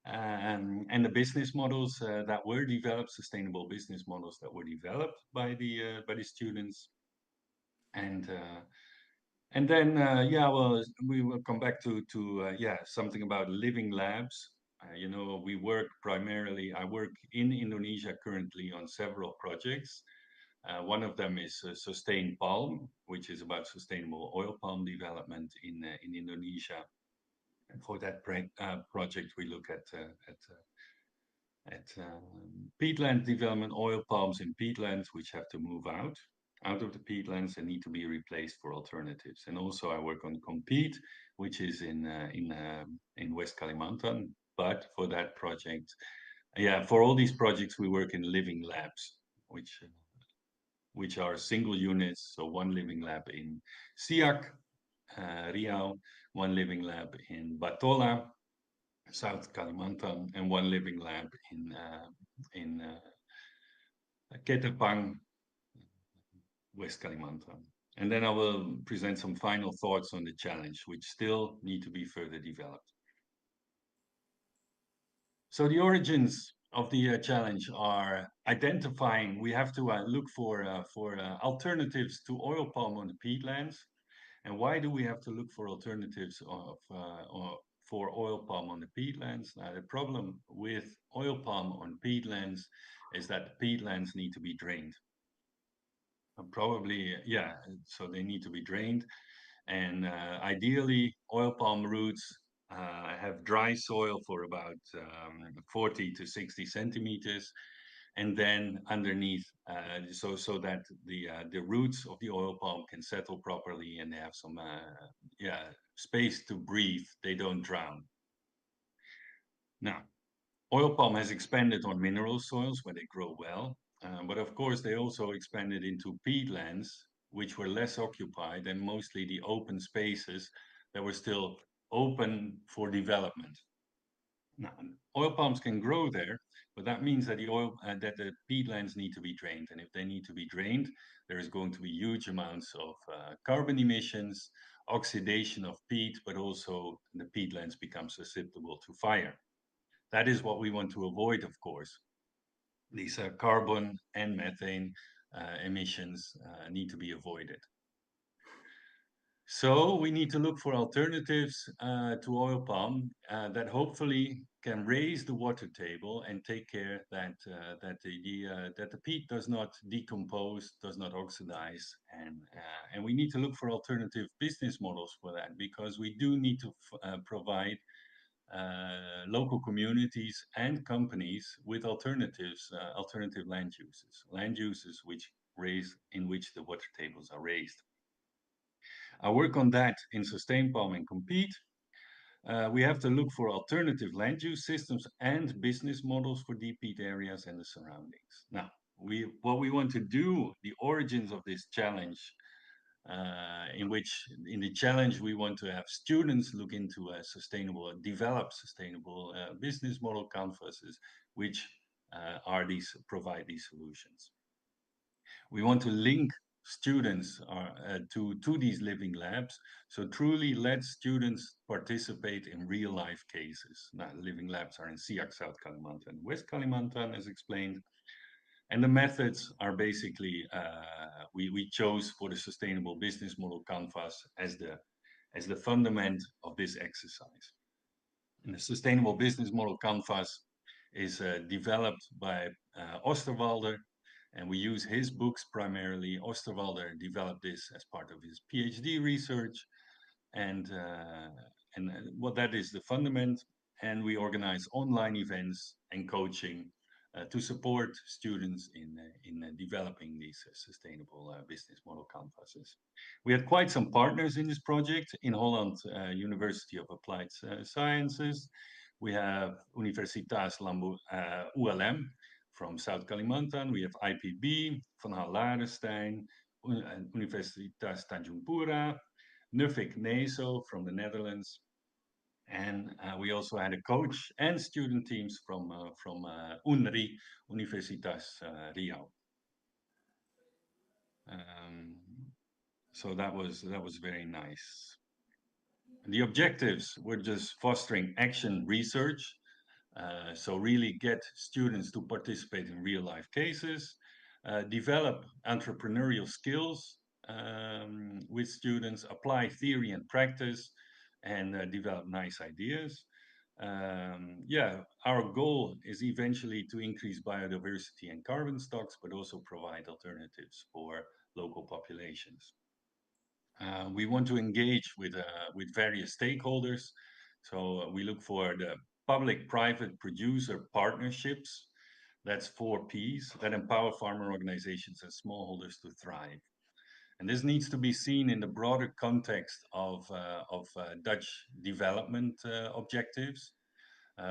and the business models that were developed, sustainable business models that were developed by the students. And then, we will come back to something about living labs. I work in Indonesia currently on several projects. One of them is Sustain Palm, which is about sustainable oil palm development in Indonesia. And for that project, we look at peatland development, oil palms in peatlands, which have to move out of the peatlands and need to be replaced for alternatives. And also I work on Compete, which is in West Kalimantan. But for that project, for all these projects, we work in living labs, which are single units. So one living lab in Siak, Riau, one living lab in Batola, South Kalimantan, and one living lab in Ketapang, West Kalimantan. And then I will present some final thoughts on the challenge, which still need to be further developed. So the origins of the challenge are identifying. We have to look for alternatives to oil palm on the peatlands. And why do we have to look for alternatives for oil palm on the peatlands? Now, the problem with oil palm on peatlands is that the peatlands need to be drained. So they need to be drained. And ideally, oil palm roots have dry soil for about 40 to 60 centimeters. And then underneath, so that the roots of the oil palm can settle properly and they have some space to breathe. They don't drown. Now, oil palm has expanded on mineral soils where they grow well. But of course, they also expanded into peatlands, which were less occupied and mostly the open spaces that were still open for development. Now, oil palms can grow there, but that means that the peatlands need to be drained. And if they need to be drained, there is going to be huge amounts of carbon emissions, oxidation of peat, but also the peatlands become susceptible to fire. That is what we want to avoid, of course. These carbon and methane emissions need to be avoided. So we need to look for alternatives to oil palm that hopefully can raise the water table and take care that the peat does not decompose, does not oxidize, and we need to look for alternative business models for that, because we do need to provide local communities and companies with alternative land uses in which the water tables are raised. I work on that in Sustain Palm and Compete. We have to look for alternative land use systems and business models for deep peat areas and the surroundings. Now, what we want to do, the origins of this challenge, in the challenge we want to have students look into develop sustainable business model canvases, which provide these solutions. We want to link students to these living labs, so truly let students participate in real life cases. Now, living labs are in Siak, South Kalimantan, West Kalimantan, as explained. And the methods are basically, we chose for the sustainable business model canvas as the fundament of this exercise. And the sustainable business model canvas is developed by Osterwalder, and we use his books primarily. Osterwalder developed this as part of his PhD research, and what that is the fundament. And we organize online events and coaching to support students in developing these sustainable business model canvases. We had quite some partners in this project. In Holland, University of Applied Sciences. We have Universitas ULM from South Kalimantan. We have IPB, Van Ladenstein, Universitas Tanjung Pura, Nuffic NASO from the Netherlands. And we also had a coach and student teams from UNRI, Universitas Riau. So that was very nice. The objectives were just fostering action research. So really get students to participate in real life cases, develop entrepreneurial skills with students, apply theory and practice, and develop nice ideas. Yeah, our goal is eventually to increase biodiversity and carbon stocks, but also provide alternatives for local populations. We want to engage with various stakeholders. So we look for the public-private producer partnerships. That's 4Ps that empower farmer organizations and smallholders to thrive. And this needs to be seen in the broader context of Dutch development objectives.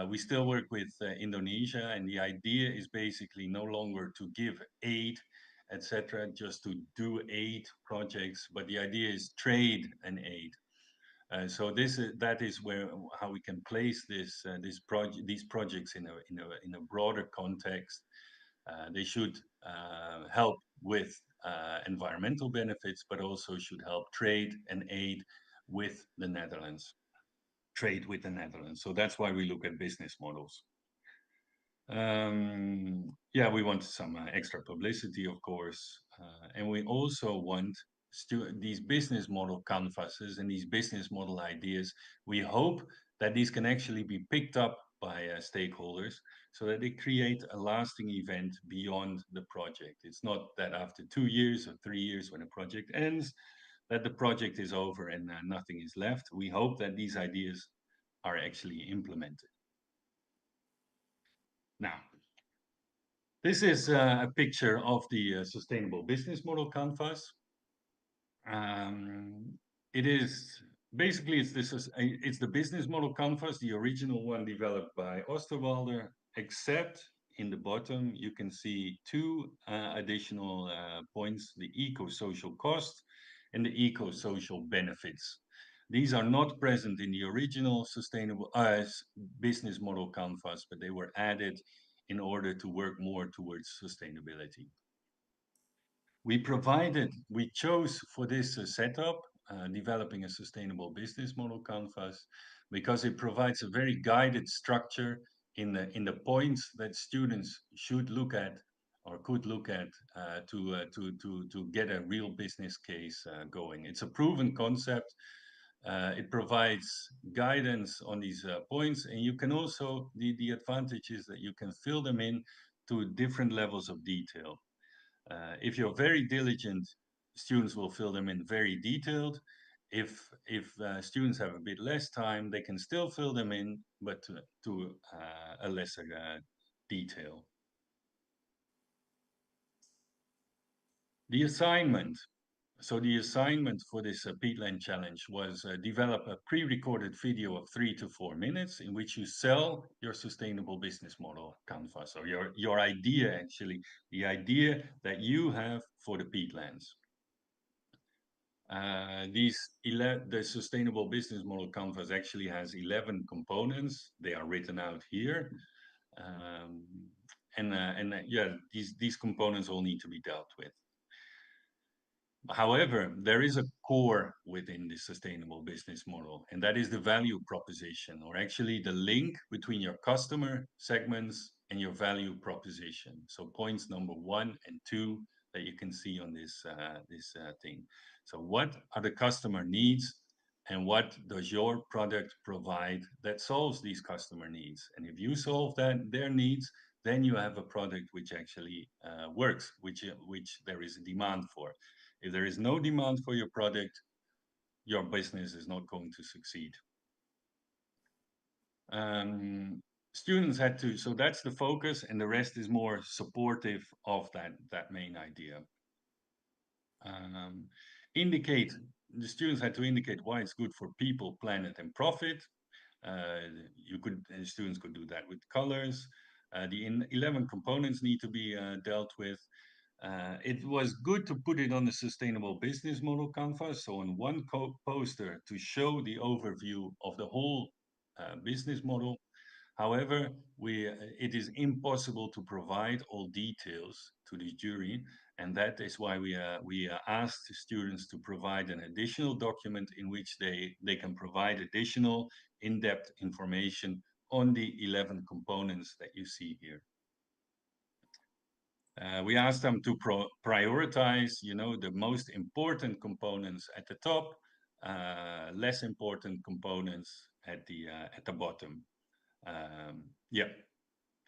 We still work with Indonesia, and the idea is basically no longer to give aid, etc., just to do aid projects, but the idea is trade and aid. So that is where how we can place these projects in a broader context. They should help with environmental benefits, but also should help trade and aid with the Netherlands. Trade with the Netherlands. So that's why we look at business models. Yeah, we want some extra publicity, of course, and we also want these business model canvases and these business model ideas. We hope that these can actually be picked up by stakeholders so that they create a lasting event beyond the project. It's not that after 2 years or 3 years when a project ends, that the project is over and nothing is left. We hope that these ideas are actually implemented. Now, this is a picture of the sustainable business model canvas. It is basically it's the business model canvas, the original one developed by Osterwalder, except in the bottom you can see two additional points: the eco-social cost and the eco-social benefits. These are not present in the original sustainable business model canvas, but they were added in order to work more towards sustainability. We chose for this setup, developing a sustainable business model canvas, because it provides a very guided structure in the points that students should look at or could look at to get a real business case going. It's a proven concept. It provides guidance on these points, and you can also, the advantage is that you can fill them in to different levels of detail. If you're very diligent, students will fill them in very detailed. If students have a bit less time, they can still fill them in, but to a lesser detail. The assignment. So the assignment for this Peatland challenge was develop a pre-recorded video of 3 to 4 minutes in which you sell your sustainable business model canvas, or your idea, actually, the idea that you have for the Peatlands. The sustainable business model canvas actually has 11 components. They are written out here. Yeah, these components all need to be dealt with. However, there is a core within the sustainable business model, and that is the value proposition, or actually the link between your customer segments and your value proposition. So points number 1 and 2 that you can see on this thing. So what are the customer needs, and what does your product provide that solves these customer needs? And if you solve their needs, then you have a product which actually works, which there is a demand for. If there is no demand for your product, your business is not going to succeed. Students had to, so that's the focus, and the rest is more supportive of that main idea. Indicate, the students had to indicate why it's good for people, planet, and profit. Students could do that with colors. The 11 components need to be dealt with. It was good to put it on the sustainable business model canvas, so on one poster to show the overview of the whole business model. However, it is impossible to provide all details to the jury, and that is why we asked the students to provide an additional document in which they can provide additional in-depth information on the 11 components that you see here. We asked them to prioritize, the most important components at the top, less important components at the bottom.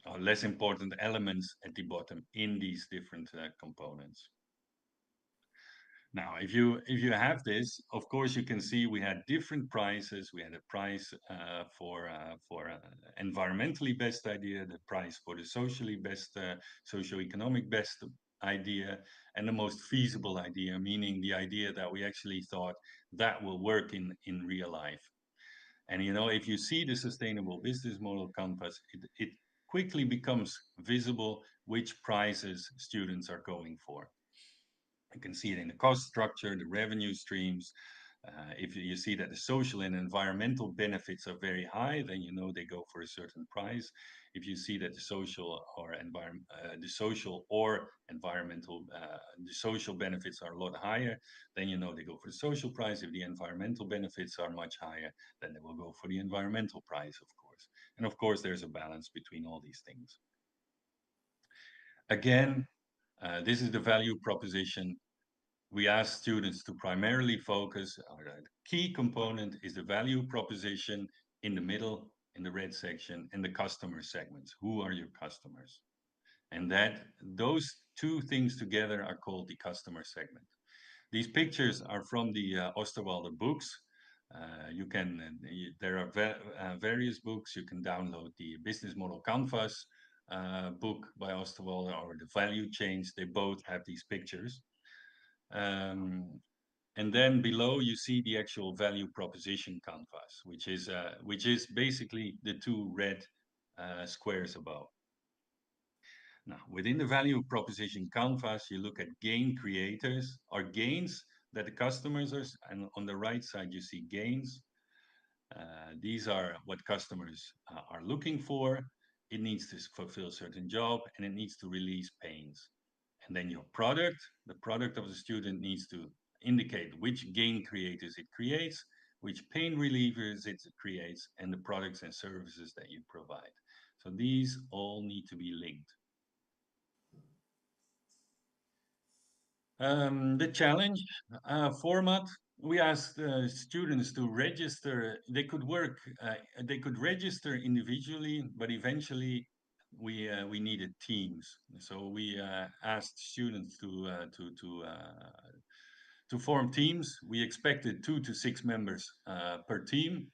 Or less important elements at the bottom in these different components. Now, if you have this, of course, you can see we had different prices. We had a price for environmentally best idea, the price for the socially best, socio-economic best idea, and the most feasible idea, meaning the idea that we actually thought that will work in real life. And if you see the sustainable business model canvas, it quickly becomes visible which prices students are going for. You can see it in the cost structure, the revenue streams. If you see that the social and environmental benefits are very high, then they go for a certain price. If you see that the social or environmental, the social benefits are a lot higher, then they go for the social price. If the environmental benefits are much higher, then they will go for the environmental price, of course. And of course, there's a balance between all these things. Again, this is the value proposition. We ask students to primarily focus, the key component is the value proposition in the middle, in the red section, and the customer segments. Who are your customers? And those two things together are called the customer segment. These pictures are from the Osterwalder books. There are various books. You can download the Business Model Canvas book by Osterwalder or the Value Chains. They both have these pictures. And then below you see the actual value proposition canvas, which is basically the two red squares above. Now, within the value proposition canvas, you look at gain creators or gains that the customers are, and on the right side you see gains. These are what customers are looking for. It needs to fulfill a certain job, and it needs to release pains. And then your product, the product of the student needs to indicate which gain creators it creates, which pain relievers it creates, and the products and services that you provide. So these all need to be linked. The challenge format, we asked students to register. They could register individually, but eventually we needed teams. So we asked students to form teams. We expected 2 to 6 members per team.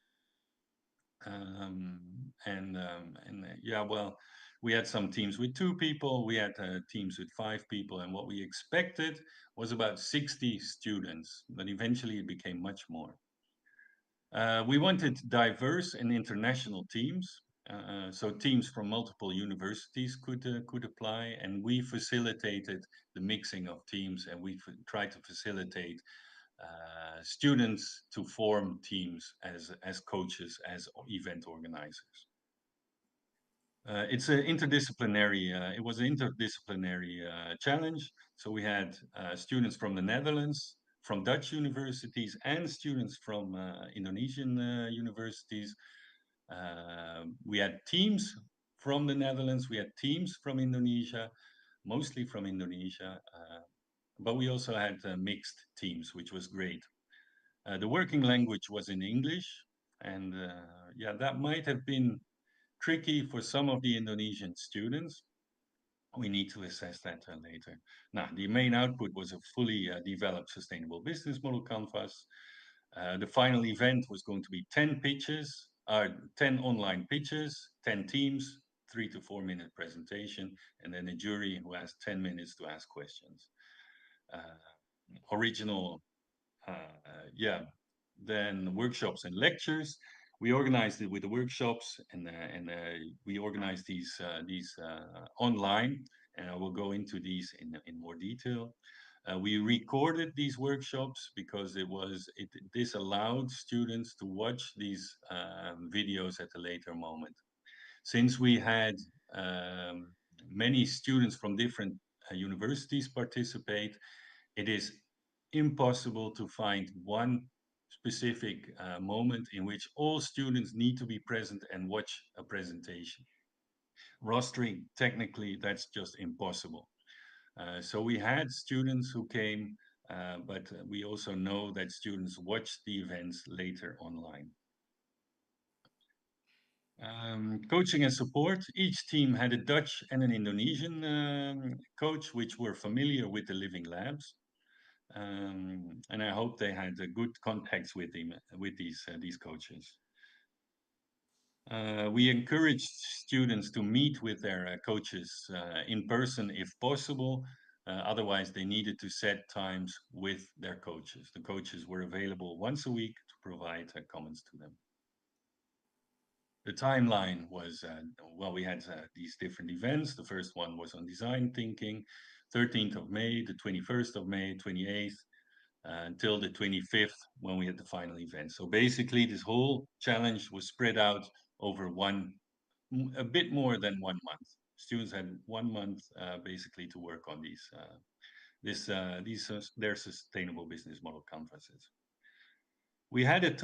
We had some teams with 2 people, we had teams with 5 people, and what we expected was about 60 students, but eventually it became much more. We wanted diverse and international teams, so teams from multiple universities could apply, and we facilitated the mixing of teams, and we tried to facilitate students to form teams as coaches, as event organizers. It's an interdisciplinary. It was an interdisciplinary challenge. So we had students from the Netherlands, from Dutch universities, and students from Indonesian universities. We had teams from the Netherlands. We had teams from Indonesia, mostly from Indonesia. But we also had mixed teams, which was great. The working language was in English, and yeah, that might have been tricky for some of the Indonesian students. We need to assess that later. Now, the main output was a fully developed sustainable business model canvas. The final event was going to be 10 pitches, 10 online pitches, 10 teams, 3 to 4 minute presentation, and then a jury who has 10 minutes to ask questions. Original, yeah, then workshops and lectures. We organized it with the workshops, and we organized these online, and I will go into these in more detail. We recorded these workshops because this allowed students to watch these videos at a later moment. Since we had many students from different universities participate, it is impossible to find one specific moment in which all students need to be present and watch a presentation. Rostering, technically, that's just impossible. So we had students who came, but we also know that students watch the events later online. Coaching and support. Each team had a Dutch and an Indonesian coach, which were familiar with the living labs. And I hope they had good contacts with these coaches. We encouraged students to meet with their coaches in person if possible. Otherwise, they needed to set times with their coaches. The coaches were available once a week to provide comments to them. The timeline was, well, we had these different events. The first one was on design thinking, 13th of May, the 21st of May, 28th, until the 25th when we had the final event. So basically, this whole challenge was spread out over a bit more than 1 month. Students had 1 month basically to work on their sustainable business model canvases. We had an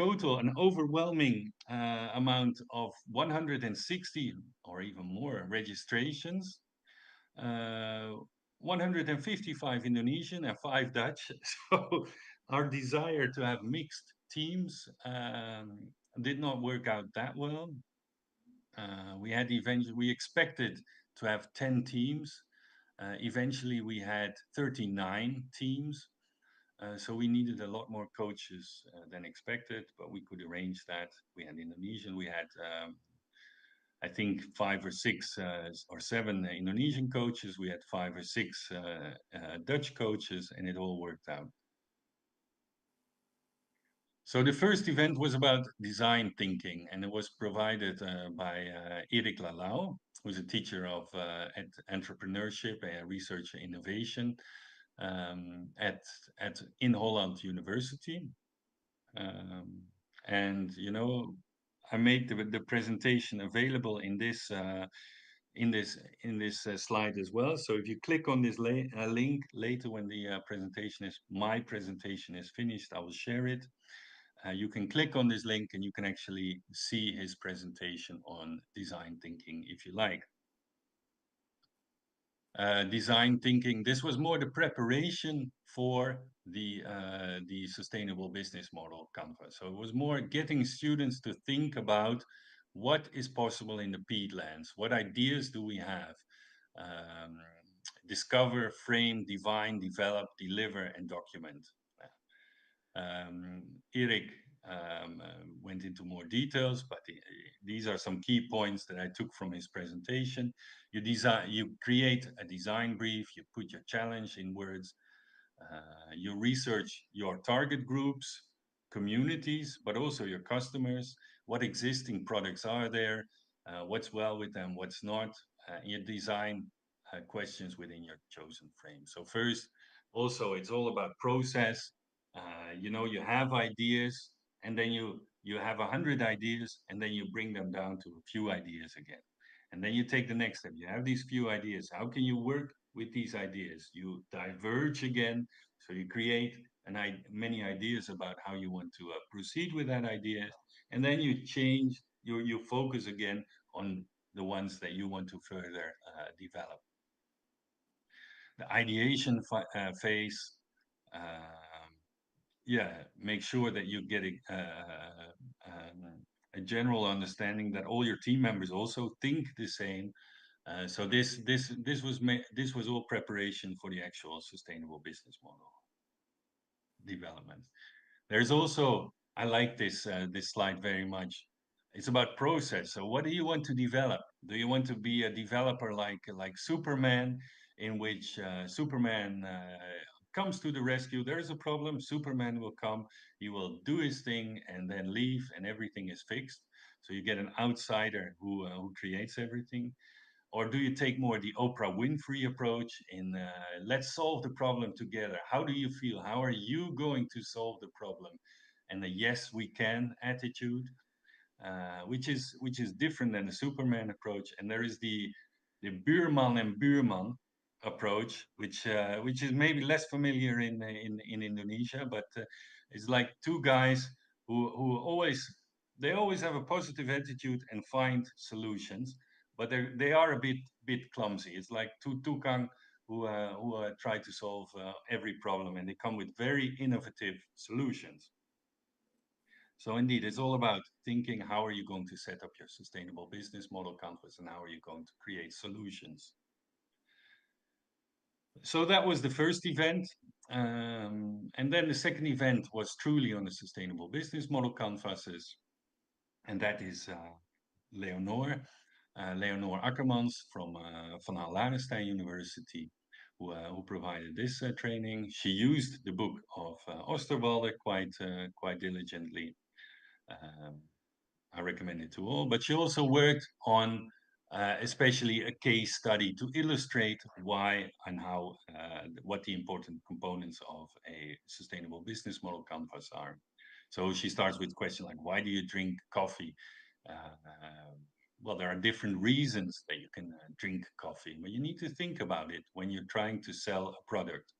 overwhelming amount of 160 or even more registrations. 155 Indonesian and 5 Dutch. So our desire to have mixed teams did not work out that well. We expected to have 10 teams. Eventually, we had 39 teams. So we needed a lot more coaches than expected, but we could arrange that. We had Indonesian, we had I think 5 or 6 or 7 Indonesian coaches. We had 5 or 6 Dutch coaches, and it all worked out. So the first event was about design thinking, and it was provided by Erik Lalau, who's a teacher of entrepreneurship and research and innovation in Holland University. And you know, I made the presentation available in this slide as well. So if you click on this link later when my presentation is finished, I will share it. You can click on this link and you can actually see his presentation on design thinking if you like. Design thinking, this was more the preparation for the sustainable business model canvas. So it was more getting students to think about what is possible in the peatlands, what ideas do we have, discover, frame, define, develop, deliver, and document. Erik went into more details, but these are some key points that I took from his presentation. You create a design brief, you put your challenge in words, you research your target groups, communities, but also your customers, what existing products are there, what's well with them, what's not, you design questions within your chosen frame. So first, also, it's all about process. You know, you have ideas, and then you have 100 ideas, and then you bring them down to a few ideas again. And then you take the next step. You have these few ideas. How can you work with these ideas? You diverge again. So you create many ideas about how you want to proceed with that idea. And then you change, you focus again on the ones that you want to further develop. The ideation phase, yeah, make sure that you get a general understanding that all your team members also think the same. So this was all preparation for the actual sustainable business model development. There's also, I like this slide very much. It's about process. So what do you want to develop? Do you want to be a developer like Superman, in which Superman comes to the rescue? There's a problem. Superman will come. He will do his thing and then leave, and everything is fixed. So you get an outsider who creates everything. Or do you take more the Oprah Winfrey approach in let's solve the problem together? How do you feel? How are you going to solve the problem? And the yes, we can attitude, which is different than the Superman approach. And there is the Buurman and Buurman approach, which is maybe less familiar in Indonesia, but it's like two guys who always have a positive attitude and find solutions, but they are a bit clumsy. It's like two tukang who try to solve every problem, and they come with very innovative solutions. So indeed, it's all about thinking how are you going to set up your sustainable business model canvas and how are you going to create solutions. So that was the first event. And then the second event was truly on the sustainable business model canvases. And that is Leonore Akkermans from Van Ladenstein University, who provided this training. She used the book of Osterwalder quite diligently. I recommend it to all. But she also worked on especially a case study to illustrate why and how, what the important components of a sustainable business model canvas are. So she starts with questions like, why do you drink coffee? Well, there are different reasons that you can drink coffee, but you need to think about it when you're trying to sell a product.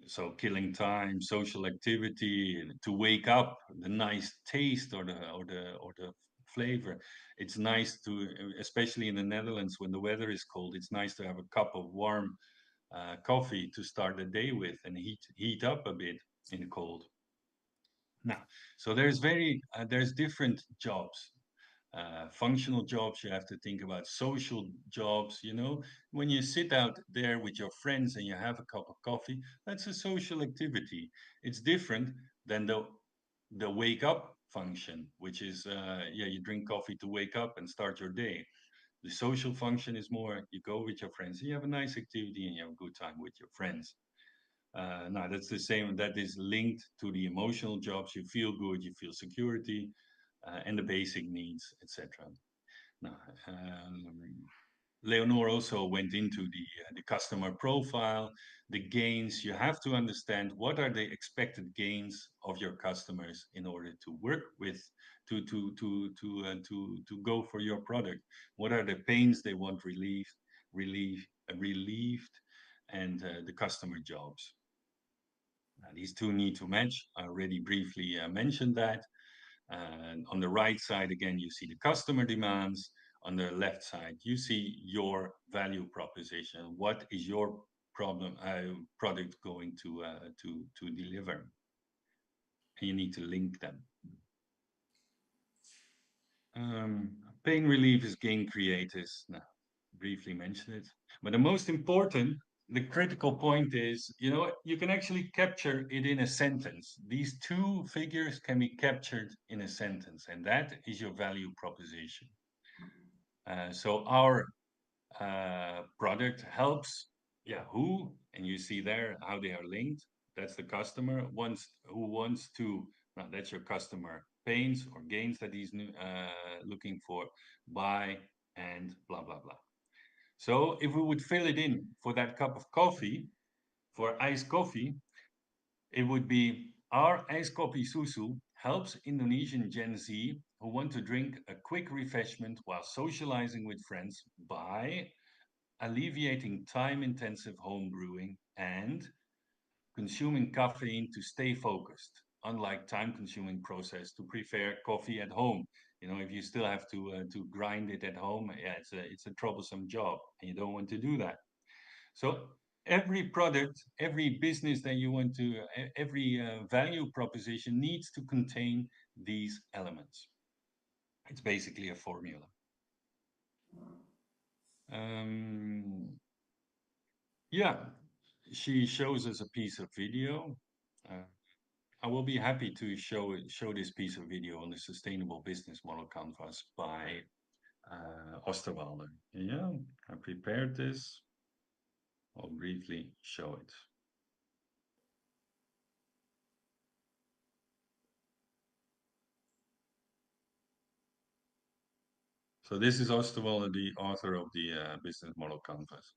So killing time, social activity, to wake up, the nice taste or the flavor. It's nice to, especially in the Netherlands when the weather is cold, it's nice to have a cup of warm coffee to start the day with and heat up a bit in the cold. Now, so there's different jobs. Functional jobs, you have to think about social jobs, when you sit out there with your friends and you have a cup of coffee, that's a social activity. It's different than the wake up function, which is you drink coffee to wake up and start your day. The social function is more you go with your friends and you have a nice activity and you have a good time with your friends. Now that's the same, that is linked to the emotional jobs. You feel good, you feel security, and the basic needs, etc. Now, Leonore also went into the customer profile, the gains. You have to understand what are the expected gains of your customers in order to work with, to go for your product. What are the pains they want relieved, and the customer jobs. Now, these two need to match. I already briefly mentioned that. On the right side, again, you see the customer demands. On the left side, you see your value proposition. What is your product going to deliver? And you need to link them. Pain relief is gain creators. Now, briefly mention it. But the most important, the critical point is, you can actually capture it in a sentence. These two figures can be captured in a sentence, and that is your value proposition. So our product helps, who, and you see there how they are linked. That's the customer who wants to, that's your customer pains or gains that he's looking for, buy, and blah, blah, blah. So if we would fill it in for that cup of coffee, for iced coffee, it would be our iced coffee susu helps Indonesian Gen Z who want to drink a quick refreshment while socializing with friends by alleviating time-intensive home brewing and consuming caffeine to stay focused, unlike time-consuming process to prepare coffee at home. You know, if you still have to grind it at home, yeah, it's a troublesome job, and you don't want to do that. So every product, every business that you want to, every value proposition needs to contain these elements. It's basically a formula. Yeah, she shows us a piece of video. Uh, I will be happy to show this piece of video on the sustainable business model canvas by Osterwalder. Yeah, I prepared this. I'll briefly show it. So this is Osterwalder, the author of the business model canvas.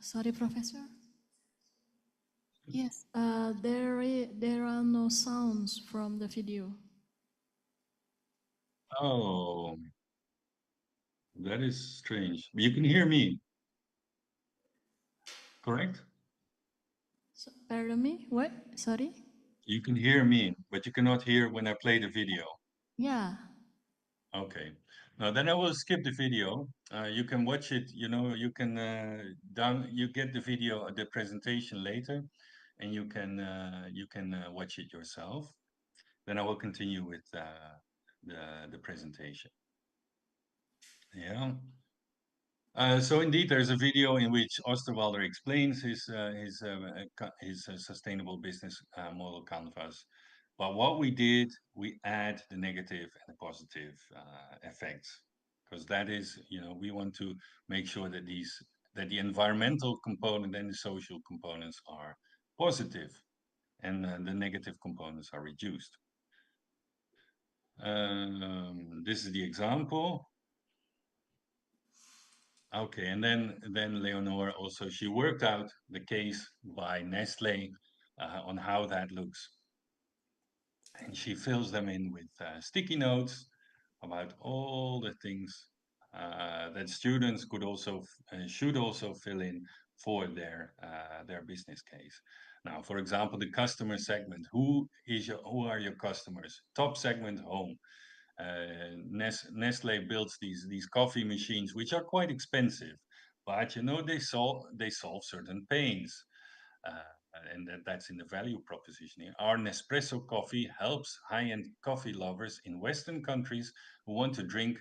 Sorry, Professor. Yes, there are no sounds from the video. Oh, that is strange. You can hear me, correct? So, pardon me, what? Sorry? You can hear me, but you cannot hear when I play the video. Yeah. Okay. Now then I will skip the video. You can watch it, you know, you can you get the video, the presentation later, and you can watch it yourself. Then I will continue with the presentation. Yeah. So indeed, there's a video in which Osterwalder explains his sustainable business model canvas. But what we did, we add the negative and the positive effects, because that is, you know, we want to make sure that that the environmental component and the social components are positive, and the negative components are reduced. This is the example. Okay, and then Leonore also, she worked out the case by Nestle on how that looks, and she fills them in with sticky notes about all the things that students could also should also fill in for their business case. Now, for example, the customer segment. Who are your customers? Top segment, home. Nestle builds these coffee machines, which are quite expensive, but you know they solve certain pains, and that's in the value proposition here. Our Nespresso coffee helps high-end coffee lovers in Western countries who want to drink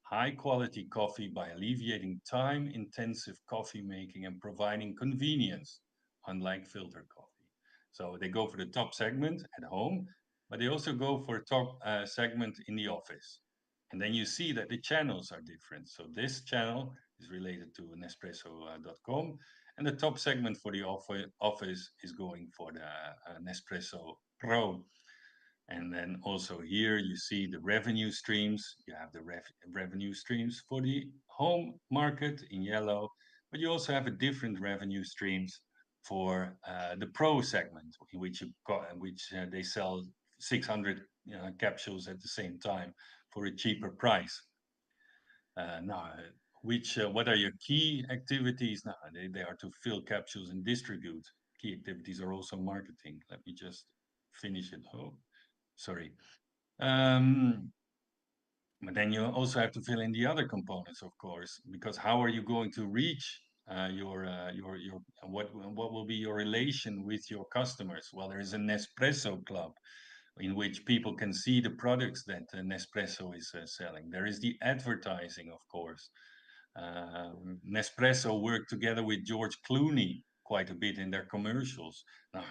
high-quality coffee by alleviating time-intensive coffee making and providing convenience, unlike filter coffee. So they go for the top segment at home, but they also go for a top segment in the office. And then you see that the channels are different. So this channel is related to Nespresso.com, and the top segment for the office is going for the Nespresso Pro. And then also here you see the revenue streams. You have the revenue streams for the home market in yellow, but you also have a different revenue streams for the Pro segment, in which they sell 600 capsules at the same time for a cheaper price. Now, what are your key activities? Now, they are to fill capsules and distribute. Key activities are also marketing. Let me just finish it. Oh. Sorry. But then you also have to fill in the other components, of course, because how are you going to reach your what will be your relation with your customers? Well, there is a Nespresso club in which people can see the products that Nespresso is selling. There is the advertising, of course. Nespresso worked together with George Clooney quite a bit in their commercials. Now,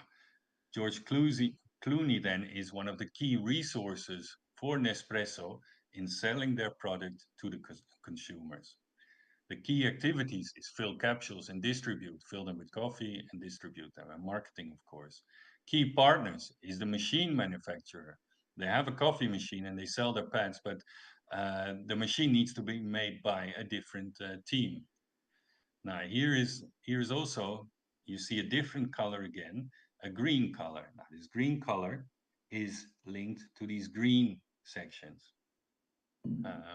George Clooney then is one of the key resources for Nespresso in selling their product to the consumers. The key activities is fill capsules and distribute, fill them with coffee and distribute them, and marketing, of course. Key partners is the machine manufacturer. They have a coffee machine and they sell their pads, but the machine needs to be made by a different team. Now here is also, you see a different color again, a green color. Now this green color is linked to these green sections.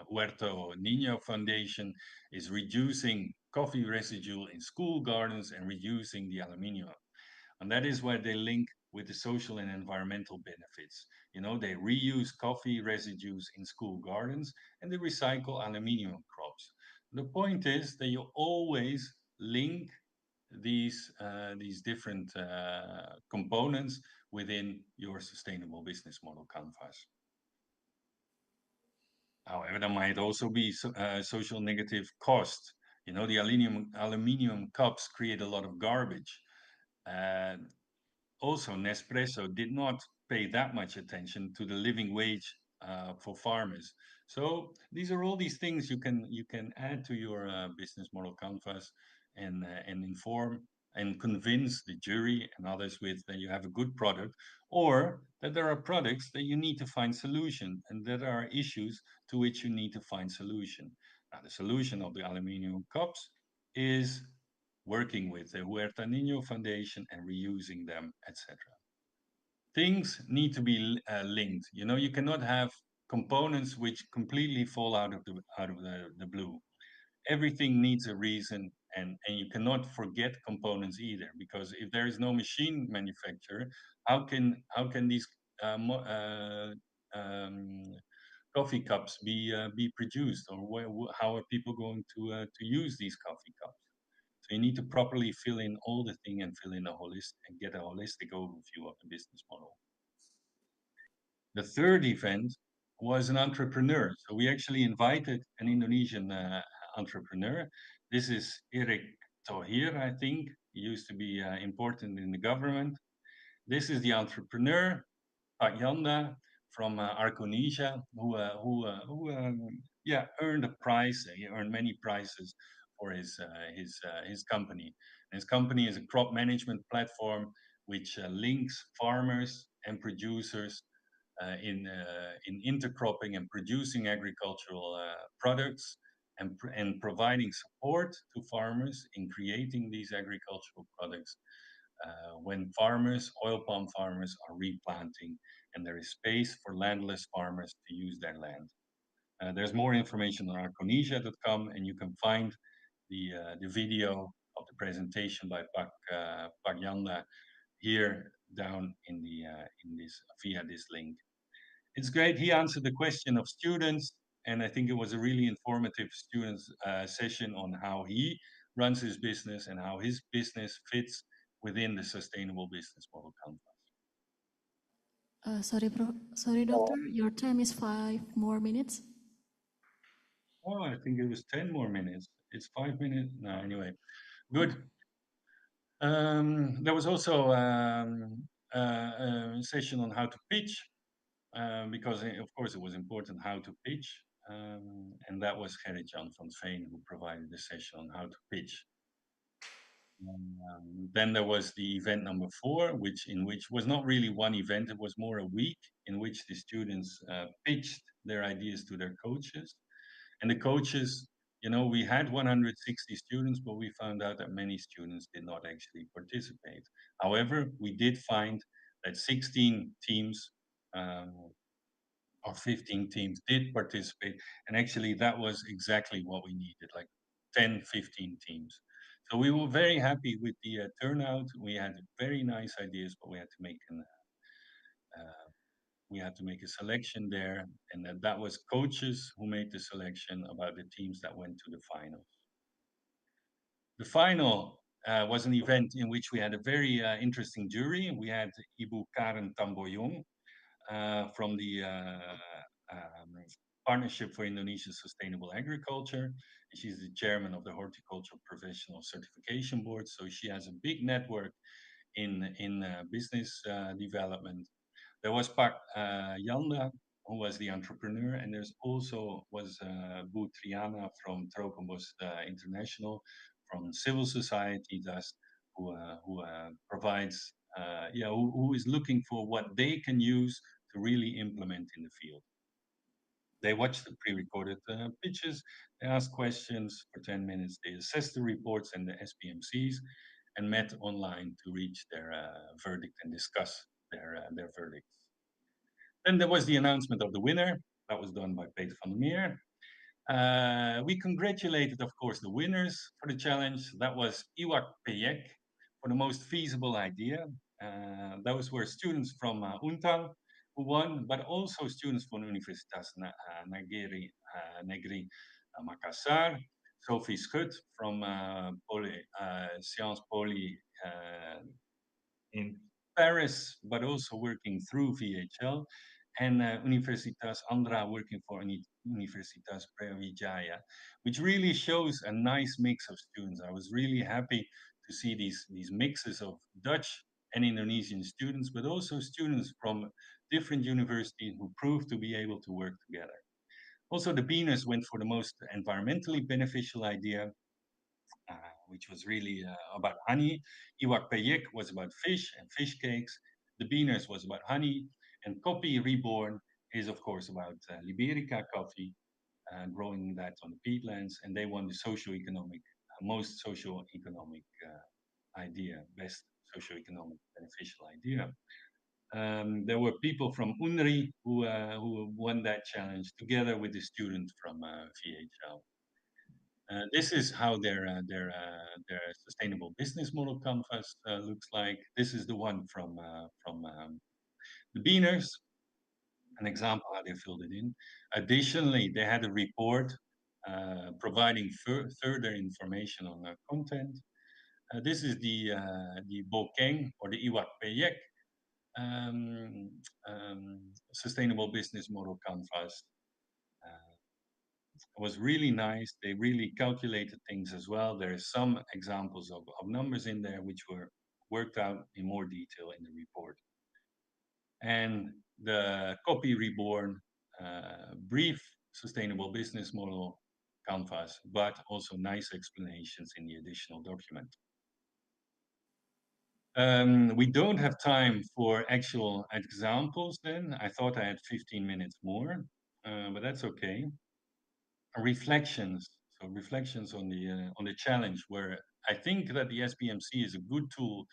Huerto Niño Foundation is reducing coffee residue in school gardens and reducing the aluminium. And that is where they link with the social and environmental benefits. You know, they reuse coffee residues in school gardens and they recycle aluminium crops. The point is that you always link these different components within your sustainable business model canvas. However, there might also be social negative cost. You know, the aluminium cups create a lot of garbage. Also, Nespresso did not pay that much attention to the living wage for farmers. So these are all these things you can add to your business model canvas and inform and convince the jury and others with that you have a good product, or that there are products that you need to find solution and that there are issues to which you need to find solution. Now, the solution of the aluminium cups is working with the Huerta Niño Foundation and reusing them, etc. Things need to be linked. You know, you cannot have components which completely fall out of the blue. Everything needs a reason, and you cannot forget components either, because if there is no machine manufacturer, how can these uh, mo- uh, um, coffee cups be produced, or how are people going to use these coffee cups? So you need to properly fill in all the thing and fill in a holistic and get a holistic overview of the business model. The third event was an entrepreneur. So we actually invited an Indonesian entrepreneur. This is Erik Thohir, I think. He used to be important in the government. This is the entrepreneur, Pak Yanda from Arconesia, who earned a prize. He earned many prizes for his company. His company is a crop management platform which links farmers and producers in intercropping and producing agricultural products and providing support to farmers in creating these agricultural products when oil palm farmers are replanting and there is space for landless farmers to use their land. There's more information on arconesia.com, and you can find the video of the presentation by Pak Yanda here down in this via this link. It's great. He answered the question of students, and I think it was a really informative students session on how he runs his business and how his business fits within the sustainable business model canvas. Sorry, doctor, your time is 5 more minutes. Oh, I think it was 10 more minutes. It's 5 minutes. No, anyway, good. There was also a session on how to pitch, because of course it was important how to pitch, and that was Gerrit-Jan van Veen who provided the session on how to pitch. Then there was the event number 4, which was not really one event, it was more a week in which the students pitched their ideas to their coaches. And the coaches, you know, we had 160 students, but we found out that many students did not actually participate. However, we did find that 16 teams or 15 teams did participate. And actually, that was exactly what we needed, like 10, 15 teams. So we were very happy with the turnout. We had very nice ideas, but we had to make we had to make a selection there, and that was coaches who made the selection about the teams that went to the finals. The final was an event in which we had a very interesting jury. We had Ibu Karen Tamboyong from the Partnership for Indonesian Sustainable Agriculture. She's the chairman of the Horticultural Professional Certification Board, so she has a big network in business development. There was Pak Yanda, who was the entrepreneur, and there's also was Bu Triana from Tropenbos International, from civil society, thus who provides, who is looking for what they can use to really implement in the field. They watch the pre-recorded pitches, they ask questions for 10 minutes, they assess the reports and the SPMCs, and met online to reach their verdict and discuss their verdicts. Then there was the announcement of the winner. That was done by Peter van der Meer. We congratulated, of course, the winners for the challenge. That was Iwak Peyek for the most feasible idea. Those were students from Untan who won, but also students from Universitas Negeri Makassar, Sophie Schut from Sciences Poly in Paris, but also working through VHL, and Universitas Andra working for Universitas Brawijaya, which really shows a nice mix of students. I was really happy to see these mixes of Dutch and Indonesian students, but also students from different universities who proved to be able to work together. Also, the Beaners went for the most environmentally beneficial idea, which was really about honey. Iwak Peyek was about fish and fish cakes. The Beaners was about honey. And Kopi Reborn is, of course, about Liberica coffee, growing that on the peatlands. And they won the socio-economic, most socio-economic idea, best socio-economic beneficial idea. There were people from UNRI who won that challenge together with the student from VHL. This is how their sustainable business model canvas looks like. This is the one from the Beaners, an example how they filled it in. Additionally, they had a report providing further information on content. This is the Bokeng or the Iwak Peyek sustainable business model canvas. It was really nice. They really calculated things as well. There are some examples of numbers in there which were worked out in more detail in the report. And the Copy Reborn, brief sustainable business model canvas, but also nice explanations in the additional document. We don't have time for actual examples then. I thought I had 15 minutes more, but that's okay. Reflections. So reflections on the challenge, where I think that the SPMC is a good tool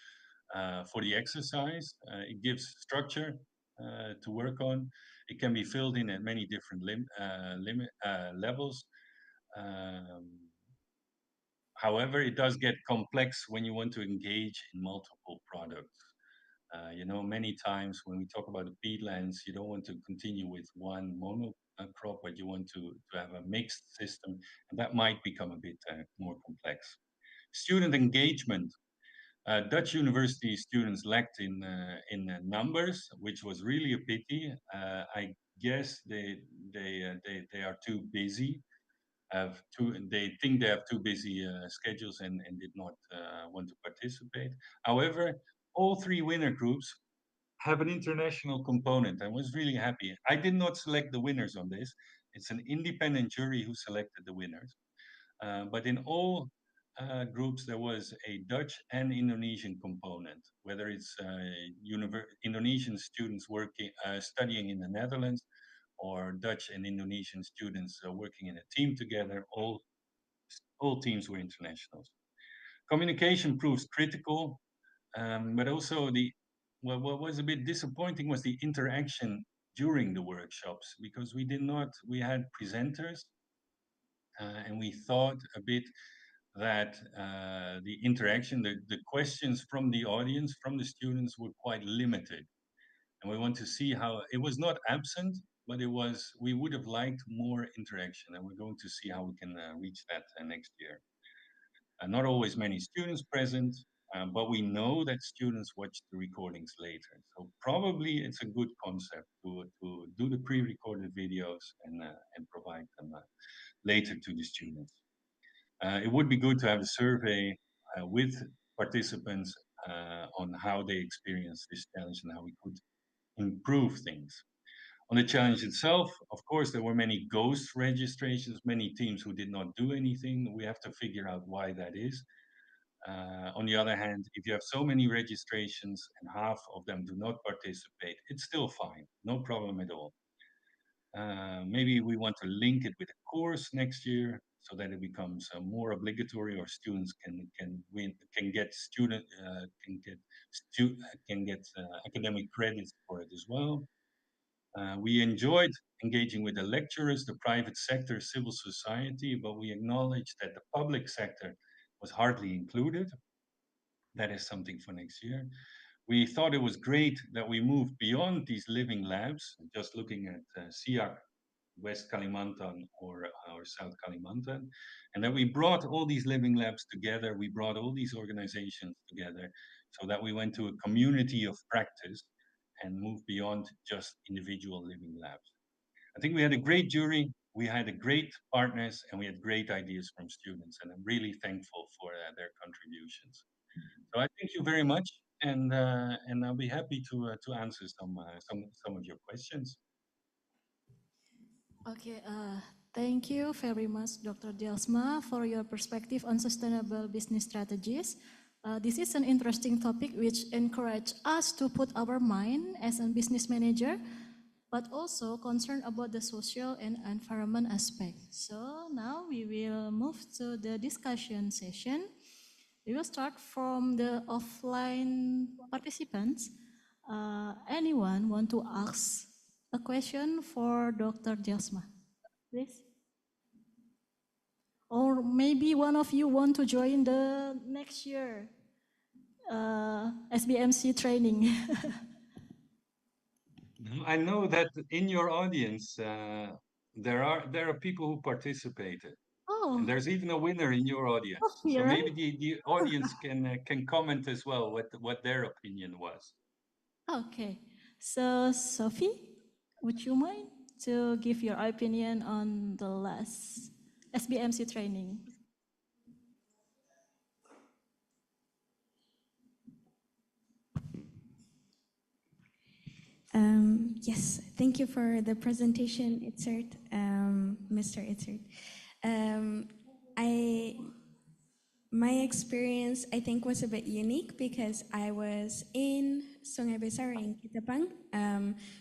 for the exercise. It gives structure to work on. It can be filled in at many different levels. However, it does get complex when you want to engage in multiple products. Many times when we talk about the peatlands, you don't want to continue with one monocrop, but you want to have a mixed system, and that might become a bit more complex. Student engagement. Dutch university students lacked in numbers, which was really a pity. I guess they are too busy. They think they have too busy schedules and did not want to participate. However, all three winner groups have an international component. I was really happy. I did not select the winners on this. It's an independent jury who selected the winners. But in all groups, there was a Dutch and Indonesian component, whether it's Indonesian students studying in the Netherlands or Dutch and Indonesian students working in a team together. All teams were internationals. Communication proves critical, but also what was a bit disappointing was the interaction during the workshops, because we had presenters, and we thought a bit that the interaction, the questions from the audience, from the students were quite limited. And we want to see how it was not absent, but we would have liked more interaction, and we're going to see how we can reach that next year. Not always many students present, but we know that students watch the recordings later. So probably it's a good concept to do the pre-recorded videos and provide them later to the students. It would be good to have a survey with participants on how they experience this challenge and how we could improve things. On the challenge itself, of course, there were many ghost registrations, many teams who did not do anything. We have to figure out why that is. On the other hand, if you have so many registrations and half of them do not participate, it's still fine, no problem at all. Maybe we want to link it with a course next year so that it becomes more obligatory, or students can get academic credits for it as well. We enjoyed engaging with the lecturers, the private sector, civil society, but we acknowledge that the public sector was hardly included. That is something for next year. We thought it was great that we moved beyond these living labs, just looking at SIAC, West Kalimantan or South Kalimantan, and that we brought all these living labs together. We brought all these organizations together so that we went to a community of practice and moved beyond just individual living labs. I think we had a great jury, we had a great partners, and we had great ideas from students, and I'm really thankful for their contributions. So I thank you very much, and I'll be happy to answer some of your questions. Okay, thank you very much, Dr. Dielsma, for your perspective on sustainable business strategies. This is an interesting topic which encourage us to put our mind as a business manager, but also concerned about the social and environment aspect. So now we will move to the discussion session. We will start from the offline participants. Anyone want to ask a question for Dr. Dielsma, please? Or maybe one of you want to join the next year SBMC training. I know that in your audience there are people who participated. Oh. And there's even a winner in your audience. Oh, So yeah. maybe the audience can comment as well what their opinion was. Okay. So Sophie, would you mind to give your opinion on the last SBMC training? Yes, thank you for the presentation, Itzert, Mr. Itzert. My experience, I think, was a bit unique because I was in Sungai Besar in Kitapang,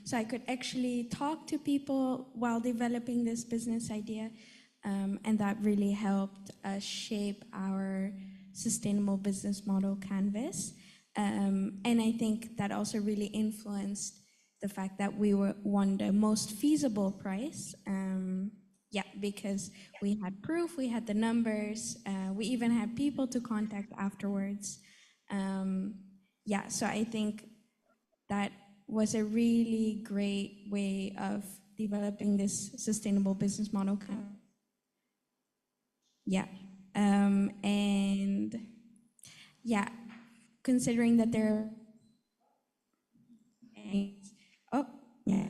so I could actually talk to people while developing this business idea, and that really helped us shape our sustainable business model canvas. And I think that also really influenced the fact that we won the most feasible price. Yeah, because we had proof, we had the numbers, we even had people to contact afterwards. Yeah, so I think that was a really great way of developing this sustainable business model. Yeah, and yeah, considering that there oh, yeah.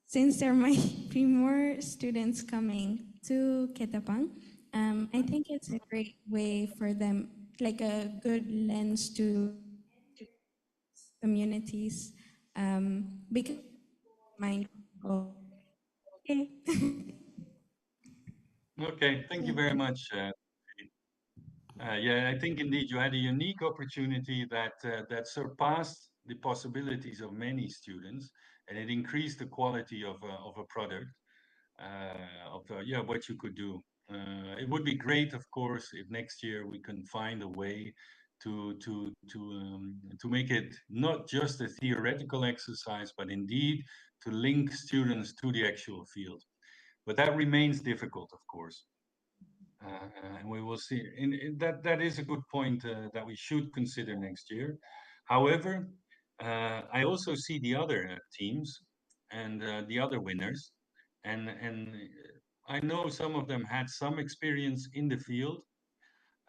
Since there might be more students coming to Ketapang, I think it's a great way for them, like a good lens to communities, because mind. Okay. Okay, thank you very much. Yeah, I think indeed you had a unique opportunity that surpassed the possibilities of many students, and it increased the quality of a product, yeah, what you could do. It would be great, of course, if next year we can find a way to make it not just a theoretical exercise, but indeed to link students to the actual field. But that remains difficult, of course. And we will see. That is a good point that we should consider next year. However, I also see the other teams and the other winners, and I know some of them had some experience in the field,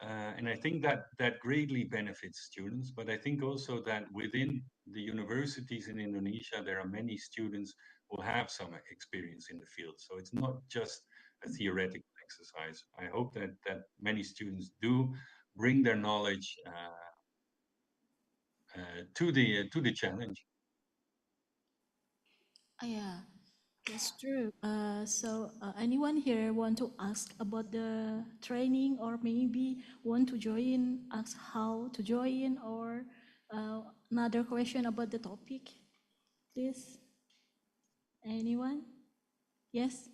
and I think that that greatly benefits students. But I think also that within the universities in Indonesia, there are many students who have some experience in the field. So it's not just a theoretical exercise. I hope that many students do bring their knowledge to the challenge. Yeah, that's true. Anyone here want to ask about the training, or maybe want to join, ask how to join, or another question about the topic, please? Anyone? Yes?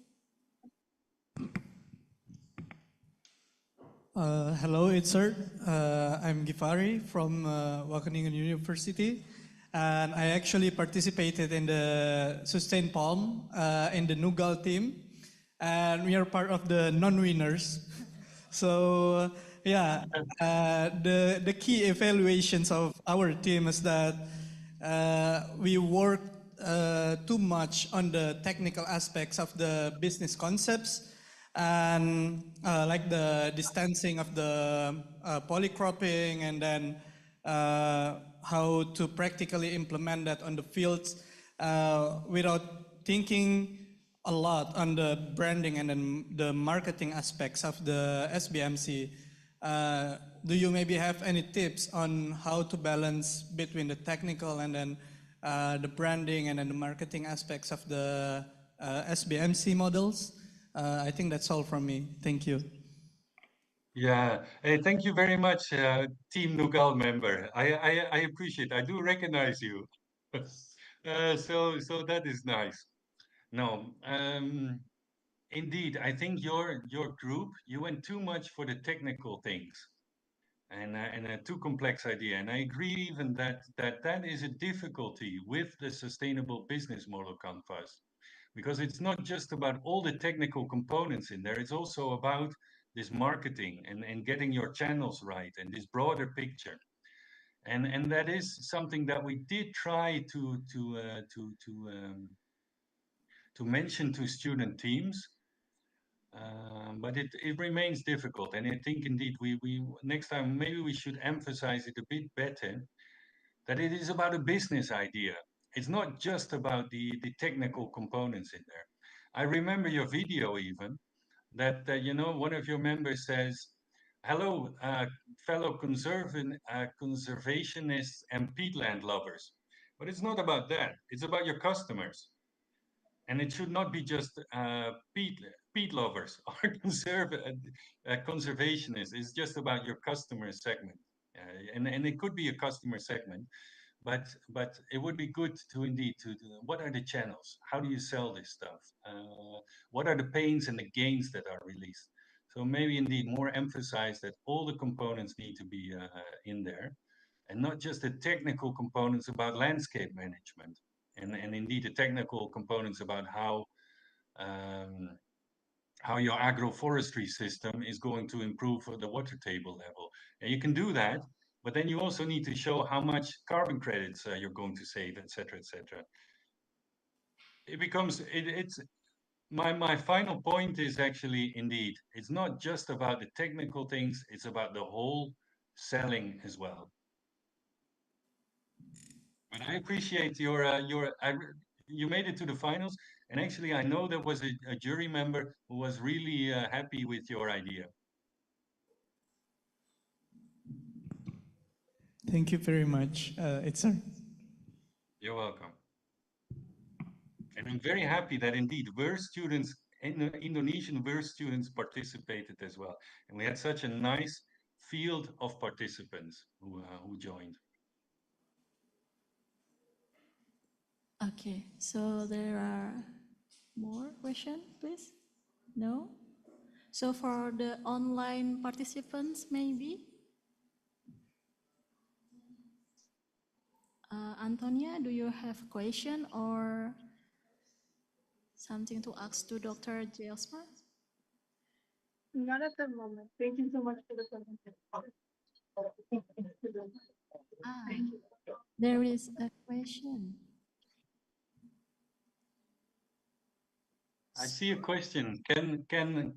Hello, Itzard. I'm Gifari from Wageningen University, and I actually participated in the Sustain Palm in the Nugal team, and we are part of the non-winners. So yeah, the key evaluations of our team is that we work too much on the technical aspects of the business concepts, and like the distancing of the polycropping, and then how to practically implement that on the fields without thinking a lot on the branding and then the marketing aspects of the SBMC. Do you maybe have any tips on how to balance between the technical and then the branding and then the marketing aspects of the SBMC models? I think that's all from me. Thank you. Yeah, hey, thank you very much, Team Nugal member. I appreciate. I do recognize you. So that is nice. No, indeed, I think your group, you went too much for the technical things and a too complex idea. And I agree even that is a difficulty with the sustainable business model canvas, because it's not just about all the technical components in there. It's also about this marketing and getting your channels right and this broader picture. And that is something that we did try to mention to student teams, but it remains difficult. And I think indeed we next time maybe we should emphasize it a bit better, that it is about a business idea. It's not just about the technical components in there. I remember your video even, that you know, one of your members says, "Hello, fellow conservationists and peatland lovers." But it's not about that. It's about your customers. And it should not be just peat lovers or conservationists. It's just about your customer segment. And it could be a customer segment, but it would be good to indeed what are the channels? How do you sell this stuff? What are the pains and the gains that are released? So maybe indeed more emphasize that all the components need to be in there, and not just the technical components about landscape management, and indeed the technical components about how your agroforestry system is going to improve the water table level. And you can do that, but then you also need to show how much carbon credits you're going to save, etc., etc. It becomes it's my final point is actually indeed it's not just about the technical things; it's about the whole selling as well. But I appreciate you made it to the finals, and actually I know there was a jury member who was really happy with your idea. Thank you very much, Itzard. You're welcome. And I'm very happy that indeed students, Indonesian students participated as well. And we had such a nice field of participants who joined. Okay, so there are more questions, please? No? So for the online participants, maybe? Antonia, do you have a question or something to ask to Dr. Jelsma? Not at the moment. Thank you so much for the presentation. There is a question. I see a question. Can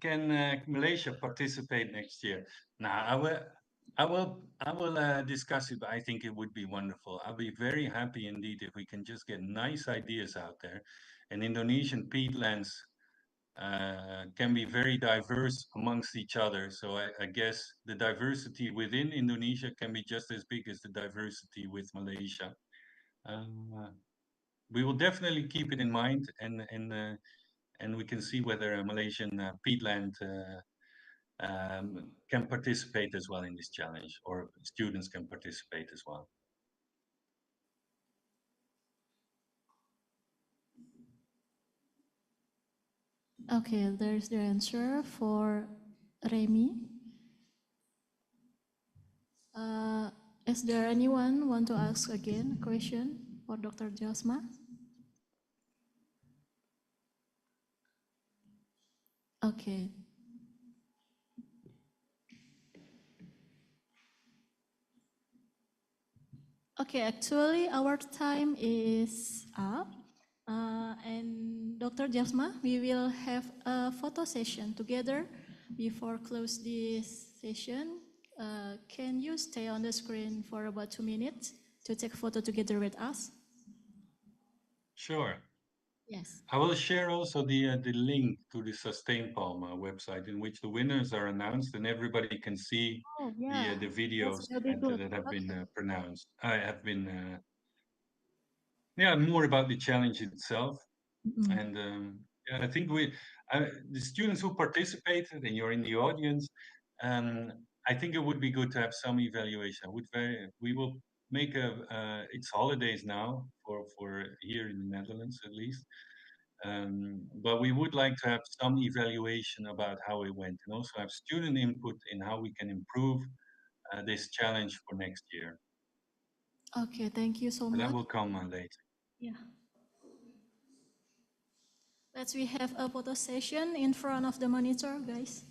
Malaysia participate next year? Now, I will discuss it. But I think it would be wonderful. I'll be very happy indeed if we can just get nice ideas out there. And Indonesian peatlands can be very diverse amongst each other. So I guess the diversity within Indonesia can be just as big as the diversity with Malaysia. We will definitely keep it in mind, and we can see whether a Malaysian peatland can participate as well in this challenge, or students can participate as well. Okay, there's the answer for Remy. Is there anyone want to ask again a question for Dr. Jasma? Okay. Okay, actually our time is up. And Dr. Jasma, we will have a photo session together before close this session. Can you stay on the screen for about 2 minutes to take photo together with us? Sure. Yes. I will share also the link to the Sustain Palm website, in which the winners are announced, and everybody can see Oh, yeah. the videos That will be good. that have been Okay. pronounced. I have been yeah, more about the challenge itself. And yeah, I think the students who participated, and you're in the audience, I think it would be good to have some evaluation. We will make it's holidays now for here in the Netherlands at least. But we would like to have some evaluation about how it went, and also have student input in how we can improve this challenge for next year. Okay, thank you so But much. that will come later. Yeah. Let's we have a photo session in front of the monitor, guys.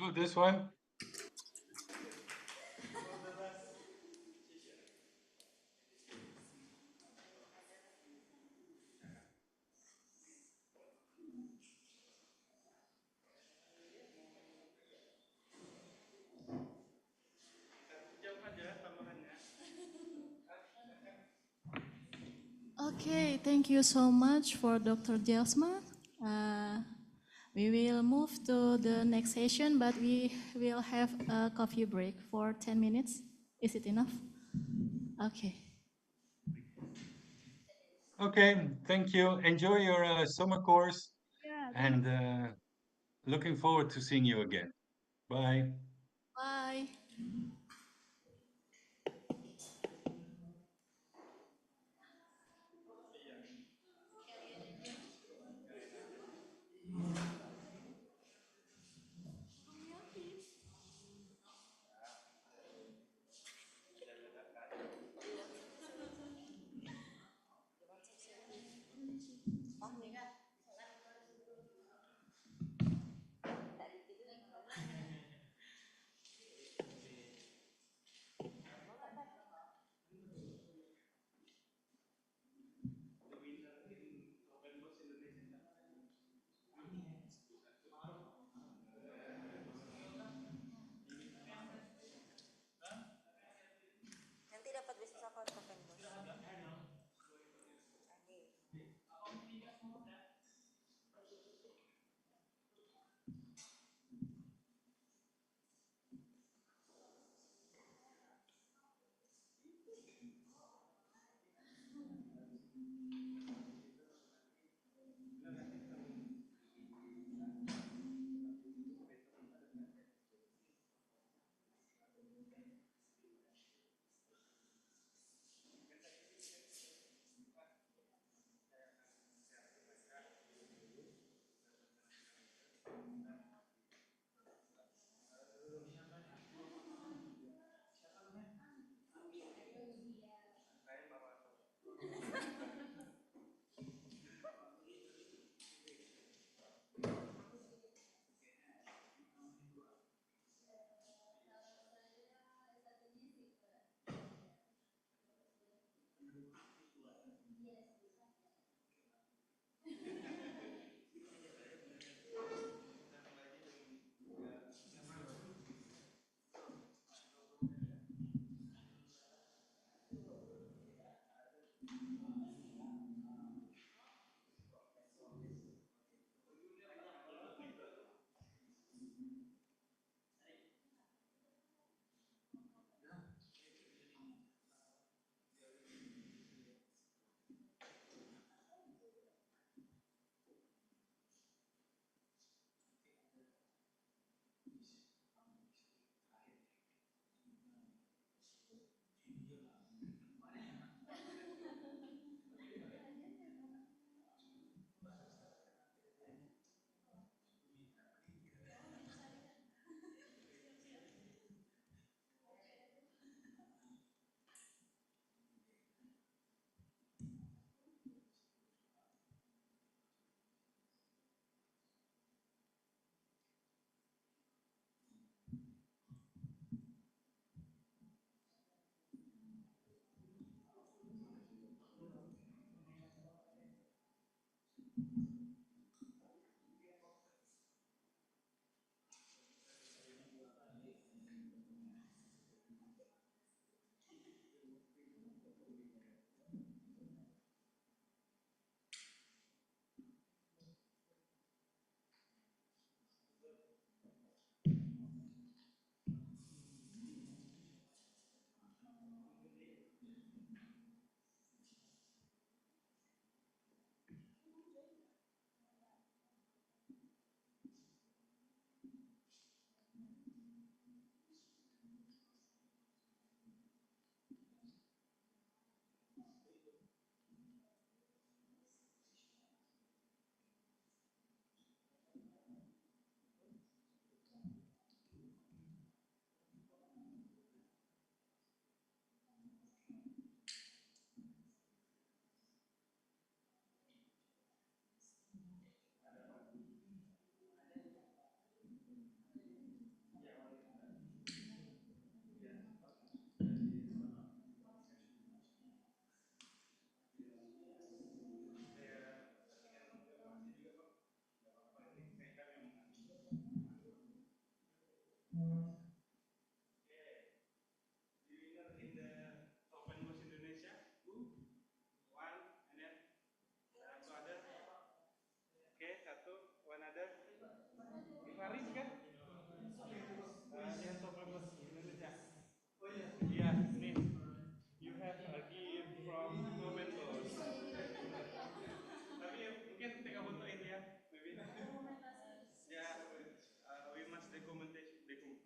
Oh, this one? Okay, thank you so much for Dr. Jasma. We will move to the next session, but we will have a coffee break for 10 minutes. Is it enough? Okay. Okay, thank you. Enjoy your summer course, Yeah, and looking forward to seeing you again. Bye. Bye.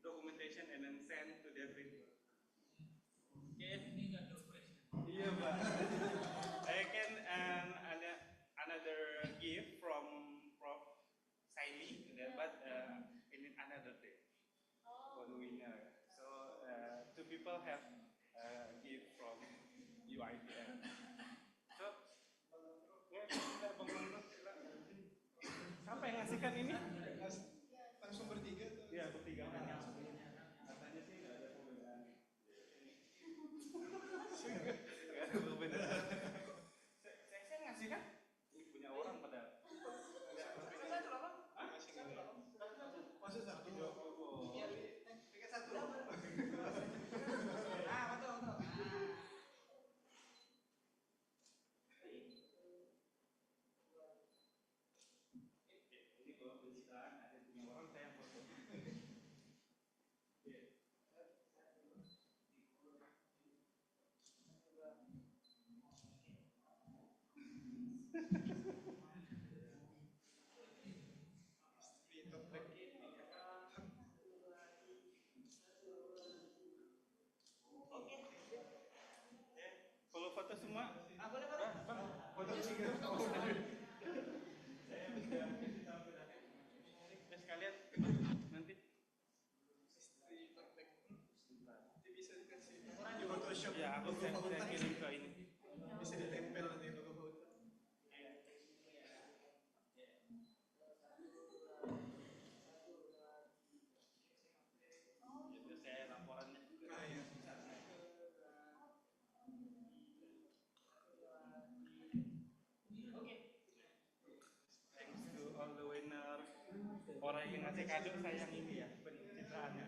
documentation and then send to their principal. Okay. Iya, Pak. I can another gift from Prof. Saini, but in another day for the winner. So two people have gift from UITM. So, ya, kita bangun siapa yang ngasihkan ini? Langsung bertiga tuh? Iya, bertiga. Katanya sih nggak ada perbedaan. Nggak ada perbedaan. Saya ngasih kan? Ini punya orang padahal. Masa satu? Iya, tiket satu. Ah, betul. Ini kalau pencitraan ada punya orang saya yang foto. Kalau foto semua, boleh foto tiga. Sekalian nanti bisa dikasih Photoshop ya, aku saya kirim ke ini. Bisa ditempel nanti logo Fahutan. Itu saya laporannya. Thanks to all the winner. Orang yang ngasih kado saya yang ini ya, pencitraannya.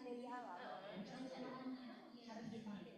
dari alam. Harus dipakai.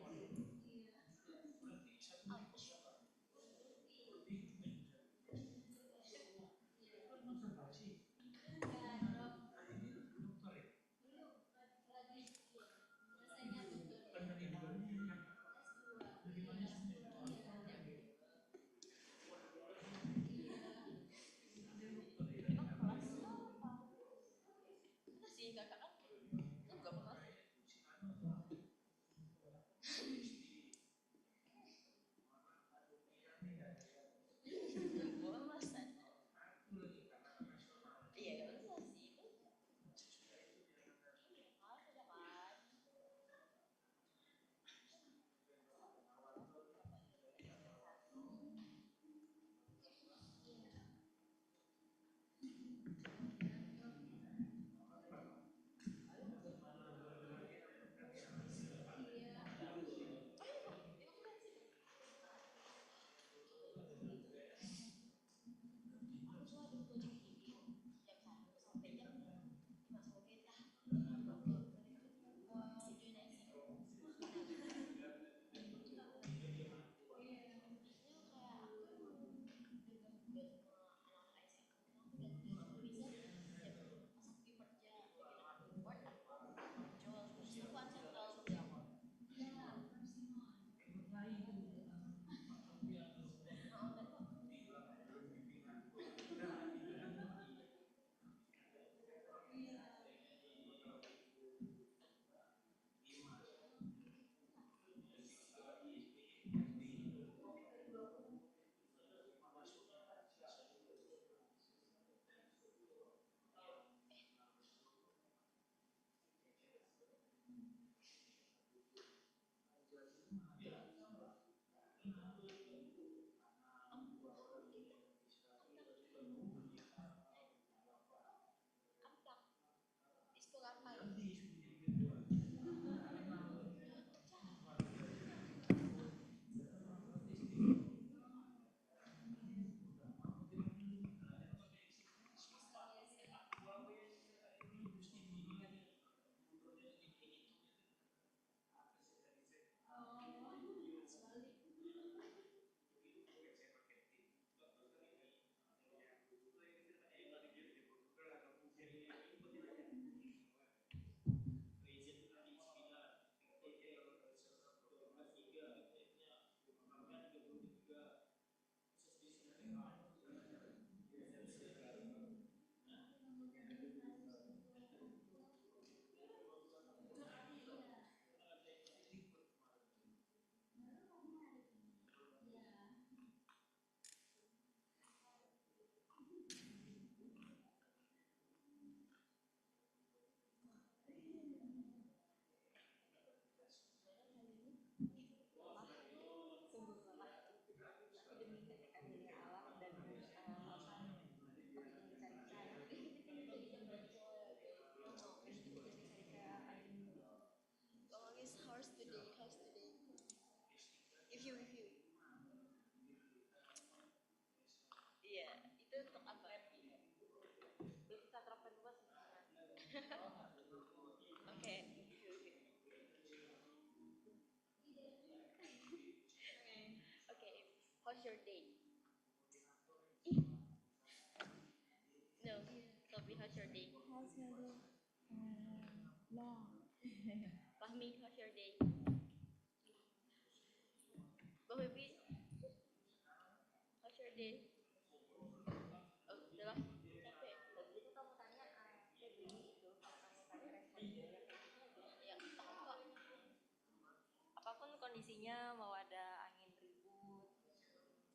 Kondisinya mau ada angin ribut,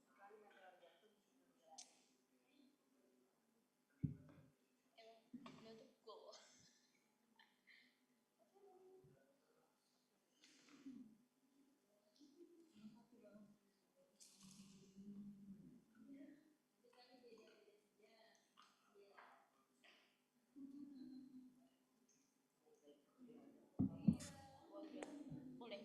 kecuali meteor jatuh di situ guys. Emang no to go. Boleh.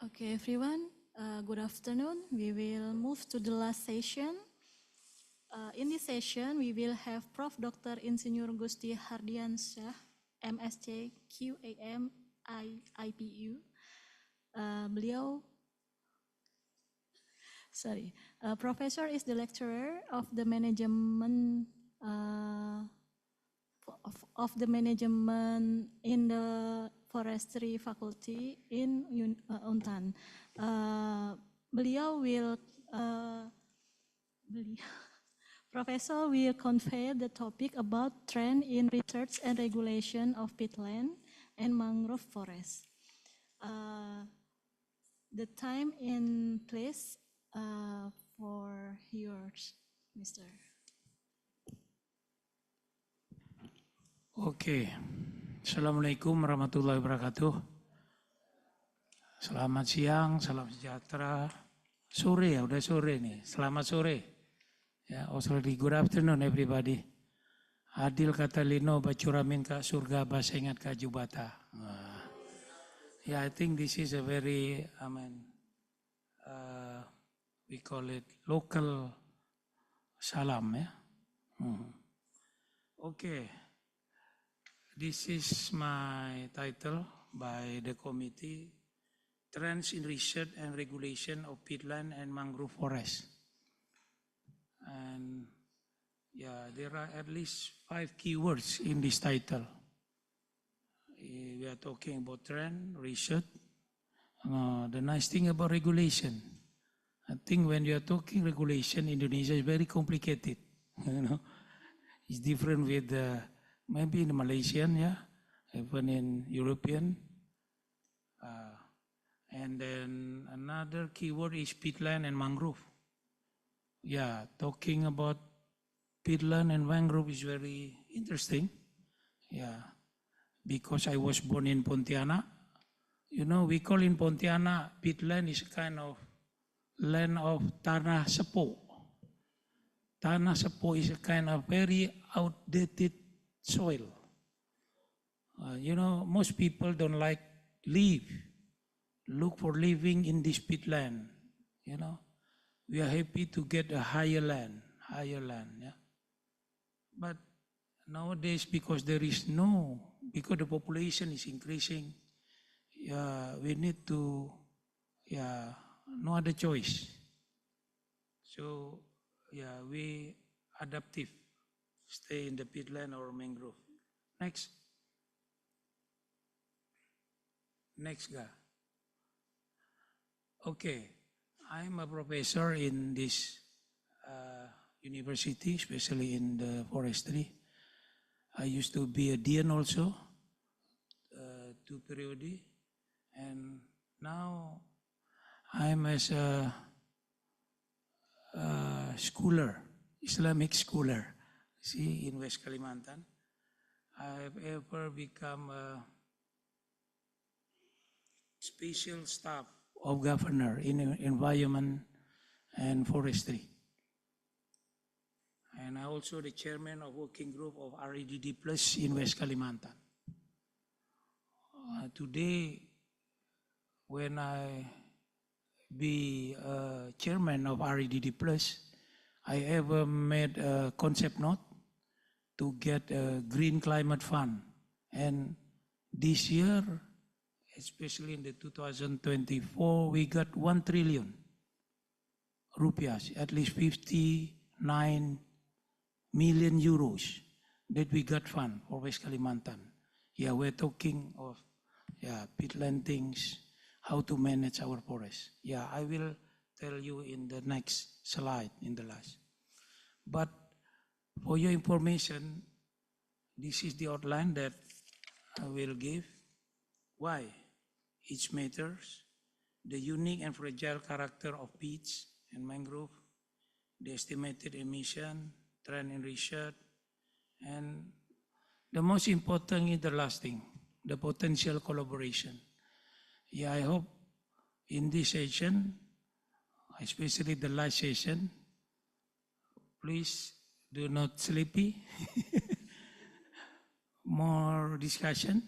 Okay, everyone, good afternoon. We will move to the last session. In this session, we will have Prof. Dr. Insinyur Gusti Hardiansyah, MSc QAM IPU. Beliau, Professor is the lecturer of the management of the management in the forestry faculty in Untan. Beliau will Professor will convey the topic about trend in research and regulation of peatland and mangrove forest. The time and place for yours, Mr. Oke, Assalamualaikum warahmatullahi wabarakatuh. Selamat siang, salam sejahtera. Sore ya, udah sore nih. Selamat sore. Ya, already good afternoon everybody. Adil kata Lino bacuramin ka surga basengat ka jubata. Yeah, I think this is a very, we call it local salam ya. Okay. This is my title by the committee, Trends in Research and Regulation of Peatland and Mangrove Forest. And yeah, there are at least 5 keywords in this title. We are talking about trend, research. The nice thing about regulation, I think when you are talking regulation, Indonesia is very complicated. You know, it's different with maybe in Malaysian, yeah, even in European. And then another keyword is peatland and mangrove. Yeah, talking about peatland and mangrove is very interesting. Yeah, because I was born in Pontianak. You know, we call in Pontianak, peatland is a kind of land of tanah sepo. Tanah sepo is a kind of very outdated soil. You know, most people don't like look for living in this peatland. You know, we are happy to get a higher land, yeah. But nowadays, because because the population is increasing, we need to, no other choice. So, we adaptive, stay in the peatland or mangrove. Next guy. Okay, I'm a professor in this university, especially in the forestry. I used to be a dean also, 2 period, and now I'm as a schooler, Islamic schooler, see, in West Kalimantan. I've ever become a special staff of governor in environment and forestry. And I'm also the chairman of working group of REDD Plus in West Kalimantan. Today, when I be chairman of REDD Plus, I ever made a concept note to get a green climate fund. And this year, especially in the 2024, we got 1 trillion rupiahs, at least 59 million euros that we got fund for West Kalimantan. Yeah, we're talking of peatland things, how to manage our forest. Yeah, I will tell you in the next slide, in the last. But for your information, this is the outline that I will give. Why? It matters, the unique and fragile character of peats and mangrove, the estimated emission, trend in research, and the most important is the last thing, the potential collaboration. Yeah, I hope in this session, especially the last session, please do not sleepy, more discussion,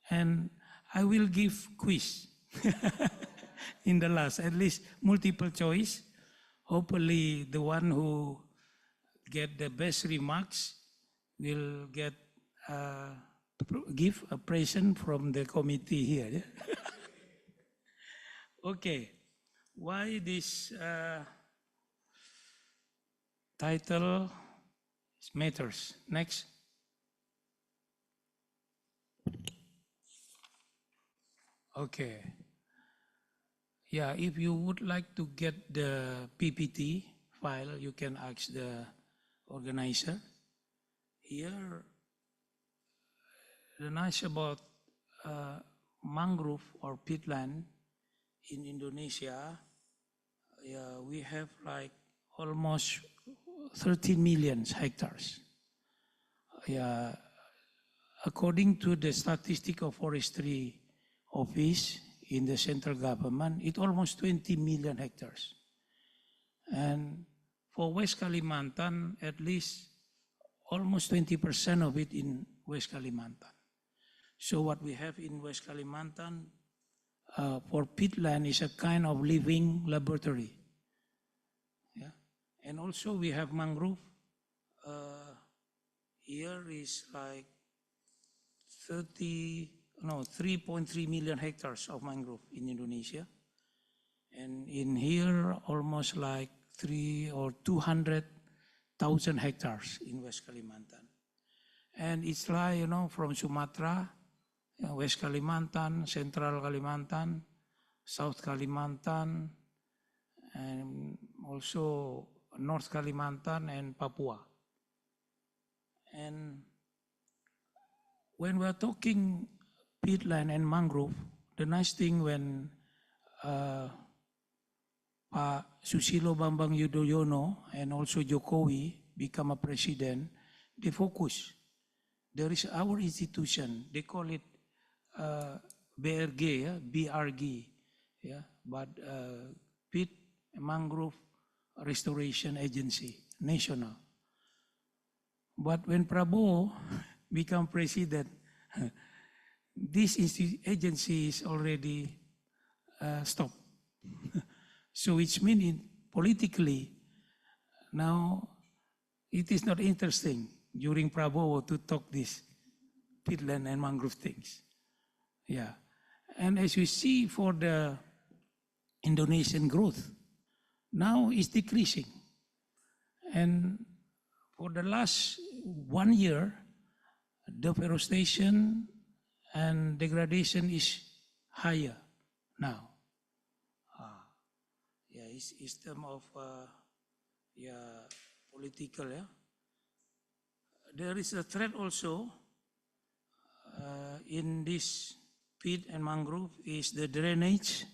and I will give quiz. in the last, at least multiple choice. Hopefully the one who get the best remarks will get give a present from the committee here. Yeah? Okay, why this title matters? Next. Okay. Yeah, if you would like to get the PPT file, you can ask the organizer. Here, the nice about mangrove or peatland in Indonesia, yeah, we have like almost 13 million hectares. Yeah, according to the statistic of forestry office in the central government, it's almost 20 million hectares. And for West Kalimantan, at least almost 20% of it in West Kalimantan. So what we have in West Kalimantan for peatland is a kind of living laboratory. Yeah? And also we have mangrove. Here is like 3.3 million hectares of mangrove in Indonesia. And in here, almost like 200,000 hectares in West Kalimantan. And it's like, from Sumatra, West Kalimantan, Central Kalimantan, South Kalimantan, and also North Kalimantan and Papua. And when we're talking peatland and mangrove, the nice thing when Pak Susilo Bambang Yudhoyono and also Jokowi become a president, they focus. There is our institution, they call it BRG, yeah? BRG, yeah? But Peat Mangrove Restoration Agency, national. But when Prabowo become president, this agency is already stopped. So which means politically, now it is not interesting during Prabowo to talk this peatland and mangrove things. Yeah. And as you see for the Indonesian growth, now it's decreasing. And for the last 1 year, deforestation and degradation is higher now. Yeah, it's term of political. Yeah, there is a threat also in this peat and mangrove is the drainage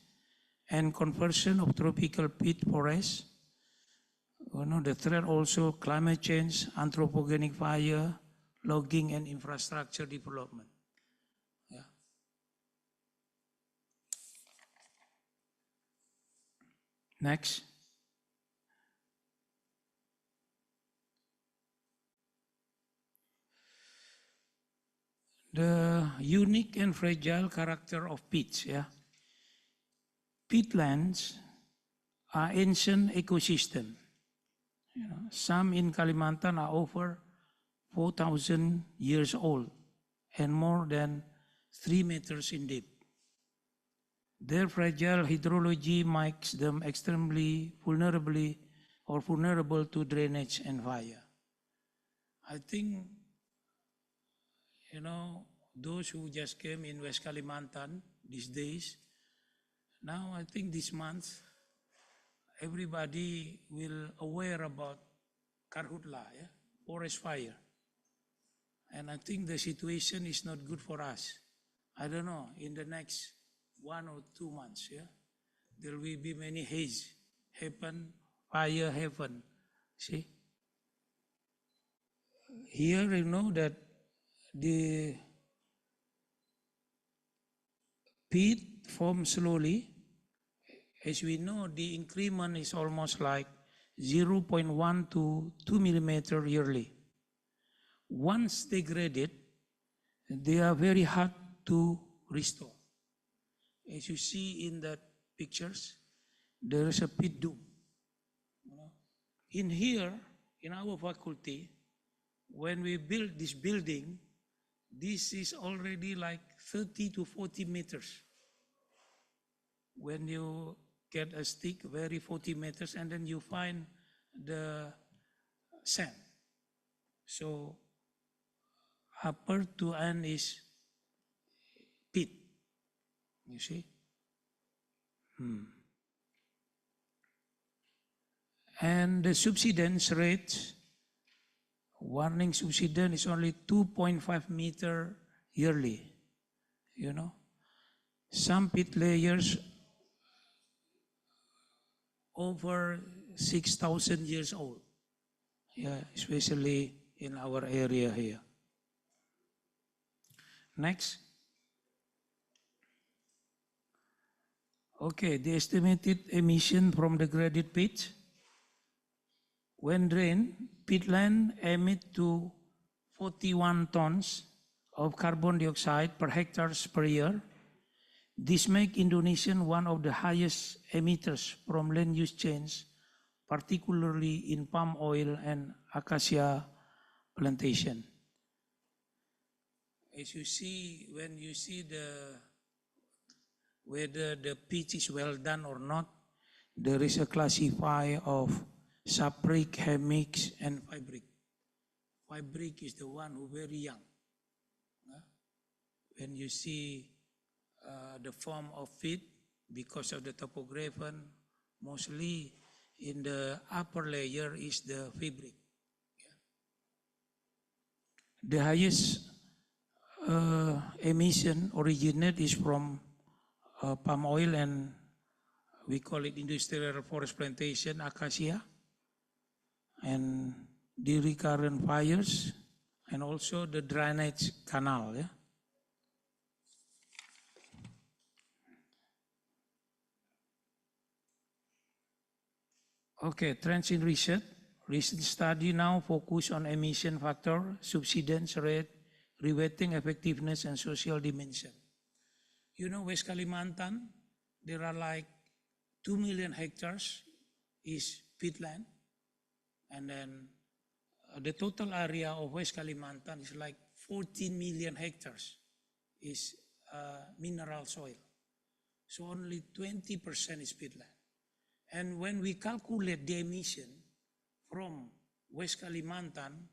and conversion of tropical peat forests. The threat also climate change, anthropogenic fire, logging and infrastructure development. Yeah. Next. The unique and fragile character of peats. Yeah. Peatlands are ancient ecosystem. Some in Kalimantan are over 4,000 years old and more than 3 meters in depth. Their fragile hydrology makes them extremely vulnerable to drainage and fire. I think, those who just came in West Kalimantan these days, now I think this month, everybody will aware about Karhutla, yeah? Forest fire. And I think the situation is not good for us. I don't know, in the next 1 or 2 months, yeah, there will be many haze happen, fire happen. See? Here you know that the peat forms slowly. As we know, the increment is almost like 0.1 to 2 millimeter yearly. Once degraded, they are very hard to restore. As you see in that pictures, there is a pit dome. In here, in our faculty, when we build this building, this is already like 30 to 40 meters. When you get a stick, very 40 meters, and then you find the sand. So upper to end is pit, you see? And the subsidence rate, warning subsidence is only 2.5 meter yearly, you know? Some pit layers over 6,000 years old. Yeah, especially in our area here. Next. Okay, the estimated emission from the graded pit. When drained, peatland emit to 41 tons of carbon dioxide per hectares per year. This makes Indonesia one of the highest emitters from land use change, particularly in palm oil and acacia plantation. As you see, when you see whether the pitch is well done or not, there is a classify of sapric, hemix, and fibric. Fibric is the one who very young. When you see the form of it, because of the topography, mostly in the upper layer is the fabric. The highest emission originate is from palm oil and we call it industrial forest plantation, acacia, and the recurrent fires, and also the drainage canal. Yeah? Okay, trends in research. Recent study now focus on emission factor, subsidence rate, rewetting effectiveness, and social dimension. You know, West Kalimantan, there are like 2 million hectares is peatland, and then the total area of West Kalimantan is like 14 million hectares is mineral soil. So only 20% is peatland. And when we calculate the emission from West Kalimantan,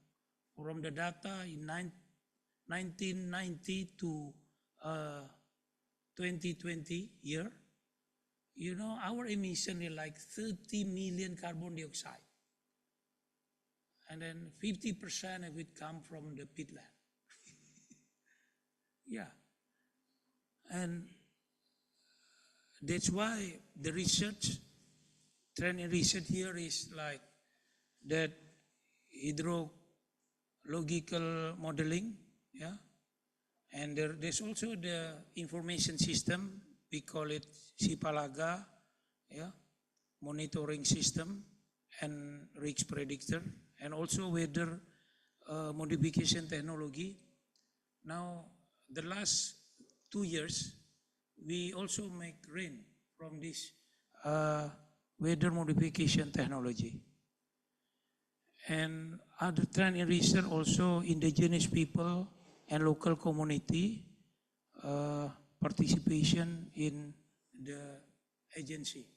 from the data in 1990 to 2020 year, you know, our emission is like 30 million carbon dioxide. And then 50% of it come from the peatland. Yeah. And that's why the research, trend in research here is like that hydrological modeling, yeah. And there's also the information system, we call it Sipalaga, yeah, monitoring system and risk predictor, and also weather modification technology. Now, the last 2 years, we also make rain from this weather modification technology. And other trend in research also indigenous people and local community participation in the agency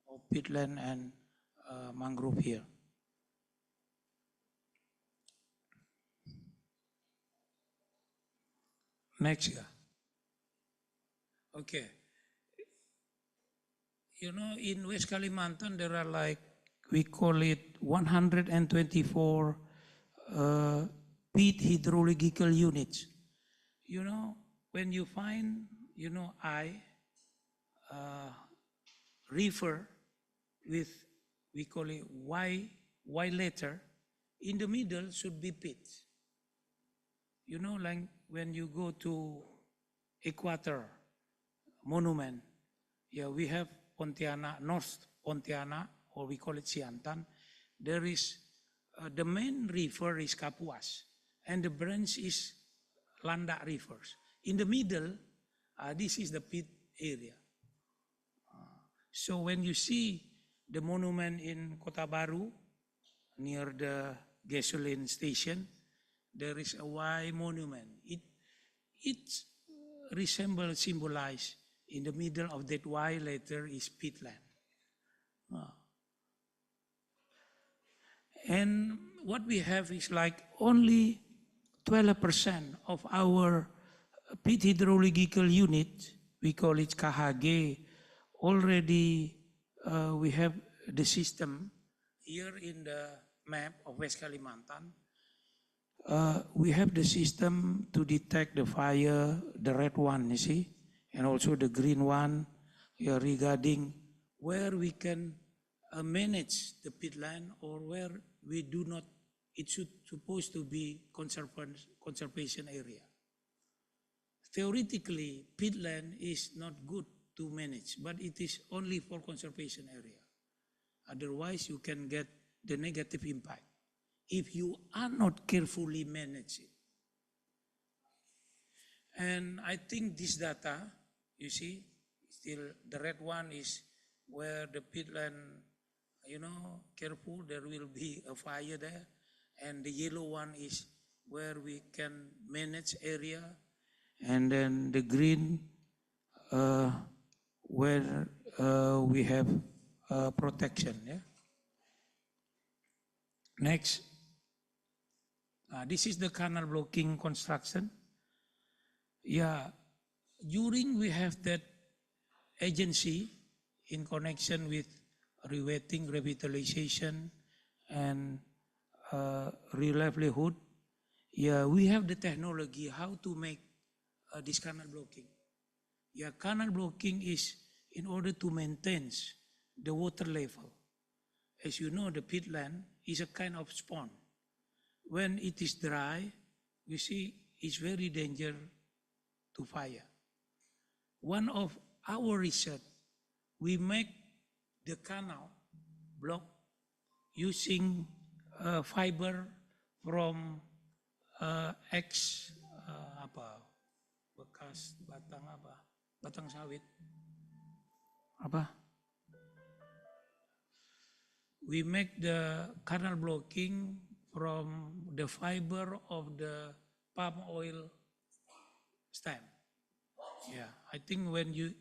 of peatland and mangrove here. Next year. Okay. You know, in West Kalimantan, there are like, we call it 124 peat hydrological units. You know, when you find, you know, river with, we call it Y letter, in the middle should be pit. You know, like when you go to Equator Monument, yeah, we have Pontianak, North Pontianak, or we call it Siantan. There is, the main river is Kapuas, and the branch is Landak rivers. In the middle, this is the pit area. So when you see the monument in Kota Baru, near the gasoline station, there is a Y monument. It resembles, symbolize in the middle of that Y letter is peatland. And what we have is like only 12% of our peat hydrological unit, we call it KHG, already we have the system here in the map of West Kalimantan. We have the system to detect the fire, the red one, you see, and also the green one, regarding where we can manage the peatland or where we do not, it should supposed to be conservation area. Theoretically, peatland is not good to manage, but it is only for conservation area. Otherwise, you can get the negative impact if you are not carefully managing. And I think this data, you see, still the red one is where the peatland, careful, there will be a fire there. And the yellow one is where we can manage area. And then the green, where we have protection. Yeah. Next. This is the canal blocking construction. Yeah, during we have that agency in connection with rewetting, revitalization, and real livelihood. Yeah, we have the technology how to make this canal blocking. Yeah, canal blocking is in order to maintain the water level. As you know, the peatland is a kind of sponge. When it is dry, you see, it's very dangerous to fire. One of our research, we make the canal block using fiber from bekas batang apa? Batang sawit. Apa? We make the canal blocking from the fiber of the palm oil stem. Yeah, I think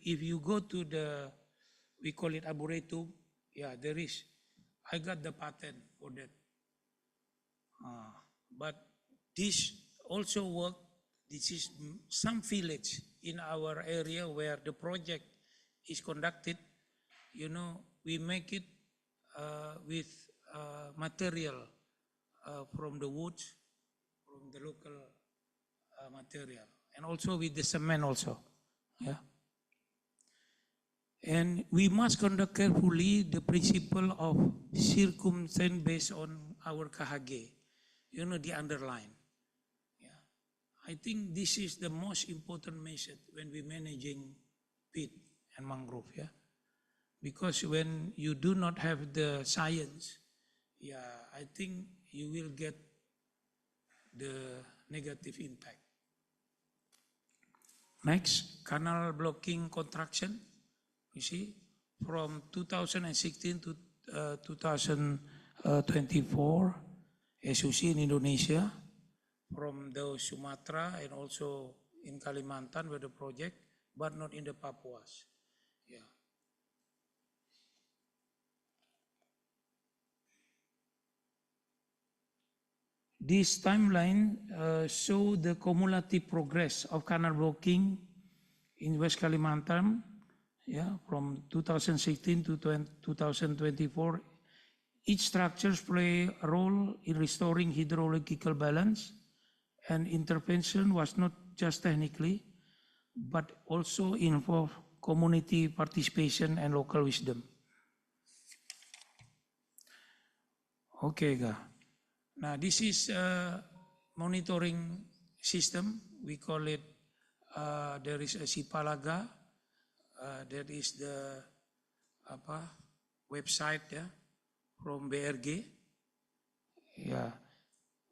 if you go to the, we call it arboretum, yeah, there is. I got the patent for that. But this also work. This is some village in our area where the project is conducted. We make it with material from the woods, from the local material, and also with the cement also. Yeah. And we must conduct carefully the principle of circumstance based on our KHG, the underline. Yeah. I think this is the most important message when we're managing peat and mangrove. Yeah. Because when you do not have the science, yeah, I think you will get the negative impact. Next, canal blocking contraction. You see, from 2016 to 2024, as you see in Indonesia, from the Sumatra and also in Kalimantan with the project, but not in the Papuas. Yeah. This timeline show the cumulative progress of canal blocking in West Kalimantan, yeah, from 2016 to 2024. Each structures play a role in restoring hydrological balance, and intervention was not just technically, but also involve community participation and local wisdom. Okay, now this is a monitoring system. We call it, there is a Sipalaga, that is the website, yeah, from BRG. Yeah,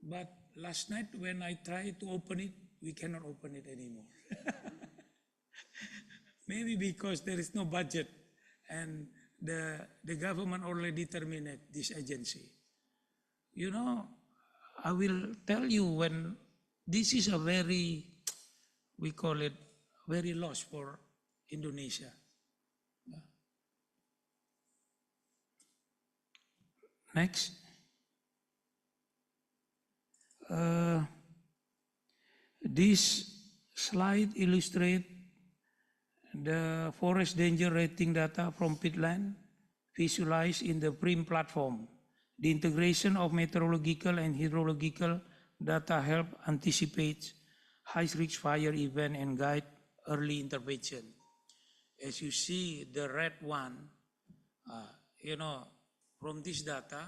but last night when I tried to open it, we cannot open it anymore. Maybe because there is no budget and the government already terminated this agency. You know, I will tell you when this is a very, we call it very loss for Indonesia. Next. This slide illustrates the forest danger rating data from peatland visualized in the PRIM platform. The integration of meteorological and hydrological data help anticipate high-risk fire event and guide early intervention. As you see, the red one, you know, from this data,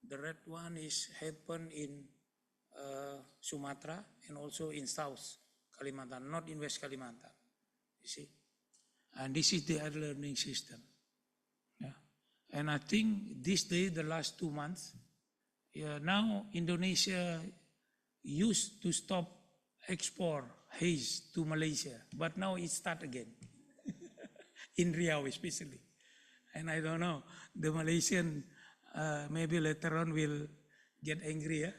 the red one is happen in Sumatra and also in South Kalimantan, not in West Kalimantan. You see, and this is the early learning system. Yeah, and I think this day, the last 2 months, yeah, now Indonesia used to stop export haze to Malaysia, but now it start again in Riau especially. And I don't know, the Malaysian maybe later on will get angry, yeah?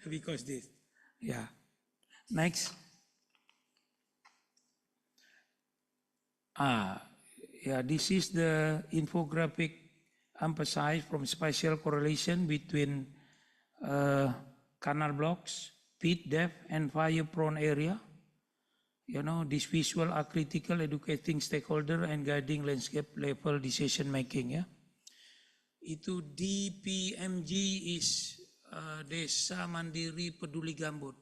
Because this. Yeah. Next. Yeah, this is the infographic emphasized from spatial correlation between canal blocks, peat depth, and fire-prone area. You know, this visual are critical educating stakeholder and guiding landscape level decision making. Yeah. Itu DPMG is Desa Mandiri Peduli Gambut.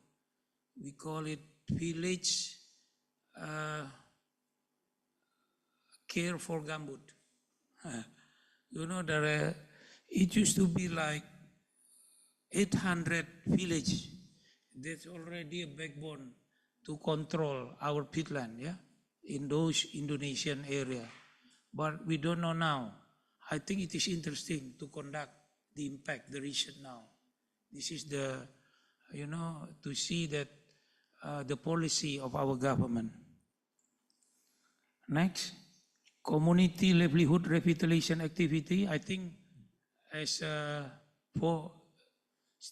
We call it Village Care for Gambut. You know, it used to be like 800 villages. That's already a backbone to control our peatland, yeah, in those Indonesian area. But we don't know now. I think it is interesting to conduct the impact, the research now. This is the, you know, to see that the policy of our government. Next, community livelihood revitalization activity. I think as for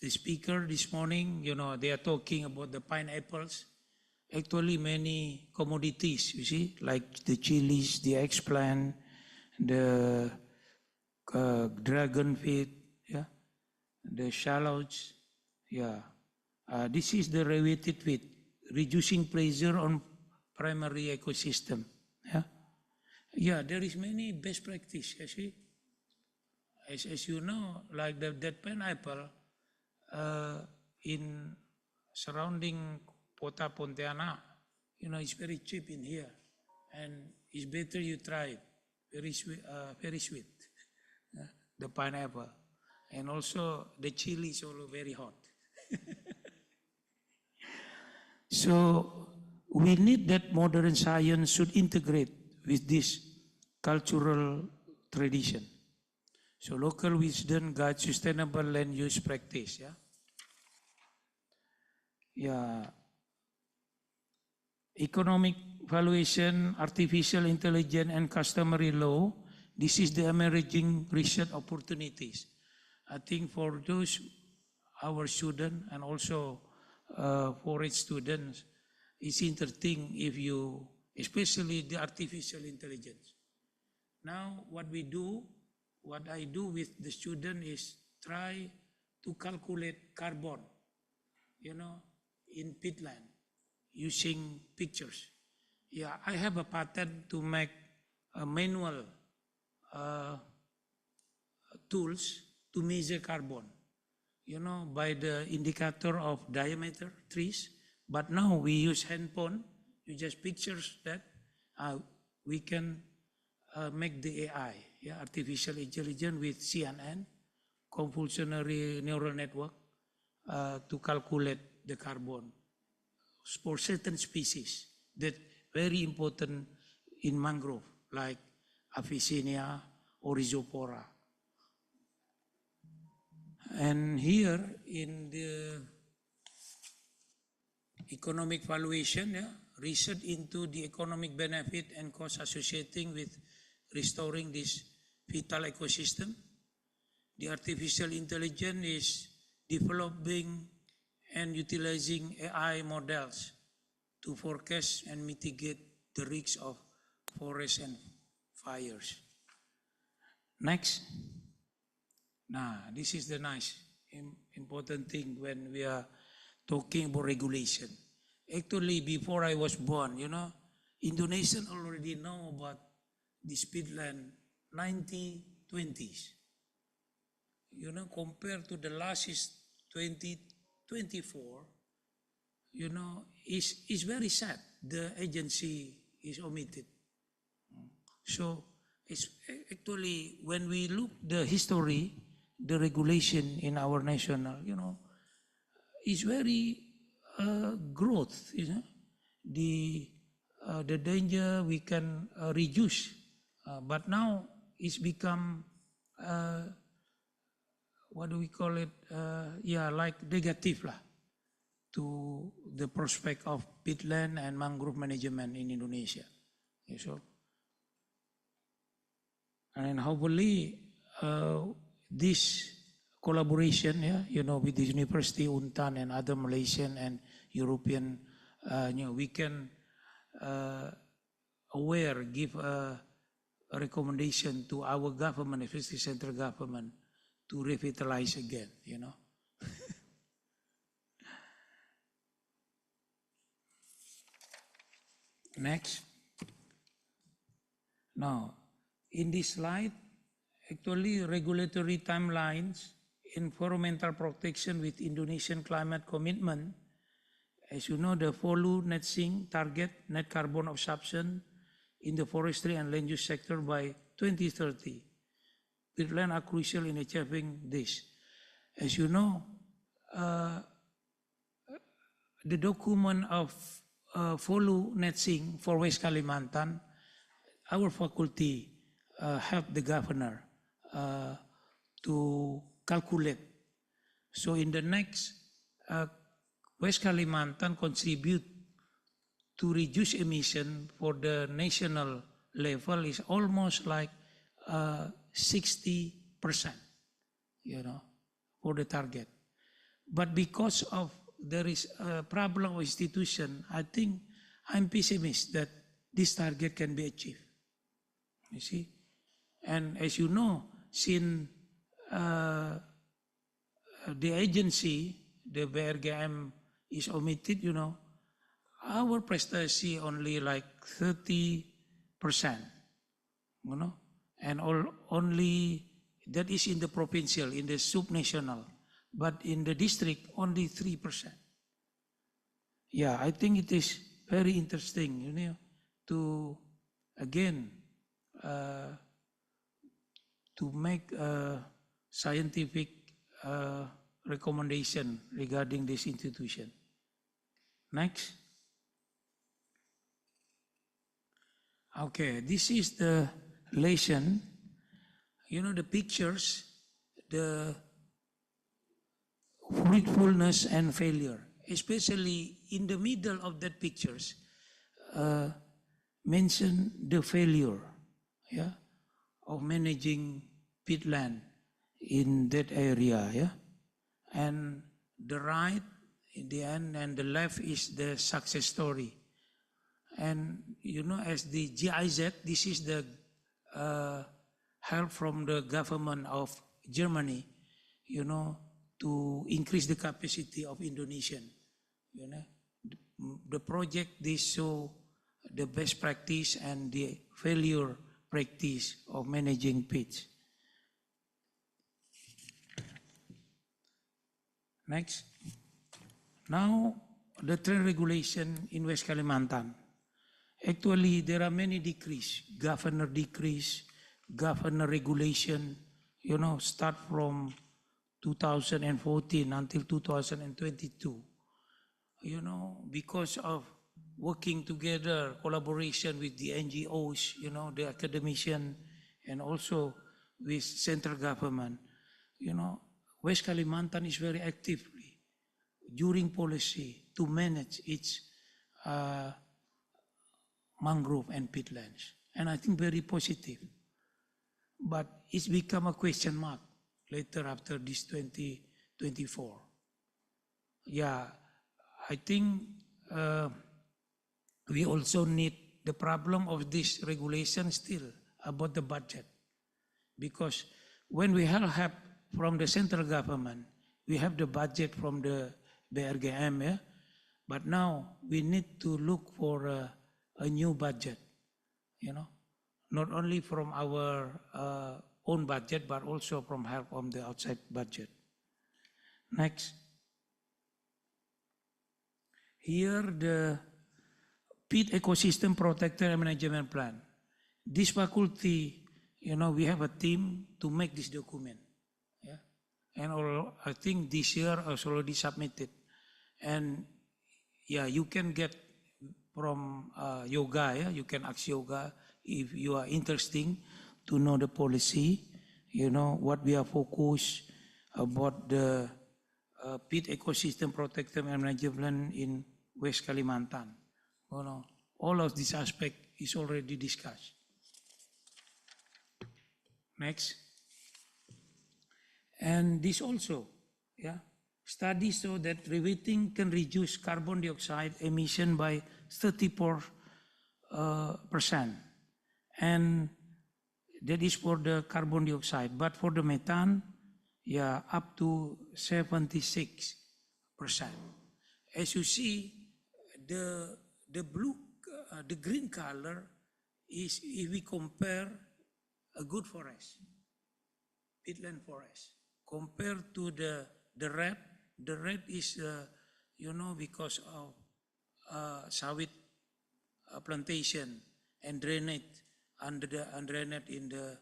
the speaker this morning, you know, they are talking about the pineapples. Actually, many commodities, you see, like the chilies, the eggplant, the dragon fruit, yeah, the shallots, yeah. This is the related with reducing pressure on primary ecosystem, yeah. Yeah, there is many best practice, you see. As you know, like that pineapple in surrounding Kota Pontianak, you know, it's very cheap in here, and it's better you try it. Very sweet, the pineapple, and also the chili is also very hot. So we need that modern science should integrate with this cultural tradition. So local wisdom guides sustainable land use practice. Yeah. Yeah. Economic valuation, artificial intelligence, and customary law. This is the emerging research opportunities. I think for those, our students, and also for its students, it's interesting if you, especially the artificial intelligence. Now, what I do with the student is try to calculate carbon, you know, in peatland using pictures. Yeah, I have a pattern to make a manual tools to measure carbon, you know, by the indicator of diameter trees. But now we use handphone, you just pictures that we can make the AI, yeah, artificial intelligence with CNN, convolutional neural network, to calculate the carbon for certain species that very important in mangrove, like Avicennia or Rhizopora. And here in the economic valuation, yeah, research into the economic benefit and cost associating with restoring this vital ecosystem. The artificial intelligence is developing and utilizing AI models to forecast and mitigate the risks of forest and fires. Next. Now, this is the nice, important thing when we are talking about regulation. Actually, before I was born, Indonesian already know about this peatland 1920s. Compared to the last is 2024, is very sad. The agency is omitted. So it's actually, when we look the history, the regulation in our national, is very growth. The danger we can reduce, but now it's become what do we call it? Like negative lah, to the prospect of peatland and mangrove management in Indonesia. So, and hopefully this collaboration, with this university, Untan, and other Malaysian and European, we can give a recommendation to our government, especially central government, to revitalize again, Next. Now, in this slide, actually regulatory timelines, environmental protection with Indonesian climate commitment. As you know, the FOLU net sink target net carbon absorption in the forestry and land use sector by 2030. Peatlands are crucial in achieving this. As you know, the document of FOLU net sink for West Kalimantan, our faculty helped the governor to calculate. So in the next, West Kalimantan contribute to reduce emission for the national level is almost like 60%, for the target. But because of there is a problem of institution, I think I'm pessimist that this target can be achieved. You see? And as you know, since the agency, the BRGM is omitted, our prestation only like 30%, and only that is in the provincial, in the subnational, but in the district only 3%. Yeah, I think it is very interesting, to again to make a scientific recommendation regarding this institution. Next. Okay, this is the lesson. The pictures, the fruitfulness and failure, especially in the middle of that pictures, mention the failure, of managing peatland in that area, and the right in the end and the left is the success story. And as the GIZ, this is the help from the government of Germany, to increase the capacity of Indonesian. The project, they show the best practice and the failure practice of managing peats. Next. Now, the trade regulation in West Kalimantan. Actually, there are many decrees, governor regulation, start from 2014 until 2022. Because of working together, collaboration with the NGOs, the academician, and also with central government, West Kalimantan is very actively during policy to manage its mangrove and peatlands. And I think very positive. but it's become a question mark later after this 2024. Yeah, I think we also need the problem of this regulation still about the budget. Because when we have help from the central government, we have the budget from the BRGM, yeah? But now we need to look for a new budget, you know, not only from our own budget, but also from help from the outside budget. Next. Here the peat ecosystem protector and management plan. This faculty, you know, we have a team to make this document. Yeah? And I think this year is already submitted. And yeah, you can get from yoga, yeah? You can ask yoga if you are interested to know the policy, you know, what we are focused about the peat ecosystem protector and management in West Kalimantan. You know, all of this aspect is already discussed. Next. And this also, yeah, studies show that reweeding can reduce carbon dioxide emission by 34%. And that is for the carbon dioxide. But for the methane, yeah, up to 76%. As you see, the blue, the green color is if we compare a good forest, peatland forest, compared to the red is, you know, because of sawit plantation and drainage under the drainage in the,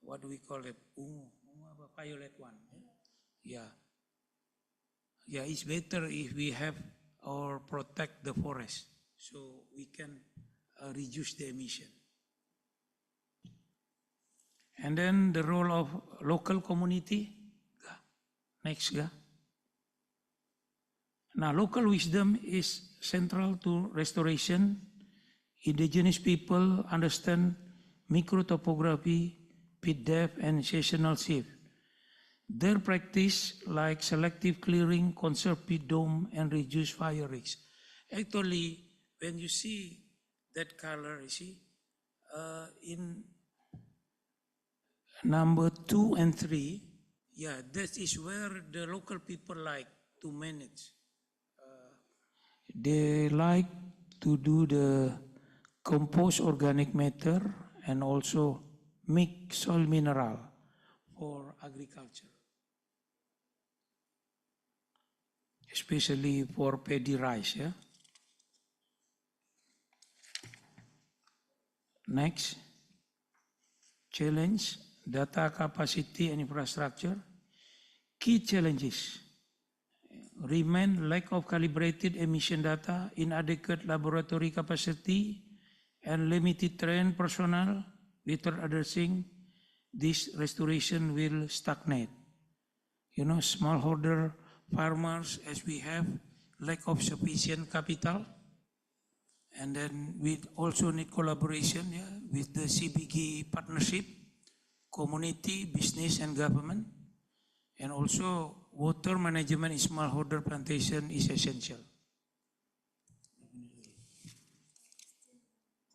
what do we call it, violet one. Yeah. Yeah, it's better if we have or protect the forest so we can reduce the emission. And then the role of local community. Next, yeah. Now, local wisdom is central to restoration. Indigenous people understand microtopography, peat depth, and seasonal shift. Their practice, like selective clearing, conserve peat dome, and reduce fire risks. Actually, when you see that color, you see, in number 2 and 3, yeah, that is where the local people like to manage. They like to do the compost organic matter and also mix soil mineral for agriculture, especially for paddy rice. Yeah. Next, challenge, data capacity and infrastructure. Key challenges remain lack of calibrated emission data, inadequate laboratory capacity, and limited trained personnel. Without addressing this, restoration will stagnate. You know, smallholder farmers, as we have, lack of sufficient capital. And then we also need collaboration, yeah, with the CBG partnership, community, business, and government. And also water management in smallholder plantation is essential.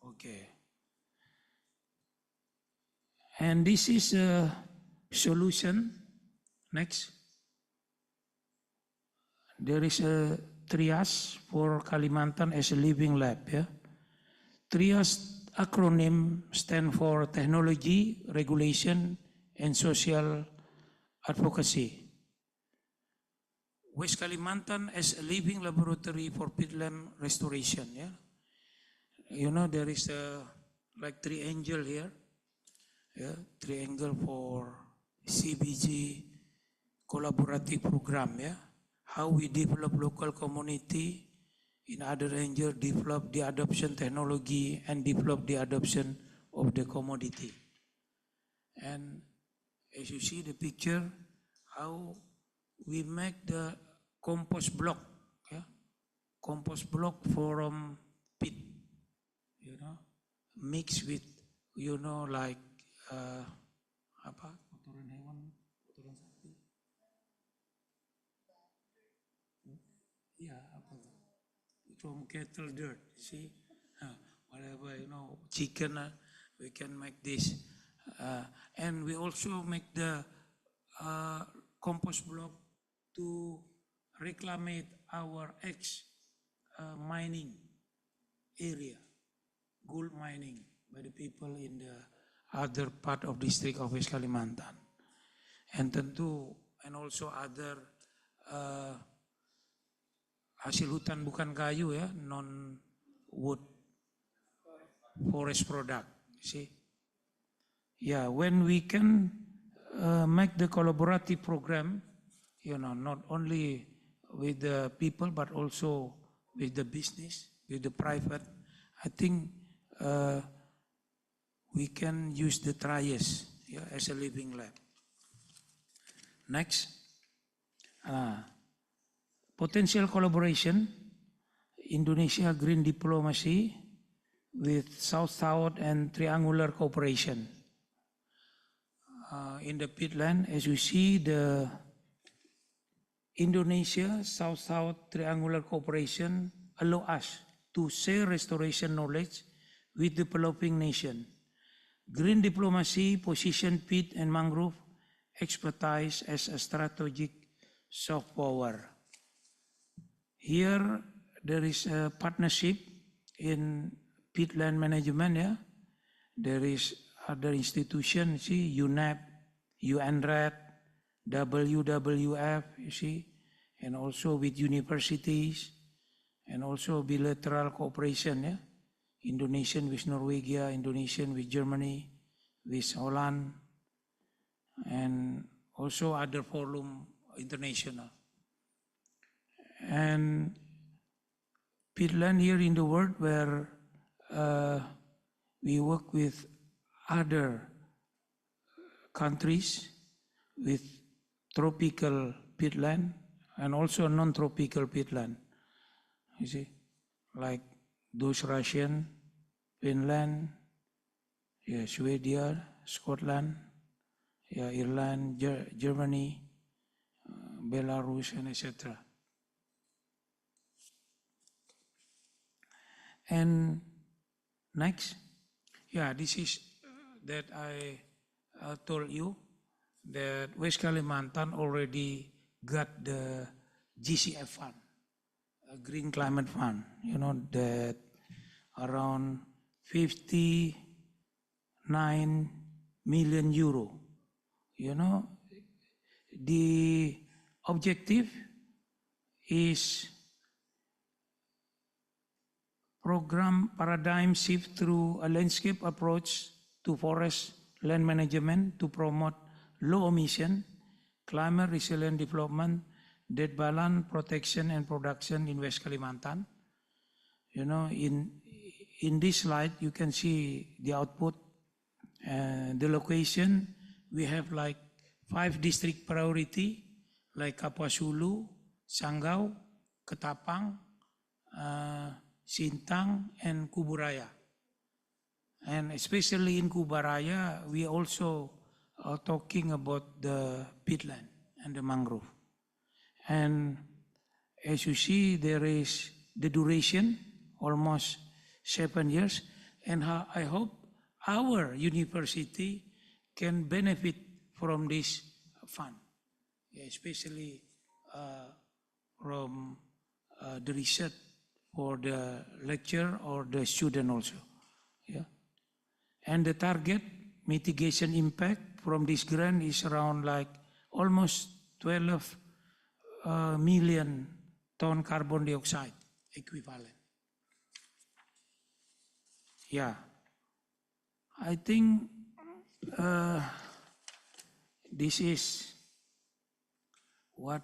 Okay. And this is a solution. Next. There is a trias for Kalimantan as a living lab. Yeah? Trias acronym stand for technology, regulation, and social advocacy. West Kalimantan as a living laboratory for peatland restoration. Yeah? You know, there is a like triangle here. Yeah? Triangle for CBG collaborative program. Yeah? How we develop local community, in other ranger develop the adoption technology and develop the adoption of the commodity. And as you see the picture, how we make the compost block, yeah? Compost block from peat, you know, mixed with, you know, like apa kotoran hewan, kotoran sapi. Yeah, apa from cattle dirt, see, whatever, chicken, we can make this. And we also make the compost block to reclaim our mining area, gold mining by the people in the other part of district of West Kalimantan. And tentu, and also other hasil hutan bukan kayu ya, non wood forest product. See, yeah, when we can make the collaborative program, not only with the people but also with the business, with the private, I think we can use the trias as a living lab. Next, potential collaboration, Indonesia green diplomacy with South-South and triangular cooperation. In the peatland, as you see, the Indonesia South-South triangular cooperation allow us to share restoration knowledge with developing nation. Green diplomacy position peat and mangrove expertise as a strategic soft power. Here there is a partnership in peatland management. Yeah, there is other institutions, see, UNEP, UNRED, WWF, you see, and also with universities, and also bilateral cooperation, yeah? Indonesian with Norwegia, Indonesian with Germany, with Holland, and also other forum international. And peatland here in the world where we work with other countries with tropical peatland and also non-tropical peatland. You see, like those Russian, Finland, yeah, Sweden, Scotland, yeah, Ireland, Germany, Belarus, and etc. And next, yeah, this is that I told you that West Kalimantan already got the GCF fund, a Green Climate Fund, that around 59 million euro. The objective is program paradigm shift through a landscape approach to forest land management to promote low emission, climate resilient development that balance protection and production in West Kalimantan. In this slide, you can see the output, the location. We have like 5 district priority, like Kapuas Hulu, Sanggau, Ketapang, Sintang, and Kuburaya. And especially in Kuburaya, we also are talking about the peatland and the mangrove. And as you see, there is the duration, almost 7 years. And I hope our university can benefit from this fund, especially from the research for the lecturer or the student also. Yeah. And the target mitigation impact from this grant is around like almost 12 million ton carbon dioxide equivalent. Yeah, I think this is what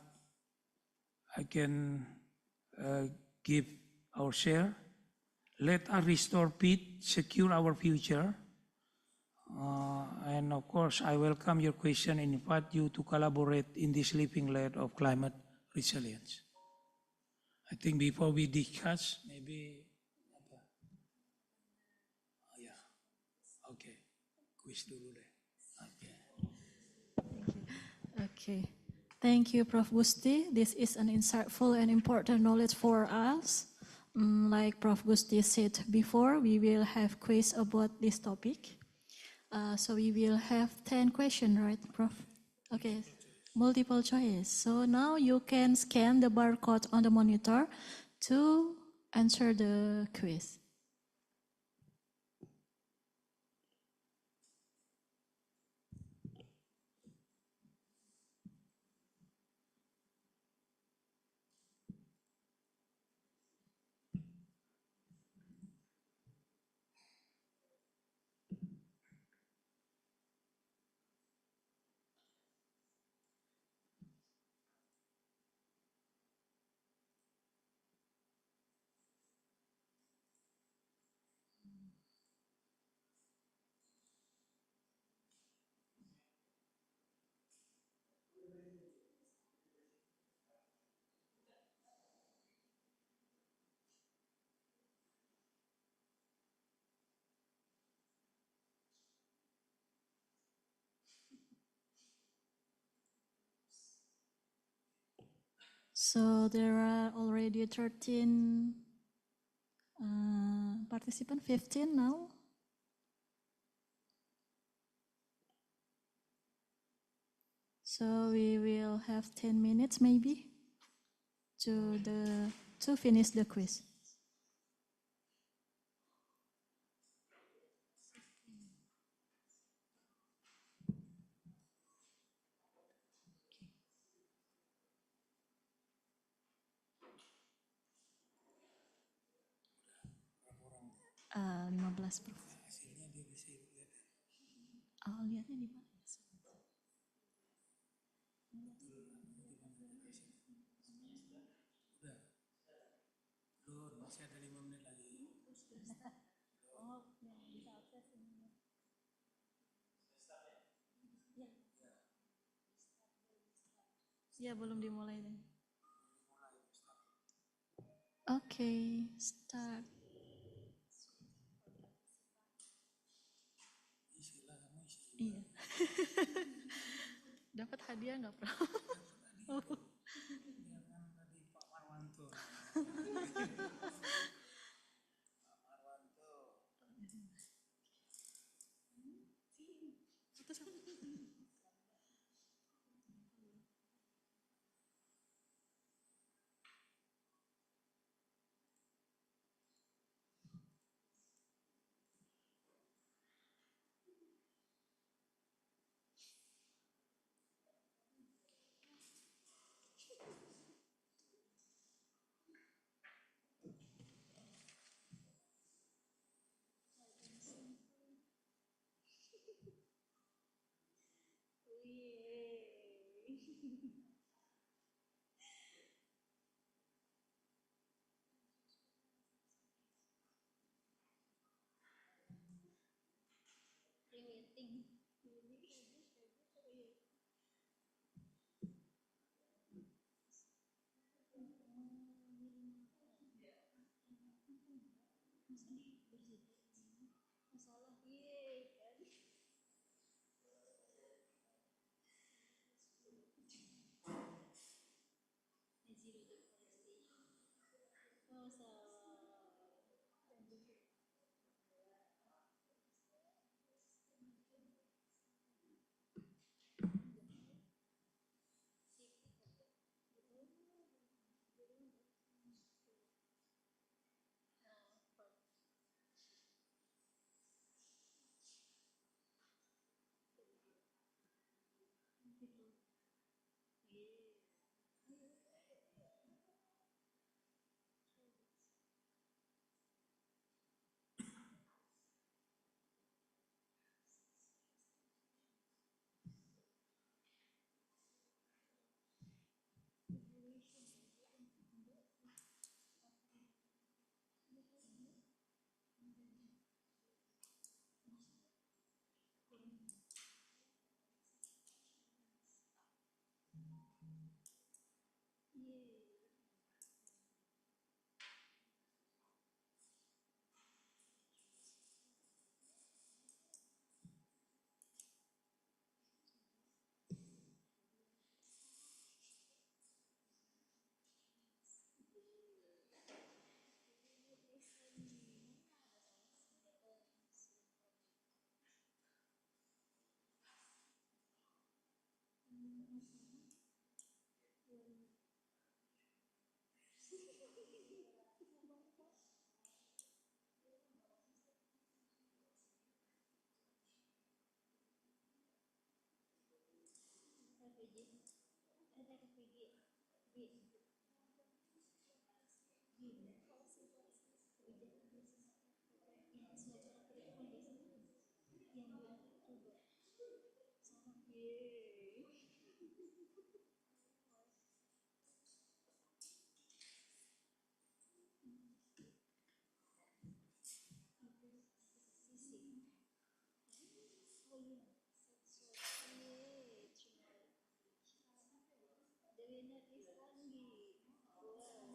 I can give our share. Let us restore peat, secure our future. And of course, I welcome your question and invite you to collaborate in this living lab of climate resilience. I think before we discuss, maybe, oh yeah, okay, quiz dulu deh. Okay. Okay. Thank you, Prof. Gusti. This is an insightful and important knowledge for us. Like Prof. Gusti said before, we will have quiz about this topic. So we will have 10 questions, right, Prof? Okay, multiple choice. So now you can scan the barcode on the monitor to answer the quiz. So there are already 13 participants, 15 now. So we will have 10 minutes maybe to finish the quiz. Uh, 15 Prof. Oh, lihatnya di mana? Masih ada 5 menit lagi. Oh, bisa akses ini. Ya, belum dimulai deh. Oke, start. Iya. Dapat hadiah nggak, Prof? Dia kan tadi Pak Marwanto.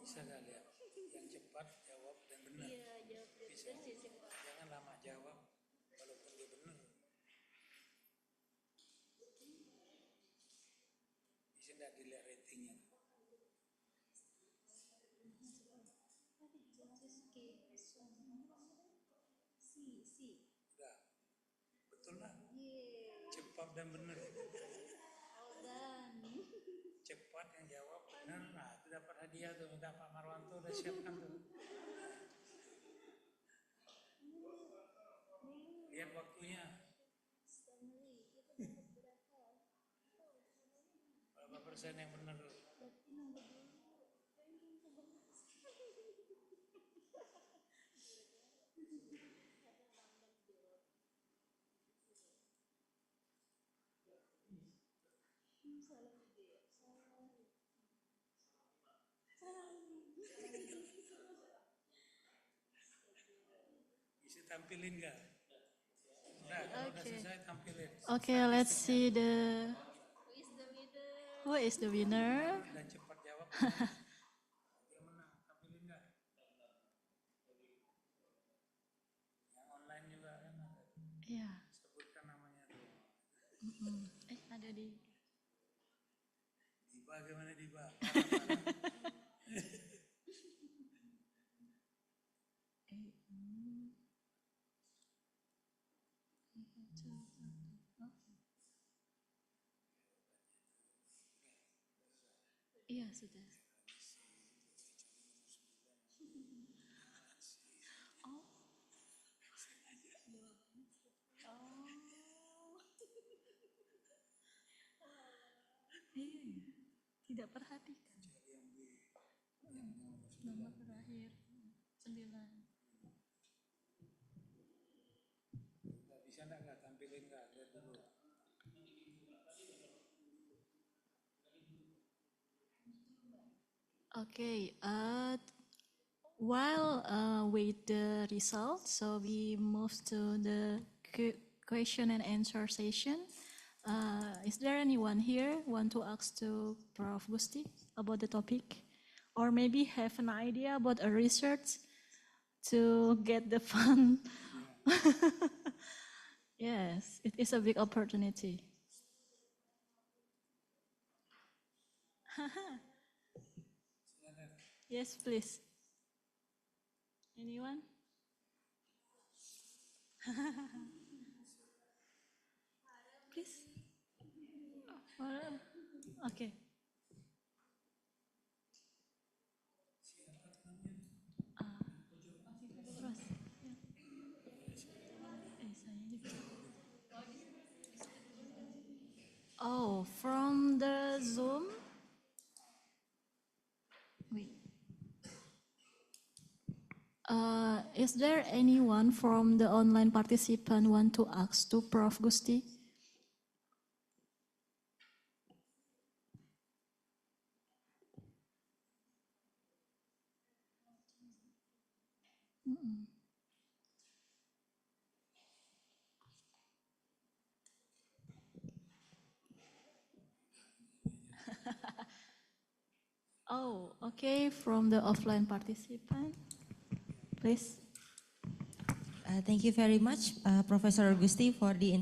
Bisa gak lihat yang cepat jawab dan benar? Bisa. Jangan lama jawab walaupun dia benar. Bisa nggak dilihat ratingnya? Udah, betul lah. Cepat dan benar. Cepat yang jawab benar, nah itu dapat hadiah tuh, minta Pak Marwanto udah siapkan tuh. Lihat waktunya. Berapa persen yang benar? Bisa tampilin nggak? Nah, kalau udah selesai tampilin. Okay, let's see who is the winner. Dan cepat jawab. Dia menang, tampilin nggak? Yang online juga kan ada. Iya. Sebutkan namanya tuh. Ada di. Diba gimana Diba? Iya, sudah. Oh. Iya, tidak perhatikan. Nomor terakhir 9. Bisa nggak tampilin nggak? Lihat dulu. Okay, while with the results, so we move to the question and answer session. Is there anyone here want to ask to Prof. Gusti about the topic? Or maybe have an idea about a research to get the fund? Yes, it is a big opportunity. Yes, please. Anyone? Please. Okay. Oh, from the Zoom? Wait. Is there anyone from the online participant want to ask to Prof. Gusti? Oh, okay, from the offline participant, please. Thank you very much, Professor Augusti, for the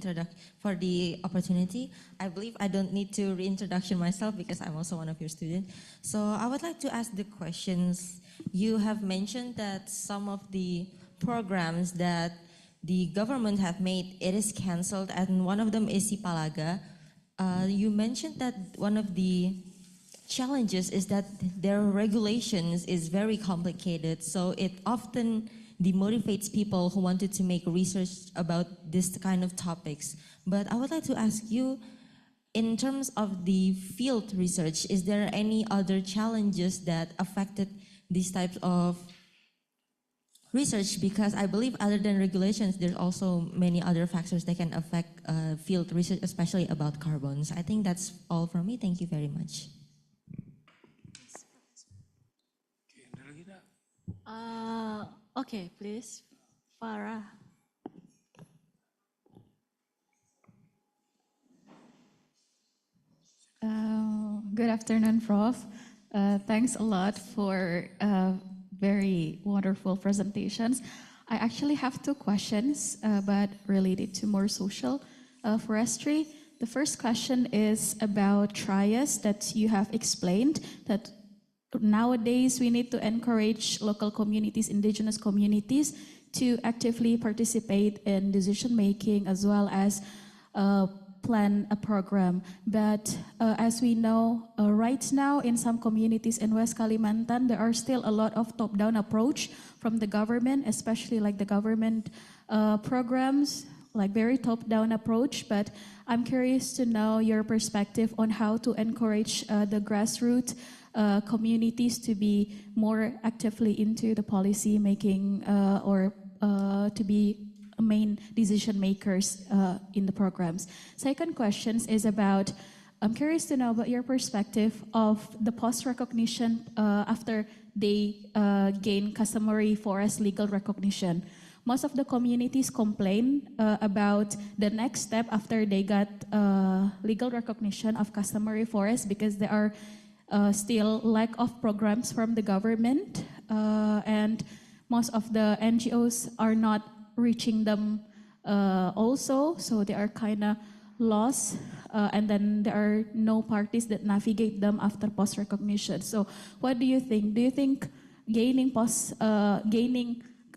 opportunity. I believe I don't need to reintroduction myself because I'm also one of your students. So I would like to ask the questions. You have mentioned that some of the programs that the government have made, it is cancelled, and one of them is Sipalaga. You mentioned that one of the challenges is that their regulations is very complicated, so it often demotivates people who wanted to make research about this kind of topics. But I would like to ask you, In terms of the field research, is there any other challenges that affected these types of research? Because I believe other than regulations, there's also many other factors that can affect field research, especially about carbons. I think that's all from me. Thank you very much. Okay, please, Farah. Good afternoon, Prof. Thanks a lot for very wonderful presentations. I actually have two questions, but related to more social forestry. The first question is about trias that you have explained, that nowadays we need to encourage local communities, indigenous communities, to actively participate in decision making as well as plan a program. But as we know, right now in some communities in West Kalimantan, there are still a lot of top-down approach from the government, especially like the government programs, like very top-down approach. But I'm curious to know your perspective on how to encourage the grassroots communities to be more actively into the policy making or to be main decision makers in the programs. Second question is about, I'm curious to know about your perspective of the post-recognition after they gain customary forest legal recognition. Most of the communities complain about the next step after they got legal recognition of customary forest because there are still lack of programs from the government and most of the NGOs are not reaching them also, so they are kind of lost and then there are no parties that navigate them after post-recognition. So what do you think? Do you think gaining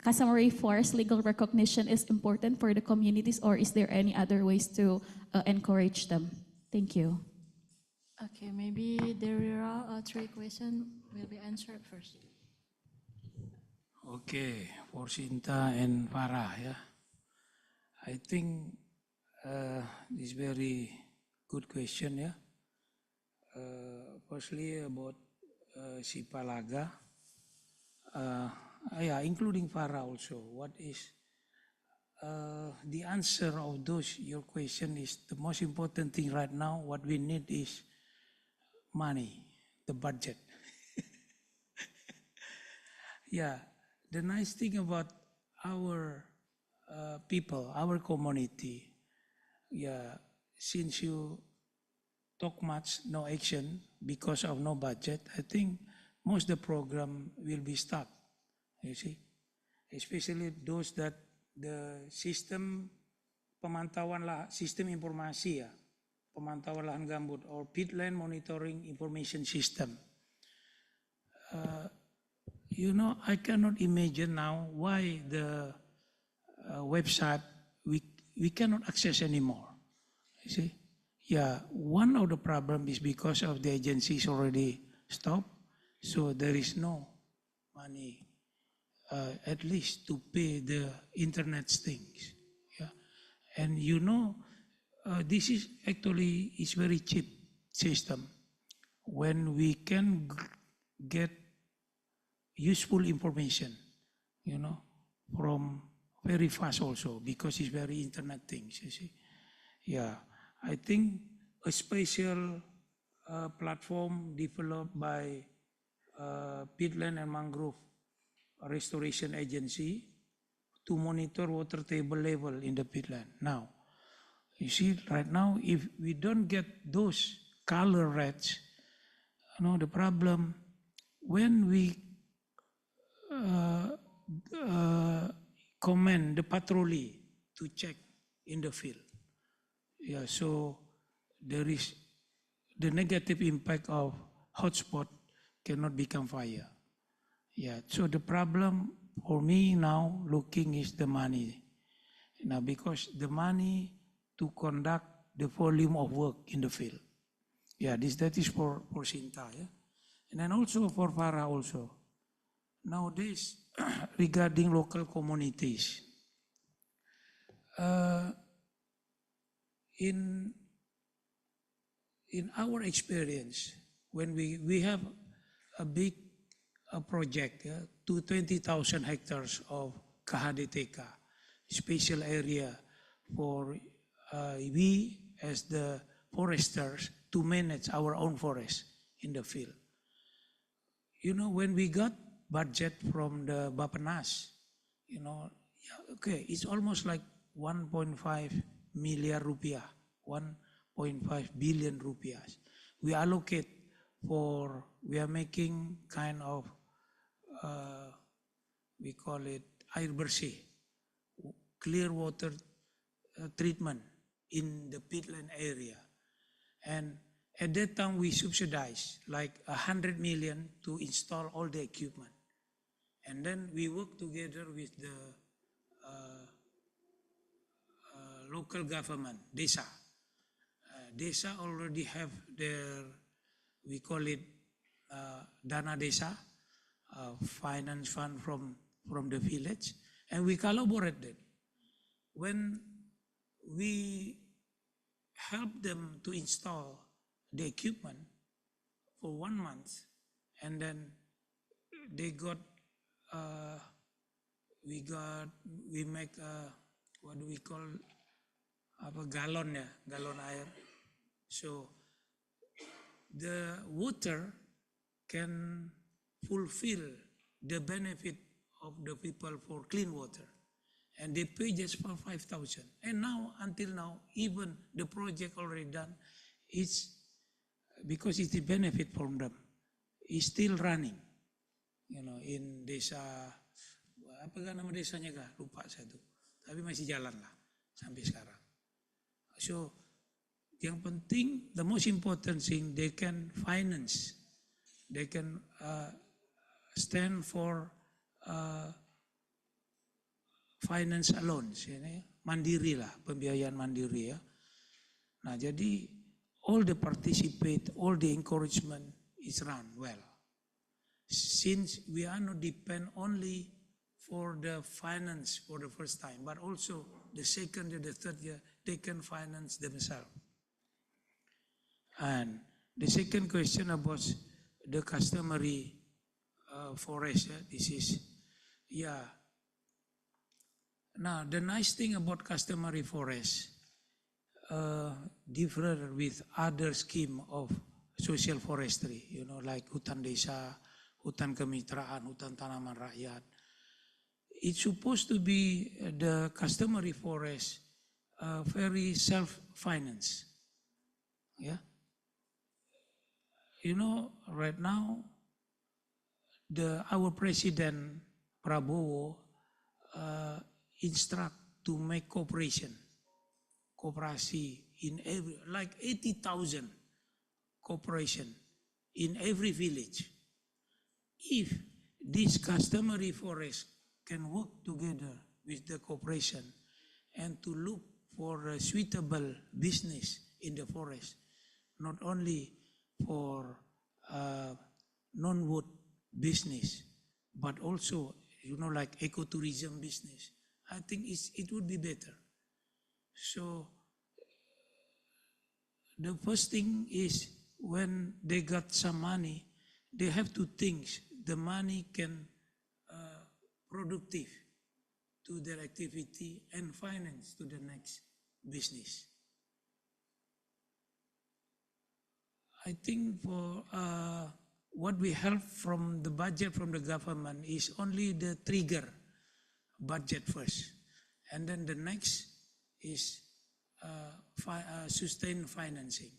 customary forest legal recognition is important for the communities, or is there any other ways to encourage them? Thank you. Okay, maybe there are three questions will be answered first. Okay, for Sinta and Farah, yeah. I think this very good question, yeah. Firstly about Sipalaga, yeah, including Farah also. What is the answer of those? Your question is the most important thing right now. What we need is money, the budget. Yeah. The nice thing about our people, our community, yeah, since you talk much, no action because of no budget, I think most of the program will be stuck, you see. Especially those that the system pemantauan lah, sistem informasi ya, pemantauan lahan gambut or peatland monitoring information system. You know, I cannot imagine now why the website we cannot access anymore. You see, yeah, one of the problem is because of the agencies already stopped, so there is no money at least to pay the internet things. Yeah, and you know, this is actually is very cheap system when we can get useful information, you know, from very fast also because it's very internet things, you see. Yeah, I think a special platform developed by Peatland and Mangrove Restoration Agency to monitor water table level in the peatland. Now, you see, right now, if we don't get those color reds, you know, the problem when we command the patrolly to check in the field. Yeah, so there is the negative impact of hotspot cannot become fire. Yeah, so the problem for me now looking is the money. Now, because the money to conduct the volume of work in the field. Yeah, that is for Sinta, yeah. And then also for Farah also. Nowadays, regarding local communities, in in our experience, when we have a big project to 20,000 hectares of KHDTK, special area for we as the foresters to manage our own forest in the field. You know, when we got budget from the Bapenas, you know, yeah, okay, it's almost like 1.5 million rupiah, 1.5 billion rupiah. We allocate for, we are making kind of, we call it air bersih, clear water treatment in the peatland area. And at that time we subsidized like 100 million to install all the equipment. And then we work together with the local government, desa. Desa already have their, we call it dana desa, finance fund from the village, and we collaborated. When we help them to install the equipment for 1 month, and then they got, we make what do we call, galon air. So the water can fulfill the benefit of the people for clean water. And they pay just for 5,000. And now, until now, even the project already done, it's because it's the benefit from them, it's still running. You know, in desa, apa nama desanya kah? Lupa saya tuh. Tapi masih jalan lah sampai sekarang. So, yang penting, the most important thing, they can finance, they can stand for finance allowance, ini mandiri lah, pembiayaan mandiri ya. Nah jadi all the participate, all the encouragement is run well. Since we are not depend only for the finance for the first time, but also the second year, the third year, they can finance themselves. And the second question about the customary forest, this is, yeah. Now, the nice thing about customary forest, different with other scheme of social forestry, you know, like hutan desa, hutan kemitraan, hutan tanaman rakyat. It's supposed to be the customary forest very self-financed. Yeah. You know, right now, our president Prabowo instruct to make cooperation in every, like 80,000 cooperation in every village. If this customary forest can work together with the cooperation and to look for a suitable business in the forest, not only for non-wood business, but also, you know, like ecotourism business, I think it would be better. So the first thing is when they got some money, they have to think the money can productive to their activity and finance to the next business. I think for what we have from the budget from the government is only the trigger budget first. And then the next is sustained financing.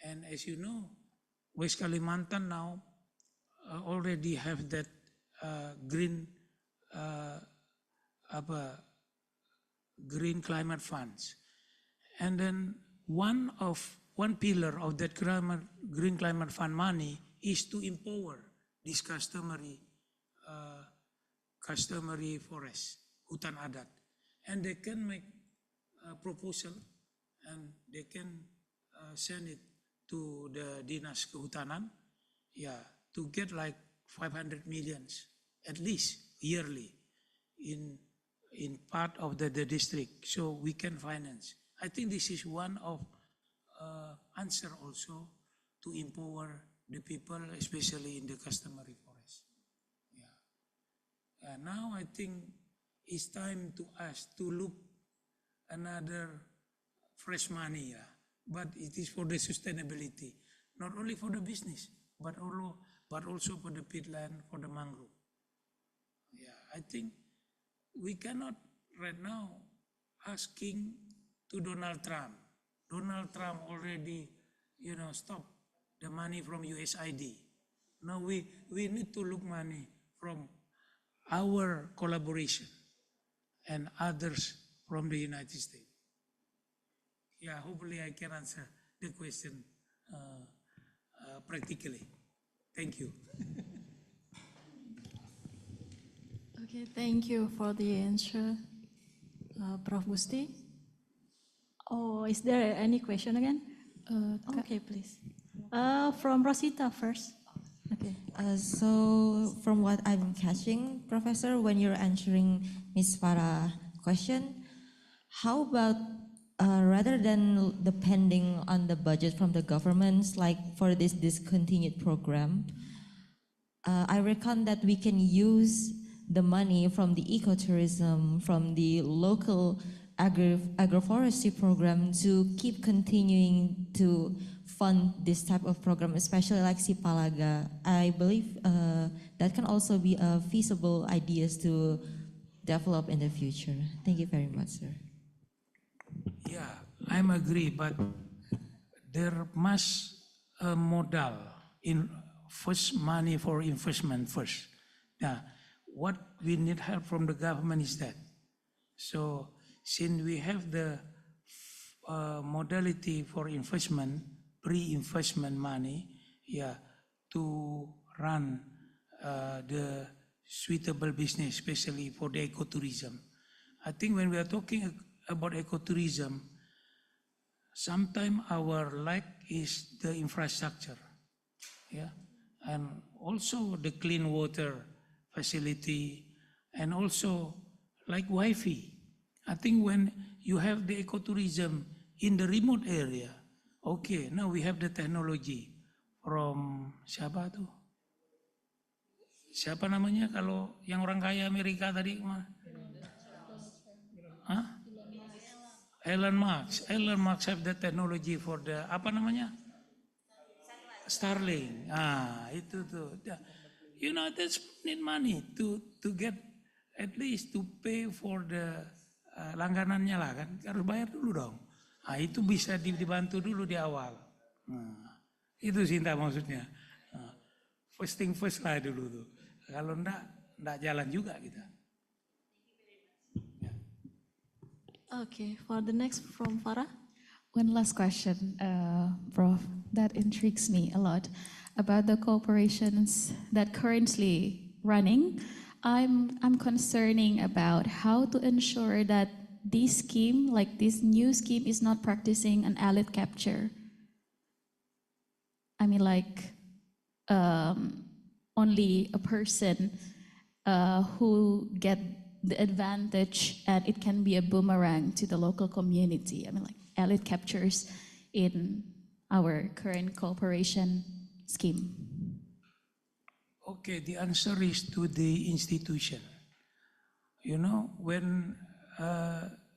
And as you know, West Kalimantan now already have that green climate funds. And then one pillar of that green climate fund money is to empower this customary forest, hutan adat. And they can make a proposal and they can send it to the Dinas Kehutanan, yeah, to get like 500 millions at least yearly in part of the district, so we can finance. I think this is one of answer also to empower the people, especially in the customary forest. Yeah. Now I think it's time to us to look another fresh money, but it is for the sustainability, not only for the business, but also for the peatland, for the mangrove. Yeah, I think we cannot right now asking to Donald Trump. Donald Trump already, stopped the money from USAID. Now we need to look money from our collaboration and others from the United States. Yeah, hopefully I can answer the question practically. Thank you. Okay, thank you for the answer, Prof. Gusti. Oh, is there any question again? Okay, please. From Rosita first. Okay. So from what I'm catching, Professor, when you're answering Ms. Farah's question, how about rather than depending on the budget from the governments, like for this discontinued program, I reckon that we can use the money from the ecotourism, from the local agroforestry program to keep continuing to fund this type of program, especially like Sipalaga. I believe that can also be a feasible ideas to develop in the future. Thank you very much, sir. Yeah, I'm agree, but there must a model in first money for investment first. Yeah, what we need help from the government is that. So since we have the modality for investment, pre-investment money, to run the suitable business, especially for the ecotourism. I think when we are talking about ecotourism, sometimes our lack is the infrastructure, and also the clean water facility, and also like Wi-Fi. I think when you have the ecotourism in the remote area, okay, now we have the technology from siapa tuh? Siapa namanya kalau yang orang kaya Amerika tadi? Hah? Elon Musk. Elon Musk have the technology for the apa namanya? Starlink. Itu tuh. That's need money to get at least to pay for the langganannya lah kan, harus bayar dulu dong. Itu bisa dibantu dulu di awal. Itu Sinta maksudnya. First thing first lah dulu tuh. Kalau enggak jalan juga kita. Okay, for the next from Farah. One last question, Prof, that intrigues me a lot about the corporations that currently running. I'm concerning about how to ensure that this scheme, like this new scheme, is not practicing an elite capture. I mean, like only a person who get the advantage, and it can be a boomerang to the local community. I mean, like elite captures in our current cooperation scheme. Okay, the answer is to the institution. When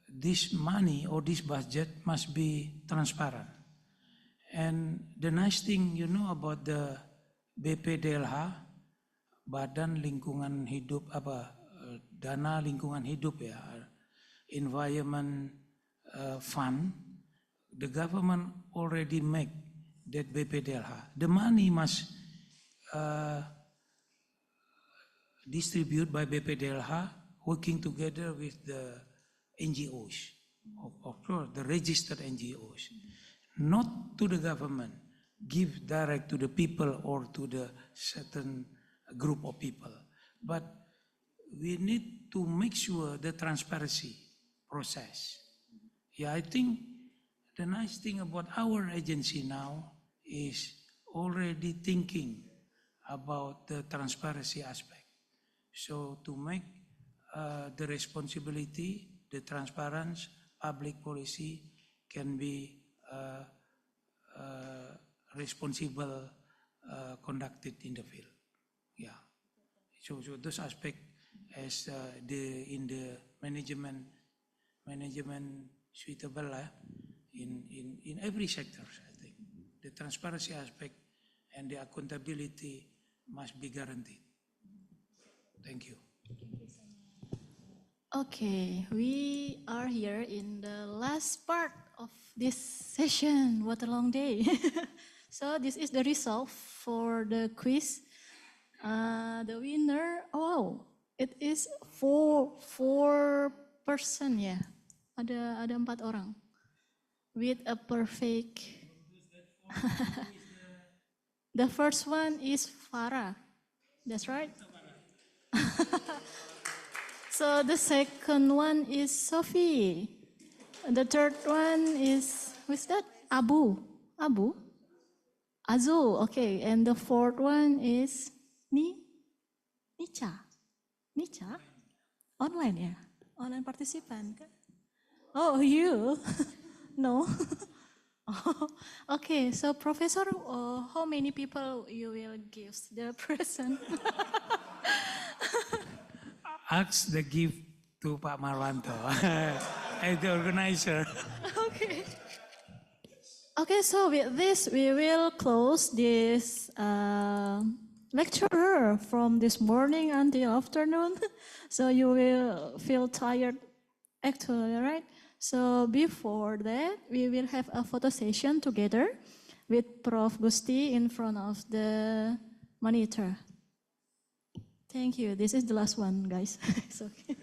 this money or this budget must be transparent. And the nice thing, about the BPDLH, Badan Lingkungan Hidup, Dana Lingkungan Hidup Environment Fund, the government already make that BPDLH. The money must distributed by BPDLH, working together with the NGOs, of course, the registered NGOs, not to the government, give direct to the people or to the certain group of people. But we need to make sure the transparency process. I think the nice thing about our agency now is already thinking about the transparency aspect. So to make the responsibility, the transparency, public policy can be responsible conducted in the field. Yeah. So those aspects as in the management suitable in every sector. I think the transparency aspect and the accountability must be guaranteed. Thank you. Okay, we are here in the last part of this session. What a long day. So this is the result for the quiz. The winner, oh, it is four person ya. Ada 4 orang. With a perfect. The first one is Farah. That's right. So the second one is Sophie. The third one is, who's that? Abu. Azul, okay. And the fourth one is Nica. Online ya? Online participant. Oh, you? No. Okay, so Professor, how many people you will give the present? Ask the gift to Pak Marwanto as the organizer. Okay. Okay, so with this, we will close this lecture from this morning until afternoon. So you will feel tired actually, right? So before that, we will have a photo session together with Prof. Gusti in front of the monitor. Thank you. This is the last one, guys. It's okay.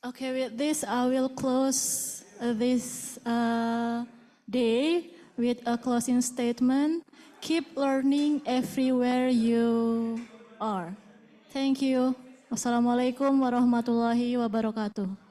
Okay, with this, I will close this day with a closing statement. Keep learning everywhere you are. Thank you. Wassalamualaikum warahmatullahi wabarakatuh.